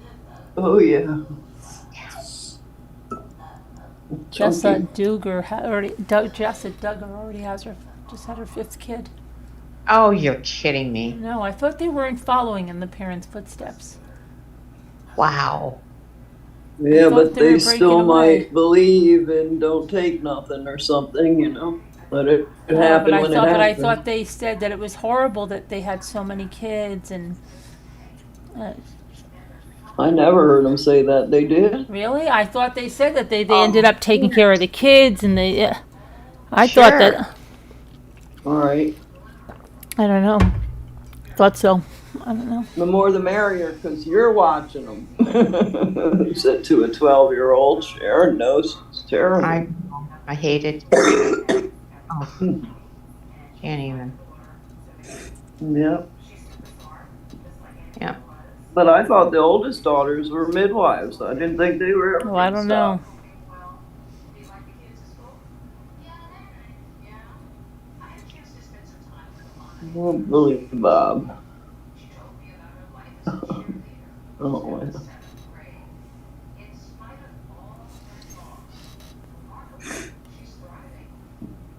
Oh yeah. Jessa Duggar already has just had her 5th kid. Oh, you're kidding me. No, I thought they weren't following in the parents' footsteps. Wow. Yeah, but they still might believe and don't take nothing or something, you know. Let it happen when it happens. But I thought they said that it was horrible that they had so many kids and. I never heard them say that. They did? Really? I thought they said that they ended up taking care of the kids and they. Yeah. I thought that. All right. I don't know. Thought so. I don't know. The more the merrier, because you're watching them. You said to a 12-year-old. Sharon knows. It's terrible. I hate it. Oh. Can't even. Yeah. Yeah. But I thought the oldest daughters were midwives. I didn't think they were. Well, I don't know. I won't believe Bob. Oh, yeah.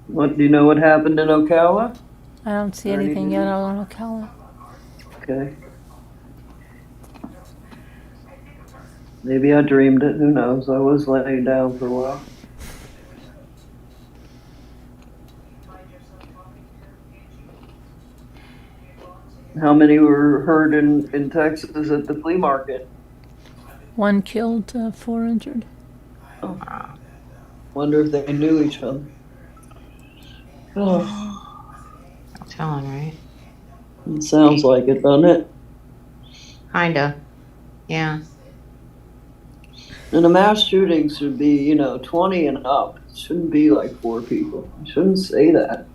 What, do you know what happened in Ocala? I don't see anything yet on Ocala. Okay. Maybe I dreamed it. Who knows? I was laying down for a while. How many were hurt in Texas at the flea market? 1 killed, 4 injured. Oh. Wonder if they knew each other. Oh. I'm telling, right? It sounds like it, doesn't it? Kinda. Yeah. And a mass shooting should be, 20 and up. It shouldn't be like 4 people. You shouldn't say that.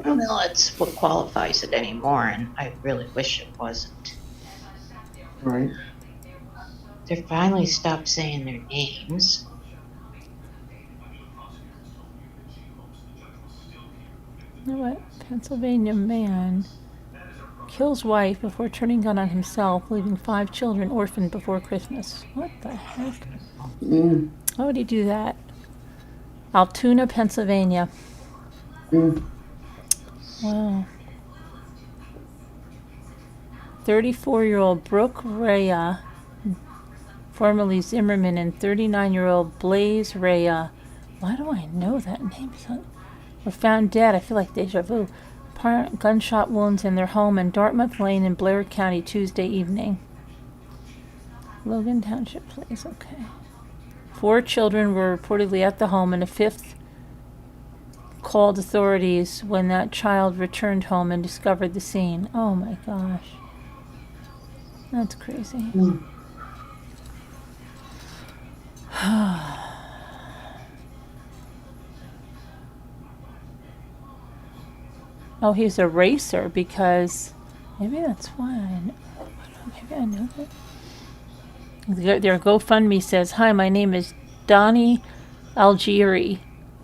Well, that's what qualifies it anymore, and I really wish it wasn't. Right. They finally stopped saying their names. You know what? Pennsylvania man Kills wife before turning gun on himself, leaving 5 children orphaned before Christmas. What the heck? Mm. Why would he do that? Altoona, Pennsylvania. Mm. Wow. 34-year-old Brooke Rhea, formerly Zimmerman, and 39-year-old Blaze Rhea. Why do I know that name? Were found dead. I feel like deja vu. Gunshot wounds in their home in Dartmouth Lane in Blair County Tuesday evening. Logan Township Police. Okay. 4 children were reportedly at the home, and a 5th called authorities when that child returned home and discovered the scene. Oh my gosh. That's crazy. Mm. Oh, he's a racer because maybe that's why I know. Maybe I know that. Their GoFundMe says, "Hi, my name is Donnie Algieri,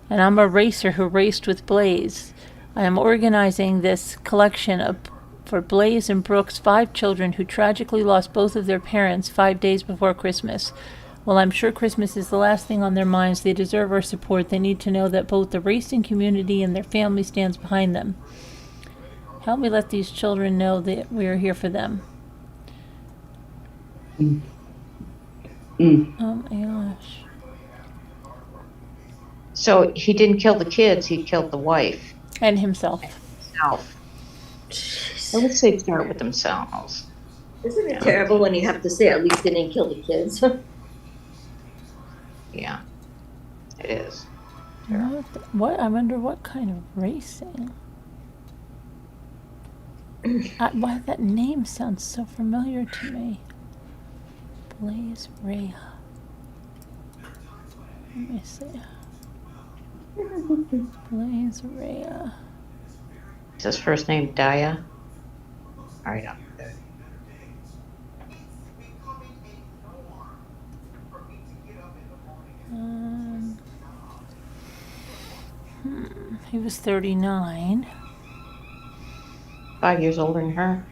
and I'm a racer who raced with Blaze. I am organizing this collection for Blaze and Brooke's 5 children who tragically lost both of their parents 5 days before Christmas. While I'm sure Christmas is the last thing on their minds, they deserve our support. They need to know that both the racing community and their family stands behind them. Help me let these children know that we are here for them." Mm. Mm. Oh my gosh. So he didn't kill the kids, he killed the wife. And himself. I would say start with themselves. Isn't it terrible when you have to say at least they didn't kill the kids? Yeah, it is. What? I wonder what kind of racing. Why that name sounds so familiar to me. Blaze Rhea. Let me see. Blaze Rhea. Is his first name Daya? All right. He was 39. 5 years older than her.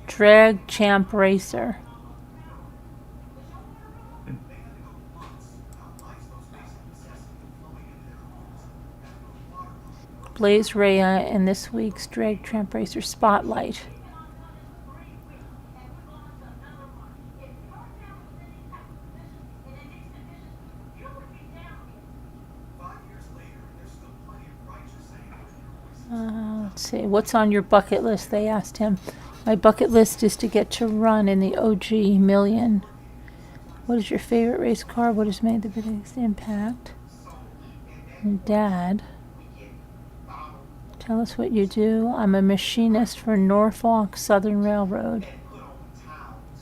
Drag Champ Racer. Blaze Rhea in this week's Drag Champ Racer Spotlight. Let's see, what's on your bucket list? They asked him. My bucket list is to get to run in the OG Million. What is your favorite race car? What has made the biggest impact? And Dad, tell us what you do. I'm a machinist for Norfolk Southern Railroad.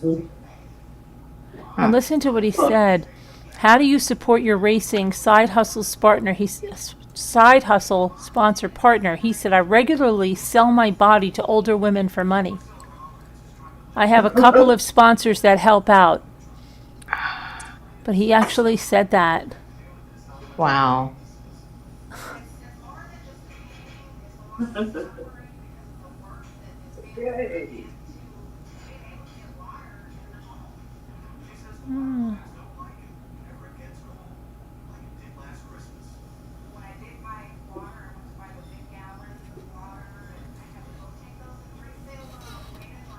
And listen to what he said. How do you support your racing side hustle partner? Side hustle sponsor partner. He said, I regularly sell my body to older women for money. I have a couple of sponsors that help out. But he actually said that. Wow. Yay.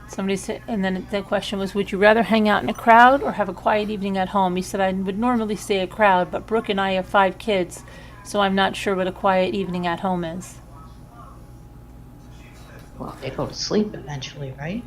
Somebody said, and then the question was, would you rather hang out in a crowd or have a quiet evening at home? He said, I would normally say a crowd, but Brooke and I have 5 kids, so I'm not sure what a quiet evening at home is. Well, they go to sleep eventually, right?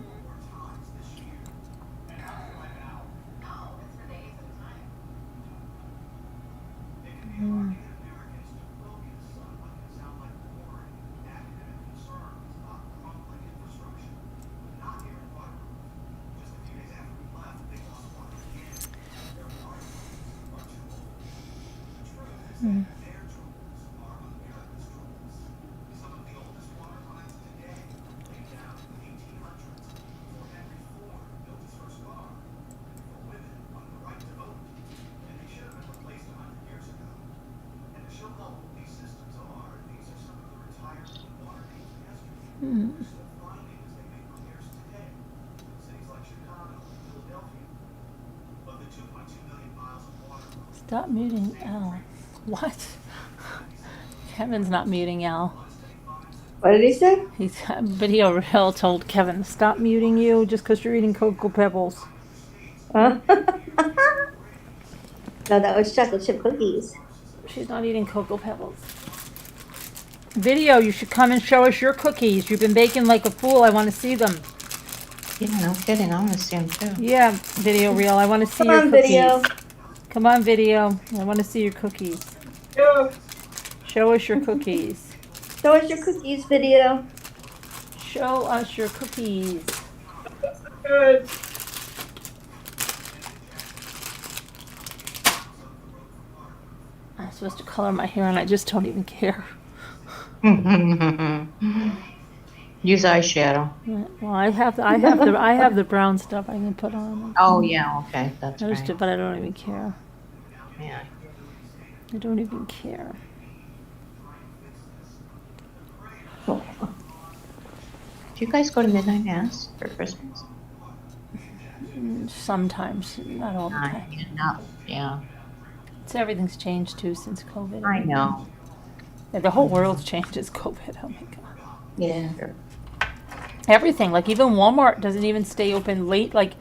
Hmm. Stop muting Al. What? Kevin's not muting Al. What did he say? Video Hill told Kevin, stop muting you just because you're eating Cocoa Pebbles. No, that was chocolate chip cookies. She's not eating Cocoa Pebbles. Video, you should come and show us your cookies. You've been baking like a fool. I want to see them. Yeah, no kidding. I want to see them too. Yeah, Video Reel. I want to see Come your on, cookies. Video. Come on, Video. I want to see your cookies. Yeah. Show us your cookies. Show us your cookies, Video. Show us your cookies. Good. I'm supposed to color my hair and I just don't even care. Use eyeshadow. Well, I have the brown stuff I can put on. Oh yeah, okay, that's I just right. but I don't even care. Yeah. I don't even care. Do you guys go to midnight mass for Christmas? Sometimes, not all the time. Yeah. So everything's changed too since COVID. I know. Yeah, the whole world's changed since COVID. Oh my god. Yeah. Everything, like even Walmart doesn't even stay open late. Like,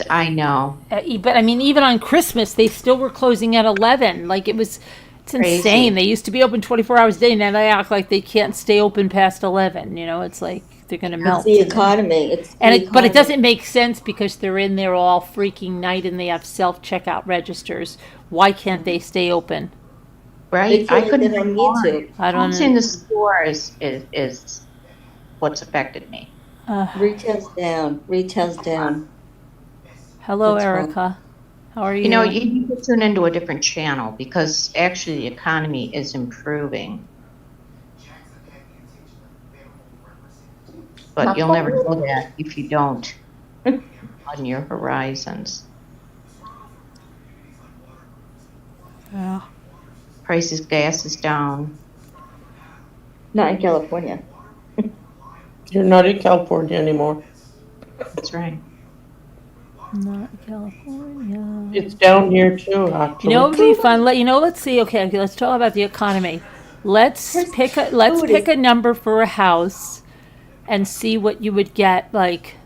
I know. But I mean, even on Christmas, they still were closing at 11. Like it's Crazy. insane. They used to be open 24 hours a day, and now they act like they can't stay open past 11. You know, it's like they're going to melt. It's the economy. But it doesn't make sense because they're in there all freaking night and they have self-checkout registers. Why can't they stay open? Right? I couldn't on agree more. YouTube. I don't Who's know. in the store is what's affected me. Retail's down. Retail's down. Hello, That's wrong. Erica. How are you? You know, you need to tune into a different channel because actually the economy is improving. But you'll never know that if you don't on your horizons. Yeah. Prices, gas is down. Not in California. You're not in California anymore. That's right. Not California. It's down here too, actually. You know, it would be fun. Let's see. Okay, let's talk about the economy. Let's pick a number for a house, and see what you would get. Like,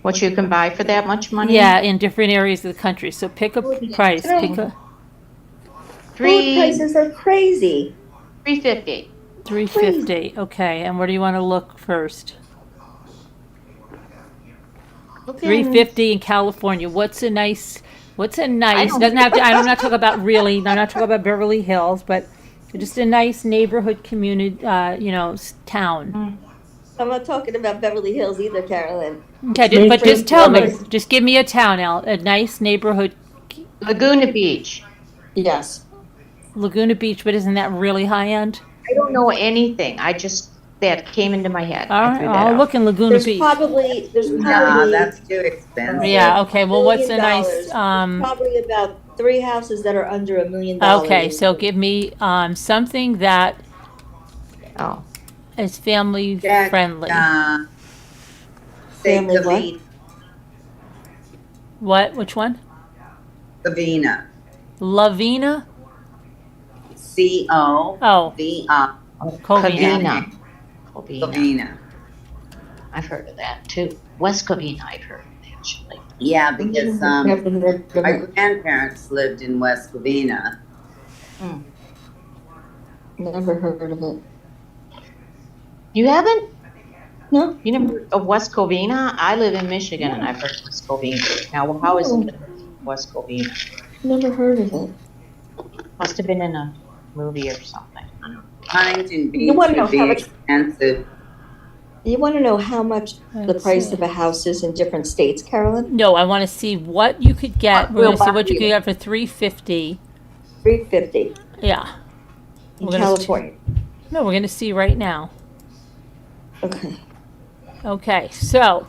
What you can buy for that much money? yeah, in different areas of the country. So pick a price. Pick a Food prices are crazy. $350. $350. Okay, and where do you want to look first? $350 in California. What's a nice? Doesn't have to. I'm not talking about really. I'm not talking about Beverly Hills, but just a nice neighborhood community. Town. I'm not talking about Beverly Hills either, Carolyn. Okay, but just tell me. Just give me a town, Al. A nice neighborhood. Laguna Beach. Yes. Laguna Beach, but isn't that really high end? I don't know anything. That came into my head. All right, I'll look in Laguna There's Beach. probably Nah, that's too expensive. Yeah. Okay. Well, what's a $1 million. nice? There's probably about 3 houses that are under $1 million. Okay, so give me something that Oh. is family That, friendly. say Family what? Cavina. What? Which one? Cavina. Lavina? C-O-V-I. Oh, Covina. Cavina. I've heard of that too. West Covina, I've heard of actually. Yeah, because my Never grandparents lived in West Covina. heard of it. You haven't? No. You never heard of West Covina? I live in Michigan and I've heard of West Covina. Now, how is it West Covina? Never heard of it. Must have been in a movie or something. I don't know. Huntington Beach You wanna know would be how much- expensive. You want to know how much the Let's price see. of a house is in different states, Carolyn? No, I want to see what you could get. We're going to see what you could get for $350. $350 Yeah. in We're gonna California. No, we're going to see right now. Okay. Okay, so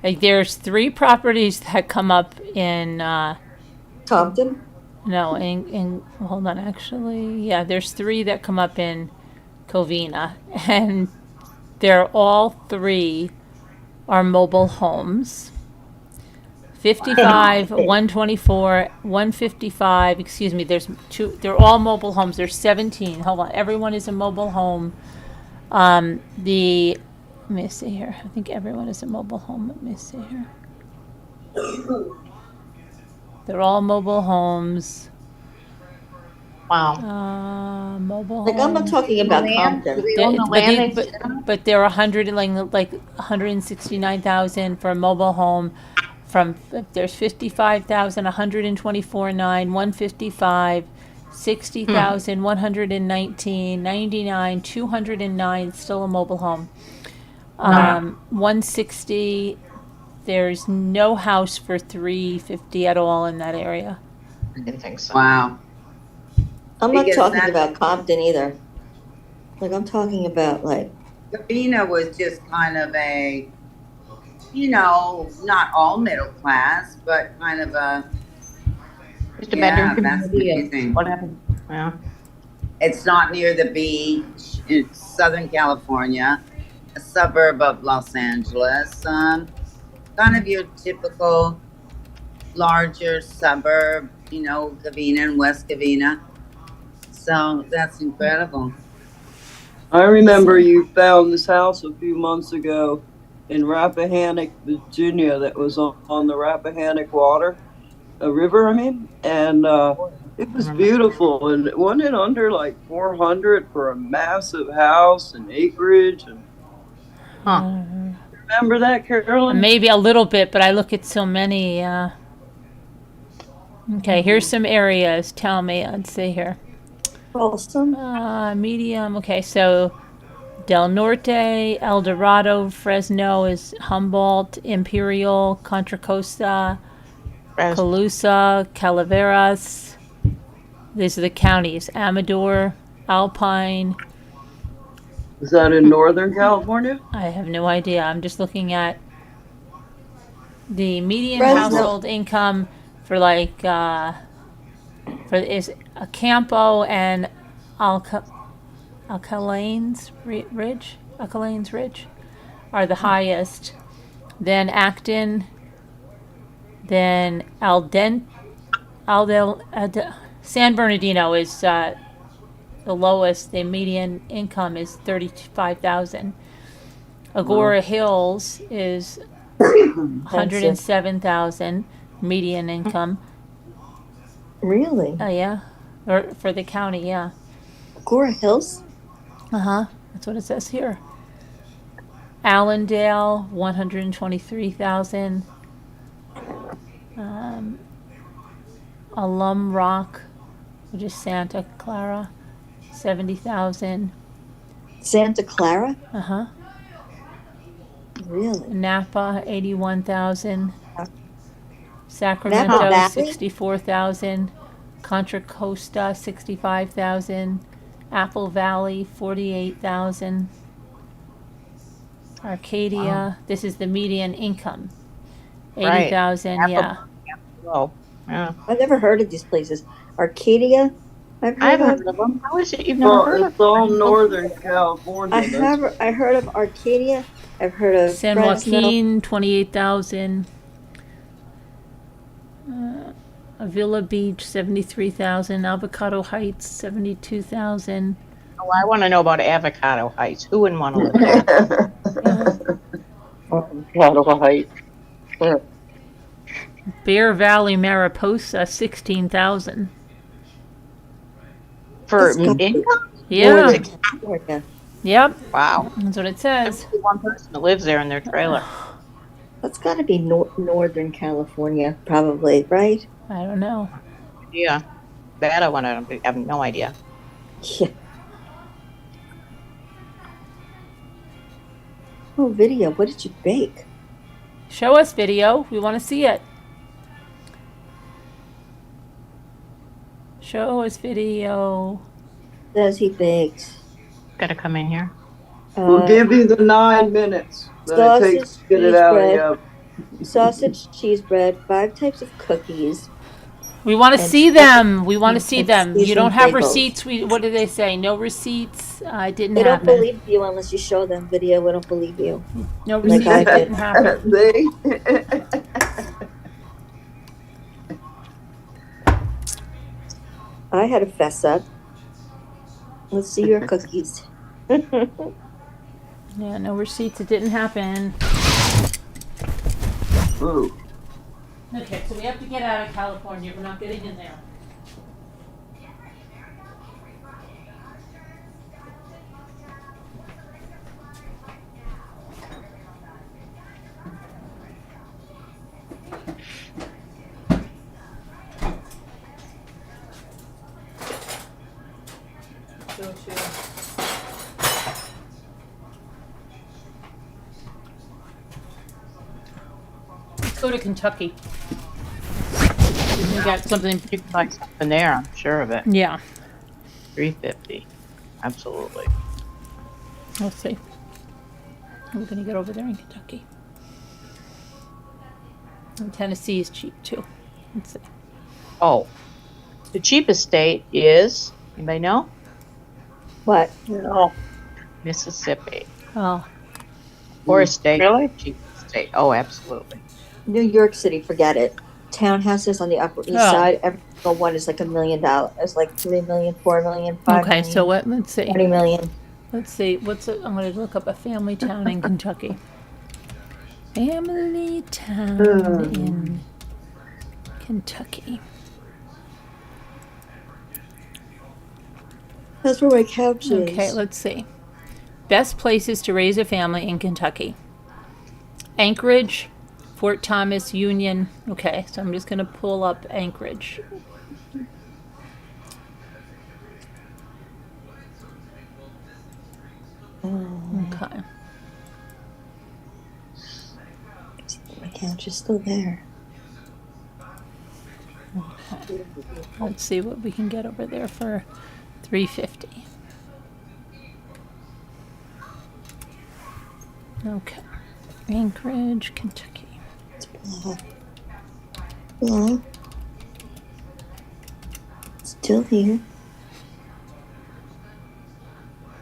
there's 3 properties that come up in. Compton? No, in hold on, actually, yeah, there's 3 that come up in Covina, and they're all three are mobile homes. 55, 124, 155, excuse me, there's two, they're all mobile homes. There's 17. Hold on. Everyone is a mobile home. Let me see here. I think everyone is a mobile home. Let me see here. They're all mobile homes. Wow. Mobile Like, I'm not homes. talking about Land? Compton. Do they own the land? But there are 100, like 169,000 for a mobile home. There's 55,000, 124,900, 155, 60,000, 119, 99, 209, still a mobile home. 160, there's no house for 350 at all in that area. I didn't think so. Wow. I'm not Because talking that's- about Compton either. Like, I'm talking about, like, Covina was just kind of a, you know, not all middle class, but kind of a, Mr. yeah, Bender, that's amazing. what happened? Yeah. It's not near the beach. It's Southern California, a suburb of Los Angeles. Kind of your typical larger suburb, you know, Covina and West Covina. So that's incredible. I remember you found this house a few months ago in Rappahannock, Virginia, that was on the Rappahannock River, I mean, and it was beautiful. And wasn't it under like 400 for a massive house and acreage? And remember that, Carolyn? Maybe a little bit, but I look at so many. Okay, here's some areas. Tell me. Let's see here. Folsom. Medium. Okay, so Del Norte, El Dorado, Fresno is Humboldt, Imperial, Contra Costa, Colusa, Calaveras. These are the counties. Amador, Alpine. Is that in Northern California? I have no idea. I'm just looking at the median Fresno. household income for like is Campo and Alcalanes Ridge are the highest. Then Acton, then San Bernardino is the lowest. The median income is 35,000. Agora Hills is 107,000 median income. Really? Oh yeah, or for the county, yeah. Agora Hills? That's what it says here. Allendale, 123,000. Alum Rock, which is Santa Clara, 70,000. Santa Clara? Really? Napa, 81,000. Sacramento, Valley? 64,000. Contra Costa, 65,000. Apple Valley, 48,000. Arcadia, this is the median income. 80,000, yeah. Oh, yeah. I've never heard of these places. Arcadia? I've heard of them. How is it you've never heard of It's all Northern California. I heard of Arcadia. I've heard of San Fresno. Joaquin, 28,000. Avila Beach, 73,000. Avocado Heights, 72,000. Oh, I want to know about Avocado Heights. Who wouldn't want to live there? Avocado Heights. Bear Valley, Mariposa, 16,000. For It's got- income? Yeah. California. Yep. Wow. That's what it says. There's one person that lives there in their trailer. That's got to be Northern California, probably, right? I don't know. Yeah. That I have no idea. Yeah. Oh, video. What did you bake? Show us video. We want to see it. Show us video. Says he baked. Gotta come in here. We'll give you the 9 minutes that it takes to get it out of the oven. Sausage, cheese bread, 5 types of cookies. We want to And see them. We want to you see can them. see You don't them have bagels. receipts. What do they say? No receipts. It didn't They don't happen. believe you unless you show them video. We don't believe you. No Like receipts. I It did. didn't happen. They. I had a fess up. Let's see your cookies. Yeah, no receipts. It didn't happen. Ooh. Okay, so we have to get out of California. We're not getting in there. Let's go to Kentucky. We got something. You can buy something there, I'm sure of it. Yeah, $3.50. Absolutely. let's see. We're gonna get over there in Kentucky. And Tennessee is cheap too. Let's see. Oh, the cheapest state is, anybody know? What? No. Mississippi. Oh, Poorest state. Really? Cheapest state. Oh, absolutely. New York City, forget it. Townhouses on the Upper East Oh. Side, every single one is like $1 million. It's like 3 million, 4 million, 5 okay. million, So what? Let's see. 20 million. Let's see. What's it? I'm gonna look up a family town in Kentucky. Family town in Kentucky. That's where my couch is. Okay, let's see. Best places to raise a family in Kentucky. Anchorage, Fort Thomas, Union. Okay, so I'm just going to pull up Anchorage. Okay. My couch is still there. Okay. Let's see what we can get over there for $3.50. Okay. Anchorage, Kentucky. Hello. Still here.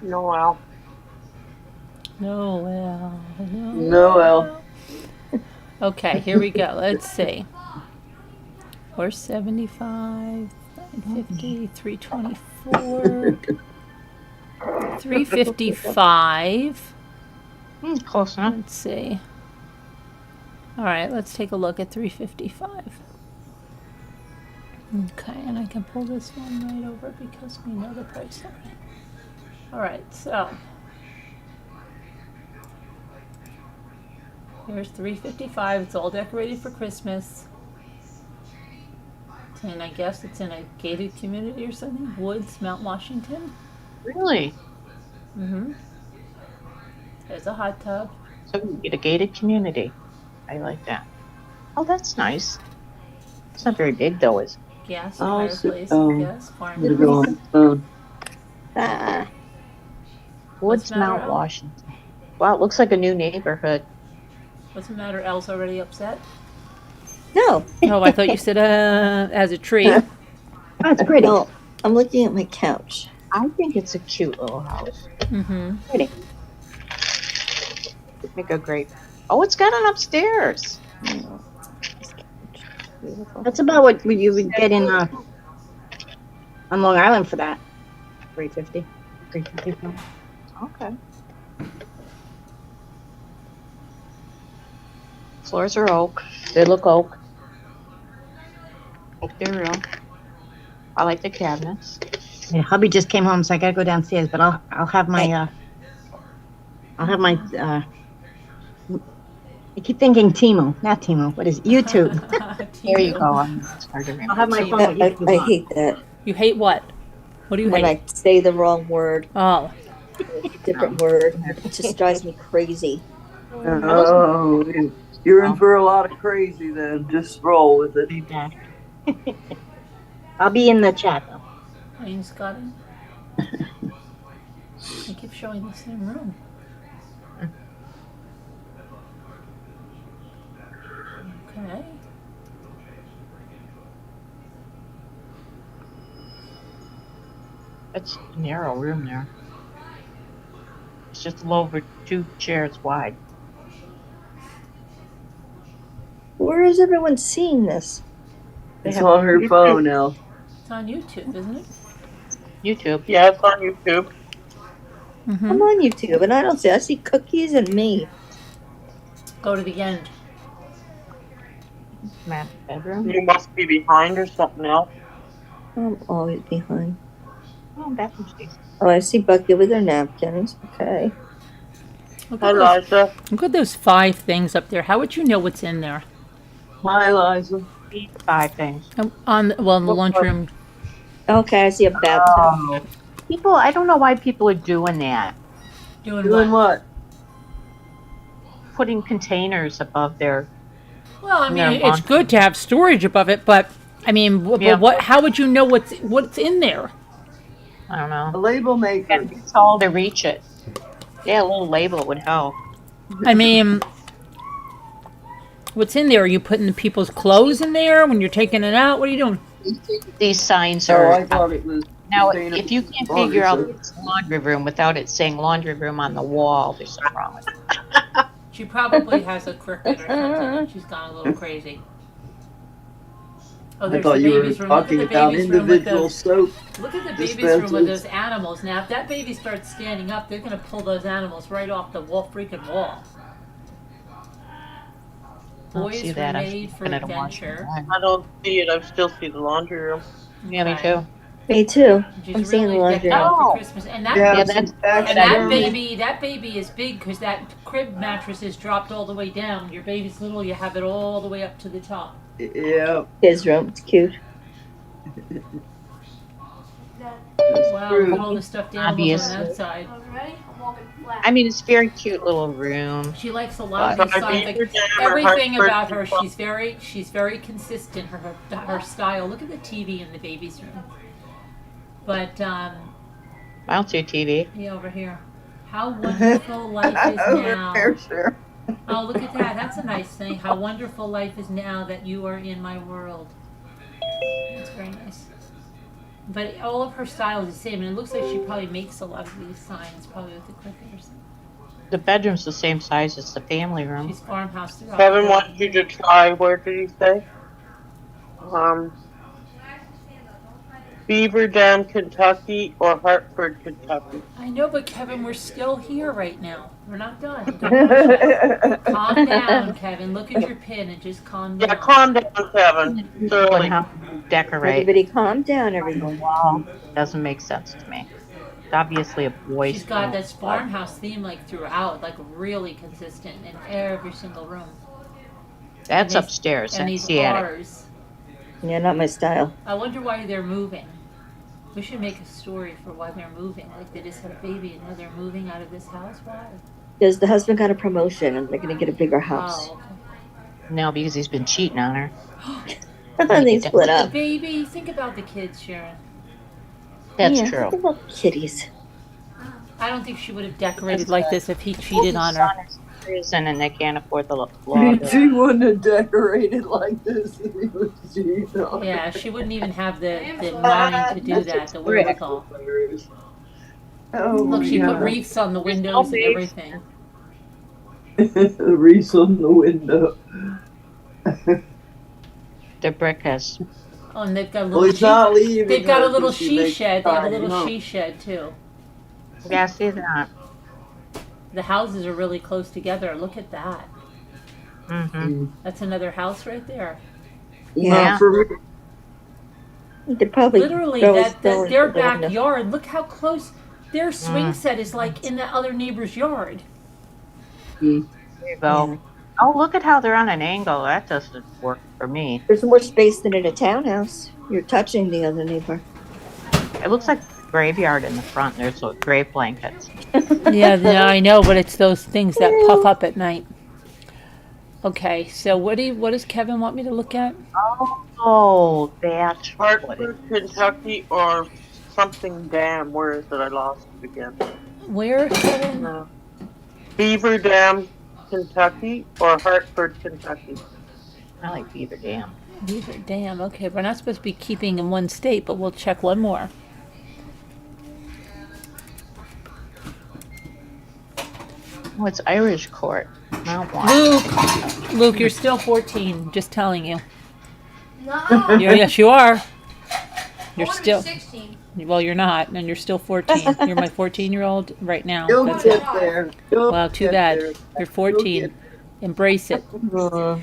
Noel. Noel. Noel. Okay, here we go. Let's see. 475, 950, 324, 355. Close enough. Let's see. All right, let's take a look at 355. Okay, and I can pull this one right over because we know the price already. All right, so here's 355. It's all decorated for Christmas. And I guess it's in a gated community or something. Woods, Mount Washington. Really? Mm-hmm. There's a hot tub. So you get a gated community. I like that. Oh, that's nice. It's not very big though, is it? Gas, Oh, fireplace, so- gas, farm. I'm gonna go on the phone. Ah, Woods, What's the matter, Mount Al? Washington. Wow, it looks like a new neighborhood. What's the matter? Elle's already upset? no. Oh, I thought you said, as a tree. That's pretty. No, I'm looking at my couch. I think it's a cute little house. Mm-hmm. Pretty. Make a great. Oh, it's got an upstairs. Beautiful. That's about what you would get in on Long Island for that. $3.50. $3.50. Okay. Floors are oak. They look oak. Hope they're real. I like the cabinets. Yeah, hubby just came home, so I gotta go downstairs. But I'll have my I keep thinking Timo, not Timo. What is it? YouTube? There you go. It's hard to remember. I'll have my phone. with YouTube I on. hate that. You hate what? What do you When hate? I say the wrong word, Oh, different word, it just drives me crazy. Oh, you're in for a lot of crazy then. Just roll with it. Be back. I'll be in the chat though. Wayne Scotty. I keep showing the same room. Okay. It's a narrow room there. It's just a little over 2 chairs wide. Where is everyone seeing this? It's on her phone now. It's on YouTube, isn't it? YouTube. Yeah, it's on YouTube. Mm-hmm. I'm on YouTube and I don't see. I see cookies and me. Go to the end. Matt bedroom. You must be behind or something else. I'm always behind. Oh, bathroom space. Oh, I see Bucky with her napkins. Okay. Look Hi, at, those, Liza. look at those 5 things up there. How would you know what's in there? Hi, Liza. 5 things. On the lunchroom. Okay, I see a bathtub. Oh. People, I don't know why people are doing that. Doing what? Putting containers above their. Well, I mean, Yeah, it's good to have storage above it, but I mean, Yeah. what? How would you know what's in there? I don't know. A label maker. And it's tall to reach it. Yeah, a little label would help. I mean, what's in there? Are you putting the people's clothes in there when you're taking it out? What are you doing? These signs Oh, are. I thought it was. Now, container if you can't laundry figure out soap. it's laundry room without it saying laundry room on the wall, there's something wrong with it. She probably has a cricket or something. She's gone a little crazy. Oh, I there's thought the you were baby's room. Look at talking the about baby's room with individual those. soap. Look at the baby's room with dispensers. those animals. Now, if that baby starts standing up, they're gonna pull those animals right off the freaking wall. Don't Boys see were that. I'm made for looking at a washing adventure. line. I don't see it. I still see the laundry room. Yeah, me Okay. too. Me too. She's I'm seeing the really decked laundry. out Oh. for Christmas, and that Yeah, Yeah, baby, that's and that taxidermy. baby is big because that crib mattress is dropped all the way down. Your baby's little, you have it all the way up to the top. Yeah. His room. It's cute. Wow, true. look at all the stuffed animals Obvious. on that side. Ready? I'm walking flat. I mean, it's a very cute little room. She likes a lot of these signs. Like, everything about her, she's very consistent. Her style. Look at the TV in the baby's room. But I don't see a TV. yeah, over here. How wonderful life is Over now. there, sure. Oh, look at that. That's a nice thing. How wonderful life is now that you are in my world. That's very nice. But all of her style is the same, and it looks like she probably makes a lot of these signs, probably with the cricket or something. The bedroom's the same size as the family room. She's farmhouse throughout. Kevin wanted you to try, where did he say? Beaver Dam, Kentucky, or Hartford, Kentucky. I know, but Kevin, we're still here right now. We're not done. Don't rush it. Calm down, Kevin. Look at your pin and just calm down. Yeah, calm down, Kevin. It's But early. how to decorate Everybody calm down, the everyone. wall doesn't make sense to me. It's obviously a boy's She's got room. this farmhouse theme like throughout, like really consistent in every single room. That's and these- upstairs. And That's these the attic. bars. Yeah, not my style. I wonder why they're moving. We should make a story for why they're moving. Like they just had a baby and now they're moving out of this house. Why? Because the husband got a promotion and they're going to get a bigger house. Oh, okay. No, because he's been cheating on her. And they split The up. baby. Think about the kids, Sharon. That's Yeah, true. think about kitties. I don't think she would have decorated like this if he cheated on her. Prison and they can't afford the law. She wouldn't have decorated like this if he was cheating on her. Yeah, she wouldn't even have the mind to do that, the wherewithal. Oh, Look, she put yeah. wreaths on the windows and everything. Wreaths on the window. The brick has. Oh, and they've got a Well, little he's not leaving. they've got a her little till she she makes shed. They have a time, little huh? she shed too. Yeah, see that. The houses are really close together. Look at that. Mm-hmm. That's another house right there. Yeah. For They probably Literally, throw a that stone their through the window. backyard. Look how close their swing Mm. set is, like in the other neighbor's yard. There you go. Oh, look at how they're on an angle. That doesn't work for me. There's more space than in a townhouse. You're touching the other neighbor. It looks like a graveyard in the front. There's like grave blankets. Yeah, I know, but it's those things that puff up at night. Okay, so what does Kevin want me to look at? Oh, that's what it Hartford, Kentucky, or something Dam. Where is it? I lost it again. Where, Kevin? Beaver Dam, Kentucky, or Hartford, Kentucky. I like Beaver Dam. Beaver Dam. Okay, we're not supposed to be keeping in one state, but we'll check one more. Oh, it's Irish court. Mount Luke, you're still 14. Just telling you. No. Yes, you are. I You're wanna be still. 16. Well, you're not, and you're still 14. You're my 14-year-old right now. You'll That's get it. there. You'll Well, too get bad. there. You're 14. Embrace it. Ow!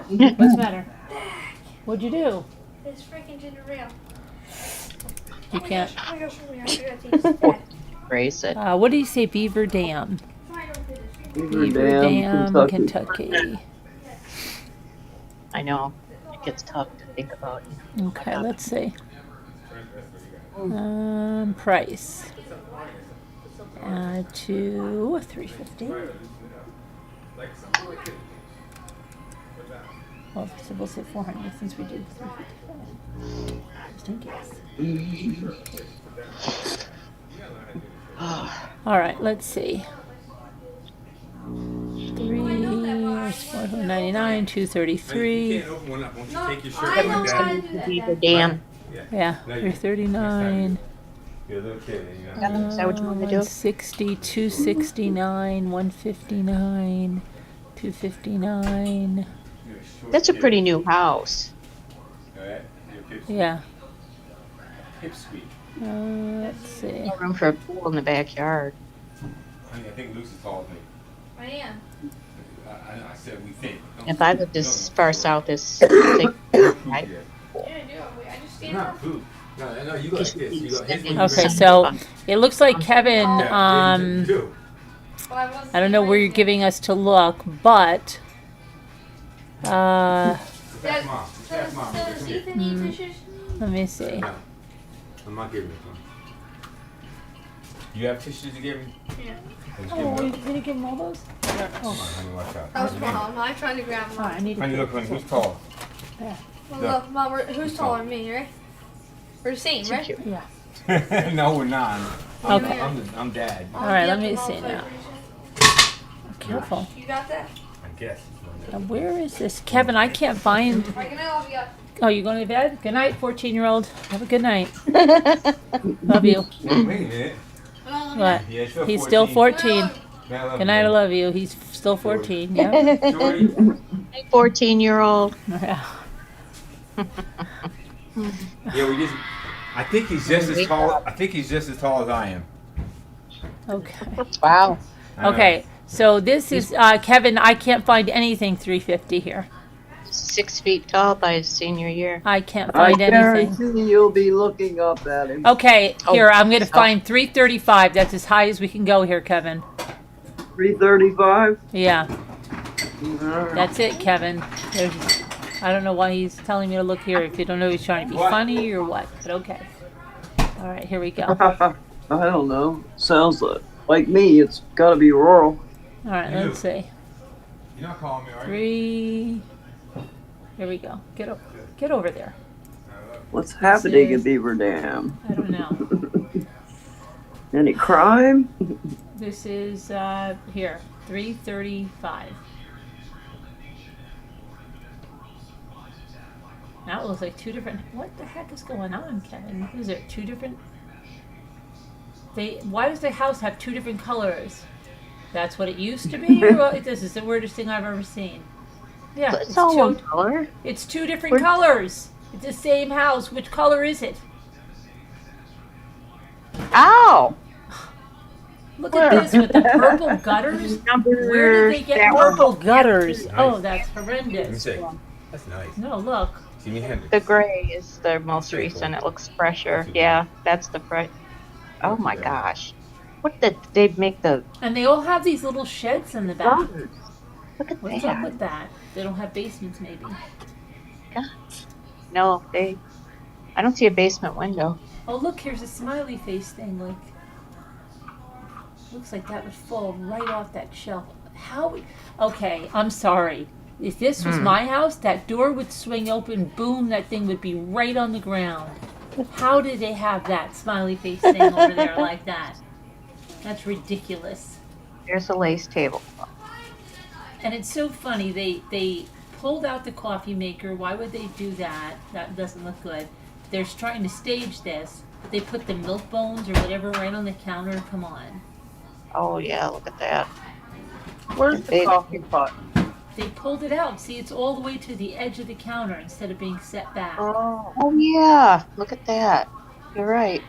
What's the matter? What'd you do? It's freaking ginger ale. You can't. Oh my gosh, oh my gosh, I gotta take this back. Embrace it. What do you say, Beaver Dam? Beaver Dam, Kentucky. I know. It gets tough to think about. Okay, let's see. Price. To $350. Well, so we'll say $400 since we did $355. Just in case. All right, let's see. $499, $233. You can't open one up. Won't you No, take your shirt I know like how that? to do that. Beaver Dam. Yeah, No, you- $339. You're a little kid, you know. Is that what you want to do? 160, 269, 159, 259. You're a short That's a kid. pretty new house. All right? You're a pipsqueak. Yeah. Pipsqueak. Let's see. No room for a pool in the backyard. Honey, I think Luke's as tall as me. I am. I said we think. If I lived as far south as like, Yeah. Yeah, I do. Wait, I just stand Not up. food. No, you go like this. You go his one, Okay, you so it looks like Kevin, Yeah, you do. But I wasn't I don't know where you're raised giving us to look, but, That's mom. That's Does mom. Ethan need tissues? let me see. No. I'm not giving it to him. You have tissues to give him? Yeah. Then just give him Oh, you those. didn't give him all those? Come on, honey, watch out. That was Mom. I'm trying to grab Oh, I Mom. need to. Honey, look, honey, who's tall? Well, look, Mom, who's taller than me, right? We're the same, right? cute. Yeah. No, we're not. Okay. I'm dad. All right, let me Mom's see like now. pretty soon. Careful. You got that? I guess. Now, where is this? Kevin, I can't find. All right, good night, love you. Oh, you going to bed? Good night, 14-year-old. Have a good night. Love you. Wait a minute. What? Yeah, it's still He's still 14. Man, I love Good night, I you. love you. He's still 14. Yeah. Jody, 14-year-old. Yeah. yeah, we just. I think he's just as tall. I think he's just as tall as I am. Okay. Wow. I know. Okay. So this is Kevin. I can't find anything 350 here. 6 feet tall by his senior year. I can't I find anything. guarantee you'll be looking up at him. Okay, here I'm gonna Oh. find 335. That's as high as we can go here, Kevin. 335. Yeah, that's it, Kevin. There's, I don't know why he's telling me to look here. If you don't know, he's trying to be funny or what. But okay. All right, here we go. All I don't know. Sounds like me. It's got to be rural. right, let's see. You're not calling me, are you? 3. Here we go. Get over there. What's happening in is- Beaver Dam? I don't know. Any crime? This is here 335. That looks like two different. What the heck is going on, Kevin? Is there two different? Why does the house have two different colors? That's what it used to be. Or what? This is the weirdest thing I've ever seen. Yeah, It's all one color. it's two different colors. It's the same house. Which color is it? Ow! Look at this with the purple gutters. Where did they get purple gutters? Oh, that's Let me horrendous. see. That's nice. No, look. Jimi Hendrix. The gray is the most Pretty recent. cool. It looks fresher. That's Yeah, that's the fresh. Oh my Yeah. gosh. What did they make the And they all have these little sheds in the back. gutters? Look at What's up that. with that? They don't have basements, maybe. No, I don't see a basement window. Oh, look, here's a smiley face thing. Like, looks like that would fall right off that shelf. Okay, I'm sorry. If this was my house, that door would swing open, boom, that thing would be right on the ground. How did they have that smiley face thing over there like that? That's ridiculous. There's a lace table. And it's so funny. They pulled out the coffee maker. Why would they do that? That doesn't look good. They're trying to stage this, but they put the milk bones or whatever right on the counter. Come on. Oh yeah, look at that. Where's the coffee pot? They pulled it out. See, it's all the way to the edge of the counter instead of being set back. Oh. Oh yeah, look at that. You're right.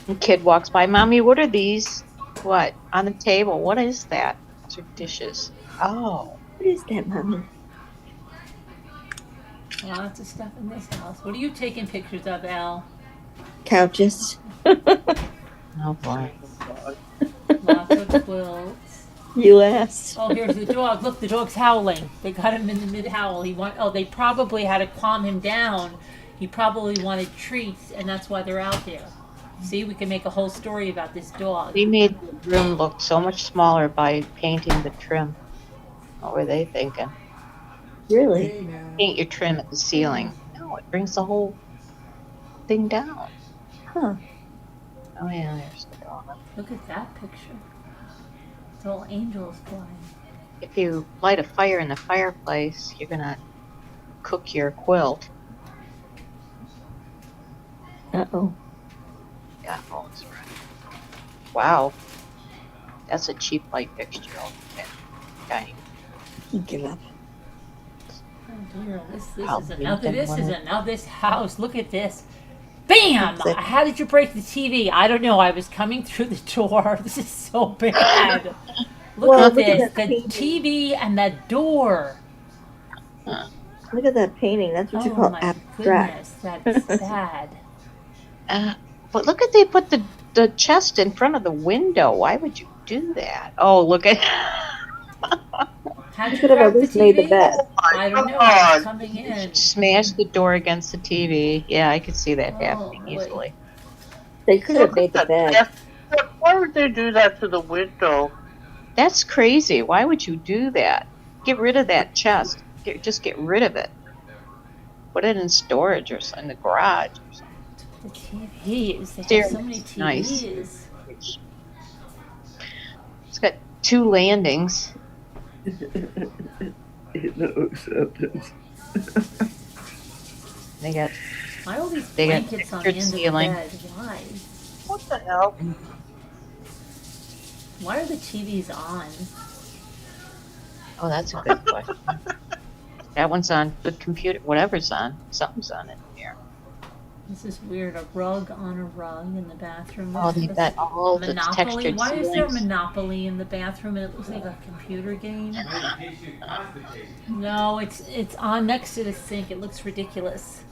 The kid walks by, Mommy, what are these? What? On the table. What is that? Those are dishes. Oh. What is that, Mommy? Lots of stuff in this house. What are you taking pictures of, Al? Couches. Oh boy. Lots of quilts. You asked. Oh, here's the dog. Look, the dog's howling. They got him in the mid-howl. They probably had to calm him down. He probably wanted treats, and that's why they're out there. See, we can make a whole story about this dog. We made the room look so much smaller by painting the trim. What were they thinking? Really? Paint your trim at the ceiling. No, it brings the whole thing down. Huh. Oh yeah, there's the dog. Look at that picture. It's all angels flying. If you light a fire in the fireplace, you're gonna cook your quilt. Uh-oh. Yeah, oh, that's right. Wow. That's a cheap light fixture. Okay. Give up. Oh dear, this How is big another. they This want is it. another. This house. Look at this. Bam! That's it. How did you break the TV? I don't know. I was coming through the door. This is so bad. Look Well, at look at this. that The TV and the door. Look at that painting. That's what you Oh call my abstract. goodness, that's bad. But look at they put the chest in front of the window. Why would you do that? Oh, look at. How You did could you have crack at the least made the TV? bed. I don't know. I was coming in. Smash the door against the TV. Yeah, I could see that Oh, happening boy. easily. They could have made the bed. Why would they do that to the window? That's crazy. Why would you do that? Get rid of that chest. Just get rid of it. Put it in storage or in the garage or something. The TVs. They have so many TVs. Nice. It's got 2 landings. No acceptance. They got Why all these They got blankets on the textured end ceiling. of the bed? Why? What the hell? Why are the TVs on? Oh, that's a good question. That one's on the computer. Whatever's on, something's on it here. This is weird. A rug on a rug in the bathroom. Oh, they've got all the Monopoly. textured Why is there ceilings. Monopoly in the bathroom and it looks like a computer game? No, it's on next to the sink. It looks ridiculous.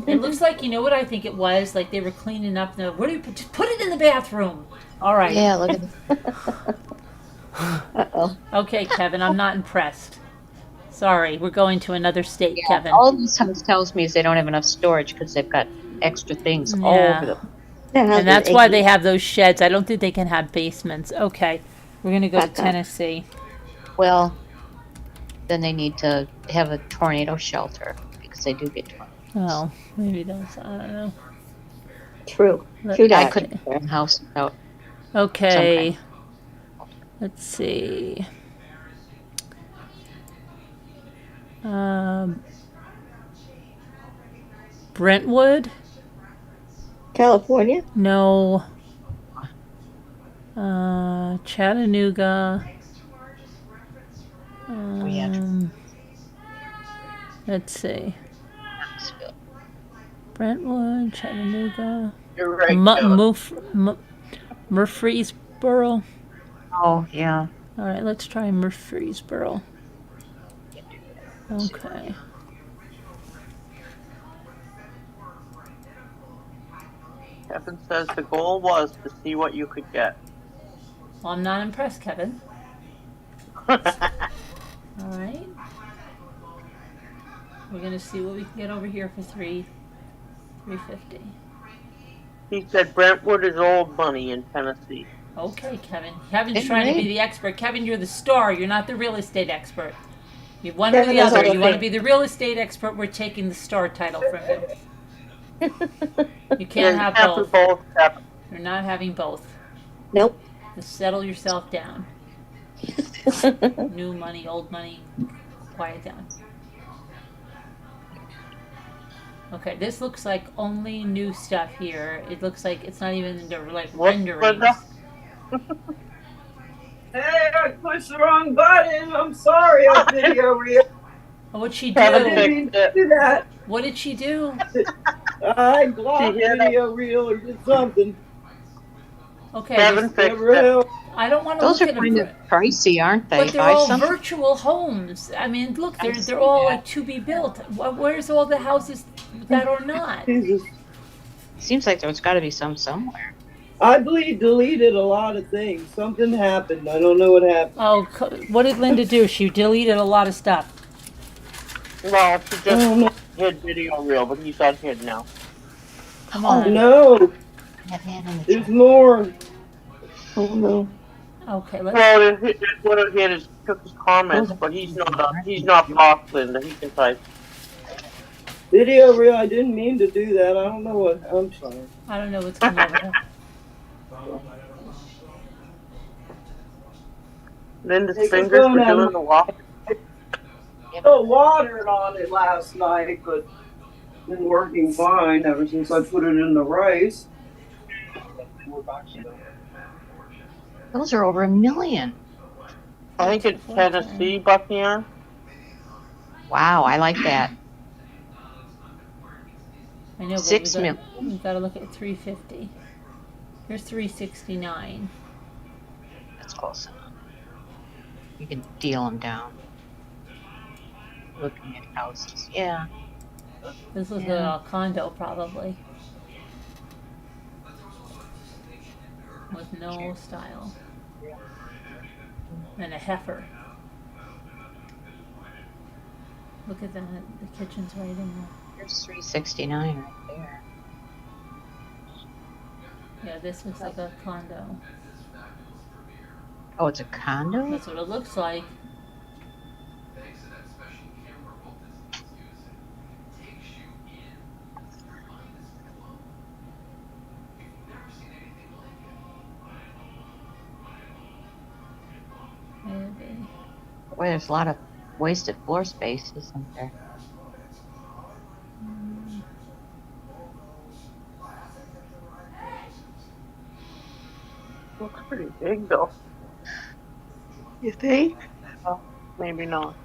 It looks like, you know what I think it was? Like they were cleaning up the. What do you just put it in the bathroom? All right. Yeah, look at Uh-oh. Okay, Kevin, I'm not impressed. Sorry, we're going to another state, Kevin. All this house tells me is they don't have enough storage because they've got extra things all Yeah. over the. And that's why they have those sheds. I don't think they can have basements. Okay, we're gonna go to Tennessee. Well, then they need to have a tornado shelter because they do get tornadoes. Oh, maybe that's, I don't know. True. Let- True I that. couldn't buy a house without. Okay. Let's see. Brentwood? California? No. Chattanooga. Let's see. Brentwood, Chattanooga. You're right. Murfreesboro. Oh yeah. All right, let's try Murfreesboro. Okay. Kevin says the goal was to see what you could get. Well, I'm not impressed, Kevin. All right. We're gonna see what we can get over here for $350. He said Brentwood is old money in Tennessee. Okay, Kevin. Kevin's trying to be the expert. Kevin, you're the star. You're not the real estate expert. You're one or Kevin the is other. all You want to things. be the real estate expert. We're taking the star title from you. You can't Yeah, have after both. both, Kevin. You're not having both. Nope. Just settle yourself down. New money, old money. Quiet down. Okay, this looks like only new stuff here. It looks like it's not even into like What's renderings. Hey, I pushed the wrong button. I'm sorry, I video reel. What'd she do? I didn't mean to do that. What did she do? I blocked video reel or did something. Okay, Kevin this- fixed it. I don't want to Those look are at kind them. of pricey, aren't they? But they're Buy all something. virtual homes. I mean, look, I they're see all that. like to be built. Where's all the houses that are not? Jesus. Seems like there's got to be some somewhere. I deleted a lot of things. Something happened. I don't know what happened. Oh, what did Linda do? She deleted a lot of stuff. Well, she just hid video reel, but he's unhid now. Come on. No. There's more. Oh no. Okay, let's. Well, it would have hit his comments, but he's not blocked, Linda. He can type. Video reel. I didn't mean to do that. I don't know what. I'm sorry. I don't know what's coming over here. Linda's Take fingers the phone were out of doing the walk. I watered on it last night, but been working fine ever since I put it in the rice. Those are over 1 million. I think it's Tennessee Buccaneer. Wow, I like that. I know, but 6 million. we've got to look at 350. Here's 369. That's close enough. You can deal them down. Looking at houses, yeah. This was a condo, probably. With no style. And a heifer. Look at that. The kitchen's right in there. There's 369 right there. Yeah, this looks like a condo. Oh, it's a condo? That's what it looks like. Maybe. Boy, there's a lot of wasted floor space, isn't there? Looks pretty big, though. You think? Oh, maybe not.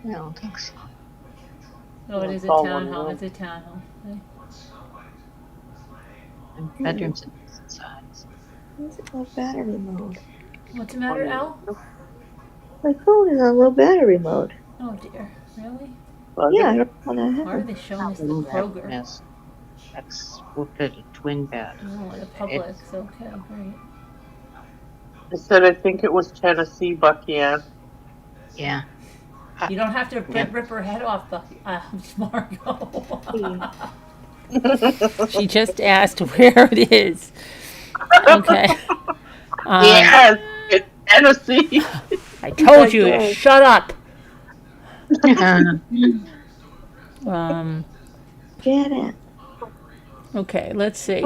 I don't think so. Oh, it is a It's all one townhome. room. It's a townhome. Okay. And bedrooms in decent size. Where's it low battery mode? What's the matter, Al? My phone is on low battery mode. Oh dear. Really? Yeah, I don't know what Why are happened. they showing us the Ooh, that Kroger? mess. That's we'll fit a twin bed. Oh, the Publix. Okay, great. I said I think it was Tennessee Buccaneer. Yeah. You don't have to rip her head off, Margot. She just asked where it is. Okay. Yes, it's Tennessee. I told you, shut up. Get it. Okay, let's see.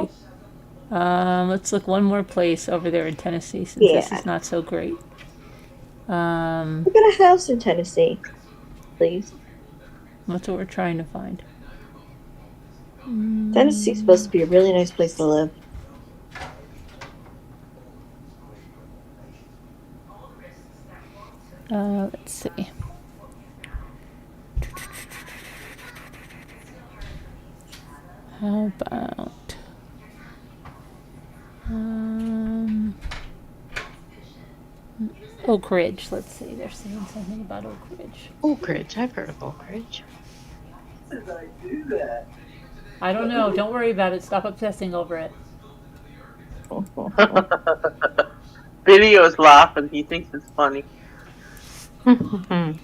Let's look one more place over there in Tennessee since this is not so great. Look at a house in Tennessee, please. That's what we're trying to find. Tennessee's supposed to be a really nice place to live. Let's see. How about Oak Ridge? Let's see. They're saying something about Oak Ridge. Oak Ridge. I've heard of Oak Ridge. How did I do that? I don't know. Don't worry about it. Stop obsessing over it. Video's laughing. He thinks it's funny. Why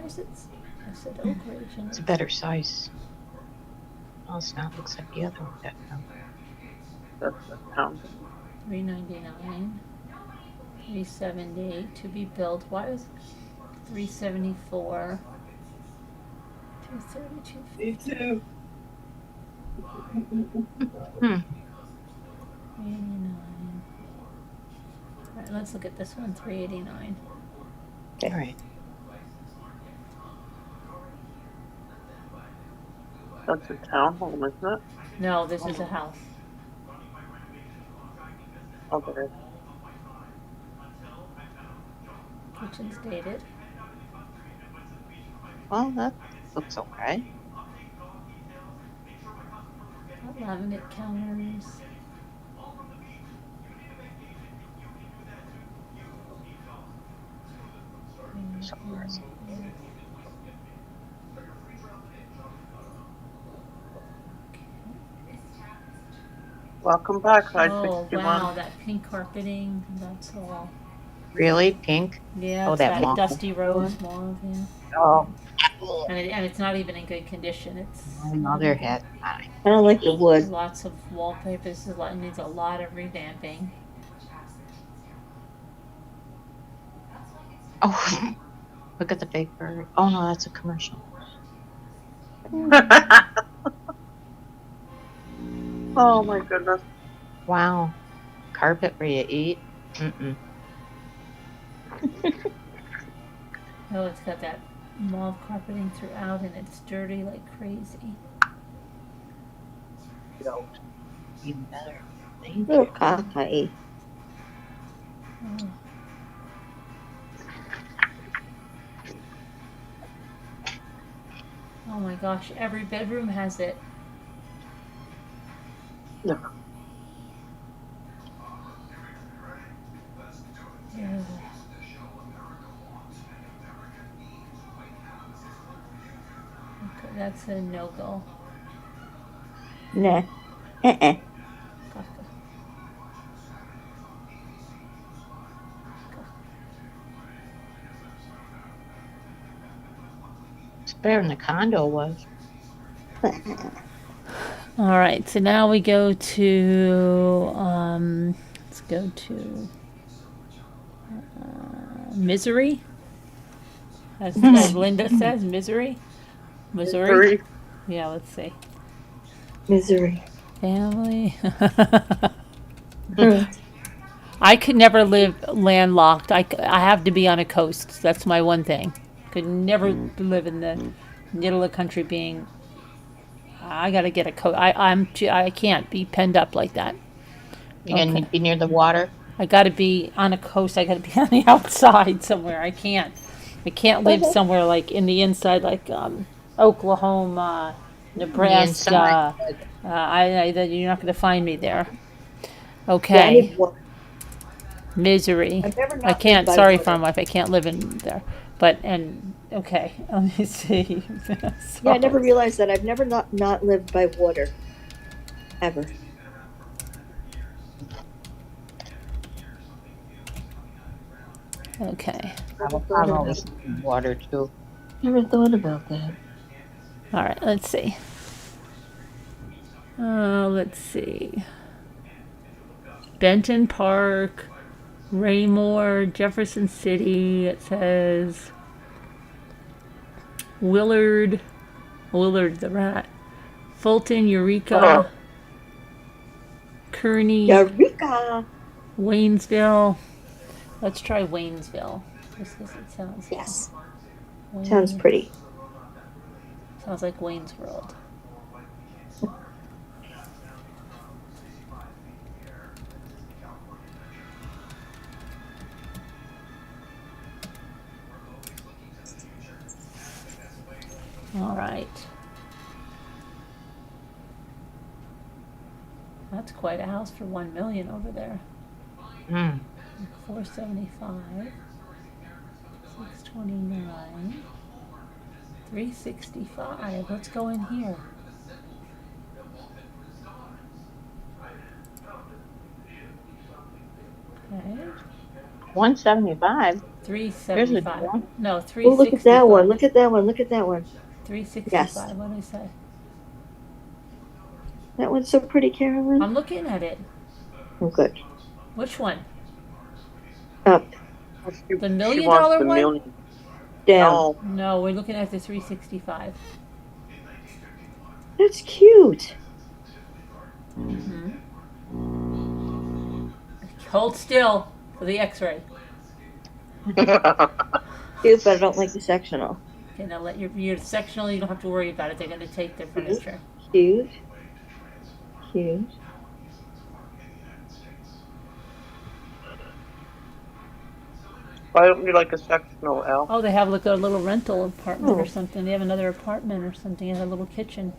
is it? I said Oak Ridge. And It's a better size. Oh, it's not. Looks like the other one. That's the town. $399, $370 to be built. Why is $374? $232. Me too. $389. All right, let's look at this one. $389. All right. That's a townhome, isn't it? No, this is a house. Okay. Kitchen's dated. Well, that looks okay. Laminate counters. So nice. Welcome back, Oh 561. wow, that pink carpeting. That's all. Really? Pink? Yeah, Oh, it's that that mauve dusty rose mauve. Yeah. Oh, And it's not even in good condition. It's my mother had mine. I don't like the wood. lots of wallpapers. It needs a lot of revamping. Oh, look at the big bird. Oh no, that's a commercial. Oh my goodness. Wow. Carpet where you eat? Mm-mm. Oh, it's got that mauve carpeting throughout, and it's dirty like crazy. Even better. Thank Oh, you. cockeye. Oh. Oh my gosh, every bedroom has it. No. Yeah. Okay, that's a no-go. Nah. Uh-uh. It's better than the condo was. All right, so now we go to let's go to Misery. As Linda says, Misery. Missouri. Yeah, let's see. Misery. Family. I could never live landlocked. I have to be on a coast. That's my one thing. Could never live in the middle of the country. Being, I gotta get a coast. I can't be penned up like that. You gotta be near the water. I gotta be on a coast. I gotta be on the outside somewhere. I can't live somewhere like in the inside, like Oklahoma, Nebraska. You're not gonna find me there. Okay. Yeah, Misery. I can't. Sorry, farm wife. I can't live in there. But okay. Let me see. Yeah, I never realized that. I've never not lived by water, ever. Okay. I'm always in water too. Never thought about that. All right. Let's see. Let's see. Benton Park, Raymore, Jefferson City. It says Willard the rat, Fulton, Eureka, Kearney, Eureka, Waynesville. Let's try Waynesville. Just because it sounds. Yes. Sounds pretty. Sounds like Wayne's World. All right. That's quite a house for $1 million over there. 475, 629, 365. Let's go in here. Okay. 175. 375. No, 365. Oh, look at that one. Look at that one. Look at that one. 365. Yes. What did I say? That one's so pretty, Carolyn. I'm looking at it. Oh, good. Which one? Up. The $1 million the one? million. Down. No, we're looking at the 365. That's cute. Mm-hmm. hold still for the x-ray. Cute, but I don't like the sectional. Okay, now let your sectional, you don't have to worry about it. They're going to take their furniture. Cute. Cute. Why don't you like a sectional, Al? Oh, they have like a little rental apartment or something. They have another apartment or something. They have a little kitchen.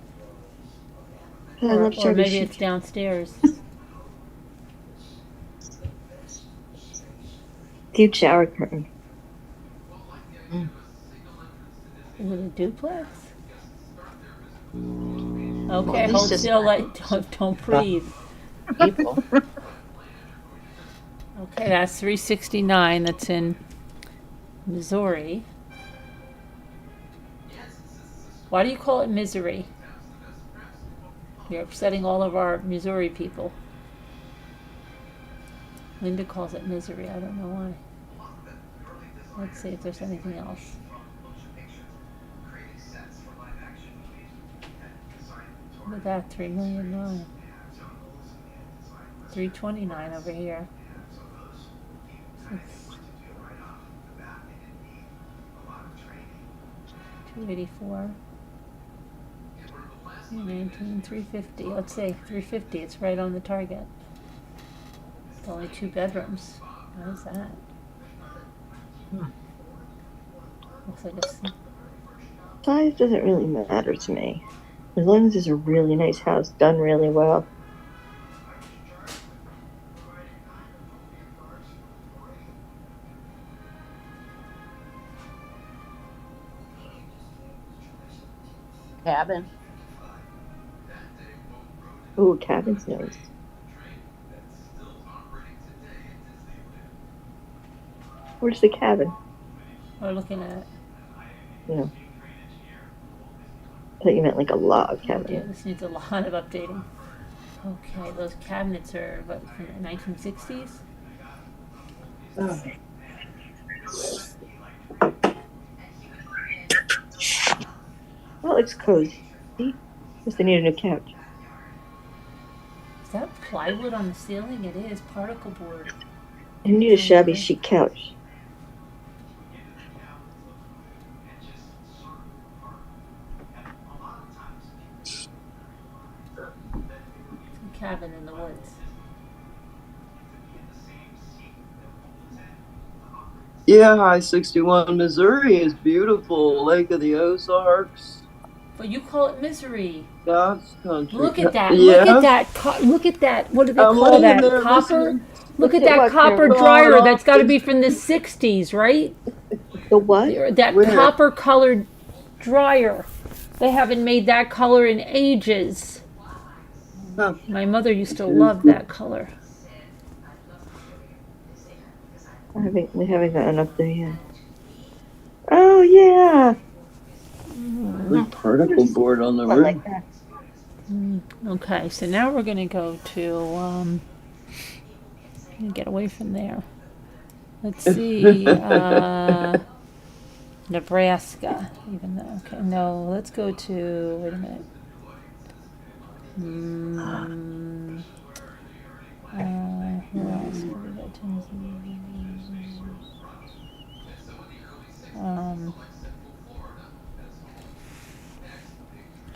I love Or maybe Jody. it's downstairs. Cute shower curtain. Is it a duplex? Okay, hold still. Don't breathe. People. Okay, that's 369. That's in Missouri. Why do you call it misery? You're upsetting all of our Missouri people. Linda calls it misery. I don't know why. Let's see if there's anything else. Look at that, 3,000,009. 329 over here. 284. 319, 350. Let's say 350. It's right on the target. It's only 2 bedrooms. How is that? Looks like a. Size doesn't really matter to me. As long as it's a really nice house, done really well. Cabin. Ooh, cabin's nice. Where's the cabin? We're looking at it. No. I thought you meant like a log cabin. Yeah, this needs a lot of updating. Okay, those cabinets are what, from the 1960s? Oh. Well, it's cozy. Just they need a new couch. Is that plywood on the ceiling? It is. Particle board. You need a shabby chic couch. Cabin in the woods. Yeah, I-61 Missouri is beautiful. Lake of the Ozarks. But you call it misery. God's country. Look at that. Yeah. Look at that. Look at that. What do they I'm call laying that? there Copper? listening. Look at that copper God, dryer. off That's got to the- be from the 60s, right? The what? That Where? copper colored dryer. They haven't made that color in ages. Huh. My mother used to love that color. We haven't gotten up there yet. Oh, yeah. Like particle board on the I roof. like that. Okay, so now we're going to go to, get away from there. Let's see, Nebraska, even though, okay, no, let's go to, wait a minute. Where else did we go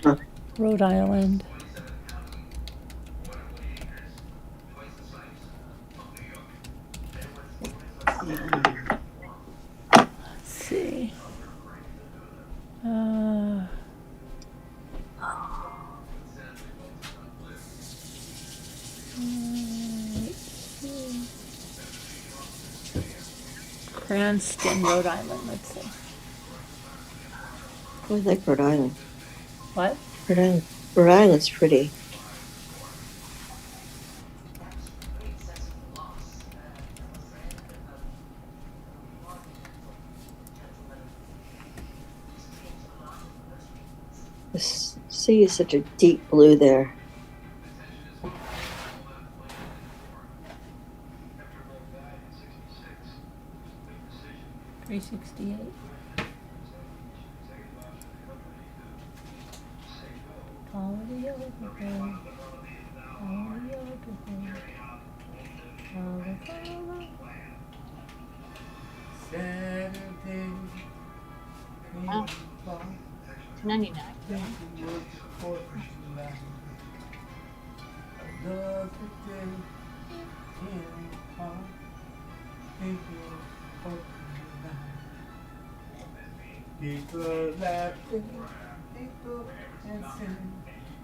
to? Rhode Island. Let's see. Cranston, Rhode Island, let's see. I like Rhode Island. What? Rhode Island's pretty. The sea is such a deep blue there. $368. Quality of everything. Quality of everything. Saturday. Wow. $2.99. Another day in the park. People laughing, people dancing,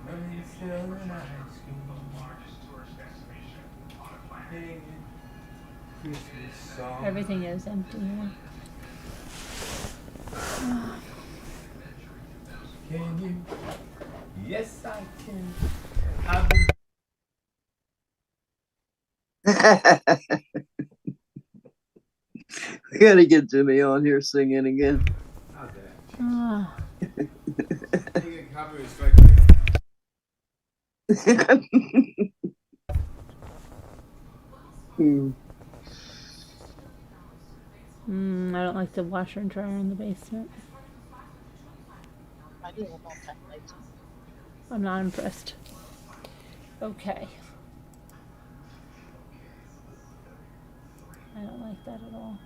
money selling ice cream. Singing Christmas songs. Everything is empty here. Can you? Yes, I can. I've been We gotta get Jimmy on here singing again. How's that? Ah, You get copyright strike me. I don't like the washer and dryer in the basement. I do love all that lights. I'm not impressed. Okay. I don't like that at all.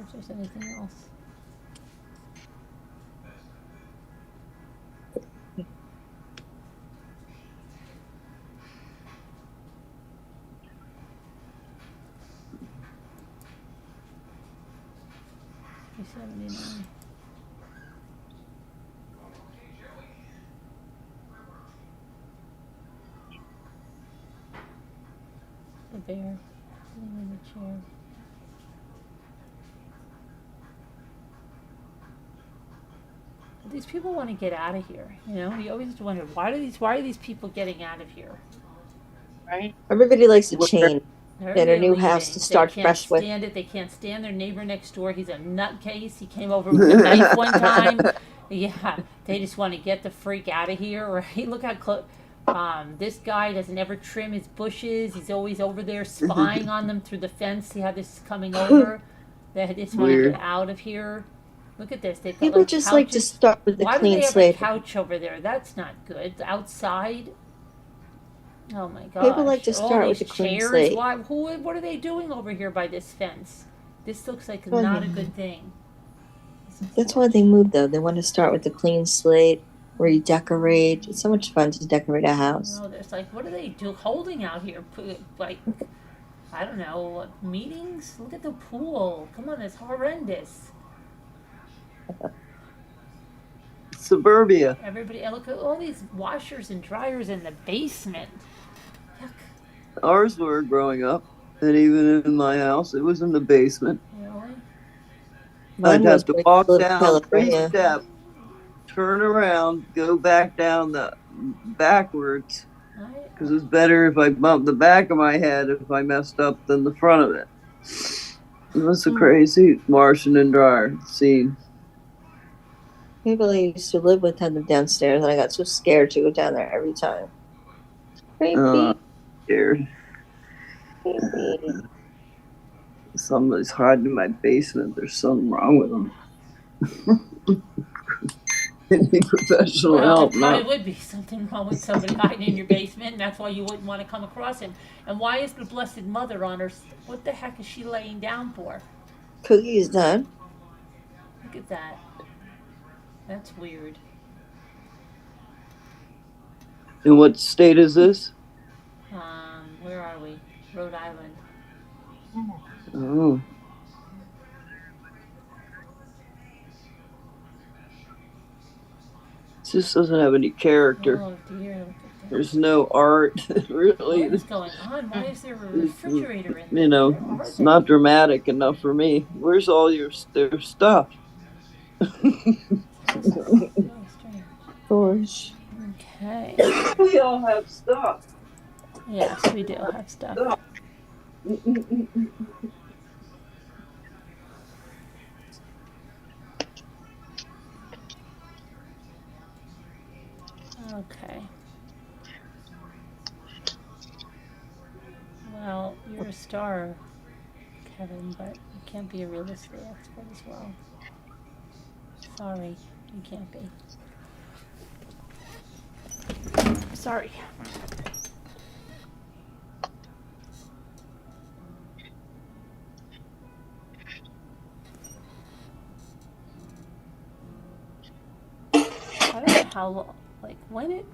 If there's anything else. $2.79. The bear sitting in the chair. These people want to get out of here. You know, we always wonder why are these people getting out of here? Right? Everybody likes to change They're in a new leaving. house to They start can't fresh with. stand it. They can't stand their neighbor next door. He's a nutcase. He came over with a knife one time. Yeah, they just want to get the freak out of here, right? Look how close. This guy doesn't ever trim his bushes. He's always over there spying on them through the fence. See how this is coming over? They just want to Weird. get out of here. Look at this. They've got People like just like to couches. start with the Why do clean they have slate. a couch over there? That's not good. Outside. Oh my gosh. People like to All start with these the clean chairs. slate. What are they doing over here by this fence? This looks like Oh, not a yeah. good thing. That's why they moved, though. They want to start with the clean slate where you decorate. It's so much fun to decorate a house. No, there's like, what are they holding out here? Like, I don't know, meetings? Look at the pool. Come on, it's horrendous. Suburbia. Everybody, look at all these washers and dryers in the basement. Yuck. Ours were growing up, and even in my house, it was in the basement. Really? I'd Mine was have to right walk below the down pillar, 3 yeah. steps, turn around, go back down the backwards, because it's better if I bumped the back of my head if I messed up than the front of it. It was a crazy washing and dryer scene. People I used to live with had them downstairs, and I got so scared to go down there every time. Creepy. Scared. Creepy. Somebody's hiding in my basement. There's something wrong with them. Any professional Well, help, there probably not. would be something wrong with somebody hiding in your basement, and that's why you wouldn't want to come across him. And why is the Blessed Mother on her? What the heck is she laying down for? Cookie's done. Look at that. That's weird. In what state is this? Where are we? Rhode Island. Oh. It just doesn't have any character. Oh dear, look at that. There's no art, really. What is going on? Why is there a refrigerator in there? You know, Where are it's they? not dramatic enough for me. Where's all their stuff? Oh, strange. Gosh. Okay. We all have stuff. Yes, we do have stuff. Okay. Well, you're a star, Kevin, but you can't be a real estate expert as well. Sorry, you can't be. Sorry. how, like, when it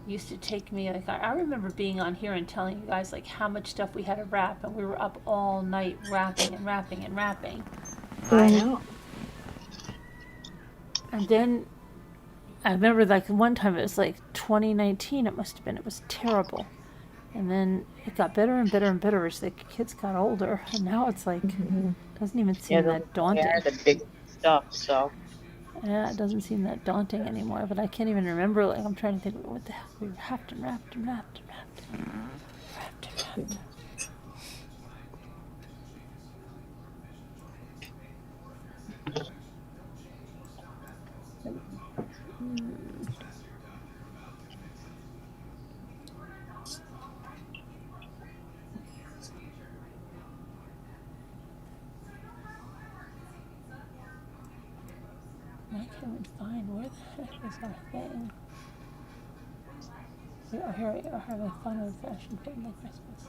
used to take me, like, I remember being on here and telling you guys, like, how much stuff we had to wrap, and we were up all night wrapping and wrapping and wrapping. I know. And then I remember, like, one time it was like 2019, it must have been. It was terrible. And then it got better and better and better as the kids got older. And now it's like, doesn't even seem that daunting. Yeah, the big stuff, so. Yeah, it doesn't seem that daunting anymore. But I can't even remember. Like, I'm trying to think, what the hell? We wrapped and wrapped and wrapped and wrapped and wrapped and wrapped. I can't even find where the heck is our thing. Here we are having fun with fashion family Christmas.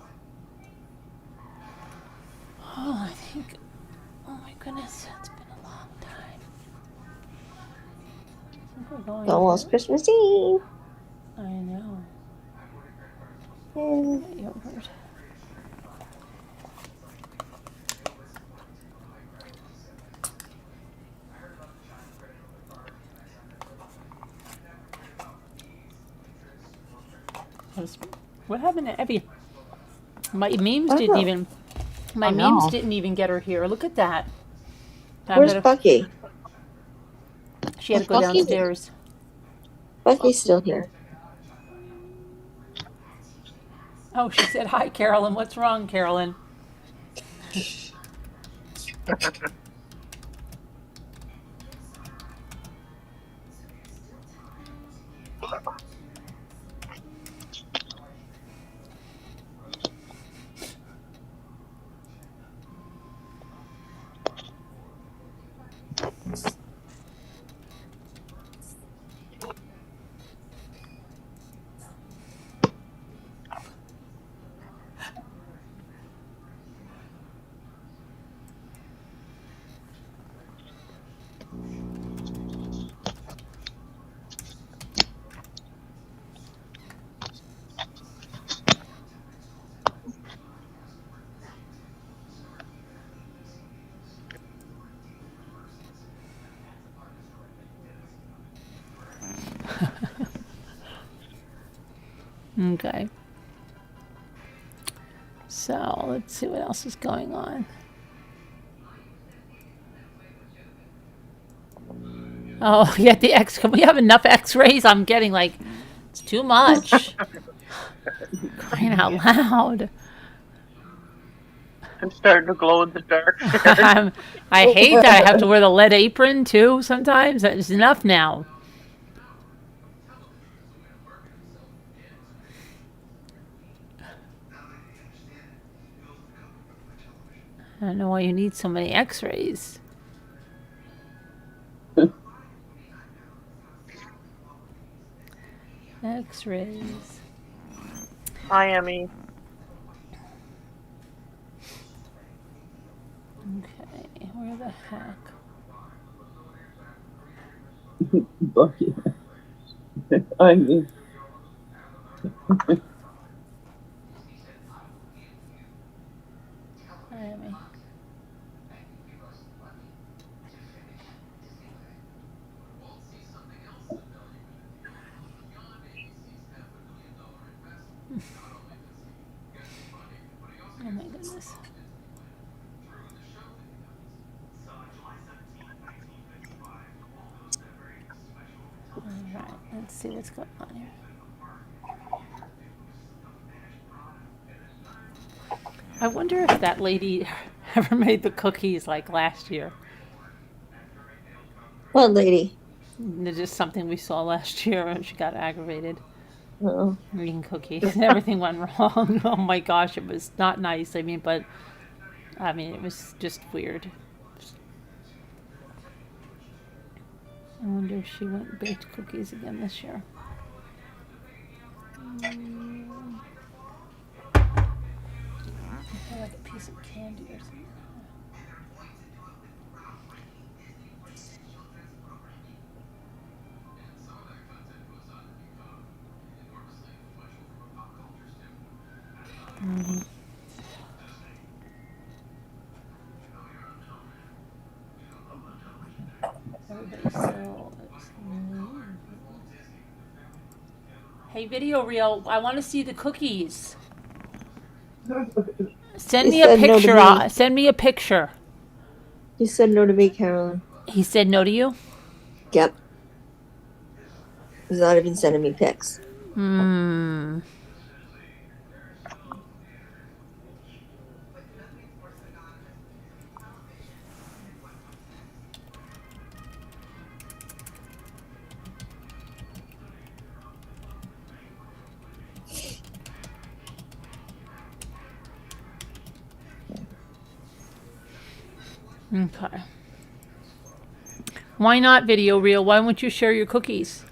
Oh, I think, oh my goodness, it's been a long time. I think we're going Almost to, Christmas Eve. I know. Yeah. Yogurt. What happened to Abby? My memes didn't even. My memes didn't even get her here. Look at that. Where's Bucky? She had to go downstairs. Bucky's still here. Oh, she said, "Hi, Carolyn. What's wrong, Carolyn?" Okay. So let's see what else is going on. Oh, yeah, the X. Can we have enough X-rays? I'm getting like, it's too much. Crying out loud. I'm starting to glow in the dark. I hate that I have to wear the lead apron too sometimes. It's enough now. I don't know why you need so many X-rays. X-rays. Hi, Emmy. Okay, where the heck? Bucky. I mean. Miami. Oh my goodness. Alright, let's see what's going on here. I wonder if that lady ever made the cookies like last year. What lady? It's just something we saw last year and she got aggravated. Oh. Eating cookies. Everything went wrong. Oh my gosh, it was not nice. I mean, it was just weird. I wonder if she went and baked cookies again this year. Like a piece of candy or something. So, hey, video reel, I want to see the cookies. Send me a said no to picture. me. Send me a picture. He said no to me, Carolyn. He said no to you? Yep. He's not even sending me pics. Hmm. Okay. Why not video reel? Why won't you share your cookies?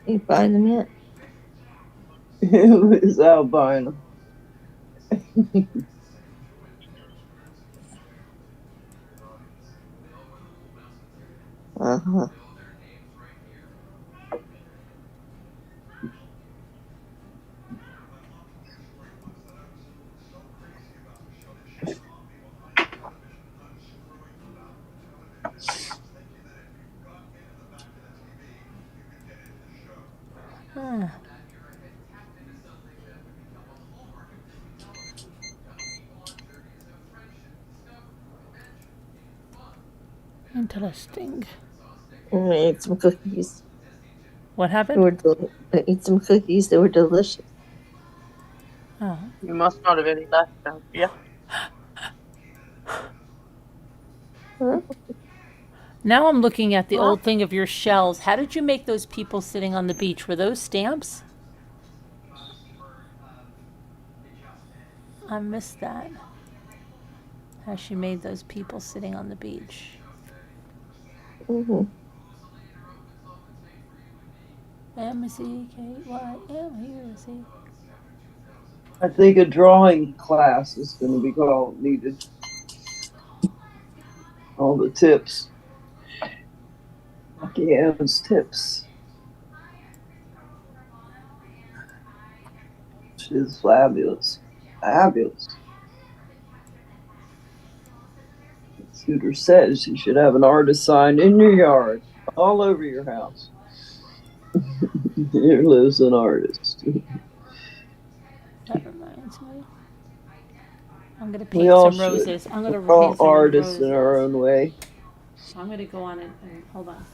Ain't buying them yet. Who's out buying them? Uh-huh. Huh. Interesting. I ate some cookies. What They happened? were I ate some cookies. They were delicious. Oh. You must not have any left now. Yeah. Huh? Now I'm looking at the old thing of your shells. How did you make those people sitting on the beach? Were those stamps? I missed that. How she made those people sitting on the beach. Mm-hmm. M-C-K-Y-M-U-C. I think a drawing class is going to be called needed. All the tips. Lucky Ann's tips. She's fabulous. Fabulous. Scooter says you should have an artist sign in your yard, all over your house. Here lives an artist. That reminds me. I'm gonna We paint all some should. roses. I'm gonna We're all paint some artists roses. in our own way. I'm gonna go on and hold on.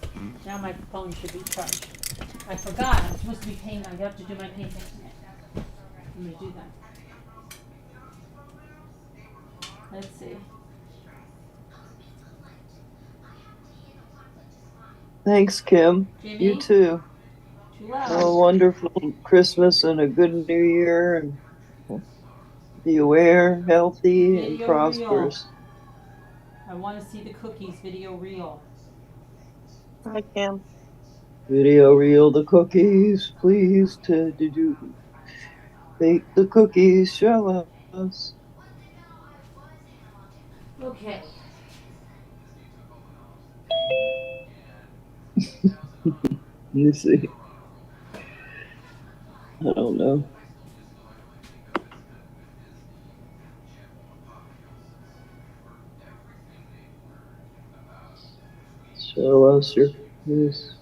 Now my phone should be charged. I forgot. I'm supposed to be painting. I have to do my painting. I'm gonna do that. Let's see. Thanks, Kim. Jimmy? You too. Too Have loud. a wonderful Christmas and a good New Year, and be aware, healthy, and Video prosperous. reel. I want to see the cookies. Video reel. Hi, Cam. Video reel the cookies, please. Did you bake the cookies? Show us. Okay. Let me see. I don't know. Show us your cookies.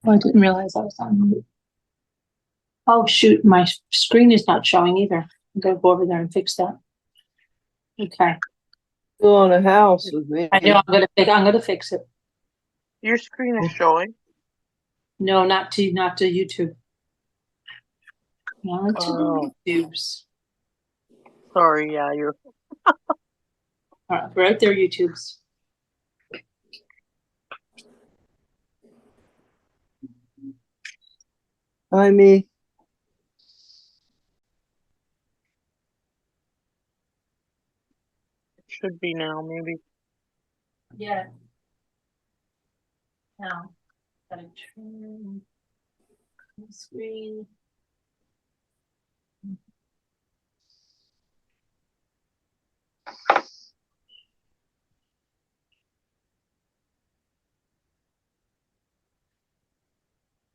Oh, I didn't realize I was on mute. Oh, shoot, my screen is not showing either. I'm gonna go over there and fix that. Okay, Still on a house with me. I know, I'm gonna fix it. Your screen is showing. No, not to YouTube. Not to Oh. YouTubes. Sorry, yeah, you're. All right there, YouTubes. Hi, me. Should be now, maybe. Yeah. Now, gotta turn the screen.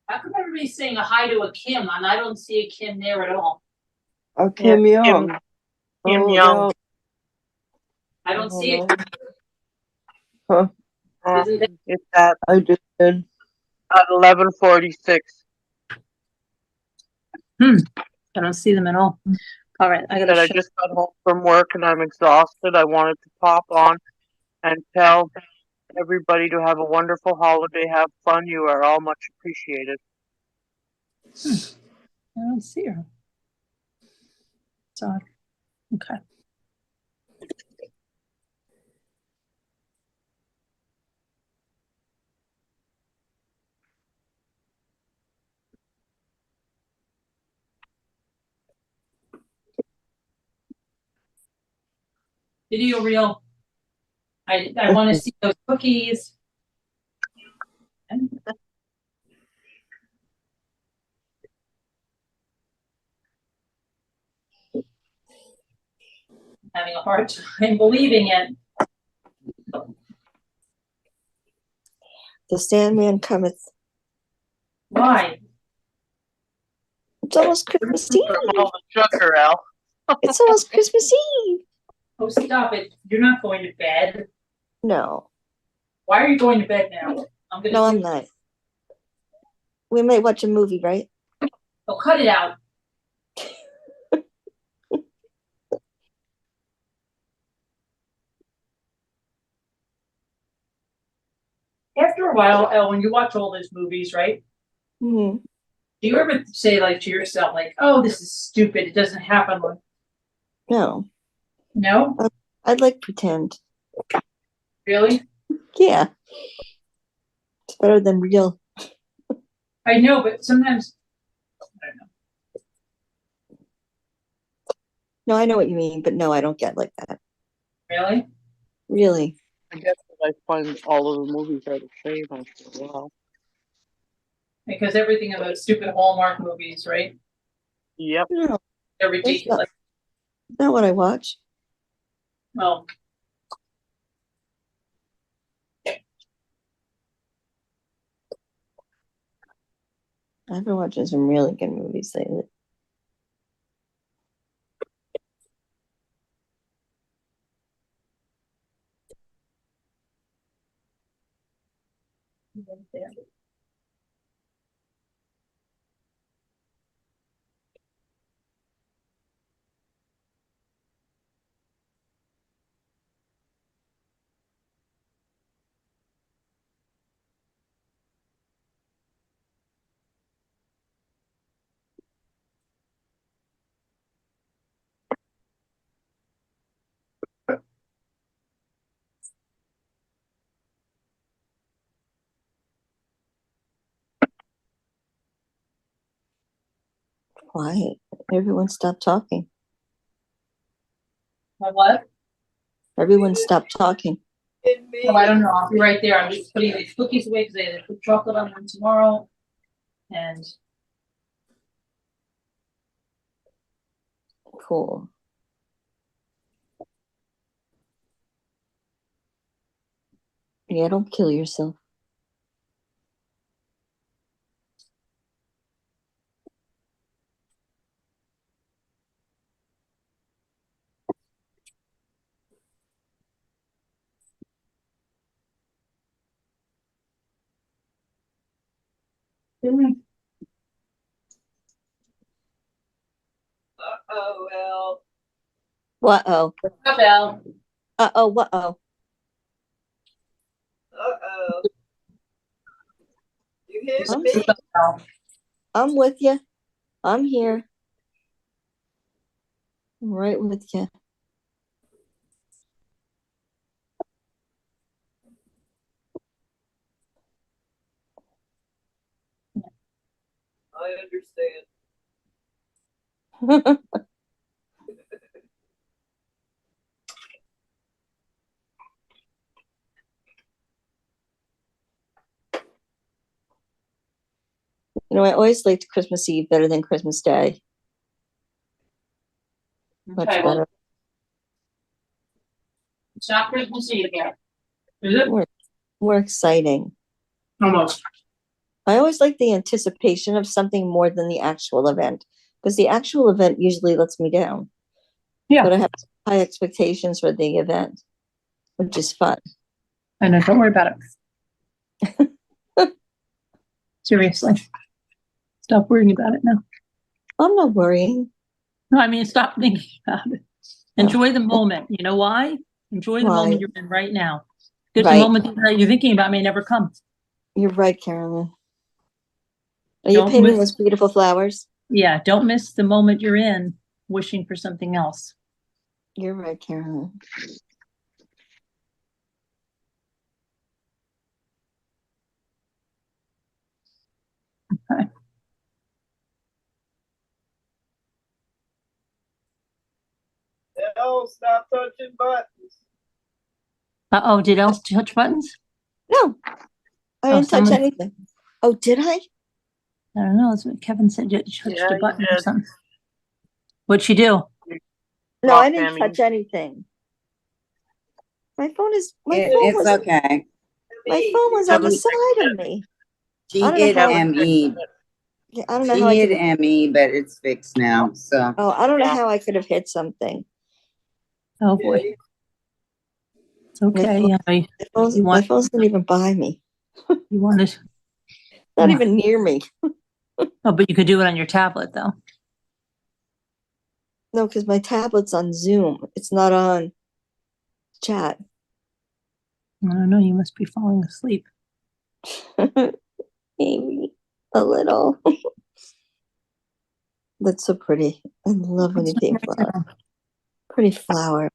How come everybody's saying a hi to a Kim and I don't see a Kim there at all? Oh, Kim Young. Kim Oh, Young. no. I don't see it. Huh. Isn't it? It's at I just did. 11:46. I don't see them at all. All right, I gotta. I just got home from work and I'm exhausted. I wanted to pop on and tell everybody to have a wonderful holiday. Have fun. You are all much appreciated. I don't see her. It's odd. Okay. Video reel. I want to see those cookies. Having a hard time believing it. The Sandman cometh. Why? It's almost Christmas Eve. Sugar, Al. It's almost Christmas Eve. Oh, stop it. You're not going to bed. No. Why are you going to bed now? No, I'm not. We might watch a movie, right? Oh, cut it out. After a while, Elle, when you watch all those movies, right? Mm-hmm. Do you ever say like to yourself, like, "Oh, this is stupid. It doesn't happen." Like, No. no? I'd like pretend. Really? Yeah. It's better than real. I know, but sometimes I don't know. No, I know what you mean, but no, I don't get like that. Really? Really? I guess I find all of the movies are the same after a while. Because everything about stupid Hallmark movies, right? Yep. No. They're ridiculous. Not what I watch. Well, I've been watching some really good movies lately. Quiet. Everyone stop talking. my what? Everyone stop talking. Oh, I don't know. I'll be right there. I'm just putting these cookies away because I had to put chocolate on them tomorrow. And Cool. Yeah, don't kill yourself. Uh-oh, What-oh. Up, Al. Uh-oh, what-oh. uh-oh. You hear I'm, me? I'm with you. I'm here. I'm right with you. I understand. You know, I always liked Christmas Eve better than Christmas Day. Much Okay, well, better. it's not Christmas Eve yet. Is it? More exciting. Almost. I always like the anticipation of something more than the actual event, because the actual event usually lets me down. Yeah. But I have high expectations for the event, which is fun. I know, don't worry about it. Seriously. Stop worrying about it now. I'm not worrying. No, I mean, stop thinking about it. Enjoy the moment. You know why? Enjoy the moment you're in right now. Because the moment that you're thinking about may never come. You're right, Carolyn. Are you painting those beautiful flowers? Yeah, don't miss the moment you're in wishing for something else. You're right, Carolyn. Okay. Oh, stop touching buttons. Uh-oh, did Els touch buttons? No, I didn't touch anything. Oh, did I? I don't know. That's what Kevin said. You touched a button or something. What'd she do? No, I didn't touch anything. My phone is. It's okay. My phone was on the side of me. She hit ME. Yeah, I don't know She how I hit could. ME, but it's fixed now. So. Oh, I don't know how I could have hit something. Oh boy. It's okay. My phone's not even by me. You want it? Not even near me. Oh, but you could do it on your tablet though. No, because my tablet's on Zoom. It's not on chat. I don't know. You must be falling asleep. Maybe a little. That's so pretty. I love when you paint flower. Pretty flower.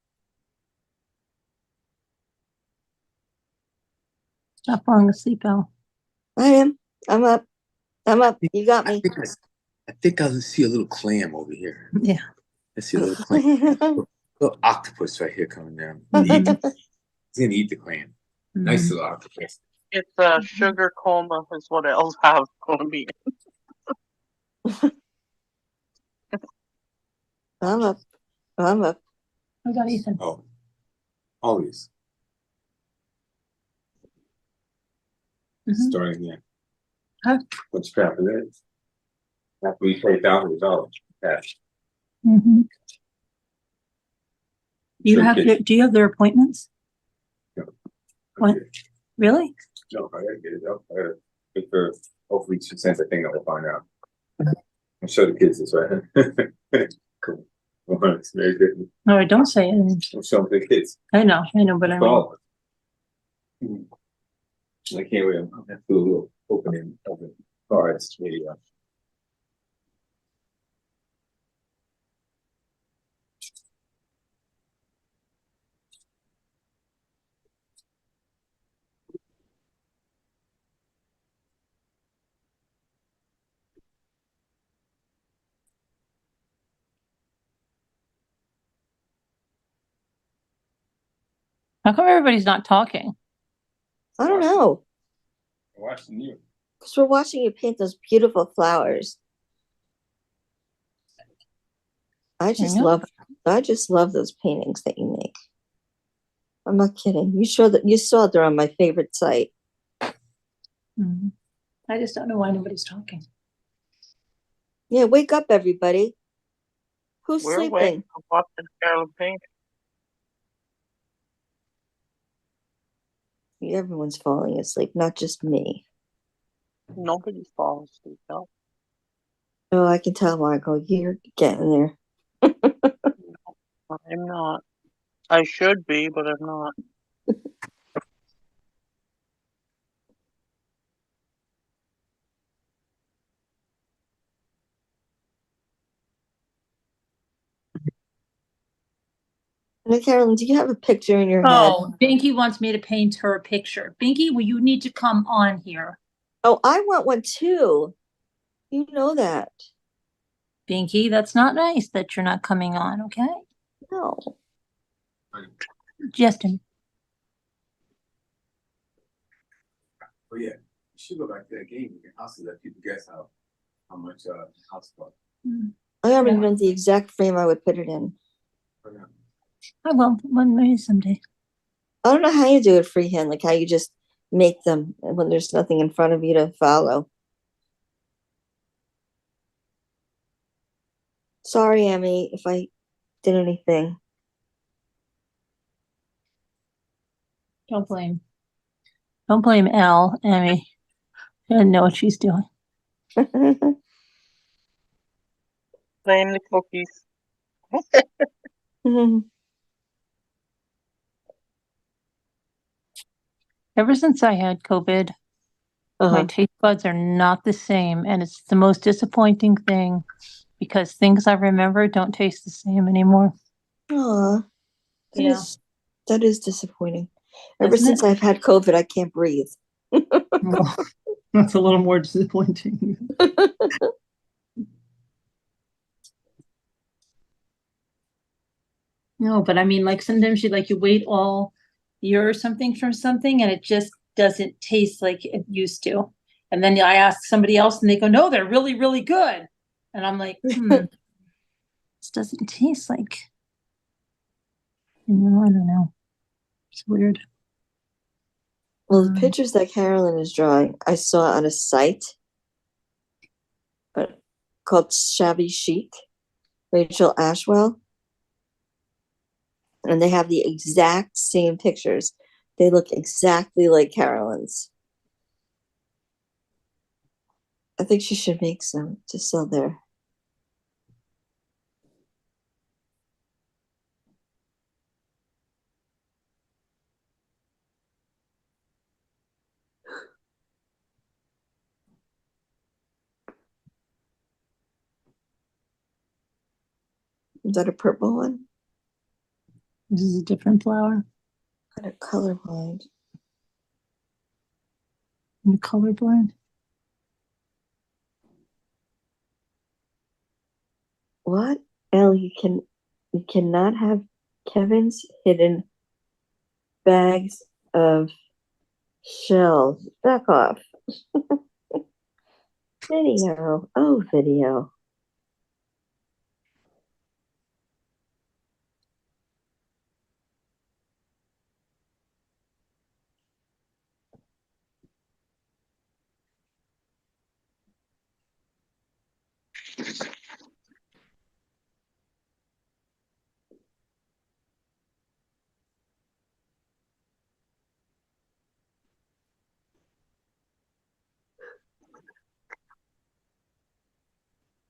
Stop falling asleep, Al. I am. I'm up. I'm up. You got me. I think I see a little clam over here. Yeah. I see a little clam. Little octopus right here coming down. He's gonna eat the clam. Nice little octopus. It's a sugar coma is what else have going to be. I'm up. I'm up. What about Ethan? Oh, always. Starting there. Huh? What's crap it is? After we pay $1,000 cash. Do you have their appointments? No. What? Really? No, I gotta get it up. I gotta get her. Hopefully she sends a thing that we'll find out. I'll show the kids this, right? Cool. Well, it's very good. No, don't say it. I'll show them to the kids. I know, but I mean. I can't wait. I'll have to do a little opening of the cards video. How come everybody's not talking? I don't know. I'm watching you. Because we're watching you paint those beautiful flowers. I just love those paintings that you make. I'm not kidding. You saw they're on my favorite site. I just don't know why nobody's talking. Yeah, wake up, everybody. Who's We're sleeping? waiting for watching Carolyn paint. Everyone's falling asleep, not just me. Nobody's falling asleep, no. Oh, I can tell, Marco. You're getting there. I'm not. I should be, but I'm not. Now, Carolyn, do you have a picture in your head? Oh, Binky wants me to paint her a picture. Binky, well, you need to come on here. Oh, I want one too. You know that. Binky, that's not nice that you're not coming on, okay? No. Justin. Oh yeah, you should go back to that game. You can also let people guess how much house cost. I already know the exact frame I would put it in. I will, maybe someday. I don't know how you do it freehand, like how you just make them when there's nothing in front of you to follow. Sorry, Emmy, if I did anything. Don't blame Elle, Emmy. She doesn't know what she's doing. Blame the cookies. Ever since I had COVID, my taste buds are not the same, and it's the most disappointing thing because things I remember don't taste the same anymore. Aw, Yeah. that is disappointing. Ever Isn't since it? I've had COVID, I can't breathe. Well, that's a little more disappointing. No, but I mean, like sometimes you wait all year or something for something and it just doesn't taste like it used to. And then I ask somebody else and they go, no, they're really, really good. And I'm like, this doesn't taste like, I don't know. It's weird. Well, the pictures that Carolyn is drawing, I saw on a site called Shabby Chic, Rachel Ashwell. And they have the exact same pictures. They look exactly like Carolyn's. I think she should make some to sell there. Is that a purple one? This is a different flower. Kind of colorblind. I'm colorblind. What? Elle, you cannot have Kevin's hidden bags of shells. Back off. Video. Oh, video.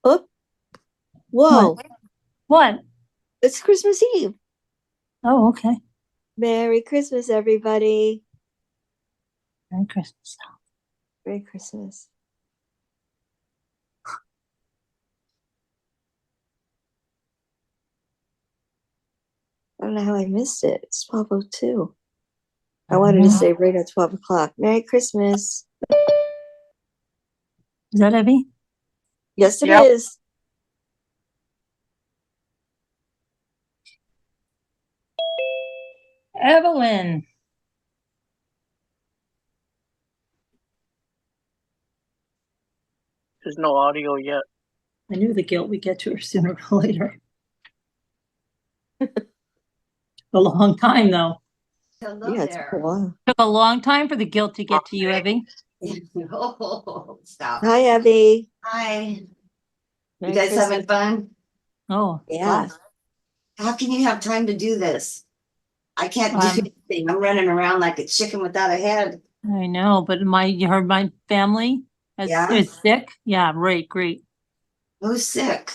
Oh, whoa. What? It's Christmas Eve. Oh, okay. Merry Christmas, everybody. Merry Christmas. Merry Christmas. I don't know how I missed it. It's 12:02. I wanted to say right at 12 o'clock. Merry Christmas. Is that Evie? Yes, it is. Evelyn. There's no audio yet. I knew the guilt would get to her sooner or later. A long time, though. Hello yeah, there. Took a while. Took a long time for the guilt to get to you, Evie. Oh, stop. Hi, Evie. Hi. Merry You guys Christmas. having fun? Oh, yeah. How can you have time to do this? I can't do anything. I'm running around like a chicken without a head. I know, but you heard my family, Yeah? Is sick. Yeah, right, great. Who's sick?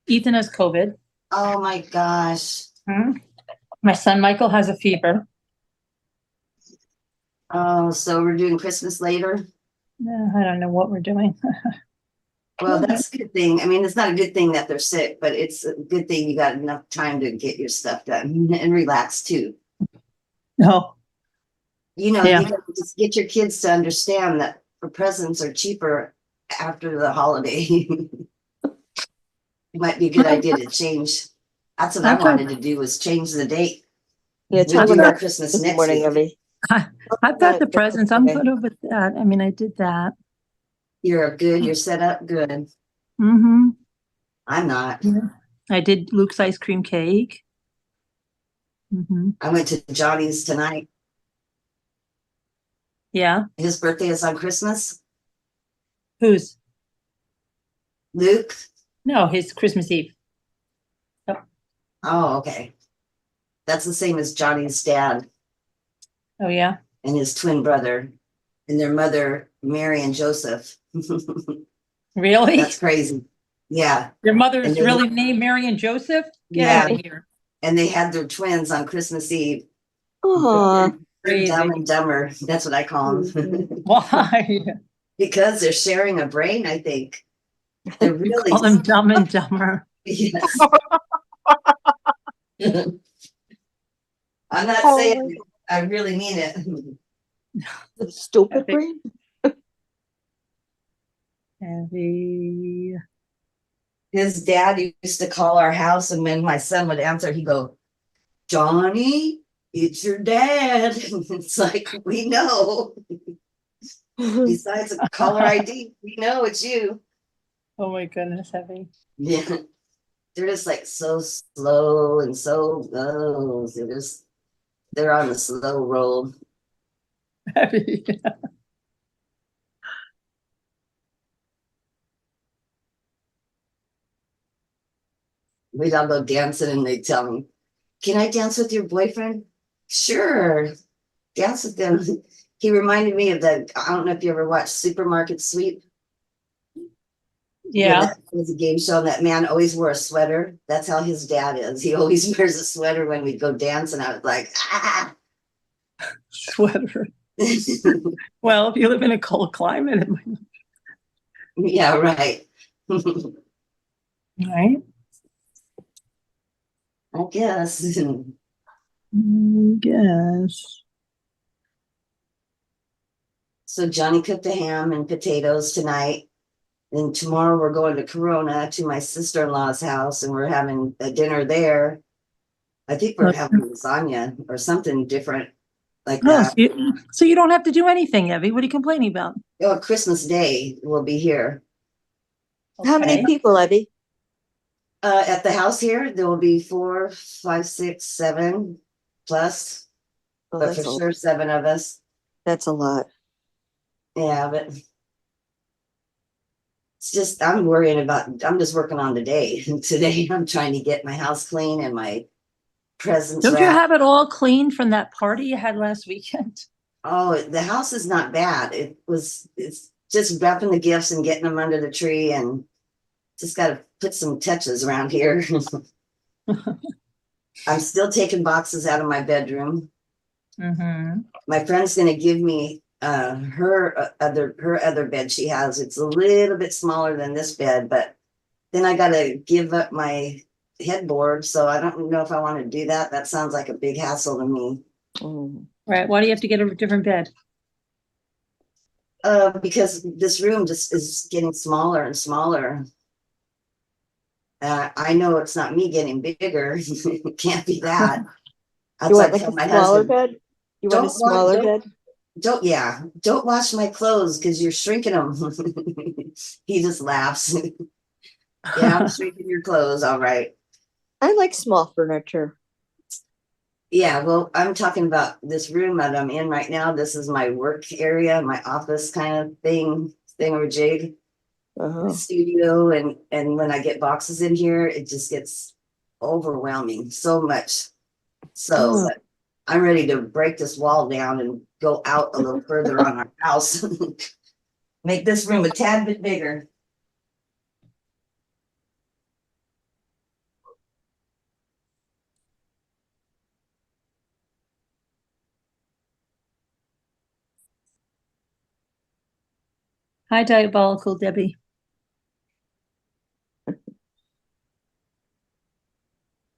Ethan has COVID. Oh my gosh. My son Michael has a fever. Oh, so we're doing Christmas later? I don't know what we're doing. Well, that's a good thing. I mean, it's not a good thing that they're sick, but it's a good thing you got enough time to get your stuff done and relax too. No. You know, Yeah. you got to just get your kids to understand that the presents are cheaper after the holiday. It might be a good idea to change. That's what I wanted to do, was change the date. Yeah, We'll do talk our about Christmas this next morning, week. Evie. I've got the presents. I'm good with that. I mean, I did that. You're good. You're set up good. Mm-hmm. I'm not. Yeah. I did Luke's ice cream cake. Mm-hmm. I went to Johnny's tonight. Yeah. His birthday is on Christmas. Whose? Luke? No, his Christmas Eve. Oh, okay. That's the same as Johnny's dad Oh, yeah. and his twin brother and their mother, Mary and Joseph. Really? That's crazy. Yeah. Your mother's And really named Mary and Joseph? Get out of here. And they had their twins on Christmas Eve. Aw. They're Dumb and Dumber. That's what I call them. Why? Because they're sharing a brain, I think. They're You really call them Dumb and Dumber. Yes. I'm not saying it. I really mean it. The stupid brain. Heavy. His dad used to call our house, and when my son would answer, he'd go, "Johnny, it's your dad." It's like, we know. Besides a caller ID, we know it's you. Oh my goodness, Heavy. Yeah. They're just like so slow and so low. They're on the slow roll. Heavy. We'd all go dancing and they'd tell me, "Can I dance with your boyfriend?" Sure. Dance with them. He reminded me of the, I don't know if you ever watched Supermarket Sweep. Yeah. That was a game show, and that man always wore a sweater. That's how his dad is. He always wears a sweater when we go dance, and I was like, ah. Sweater. Well, if you live in a cold climate, it might. Yeah, right. Right. I guess. Guess. So Johnny cooked a ham and potatoes tonight. And tomorrow we're going to Corona to my sister-in-law's house, and we're having a dinner there. I think we're having lasagna or something different like that. So you don't have to do anything, Evie. What are you complaining about? Oh, Christmas Day we'll be here. How many people, Evie? At the house here, there will be 4, 5, 6, 7 plus, Oh, but for sure 7 of us. That's a lot. Yeah, but it's just, I'm just working on today. Today I'm trying to get my house clean and my presents Don't you wrapped. have it all clean from that party you had last weekend? Oh, the house is not bad. It's just wrapping the gifts and getting them under the tree, and just got to put some touches around here. I'm still taking boxes out of my bedroom. Mm-hmm. My friend's going to give me her other bed she has. It's a little bit smaller than this bed, but then I got to give up my headboard, so I don't know if I want to do that. That sounds like a big hassle to me. Right. Why do you have to get a different bed? Because this room just is getting smaller and smaller. I know it's not me getting bigger. It can't be that. You want like a smaller bed? You want a smaller bed? Don't wash my clothes because you're shrinking them. He just laughs. Yeah, I'm shrinking your clothes. All right. I like small furniture. Yeah, well, I'm talking about this room that I'm in right now. This is my work area, my office kind of thingamajig. Studio, and when I get boxes in here, it just gets overwhelming so much. So I'm ready to break this wall down and go out a little further on our house. Make this room a tad bit bigger. Hi, Diabolical Debbie.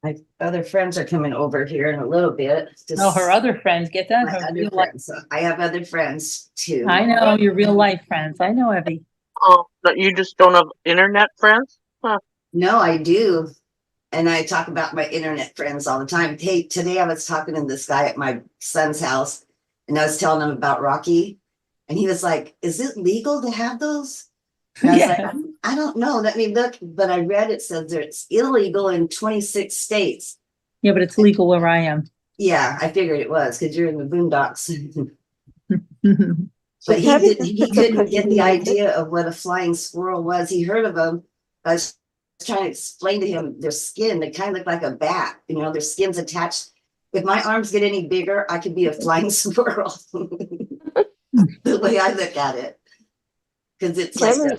My other friends are coming over here in a little bit. Oh, her other friends, get that? My Her other real life. friends. I have other friends too. I know your real life friends. I know Evie. Oh, but you just don't have internet friends? Huh. No, I do. And I talk about my internet friends all the time. Hey, today I was talking to this guy at my son's house and I was telling him about Rocky. And he was like, is it legal to have those? And I was like, I don't know. Let me look. But I read it says that it's illegal in 26 states. Yeah, but it's legal where I am. Yeah, I figured it was because you're in the boondocks. But he couldn't get the idea of what a flying squirrel was. He heard of them. I was trying to explain to him their skin. They kind of look like a bat. You know, their skin's attached. If my arms get any bigger, I could be a flying squirrel. The way I look at it. Because it's like a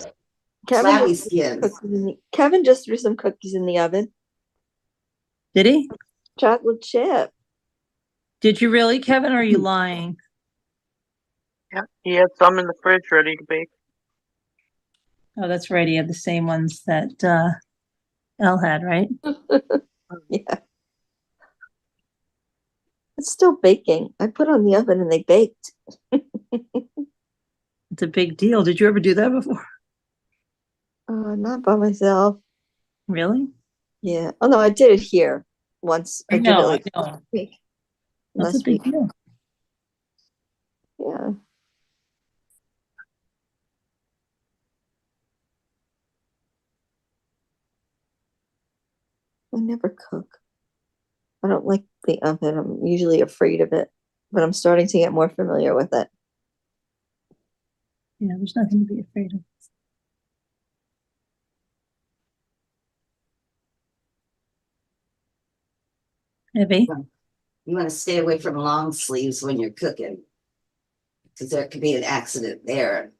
flabby skin. Kevin just threw some cookies in the oven. Did he? Chocolate chip. Did you really, Kevin, or are you lying? Yeah, he had some in the fridge ready to bake. Oh, that's right. He had the same ones that Elle had, right? Yeah. It's still baking. I put on the oven and they baked. It's a big deal. Did you ever do that before? Not by myself. Really? Yeah. Oh no, I did it here once. I did know, it like I know. last week. That's a big deal. Yeah. I never cook. I don't like the oven. I'm usually afraid of it, but I'm starting to get more familiar with it. Yeah, there's nothing to be afraid of. Evie? You want to stay away from long sleeves when you're cooking. Because there could be an accident there.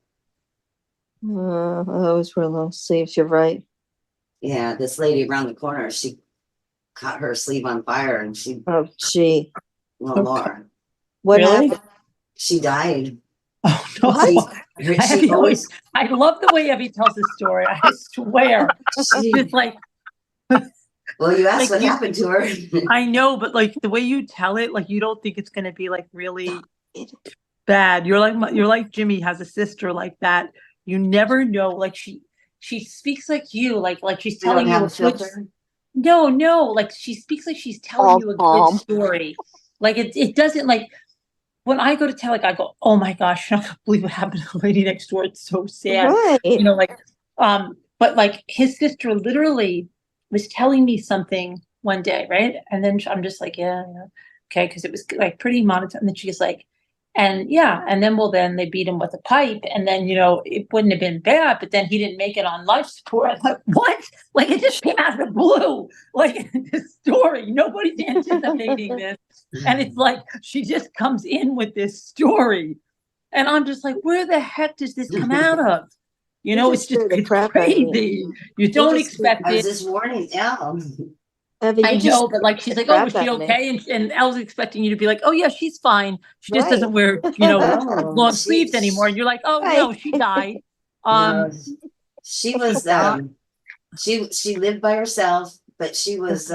I always wear long sleeves. You're right. Yeah, this lady around the corner, she caught her sleeve on fire and she Oh, gee. no more. What Really? happened? She died. Oh no! She always, I love the way Evie tells the story. I swear, it's like. Well, you asked like what happened to her. I know, but like the way you tell it, like you don't think it's gonna be like really bad. You're like Jimmy has a sister like that. You never know. Like she speaks like you, like she's telling you a good. No, like she speaks like she's telling you a good story. Like it doesn't like when I go to tell, like I go, oh my gosh, I can't believe what happened to the lady next door. It's so sad. Right. You know, like but like his sister literally was telling me something one day, right? And then I'm just like, yeah, okay, because it was like pretty monotone. And then she's like, and yeah, and then they beat him with a pipe, and then it wouldn't have been bad, but then he didn't make it on life support. I'm like, what? Like it just came out of the blue, like this story. Nobody's anticipating this, and it's like she just comes in with this story, and I'm just like, where the heck does this come out of? It's just it's crazy. You don't expect it. I was just warning Elle. I know, but like she's like, oh, was she okay? And Elle's expecting you to be like, oh yeah, she's fine. She just doesn't wear, long sleeves anymore. And you're like, oh no, she died. No, she was she lived by herself, but she was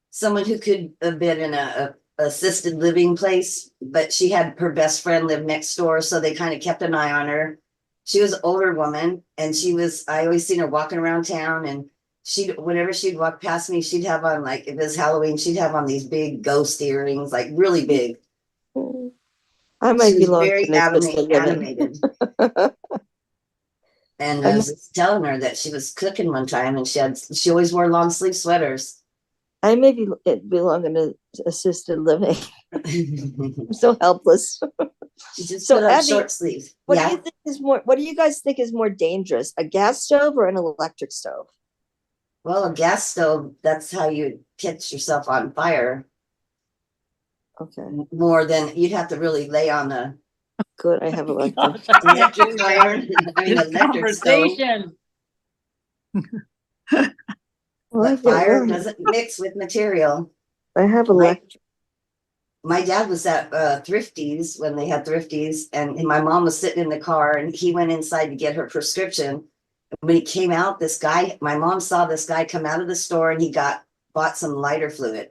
someone who could have been in a assisted living place, but she had her best friend live next door, so they kind of kept an eye on her. She was an older woman, and I always seen her walking around town, and whenever she'd walk past me, she'd have on, like, if it was Halloween, she'd have on these big ghost earrings, like really big. I might be very animated. And I was telling her that she was cooking one time, and she always wore long sleeve sweaters. I may belong in a assisted living. I'm so helpless. She just put on short sleeves. What do you think is more? What do you guys think is more dangerous, a gas stove or an electric stove? Well, a gas stove, that's how you catch yourself on fire. Okay. More than you'd have to really lay on Good, I have electric. Gosh, I can't Electric do iron, I mean, this electric stove. conversation. Well, I But get fire one. doesn't mix with material. I have My, electric. my dad was at Thrifties when they had Thrifties, and my mom was sitting in the car, and he went inside to get her prescription. When he came out, this guy, my mom saw this guy come out of the store, and he bought some lighter fluid,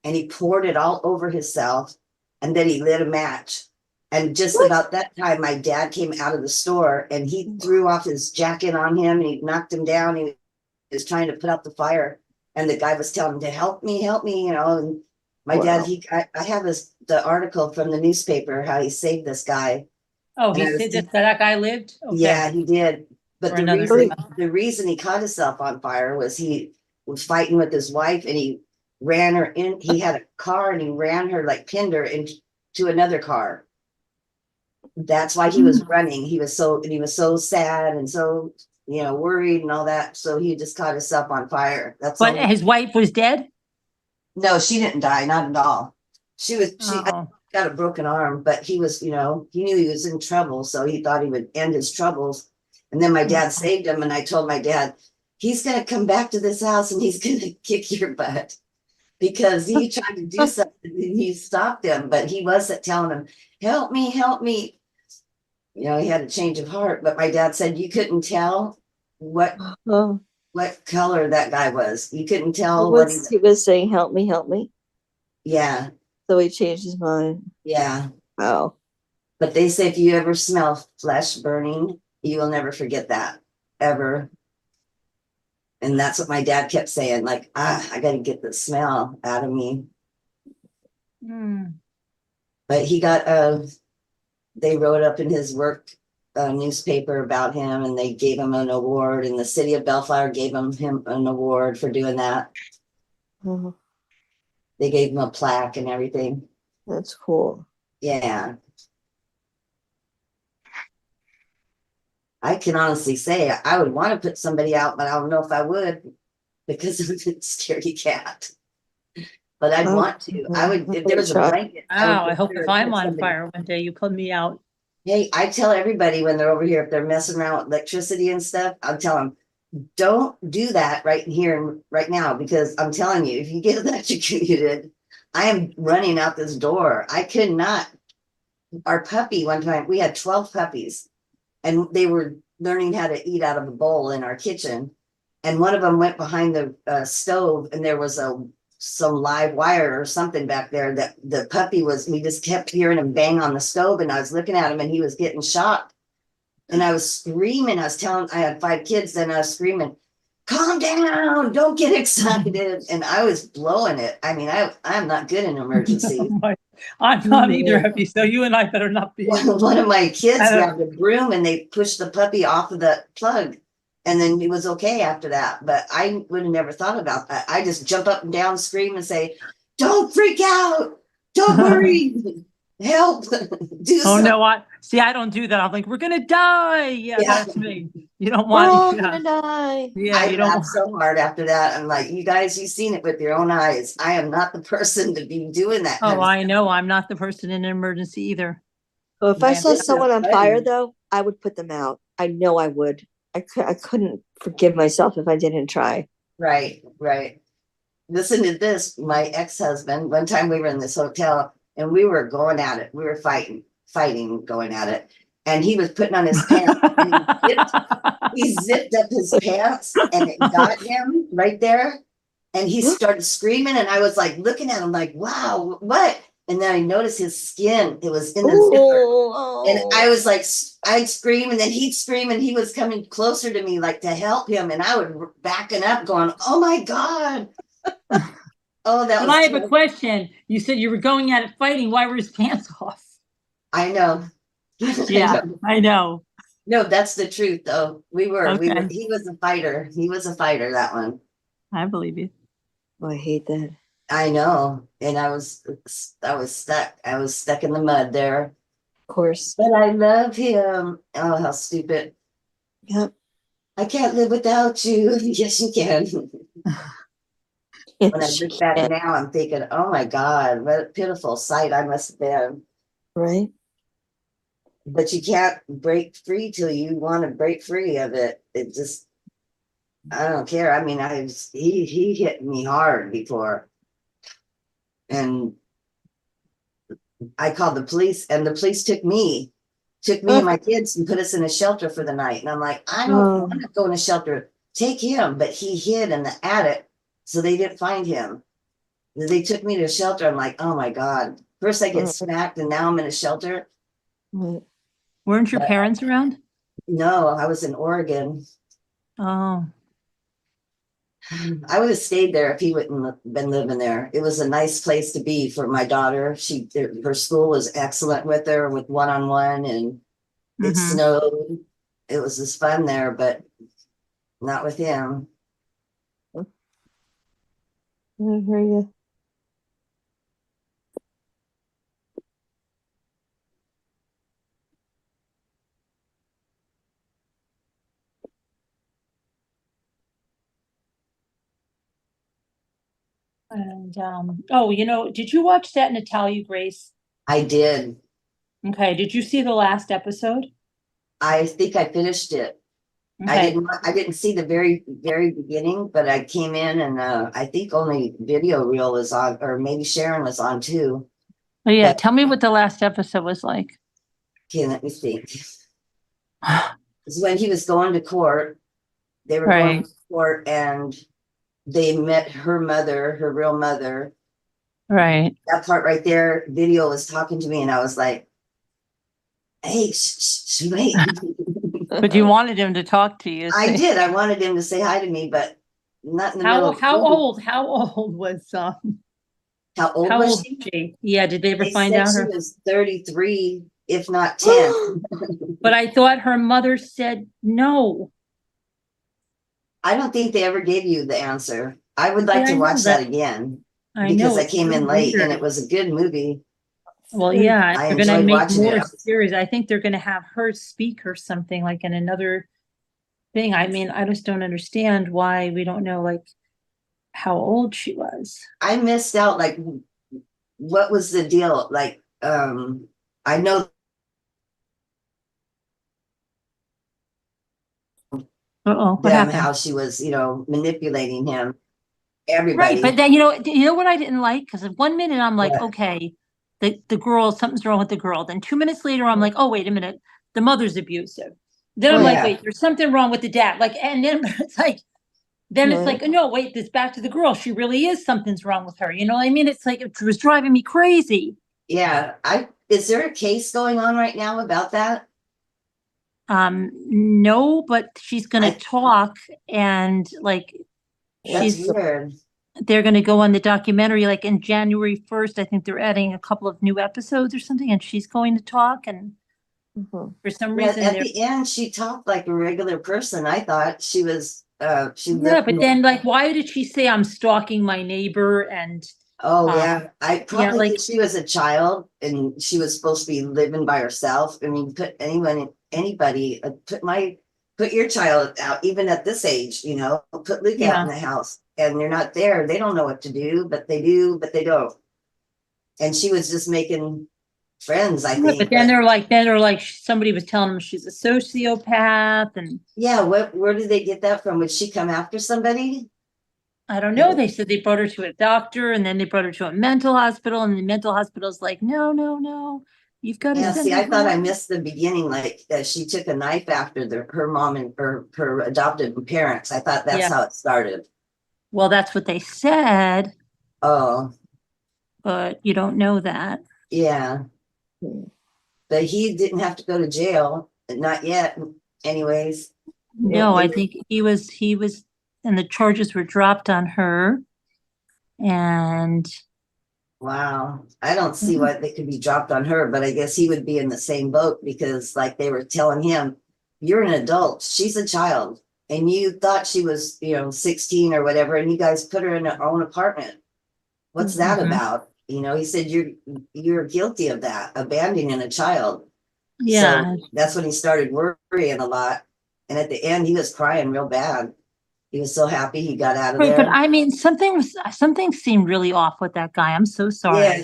and he poured it all over himself, and then he lit a match. And just about that time, my dad came out of the store, and he threw off his jacket on him, and he knocked him down. He was trying to put out the fire, and the guy was telling him to help me, you know. And my dad, I have the article from the newspaper how he saved this guy. Oh, And he I was said that guy lived? Okay. Yeah, he did. But For the another reason he caught himself on fire was he was fighting with his wife, and he ran her in. He had a car, and he ran her, like pinned her into another car. That's why he was running. He was so sad and so, you know, worried and all that. So he just caught himself on fire. That's But all. his wife was dead? No, she didn't die, not at all. She Oh. got a broken arm, but he was, you know, he knew he was in trouble, so he thought he would end his troubles. And then my dad saved him, and I told my dad, he's gonna come back to this house and he's gonna kick your butt. Because he tried to do something and he stopped him, but he wasn't telling him, help me, help me. You know, he had a change of heart, but my dad said you couldn't tell what color that guy was. You couldn't tell He was saying, help me, help me. Yeah. So he changed his mind. Yeah. Oh. But they say if you ever smell flesh burning, you will never forget that, ever. And that's what my dad kept saying, like, I got to get the smell out of me. But he got, they wrote up in his work newspaper about him, and they gave him an award, and the city of Bellflower gave him an award for doing that. They gave him a plaque and everything. That's cool. Yeah. I can honestly say I would want to put somebody out, but I don't know if I would because I'm a scaredy cat. But I'd want to. I would, if there was a blanket. Wow, I hope if I'm on fire one day, you put me out. Hey, I tell everybody when they're over here, if they're messing around with electricity and stuff, I'll tell them, don't do that right here and right now, because I'm telling you, if you get electrocuted, I am running out this door. I could not. Our puppy, one time, we had 12 puppies, and they were learning how to eat out of a bowl in our kitchen. And one of them went behind the stove, and there was some live wire or something back there that the puppy was, we just kept hearing him bang on the stove, and I was looking at him and he was getting shocked. And I was screaming, I had 5 kids, then I was screaming, calm down, don't get excited. And I was blowing it. I mean, I'm not good in emergencies. I'm not either, Effie, so you and I better not be. One of my kids grabbed a broom and they pushed the puppy off of the plug. And then he was okay after that. But I would have never thought about that. I just jump up and down, scream, and say, don't freak out. Don't worry. Help. Do something. No, I don't do that. I'm like, we're going to die. Yeah, that's me. You don't want We're gonna die. Yeah, I you don't laughed so hard after that. I'm like, you guys, you've seen it with your own eyes. I am not the person to be doing that. Oh, I know. I'm not the person in an emergency either. Well, if I saw someone on fire, though, I would put them out. I know I would. I couldn't forgive myself if I didn't try. Right. Listen to this. My ex-husband, one time we were in this hotel and we were going at it. We were fighting, going at it. And he was putting on his pants. And he zipped up his pants and it got him right there. And he started screaming. And I was like looking at him like, wow, what? And then I noticed his skin. It was in the zipper. And I was like, I'd scream and then he'd scream and he was coming closer to me like to help him. And I would backing up going, oh my God. Oh, that was. But I have a question. You said you were going at it fighting. Why were his pants off? I know. Yeah, I know. No, that's the truth though. We were, Okay. he was a fighter. He was a fighter, that one. I believe you. Oh, I hate that. I know. And I was stuck. I was stuck in the mud there. Of course. But I love him. Oh, how stupid. Yep. I can't live without you. Yes, you can. When I look back now, I'm thinking, oh my God, what a pitiful sight I must have been. Right. but you can't break free till you want to break free of it. It just, I don't care. I mean, he hit me hard before, and I called the police, and the police took me and my kids and put us in a shelter for the night. And I'm like, I don't want to go in a shelter. Take him, but he hid in the attic, so they didn't find him. They took me to a shelter. I'm like, oh my God. First I get smacked, and now I'm in a shelter. Weren't your parents around? No, I was in Oregon. Oh. I would have stayed there if he wouldn't been living there. It was a nice place to be for my daughter. Her school was excellent with her, with one-on-one, and it snowed. It was just fun there, but not with him. I hear you. And did you watch that Natalia Grace? I did. Okay, did you see the last episode? I think I finished it. Okay. I didn't see the very, very beginning, but I came in and I think only Video Reel was on, or maybe Sharon was on too. Oh yeah, tell me what the last episode was like. Okay, let me think. It's when he was going to court. They were going to court, and they met her mother, her real mother. Right. That part right there, Video was talking to me, and I was like, hey, wait. But you wanted him to talk to you. I did. I wanted him to say hi to me, but not in the middle of the movie. How old was How old was she? Yeah, did they ever find out she was 33, if not 10. But I thought her mother said no. I don't think they ever gave you the answer. I would like to watch that again because I came in late and it was a good movie. Well, yeah, I they're going to make more it. series. I think they're going to have her speak or something like in another thing. I mean, I just don't understand why we don't know like how old she was. I missed out. Like, what was the deal? Like, I know. What happened? How she was, manipulating him. Everybody. Right, but then you know what I didn't like? Because 1 minute I'm like, okay, the girl, something's wrong with the girl. Then 2 minutes later, I'm like, oh wait a minute, the mother's abusive. Then I'm like, wait, there's something wrong with the dad. Like, and then it's like, no, wait, this back to the girl. She really is, something's wrong with her. You know what I mean? It's like, it was driving me crazy. Yeah. Is there a case going on right now about that? No, but she's gonna talk, and like, that's weird. They're gonna go on the documentary like in January 1st. I think they're adding a couple of new episodes or something, and she's going to talk. And for some reason, at the end, she talked like a regular person. I thought she was. But then, like, why did she say I'm stalking my neighbor? And I probably think she was a child and she was supposed to be living by herself. I mean, anybody, put your child out, even at this age, put Luke out in the house, and they're not there. They don't know what to do, but they do, but they don't. And she was just making friends, I think. But then they're like, somebody was telling them she's a sociopath, and where did they get that from? Would she come after somebody? I don't know. They said they brought her to a doctor, and then they brought her to a mental hospital, and the mental hospital's like, no, you've got to. See, I thought I missed the beginning, like that she took a knife after her mom and her adopted parents. I thought that's how it started. Well, that's what they said. Oh, but you don't know that. Yeah. But he didn't have to go to jail, not yet. Anyways. No, I think he was, and the charges were dropped on her. And wow, I don't see why they could be dropped on her, but I guess he would be in the same boat because, like, they were telling him, "You're an adult; she's a child, and you thought she was, 16 or whatever, and you guys put her in her own apartment. What's that about?" He said, you're guilty of that, abandoning a child. Yeah. So that's when he started worrying a lot. And at the end, he was crying real bad. He was so happy he got out of Right, but there. I mean, something seemed really off with that guy. I'm so sorry. Yeah,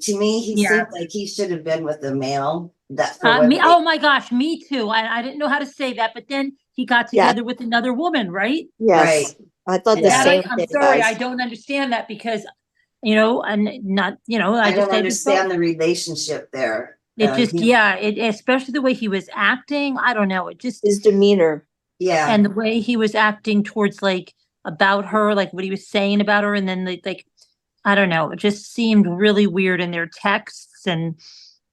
to me, he Yeah. seemed like he should have been with a male. That for what Me, they- oh my gosh, me too. I didn't know how to say that, but then he got Yeah. together with another woman, right? Yes. Right. I thought the Yeah. same I'm thing, sorry, guys. I don't understand that because, and not, I just don't say understand the relationship there. It just, he- especially the way he was acting. I don't know. It just, His demeanor. yeah, and the way he was acting towards about her, like what he was saying about her. And then I don't know, it just seemed really weird in their texts and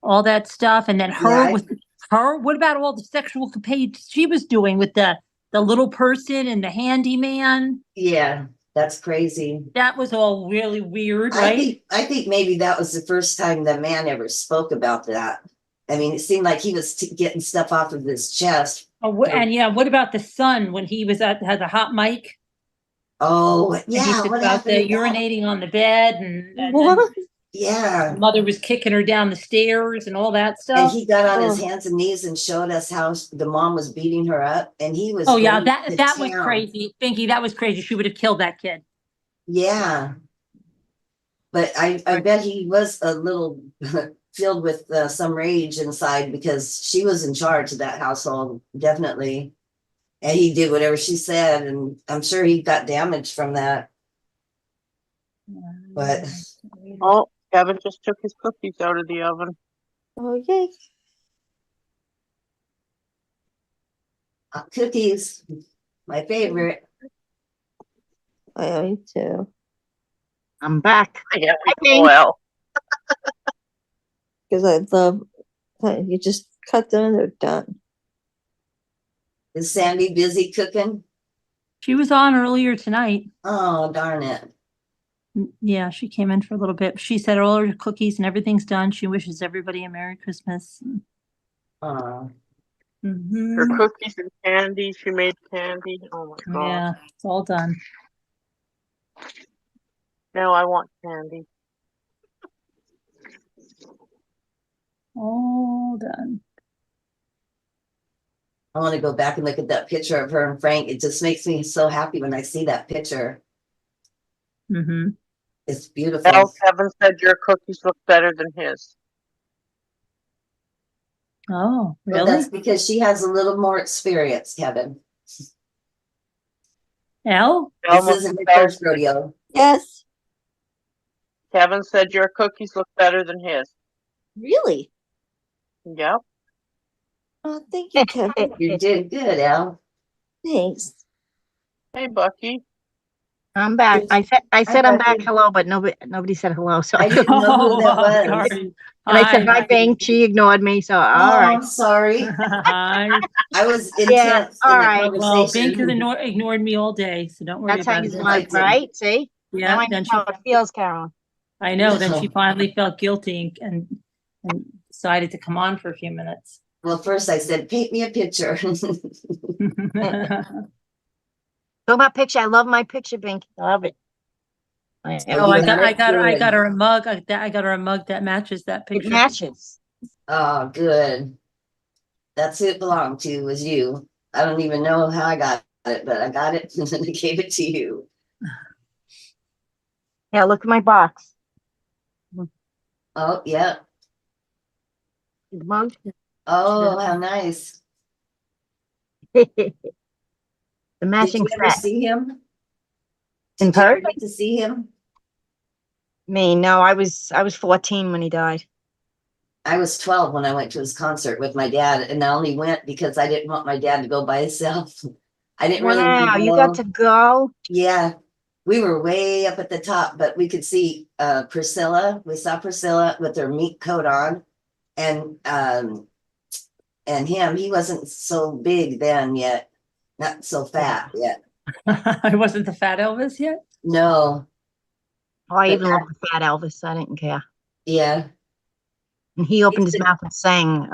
all that stuff. And then her Yeah, with her, what about all the sexual capade she was doing with the little person and the handyman? yeah, that's crazy. That was all really weird, I right? think maybe that was the first time the man ever spoke about that. I mean, it seemed like he was getting stuff off of his chest. Oh, and yeah, what about the son when he had the hot mic? Oh, And he yeah, said what about happened the to that? urinating on the bed and then What? Yeah, the mother was kicking her down the stairs and all that and stuff. he got on his Oh. hands and knees and showed us how the mom was beating her up, and he was Oh yeah, going to that was town. crazy. Pinky, that was crazy. She would have killed that kid. Yeah, but I bet he was a little filled with some rage inside because she was in charge of that household, definitely. And he did whatever she said, and I'm sure he got damaged from that. But Oh, Kevin just took his cookies out of the oven. Oh, yay. cookies, my favorite. I me too. I'm back. Yeah, Okay. well. Because I love, you just cut them and they're done. Is Sandy busy cooking? She was on earlier tonight. Oh, darn it. Yeah, she came in for a little bit. She said all her cookies and everything's done. She wishes everybody a Merry Christmas. Oh. Her cookies and candy. She made candy. Oh my god. Yeah, it's all done. Now I want candy. All done. I want to go back and look at that picture of her and Frank. It just makes me so happy when I see that picture. Mm-hmm. It's beautiful. Well, Kevin said your cookies look better than his. Oh, Well, really? that's because she has a little more experience, Kevin. Elle? This isn't the first rodeo. Yes. Kevin said your cookies look better than his. Really? Yep. Oh, thank you, Kevin. You did good, Al. Thanks. Hey, Bucky. I'm back. I said I'm back. Bucky. Hello, but nobody said hello. So I didn't know who that was. Sorry. And I said Hi. hi, Bing. She ignored me. So all Oh, right. I'm sorry. Hi. I was Yeah, intense all in the right. Well, Bink conversation. ignored me all day, so don't worry That's how about you it. like, right? See? Yeah, Now I know then how it feels, Carolyn. I know. Then she finally felt guilty and decided to come on for a few minutes. Well, first I said, paint me a picture. Go my picture. I love my picture, Bink. I love it. I got her a mug. I got her a mug that matches that picture. It matches. Oh, good. That's who it belonged to, was you. I don't even know how I got it, but I got it and then I gave it to you. Yeah, look at my box. Oh, yeah. The mug. Oh, how nice. The matching Did you ever set. see him? In Did you ever person? get to see him? Me, no, I was 14 when he died. I was 12 when I went to his concert with my dad, and I only went because I didn't want my dad to go by himself. I didn't really want Wow, to you go. got to go? Yeah, we were way up at the top, but we could see Priscilla. We saw Priscilla with her meat coat on, and him. He wasn't so big then yet, not so fat yet. I wasn't the fat Elvis yet. No. Oh, I even loved the fat Elvis. I didn't care. Yeah. And he opened his mouth and sang.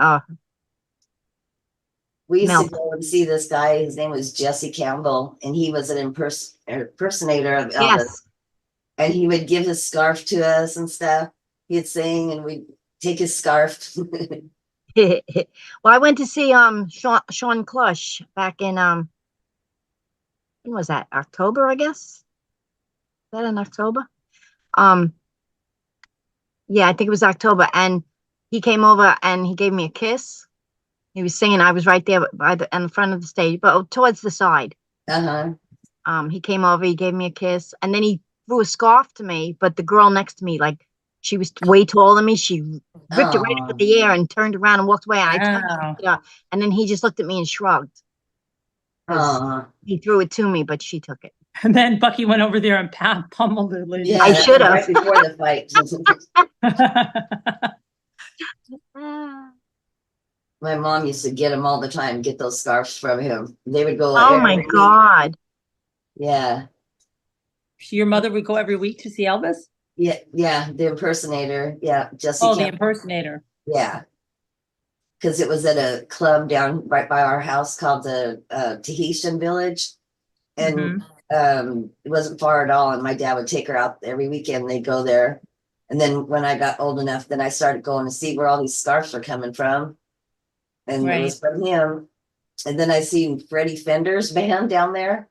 We used Mel. to go and see this guy. His name was Jesse Campbell, and he was an impersonator of Elvis. Yes. And he would give his scarf to us and stuff. He'd sing, and we'd take his scarf. Well, I went to see Sean Clush back in when was that? October, I guess. Is that in October? Yeah, I think it was October. And he came over and he gave me a kiss. He was singing. I was right there in the front of the stage, but towards the side. He came over, he gave me a kiss, and then he threw a scarf to me. But the girl next to me, like, she was way taller than me. She ripped it right up in the air and turned around and walked away. And I touched it, and then he just looked at me and shrugged. He threw it to me, but she took it. And then Bucky went over there and pummeled the lady. Yeah, I should have. right before the fight. My mom used to get him all the time, get those scarves from him. They would go. Oh my God. Yeah. So your mother would go every week to see Elvis? Yeah, yeah, the impersonator. Yeah, Jesse. Oh, the impersonator. Yeah. Because it was at a club down right by our house called the Tahitian Village. And it wasn't far at all. And my dad would take her out every weekend. They'd go there. And then when I got old enough, then I started going to see where all these scarves were coming from. And it was from him. And then I seen Freddie Fender's band down there.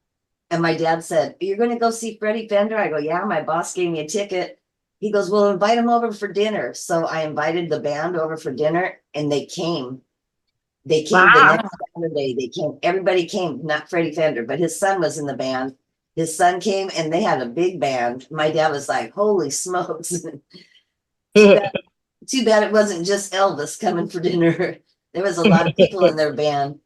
And my dad said, "You're going to go see Freddie Fender?" I go, "Yeah, my boss gave me a ticket." He goes, "Well, invite him over for dinner." So I invited the band over for dinner and they came. They came the next Saturday. They came. Everybody came, not Freddie Fender, but his son was in the band. His son came and they had a big band. My dad was like, "Holy smokes." Too bad it wasn't just Elvis coming for dinner. There was a lot of people in their band.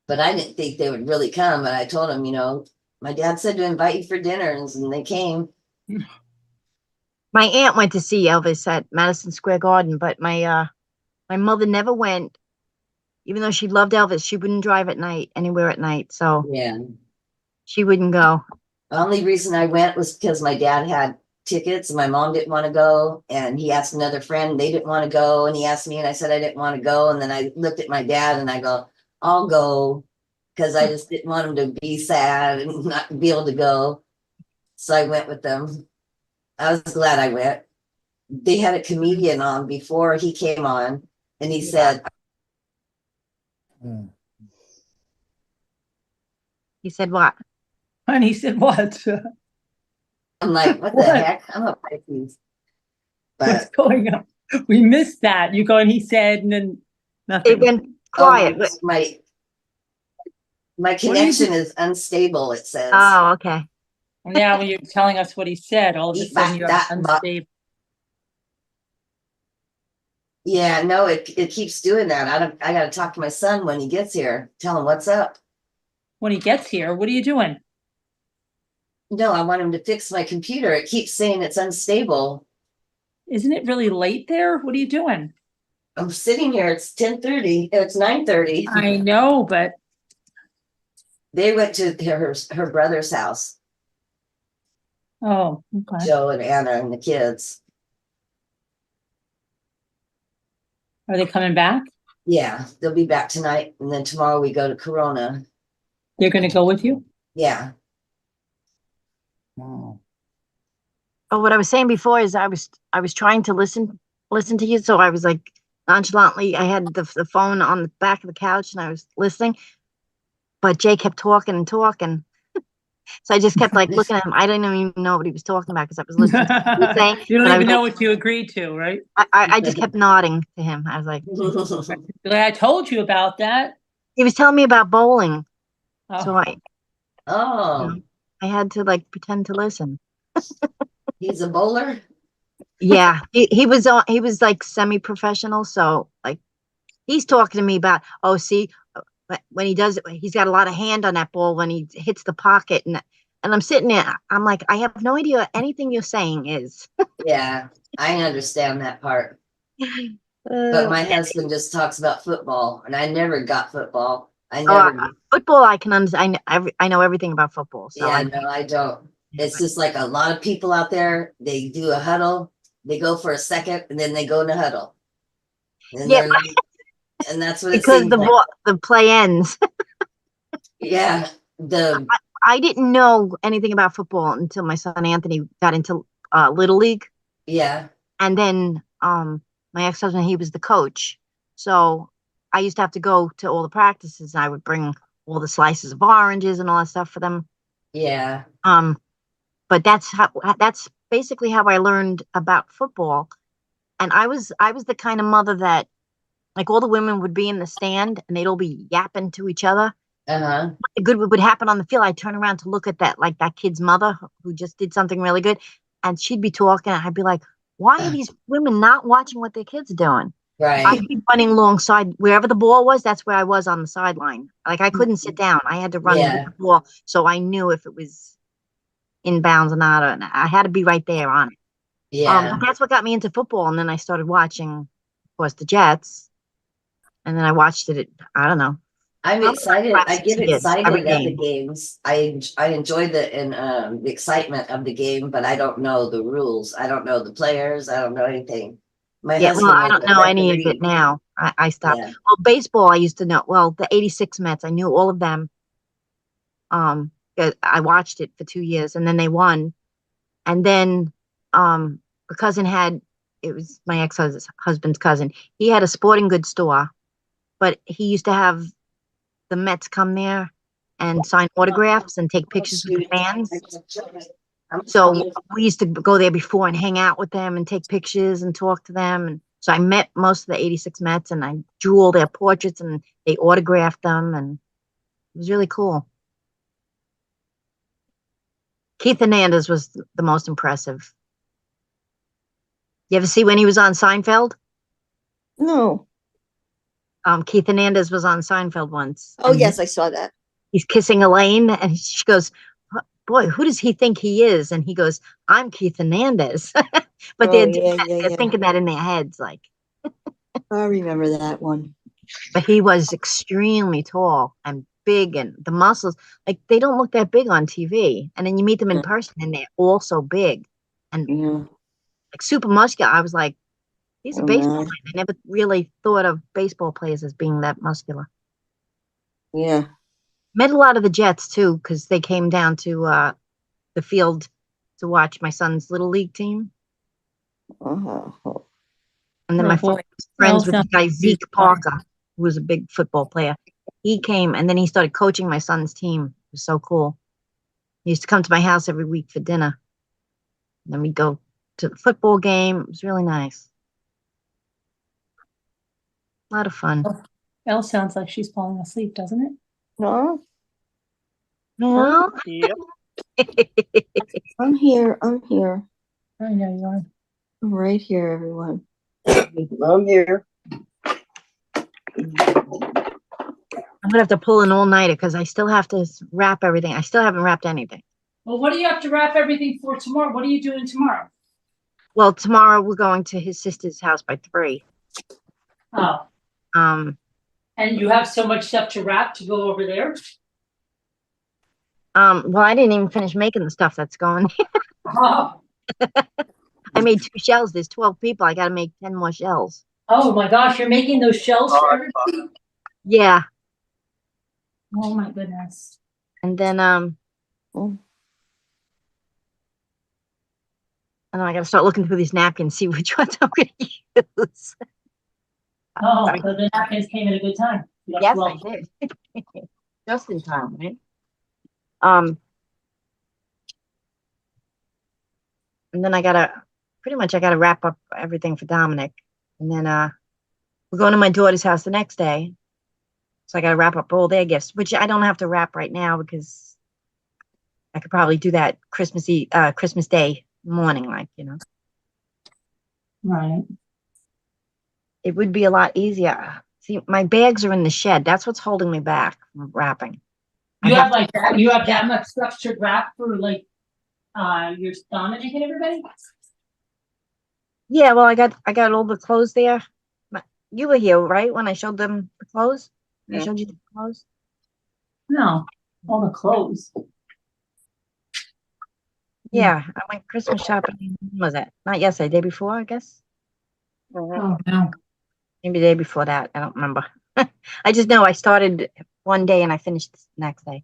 But I didn't think they would really come. And I told him, you know, my dad said to invite you for dinners, and they came. My aunt went to see Elvis at Madison Square Garden, but my mother never went. Even though she loved Elvis, she wouldn't drive at night, anywhere at night. So yeah, she wouldn't go. The only reason I went was because my dad had tickets and my mom didn't want to go. And he asked another friend, they didn't want to go. And he asked me and I said I didn't want to go. And then I looked at my dad and I go, "I'll go," because I just didn't want him to be sad and not be able to go. So I went with them. I was glad I went. They had a comedian on before he came on, and he said, He said what? And he said what? I'm like, what the heck? I'm a Pisces. What's going on? We missed that. You go and he said, and then nothing. It went quiet. My connection is unstable, it says. Oh, okay. Now when you're telling us what he said, all of a sudden you're unstable. Yeah, no, it keeps doing that. I got to talk to my son when he gets here. Tell him what's up. When he gets here, what are you doing? No, I want him to fix my computer. It keeps saying it's unstable. Isn't it really late there? What are you doing? I'm sitting here. It's 10:30. It's 9:30. I know, but they went to her brother's house. Oh, okay. Joe and Anna and the kids. Are they coming back? Yeah, they'll be back tonight, and then tomorrow we go to Corona. They're going to go with you? Yeah. Wow. Oh, what I was saying before is I was trying to listen to you, so I was like nonchalantly. I had the phone on the back of the couch, and I was listening, but Jay kept talking and talking. So I just kept like looking at him. I didn't even know what he was talking about because I was listening to what he was saying. You don't even know what you agreed to, right? I just kept nodding to him. I was like, I told you about that. He was telling me about bowling. Oh. So I had to like pretend to listen. He's a bowler? Yeah. He was like semi-professional. So like he's talking to me about, oh, see, when he does it, he's got a lot of hand on that ball when he hits the pocket, and I'm sitting there, I'm like, I have no idea what anything you're saying is. Yeah, I understand that part. But my husband just talks about football, and I never got football. Football, I can understand. I know everything about football. So yeah, no, I don't. It's just like a lot of people out there. They do a huddle, they go for a second, and then they go in a huddle. And yeah. And that's what because it seems like. The play ends. Yeah, I didn't know anything about football until my son Anthony got into Little League. Yeah, and then my ex-husband, he was the coach, so I used to have to go to all the practices. And I would bring all the slices of oranges and all that stuff for them. Yeah. But that's basically how I learned about football. And I was the kind of mother that, like, all the women would be in the stand and they'd all be yapping to each other. Uh-huh. Good would happen on the field. I'd turn around to look at that kid's mother who just did something really good, and she'd be talking. I'd be like, why are these women not watching what their kids are doing? Right. I'd be running alongside wherever the ball was. That's where I was on the sideline. Like, I couldn't sit down. I had to run with the ball, so I knew if it was in bounds or not. And I had to be right there on it. Yeah. But that's what got me into football. And then I started watching, of course, the Jets. And then I watched it. I don't know. I'm excited. I get excited every at the game. games. I enjoy the excitement of the game, but I don't know the rules. I don't know the players. I don't know anything. My husband I is don't a know any of referee. it now. I stopped. Yeah. Well, baseball, I used to know. Well, the '86 Mets, I knew all of them. I watched it for 2 years, and then they won. And then, a cousin it was my ex-husband's cousin. He had a sporting goods store, but he used to have the Mets come there and sign autographs and take pictures with the fans. So we used to go there before and hang out with them and take pictures and talk to them. And so I met most of the '86 Mets, and I drew all their portraits and they autographed them, and it was really cool. Keith Hernandez was the most impressive. You ever see when he was on Seinfeld? No. Keith Hernandez was on Seinfeld once. Oh, yes, I saw that. He's kissing Elaine, and she goes, boy, who does he think he is? And he goes, I'm Keith Hernandez. But they're thinking that in their heads, like. I remember that one. But he was extremely tall and big, and the muscles, like, they don't look that big on TV. And then you meet them in person, and they're all so big and like super muscular. I was like, he's a baseball player. I never really thought of baseball players as being that muscular. Yeah. Met a lot of the Jets too, because they came down to the field to watch my son's little league team. And then my father was friends with the guy Zeke Parker, who was a big football player. He came, and then he started coaching my son's team. It was so cool. He used to come to my house every week for dinner. And then we'd go to the football game. It was really nice. A lot of fun. Elle sounds like she's falling asleep, doesn't it? No. No. Yep. I'm here. I know you are. I'm right here, everyone. I'm here. I'm gonna have to pull an all-nighter because I still have to wrap everything. I still haven't wrapped anything. Well, what do you have to wrap everything for tomorrow? What are you doing tomorrow? Well, tomorrow we're going to his sister's house by 3. Oh. And you have so much stuff to wrap to go over there? Well, I didn't even finish making the stuff that's going. Oh. I made 2 shells. There's 12 people. I got to make 10 more shells. Oh my gosh, you're making those shells for everybody? Yeah. Oh my goodness. And then and then I got to start looking through these napkins, see which ones I'm going to use. Oh, so the napkins came at a good time. Yes, I did. Just in time, right? And then I gotta wrap up everything for Dominic. And then we're going to my daughter's house the next day. So I gotta wrap up all their gifts, which I don't have to wrap right now because I could probably do that Christmas Day morning, like, you know. Right. It would be a lot easier. See, my bags are in the shed. That's what's holding me back from wrapping. You have that much stuff to wrap for like your Dominic and everybody? Yeah, well, I got all the clothes there. You were here, right, when I showed them the clothes? I showed you the clothes? No, all the clothes. Yeah, I went Christmas shopping. When was that? Not yesterday, day before, I guess. Oh, no. Maybe the day before that. I don't remember. I just know I started one day and I finished the next day.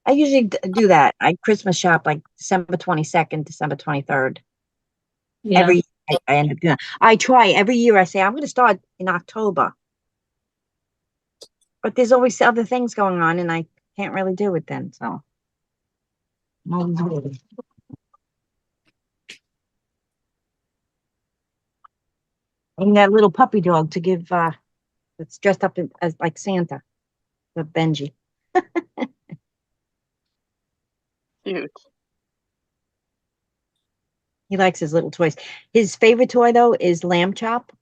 I usually do that. I Christmas shop like December 22nd, December 23rd. Yeah. Every year I end up doing. I try every year. I say I'm going to start in October. But there's always other things going on, and I can't really do it then. So I'm always waiting. And that little puppy dog to give. That's dressed up as like Santa, the Benji. Cute. He likes his little toys. His favorite toy though is lamb chop,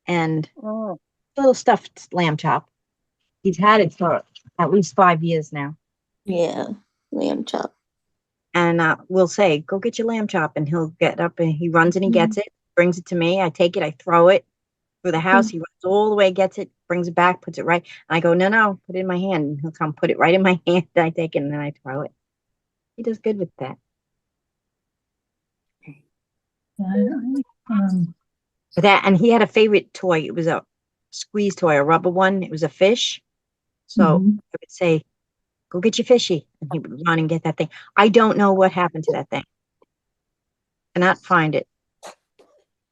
and little stuffed lamb chop. He's had it for at least 5 years now. Yeah, lamb chop. And we'll say, "Go get your lamb chop," and he'll get up and he runs and he gets it, brings it to me. I take it, I throw it through the house. He runs all the way, gets it, brings it back, puts it right. And I go, no, put it in my hand. And he'll come put it right in my hand. And I take it and then I throw it. He does good with that. For that, and he had a favorite toy. It was a squeeze toy, a rubber one. It was a fish. So I would say, "Go get your fishy," and he would run and get that thing. I don't know what happened to that thing. Cannot find it.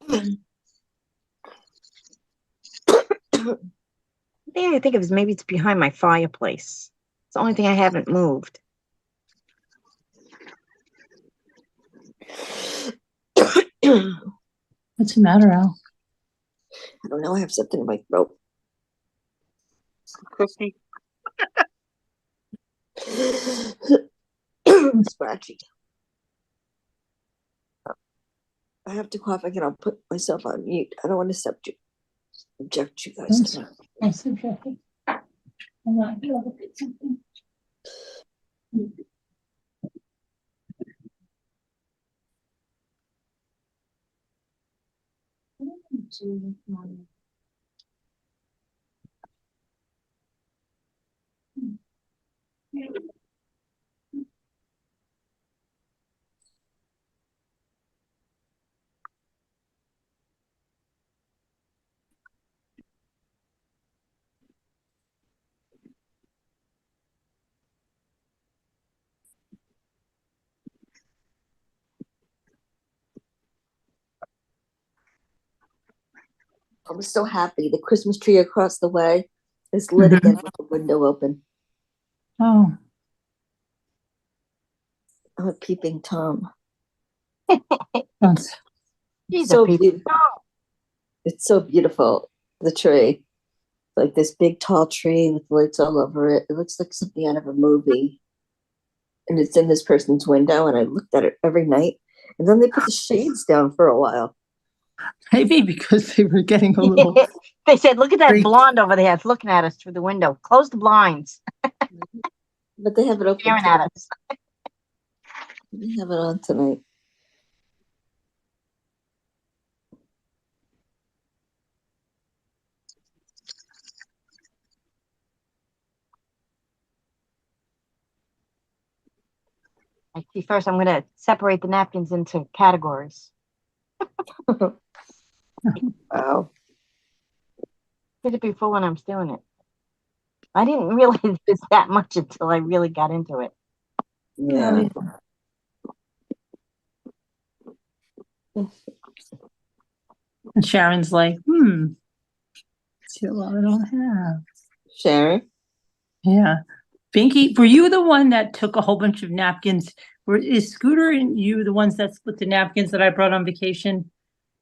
Yeah, I think it was maybe it's behind my fireplace. It's the only thing I haven't moved. What's the matter, Al? I don't know. I have something in my throat. Cookie. Scratchy. I have to cough again. I'll put myself on mute. I don't want to subject you guys to that. I'm subjecting. I'm not going to look at something. I was so happy. The Christmas tree across the way is lit again with the window open. Oh. I'm a peeping Tom. He's so a peeping beautiful. It's so beautiful. The tree, like this big tall tree with lights all over it. It looks like something out of a movie. And it's in this person's window, and I looked at it every night. And then they put the shades down for a while. Maybe because they were getting a little. They said, "Look at that freaked. blonde over there. It's looking at us through the window. Close the blinds." But they have it open. Staring at us. They have it on tonight. See, first I'm going to separate the napkins into categories. Wow. Did it before when I was doing it. I didn't realize it was that much until I really got into it. Yeah. And Sharon's like, see what I don't have. Sharon? Yeah. Binky, were you the one that took a whole bunch of napkins? Is Scooter and you the ones that split the napkins that I brought on vacation?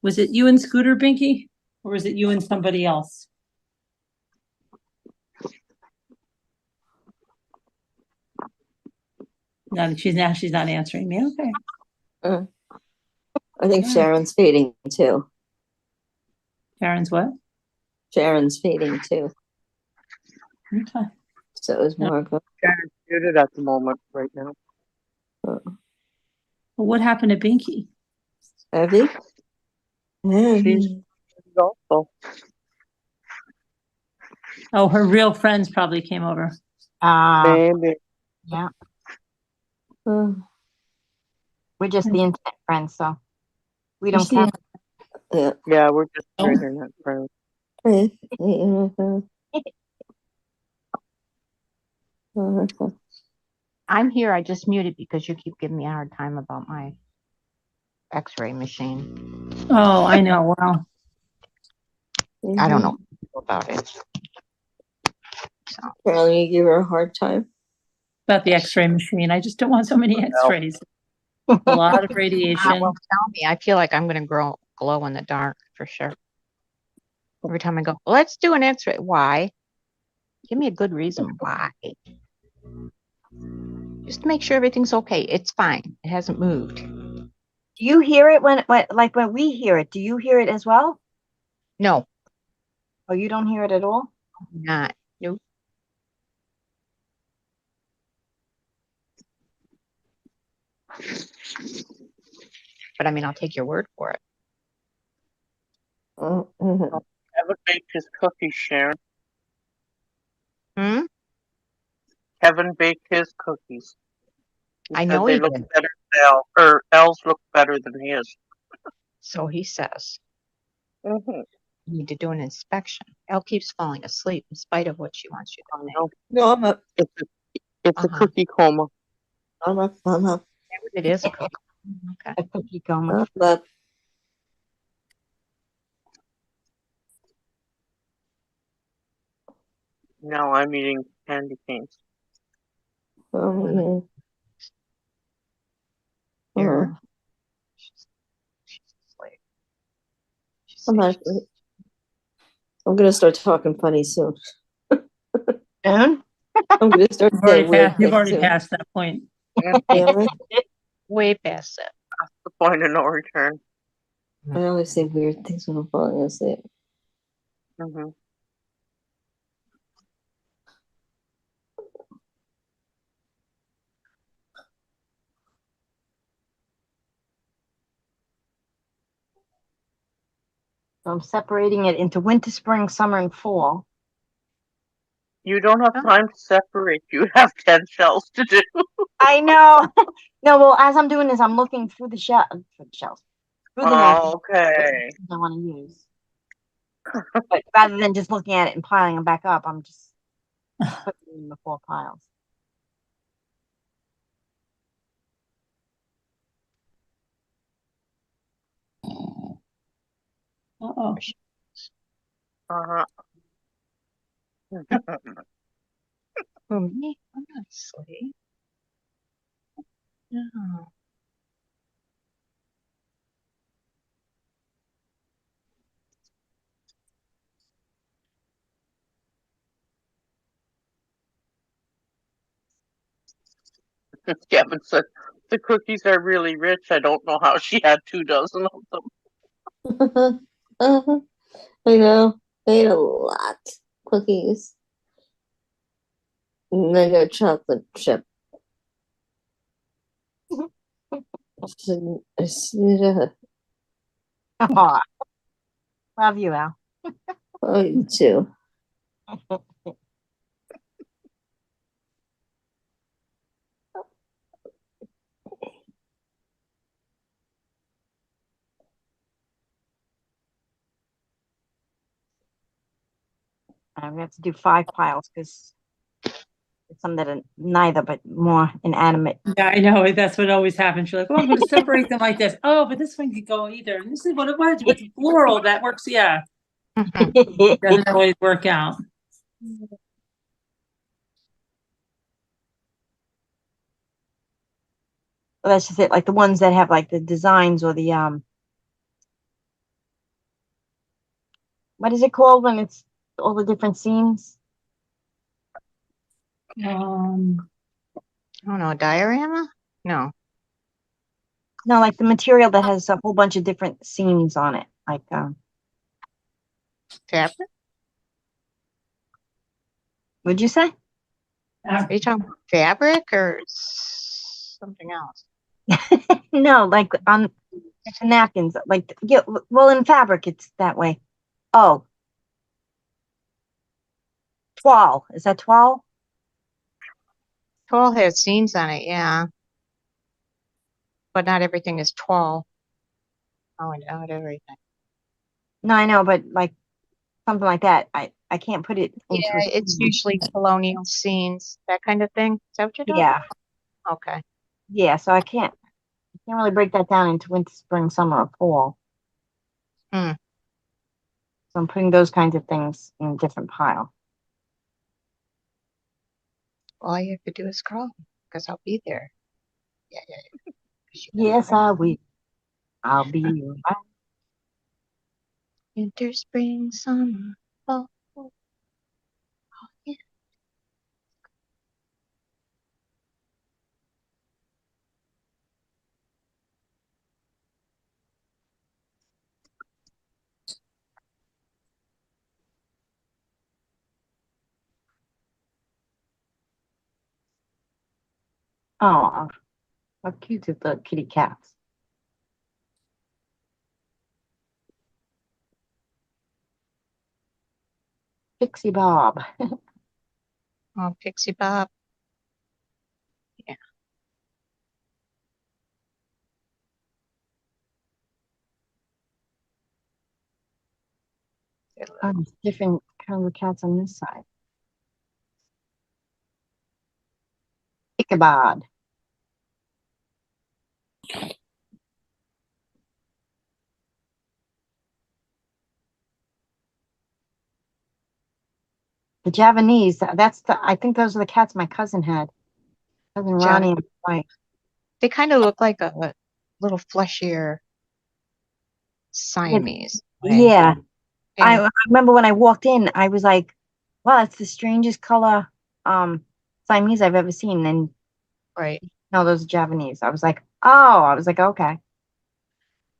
Was it you and Scooter, Binky? Or was it you and somebody else? No, she's not answering me. Okay. I think Sharon's fading too. Sharon's what? Sharon's fading too. Okay. So is Margot. Sharon's muted at the moment right now. Well, what happened to Binky? Abby? She's also. Oh, her real friends probably came over. Maybe. Yeah. We're just the internet friends, so we don't count. Yeah, we're just internet friends. I'm here. I just muted because you keep giving me a hard time about my X-ray machine. Oh, I know. Well, I don't know about it. So Carolyn, you give her a hard time. About the x-ray machine. I just don't want so many x-rays. A lot of radiation. well, tell me, I feel like I'm going to glow in the dark for sure. Every time I go, let's do an x-ray. Why? Give me a good reason why. Just to make sure everything's okay. It's fine. It hasn't moved. Do you hear it when we hear it? Do you hear it as well? No. Oh, you don't hear it at all? Not. Nope. But I mean, I'll take your word for it. Kevin baked his cookies, Sharon. Hmm? Kevin baked his cookies. I know he look did. better than Elle, or Elle's look better than his. So he says. Mm-hmm. You need to do an inspection. Elle keeps falling asleep in spite of what she wants you to know. No, I'm up. It's a cookie coma. I'm up. It is a cookie. Okay. A cookie coma. I'm up. Now I'm eating candy canes. Yeah. Here. She's asleep. I'm actually. I'm gonna start talking funny soon. Soon? I'm gonna start saying weird You've things already soon. passed that point. Yeah, Way past it. That's the point of no return. I always say weird things when I'm falling asleep. Mm-hmm. So I'm separating it into winter, spring, summer, and fall. You don't have time to separate. You have 10 shells to do. I know. No, well, as I'm doing this, I'm looking through the shells. Through the napkins. Okay. I want to use. But rather than just looking at it and piling them back up, I'm just putting them in the 4 piles. Uh-oh. Uh-huh. Who, me? I'm not asleep. No. Kevin said, the cookies are really rich. I don't know how she had 2 dozen of them. I know. I ate a lot cookies. And I got chocolate chip. Oh, love you, Al. Oh, you too. We have to do 5 piles because it's some that are neither, but more inanimate. Yeah, I know. That's what always happens. You're like, oh, I'm going to separate them like this. Oh, but this one could go either. And this is what it was with floral. That works. Yeah. It doesn't always work out. Well, that's just it. Like the ones that have like the designs or the what is it called when it's all the different scenes? I don't know, a diorama? No. No, like the material that has a whole bunch of different scenes on it. Like Fabric? What'd you say? Are you talking about fabric or something else? No, like on napkins. Like yeah, well, in fabric it's that way. Oh, toile. Is that toile? Toile has scenes on it, yeah. But not everything is toile. Oh, not everything. No, I know, but like something like that. I can't put it into Yeah, it's usually colonial scenes, that kind of thing. Is that what you're talking yeah. about? Okay. Yeah, so I can't really break that down into winter, spring, summer, or fall. Hmm. So I'm putting those kinds of things in a different pile. All you have to do is call because I'll be there. Yeah. Yes, I will. I'll be right. Winter, spring, summer, fall. Oh, yeah. Oh, how cute is the kitty cats? Pixie Bob. Oh, Pixie Bob. Yeah. Oh, there's different kinds of cats on this side. Ichabod. The Javanese. I think those are the cats my cousin had. Cousin Ronnie and my wife. They kind of look like a little fleshier Siamese. Yeah. Yeah. I remember when I walked in, I was like, wow, that's the strangest color Siamese I've ever seen. And right. No, those are Javanese. I was like, okay.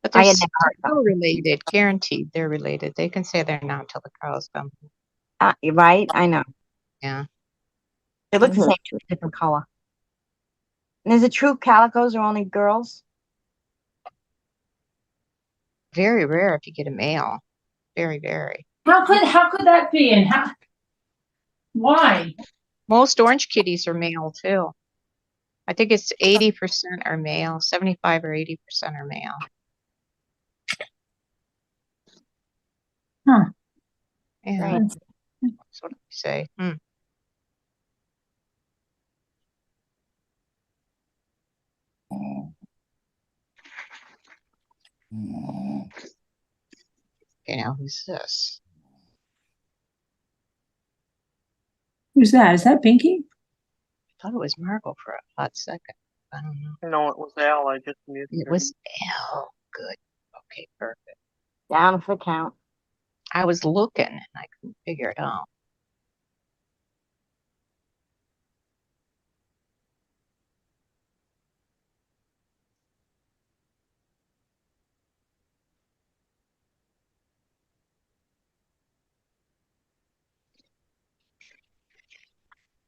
But they're I had never heard still related, guaranteed they're related. They can say they're not until the cows come. Right? I know. Yeah. They look the same, too, different color. And is it true calicos are only girls? Very rare if you get a male. Very, very. How could that be? And why? Most orange kitties are male too. I think it's 80% are male, 75 or 80% are male. Huh. Yeah. That's what I say. Okay, now who's this? Who's that? Is that Pinky? I thought it was Margot for a hot second. I don't know. No, it was Al. I just muted It her. was Al. Good. Okay, perfect. Down for count. I was looking and I couldn't figure it out.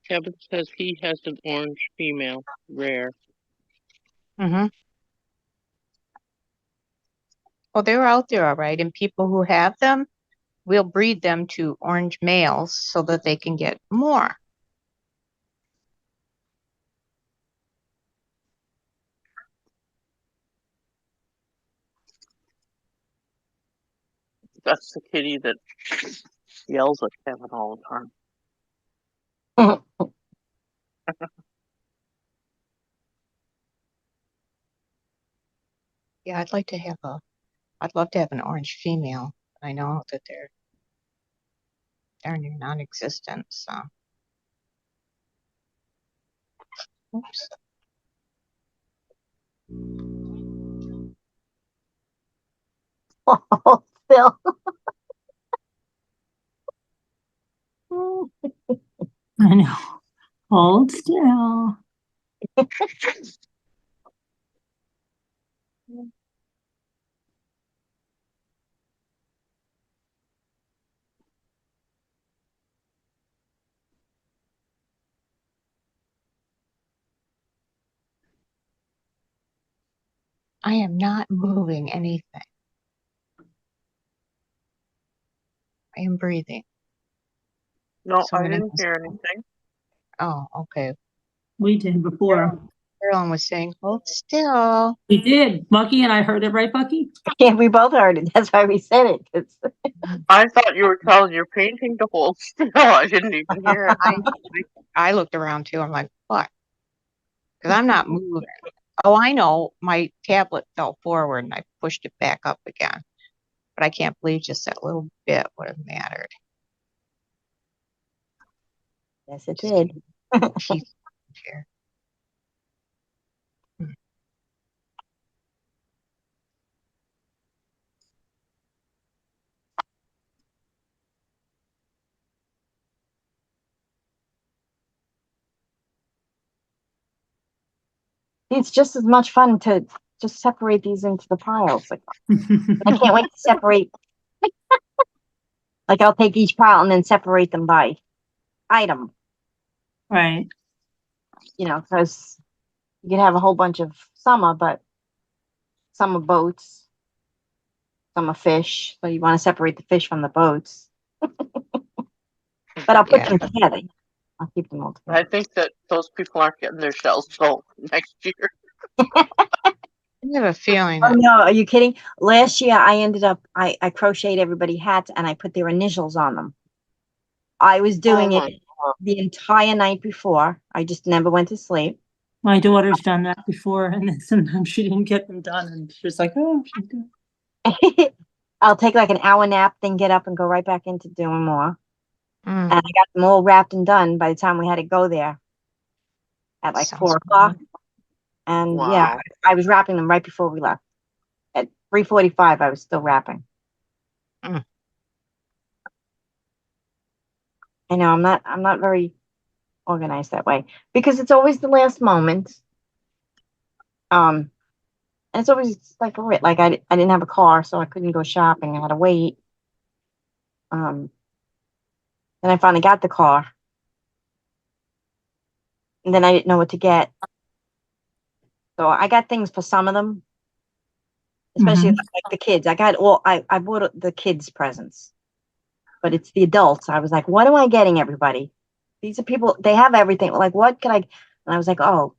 Kevin says he has an orange female, rare. Well, they're out there, all right. And people who have them, we'll breed them to orange males so that they can get more. That's the kitty that yells at Kevin all the time. Yeah, I'd love to have an orange female. I know that they're near non-existent, so. Oops. Oh, Phil. I know. Hold still. I am not moving anything. I am breathing. No, I didn't hear anything. Oh, okay. We did before. Carolyn was saying, hold still. We did. Bucky and I heard it, right, Bucky? Yeah, we both heard it. That's why we said it. I thought you were telling your painting to hold still. I didn't even hear it. I looked around too. I'm like, what? Because I'm not moving. Oh, I know. My tablet fell forward and I pushed it back up again. But I can't believe just that little bit would have mattered. Yes, it did. She's here. It's just as much fun to just separate these into the piles. Like, I can't wait to separate. Like, I'll take each pile and then separate them by item. Right. You know, because you can have a whole bunch of summer, but some are boats, some are fish. So you want to separate the fish from the boats. But I'll put them together. I'll keep them all together. I think that those people aren't getting their shells sold next year. I have a feeling. Oh no, are you kidding? Last year I ended up I crocheted everybody hats and I put their initials on them. I was doing it the entire night before. I just never went to sleep. My daughter's done that before, and then sometimes she didn't get them done, and she's like, "Oh, she's good." I'll take like an hour nap, then get up and go right back into doing more. Mm. And I got them all wrapped and done by the time we had to go there at like 4 o'clock. And yeah, I was wrapping them right before we left. At 3:45, I was still wrapping. Mm. I know I'm not very organized that way because it's always the last moment. And it's always like I didn't have a car, so I couldn't go shopping. I had to wait. Then I finally got the car, and then I didn't know what to get. So I got things for some of them, especially like the kids. I bought the kids presents, but it's the adults. I was like, what am I getting everybody? These are people, they have everything. Like, what can I? And I was like, oh,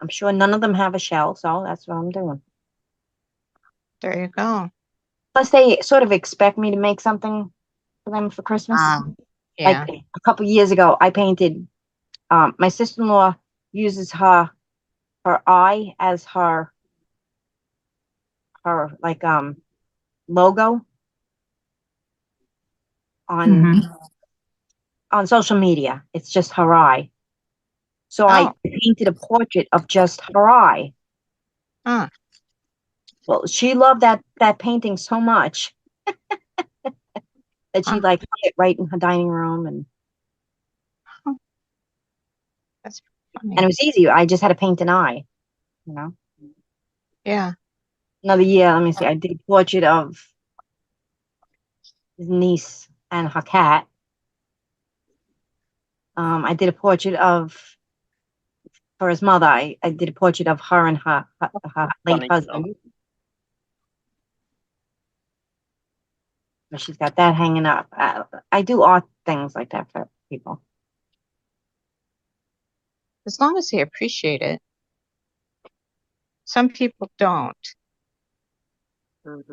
I'm sure none of them have a shell, so that's what I'm doing. There you go. Plus, they sort of expect me to make something for them for Christmas. Yeah. Like a couple years ago, I painted. My sister-in-law uses her eye as her like logo on social media. It's just her eye. So I painted a portrait of just her eye. Huh. Well, she loved that painting so much that she like hung it right in her dining room, and That's funny. and it was easy. I just had to paint an eye, you know. Yeah. Another year, let me see. I did a portrait of his niece and her cat. I did a portrait for his mother. I did a portrait of her and her late husband. So she's got that hanging up. I do art things like that for people. As long as they appreciate it. Some people don't.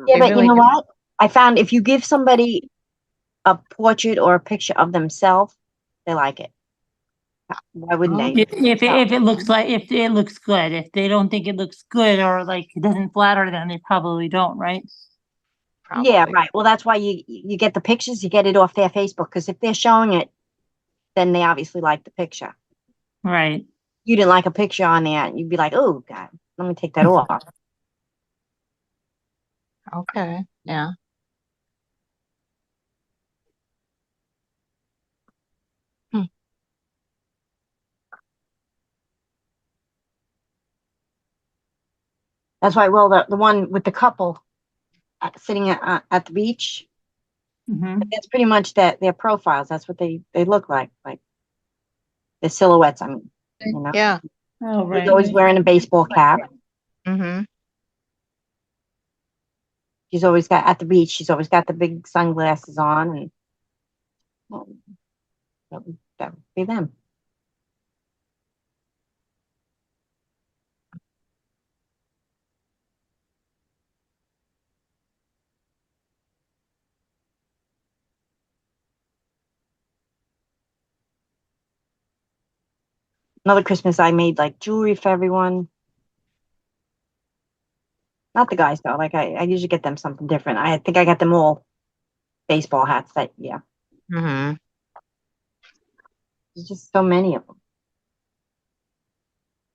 Yeah, but you know what? I found if you give somebody a portrait or a picture of themselves, they like it. Why wouldn't they? If it looks good. If they don't think it looks good or like it doesn't flatter them, they probably don't, right? Yeah, right. Well, that's why you get the pictures, you get it off their Facebook, because if they're showing it, then they obviously like the picture. Right. You didn't like a picture on there, you'd be like, oh, God, let me take that off. Okay. Yeah. That's why, well, the one with the couple sitting at the beach, that's pretty much their profiles. That's what they look like the silhouettes. I mean, you know. Yeah. Oh, right. He's always wearing a baseball cap. Mm-hmm. She's always got at the beach. She's always got the big sunglasses on, and well, that would be them. Another Christmas, I made like jewelry for everyone. Not the guys though. Like I usually get them something different. I think I got them all baseball hats that year. Mm-hmm. There's just so many of them.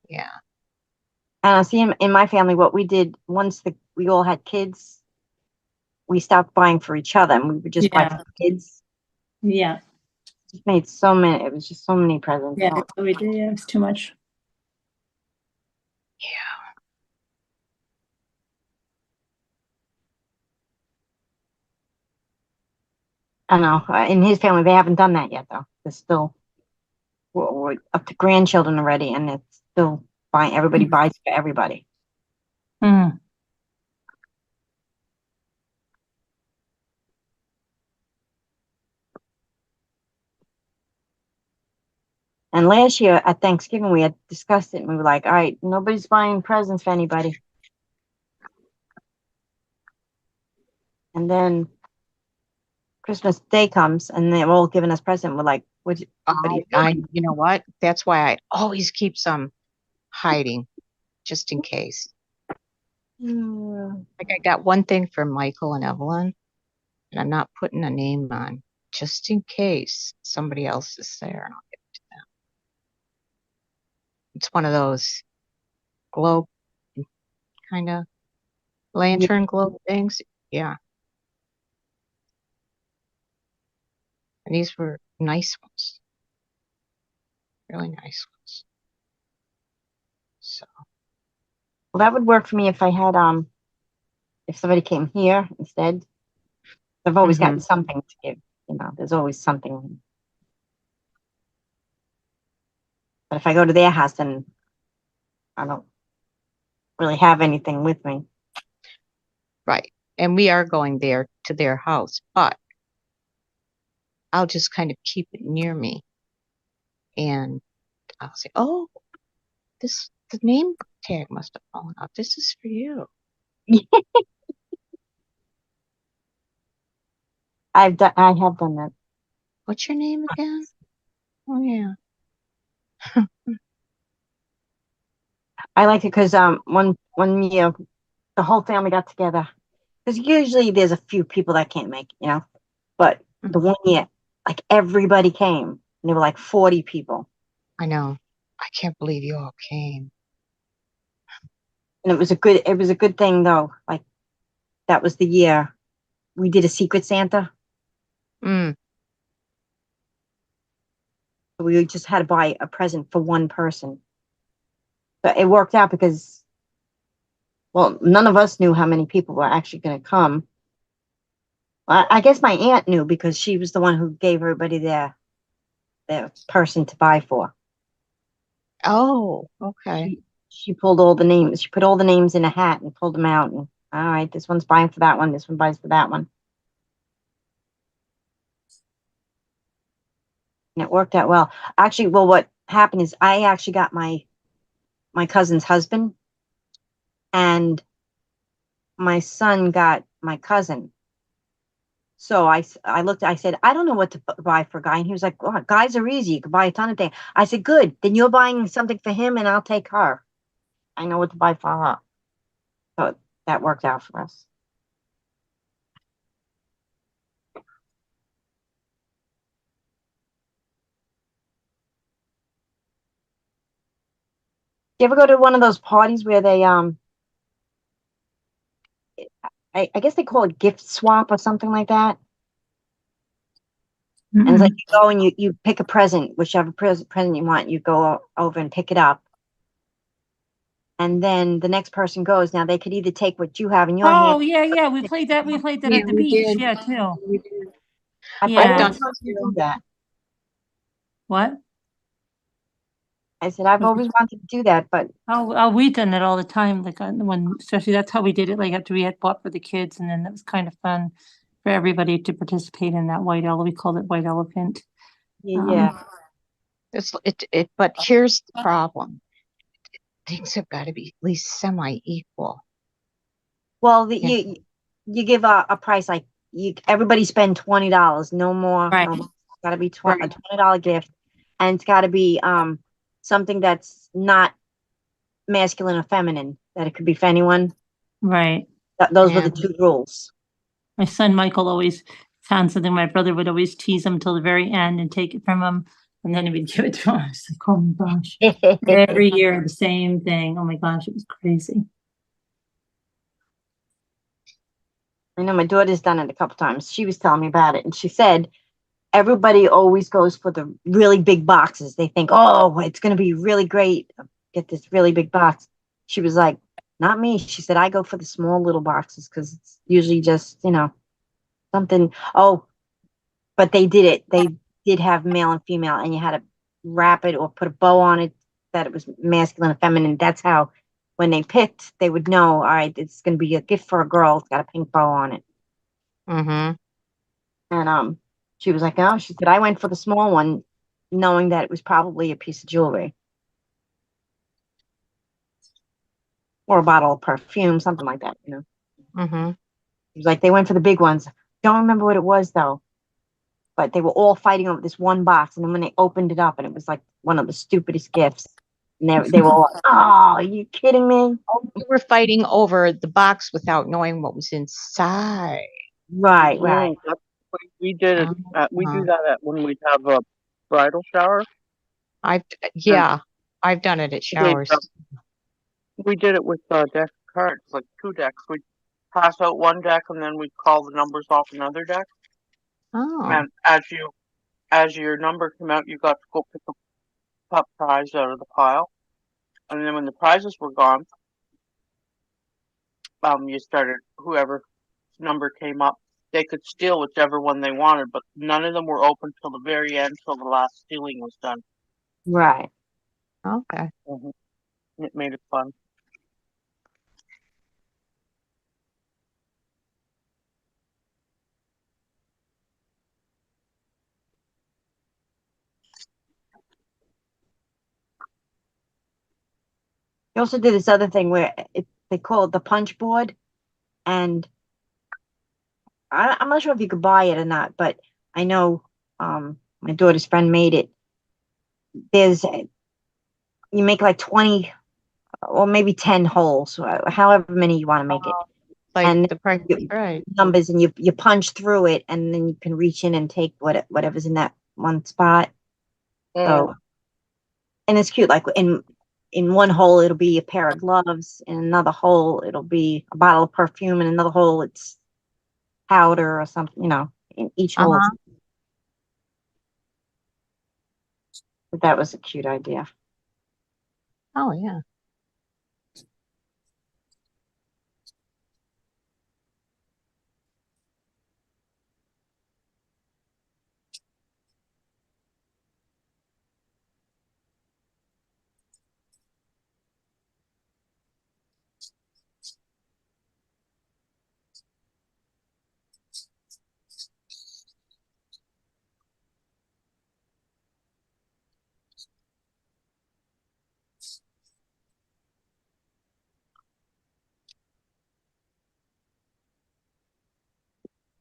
Yeah. See, in my family, what we did once we all had kids, we stopped buying for each other, and we would just buy for the kids. Yeah. Just made so many. It was just so many presents. Yeah, that's what we did. Yeah, it's too much. Yeah. I know. In his family, they haven't done that yet, though. They're still we're up to grandchildren already, and it's still buying. Everybody buys for everybody. Mm. And last year at Thanksgiving, we had discussed it, and we were like, "All right, nobody's buying presents for anybody." And then Christmas Day comes, and they're all giving us presents. We're like, "What are you doing?" You know what? That's why I always keep some hiding, just in case. Like I got one thing for Michael and Evelyn, and I'm not putting a name on, just in case somebody else is there, and I'll give it to them. It's one of those globe kind of lantern globe things. Yeah. And these were nice ones. Really nice ones. So. Well, that would work for me if I had if somebody came here instead. I've always gotten something to give. You know, there's always something. But if I go to their house, then I don't really have anything with me. Right. And we are going there to their house, but I'll just kind of keep it near me. And I'll say, oh, the name tag must have fallen off. This is for you. I have done that. What's your name again? Oh yeah. I like it because one year the whole family got together. Because usually there's a few people that can't make it, you know. But the one year, like everybody came. And there were like 40 people. I know. I can't believe you all came. And it was a good thing though. Like that was the year we did a Secret Santa. Mm. We just had to buy a present for one person. But it worked out because, well, none of us knew how many people were actually going to come. I guess my aunt knew because she was the one who gave everybody their person to buy for. Oh, okay. She pulled all the names. She put all the names in a hat and pulled them out. And all right, this one's buying for that one. This one buys for that one. And it worked out well. Actually, well, what happened is I actually got my cousin's husband, and my son got my cousin. So I looked, I said, I don't know what to buy for a guy. And he was like, oh, guys are easy. You can buy a ton of things. I said, good. Then you're buying something for him and I'll take her. I know what to buy for her. So that worked out for us. You ever go to one of those parties where they, I guess they call it gift swap or something like that? And it's like you go and you pick a present, whichever present you want, you go over and pick it up. And then the next person goes. Now they could either take what you have in your hand. Oh, yeah. We played that. We played that at the beach. Did. Yeah, too. I've done do that. What? I said, I've always wanted to do that, but we done it all the time. Like when, especially that's how we did it. Like after we had bought for the kids, and then it was kind of fun for everybody to participate in that white elephant. We called it white elephant. Yeah. But here's the problem. Things have got to be at least semi-equal. Well, you give a price like everybody spend $20, no more. Right. No more. It's got to be a $20 gift, and it's got to be something that's not masculine or feminine. That it could be for anyone. Right. Those were the two rules. My son Michael always found something. My brother would always tease him till the very end and take it from him. And then he would give it to him. I was like, oh my gosh. Every year, the same thing. Oh my gosh, it was crazy. I know my daughter's done it a couple times. She was telling me about it, and she said everybody always goes for the really big boxes. They think, oh, it's going to be really great. Get this really big box. She was like, not me. She said, I go for the small little boxes because it's usually just, something. Oh, but they did it. They did have male and female, and you had to wrap it or put a bow on it that it was masculine and feminine. That's how, when they picked, they would know, all right, it's going to be a gift for a girl. It's got a pink bow on it. Mm-hmm. And she was like, oh, she said, I went for the small one, knowing that it was probably a piece of jewelry or a bottle of perfume, something like that, Mm-hmm. It was like they went for the big ones. Don't remember what it was though, but they were all fighting over this one box. And then when they opened it up, and it was like one of the stupidest gifts, and they were all like, oh, are you kidding me? We were fighting over the box without knowing what was inside. Right. We did it. We do that when we have a bridal shower. I've done it at showers. We did it with deck of cards, like 2 decks. We pass out one deck, and then we call the numbers off another deck. Oh. And as your number came out, you got to go pick a top prize out of the pile. And then when the prizes were gone, you started, whoever number came up, they could steal whichever one they wanted, but none of them were open till the very end, till the last stealing was done. Right. Okay. Mm-hmm. It made it fun. They also did this other thing where they call it the punch board, and I'm not sure if you could buy it or not, but I know my daughter's friend made it. You make like 20 or maybe 10 holes, however many you want to make it. Like and the price, right? Numbers, and you punch through it, and then you can reach in and take whatever's in that one spot. So, and it's cute. Like in one hole, it'll be a pair of gloves. In another hole, it'll be a bottle of perfume. In another hole, it's powder or something. In each hole. But that was a cute idea. Oh yeah.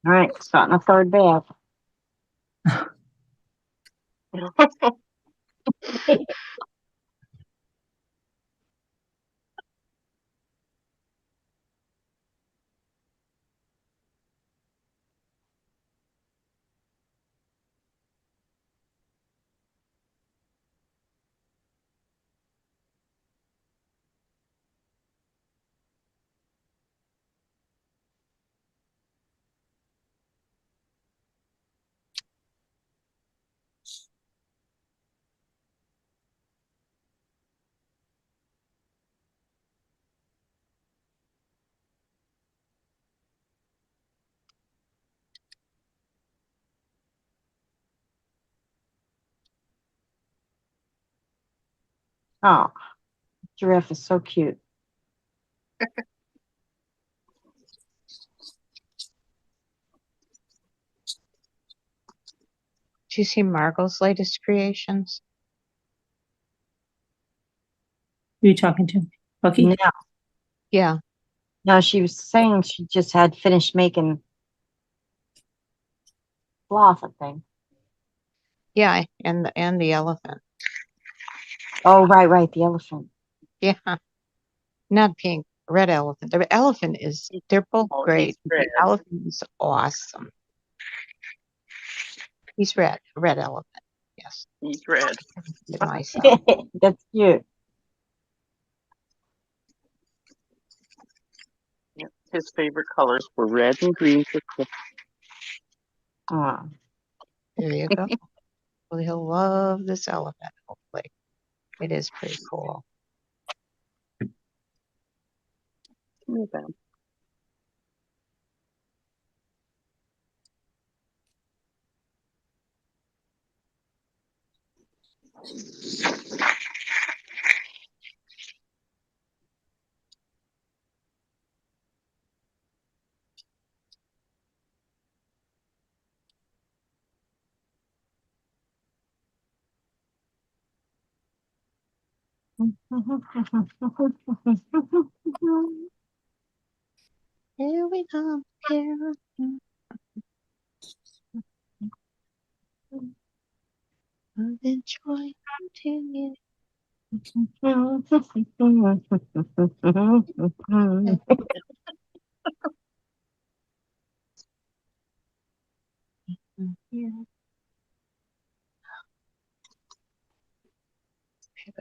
All right, starting a third bath. Oh, giraffe is so cute. Do you see Margot's latest creations? Who are you talking to? Bucky? No. Yeah. No, she was saying she just had finished making cloth, I think. Yeah, and the elephant. Oh, right, the elephant. Yeah. Not pink, red elephant. The elephant they're both great. The elephant is awesome. He's red elephant. Yeah. Yes. He's red. Did myself. That's cute. Yeah, his favorite colors were red and green for Christmas. Aw. There you go. Well, he'll love this elephant, hopefully. It is pretty cool. Here we come. Here. Enjoy. Continue.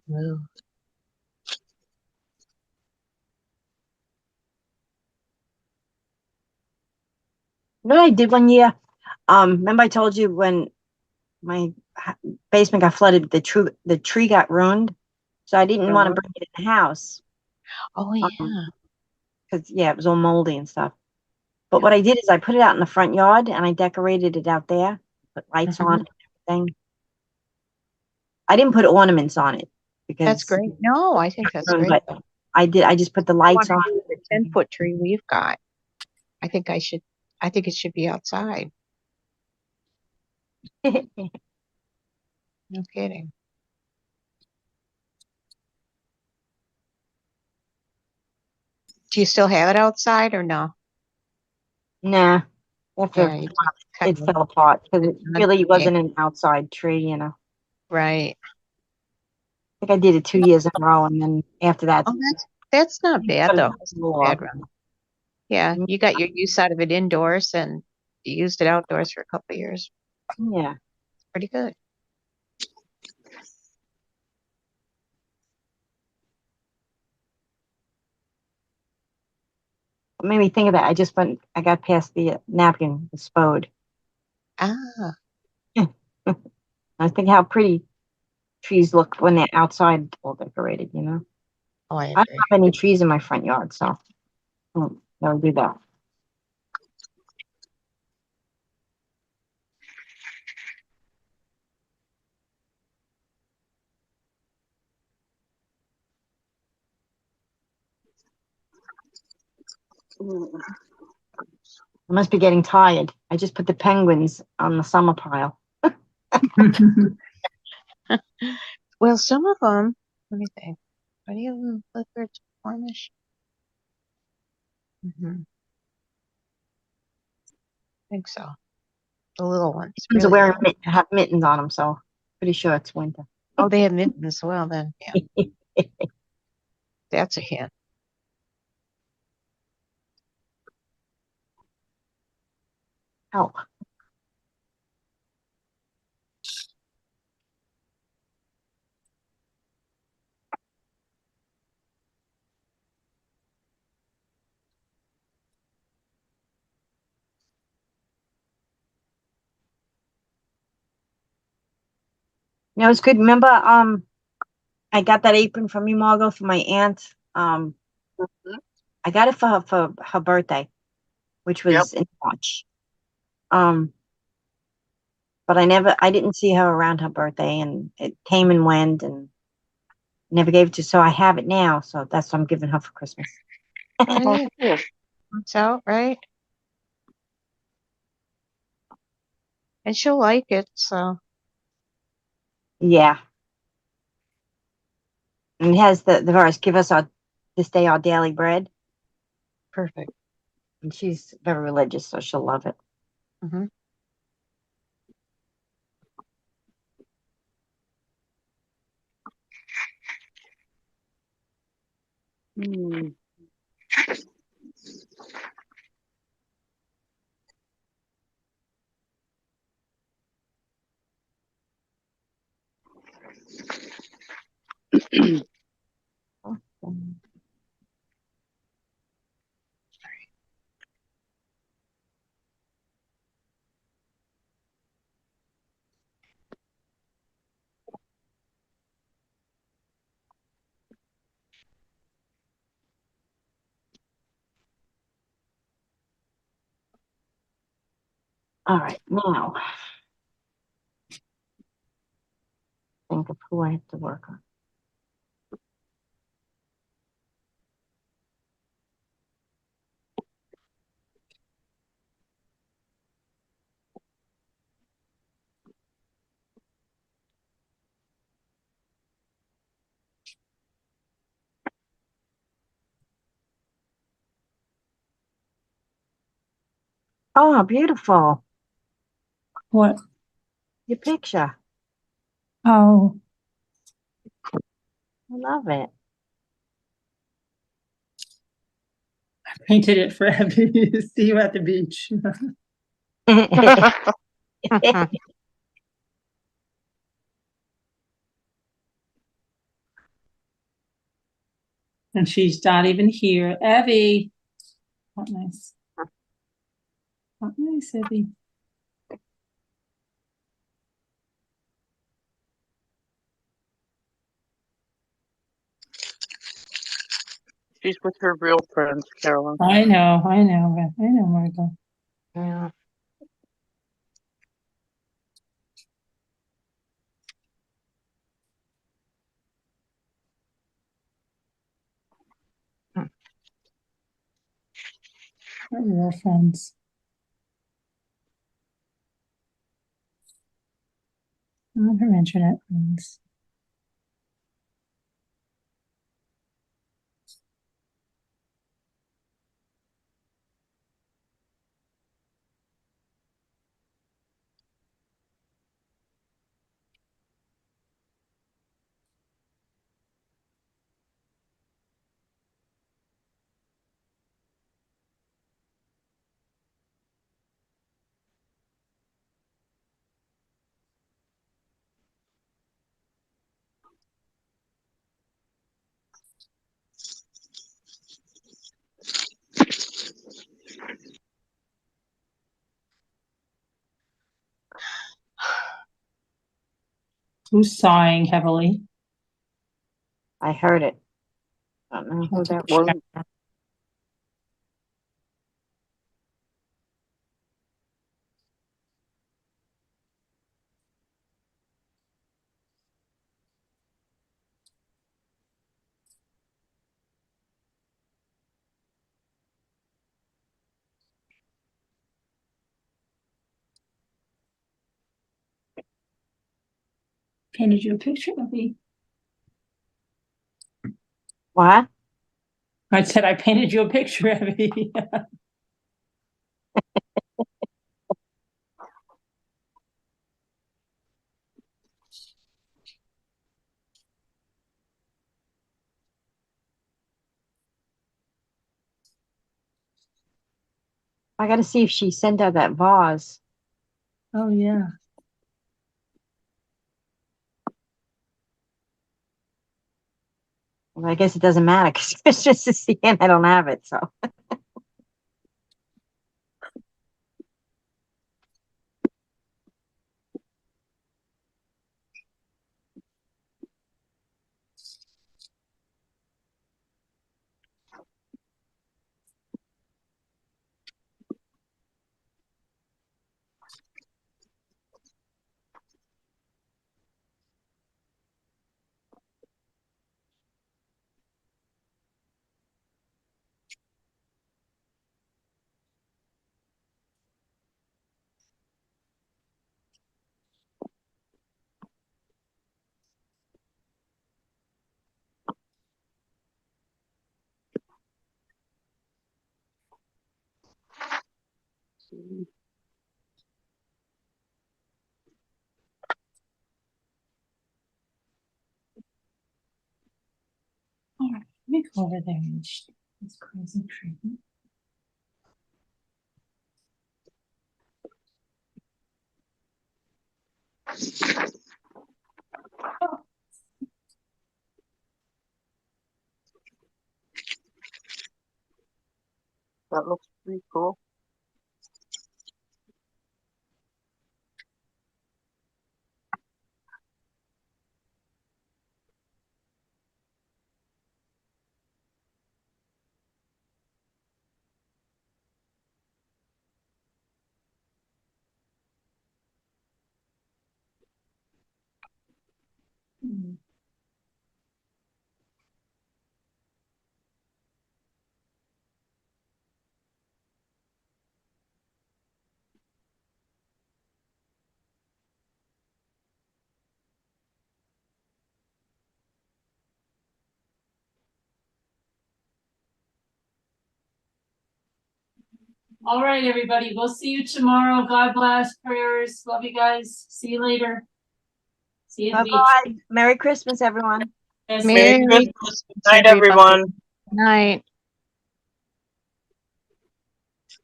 Move. You know what I did one year? Remember I told you when my basement got flooded, the tree got ruined, so I didn't want to bring it in the house. Oh yeah. Because yeah, it was all moldy and stuff. But what I did is I put it out in the front yard and I decorated it out there, put lights on it and everything. I didn't put ornaments on it because That's great. No, I think that's great. But I just put the lights on. The 10-foot tree we've got. I think it should be outside. No kidding. Do you still have it outside or no? Nah. Yeah, It fell apart because it really wasn't an outside tree, you know. Right. I think I did it 2 years in a row, and then after that. Oh, that's not bad though. That's not bad run. Yeah, you got your use out of it indoors, and you used it outdoors for a couple of years. Yeah. Pretty good. What made me think of that? I got past the napkin, the spode. Ah. I think how pretty trees look when they're outside all decorated, you know. Oh, I don't have any trees in my front yard, so I won't never do that. I must be getting tired. I just put the penguins on the summer pile. Well, some of them, let me think. Any of them flickered warmish? I think so. The little ones. Penguins are wearing have mittens on them, so pretty sure it's winter. Oh, they have mittens as well then. Yeah. That's a hint. Oh. You know, it's good. Remember, I got that apron from you, Margot, for my aunt. I got it for her birthday, which was in March. But I didn't see her around her birthday, and it came and went, and never gave it to. So I have it now, so that's what I'm giving her for Christmas. Oh, yeah. It's out, right? And she'll like it, so. Yeah. And it has the verse, give us this day our daily bread. Perfect. And she's very religious, so she'll love it. All right, now think of who I have to work on. Oh, beautiful. What? Your picture. Oh, I love it. I painted it for Abby. See you at the beach. And she's not even here. Abby. Not nice. Not nice, Abby. She's with her real friends, Carolyn. I know, Margot. Yeah. We're real friends. Not her internet friends. Who's sighing heavily? I heard it. I don't know who that was. Painted you a picture, Abby. What? I said I painted you a picture, Abby. I got to see if she sent out that vase. Oh, yeah. Well, I guess it doesn't matter because it's just a CN. I don't have it, so. All right, let me go over there and this crazy tree. That looks pretty cool. All right, everybody. We'll see you tomorrow. God bless. Prayers. Love you guys. See you later. See you at the beach. Bye-bye. Merry Christmas, everyone. Yes. Merry Christmas. Night, everyone. Night.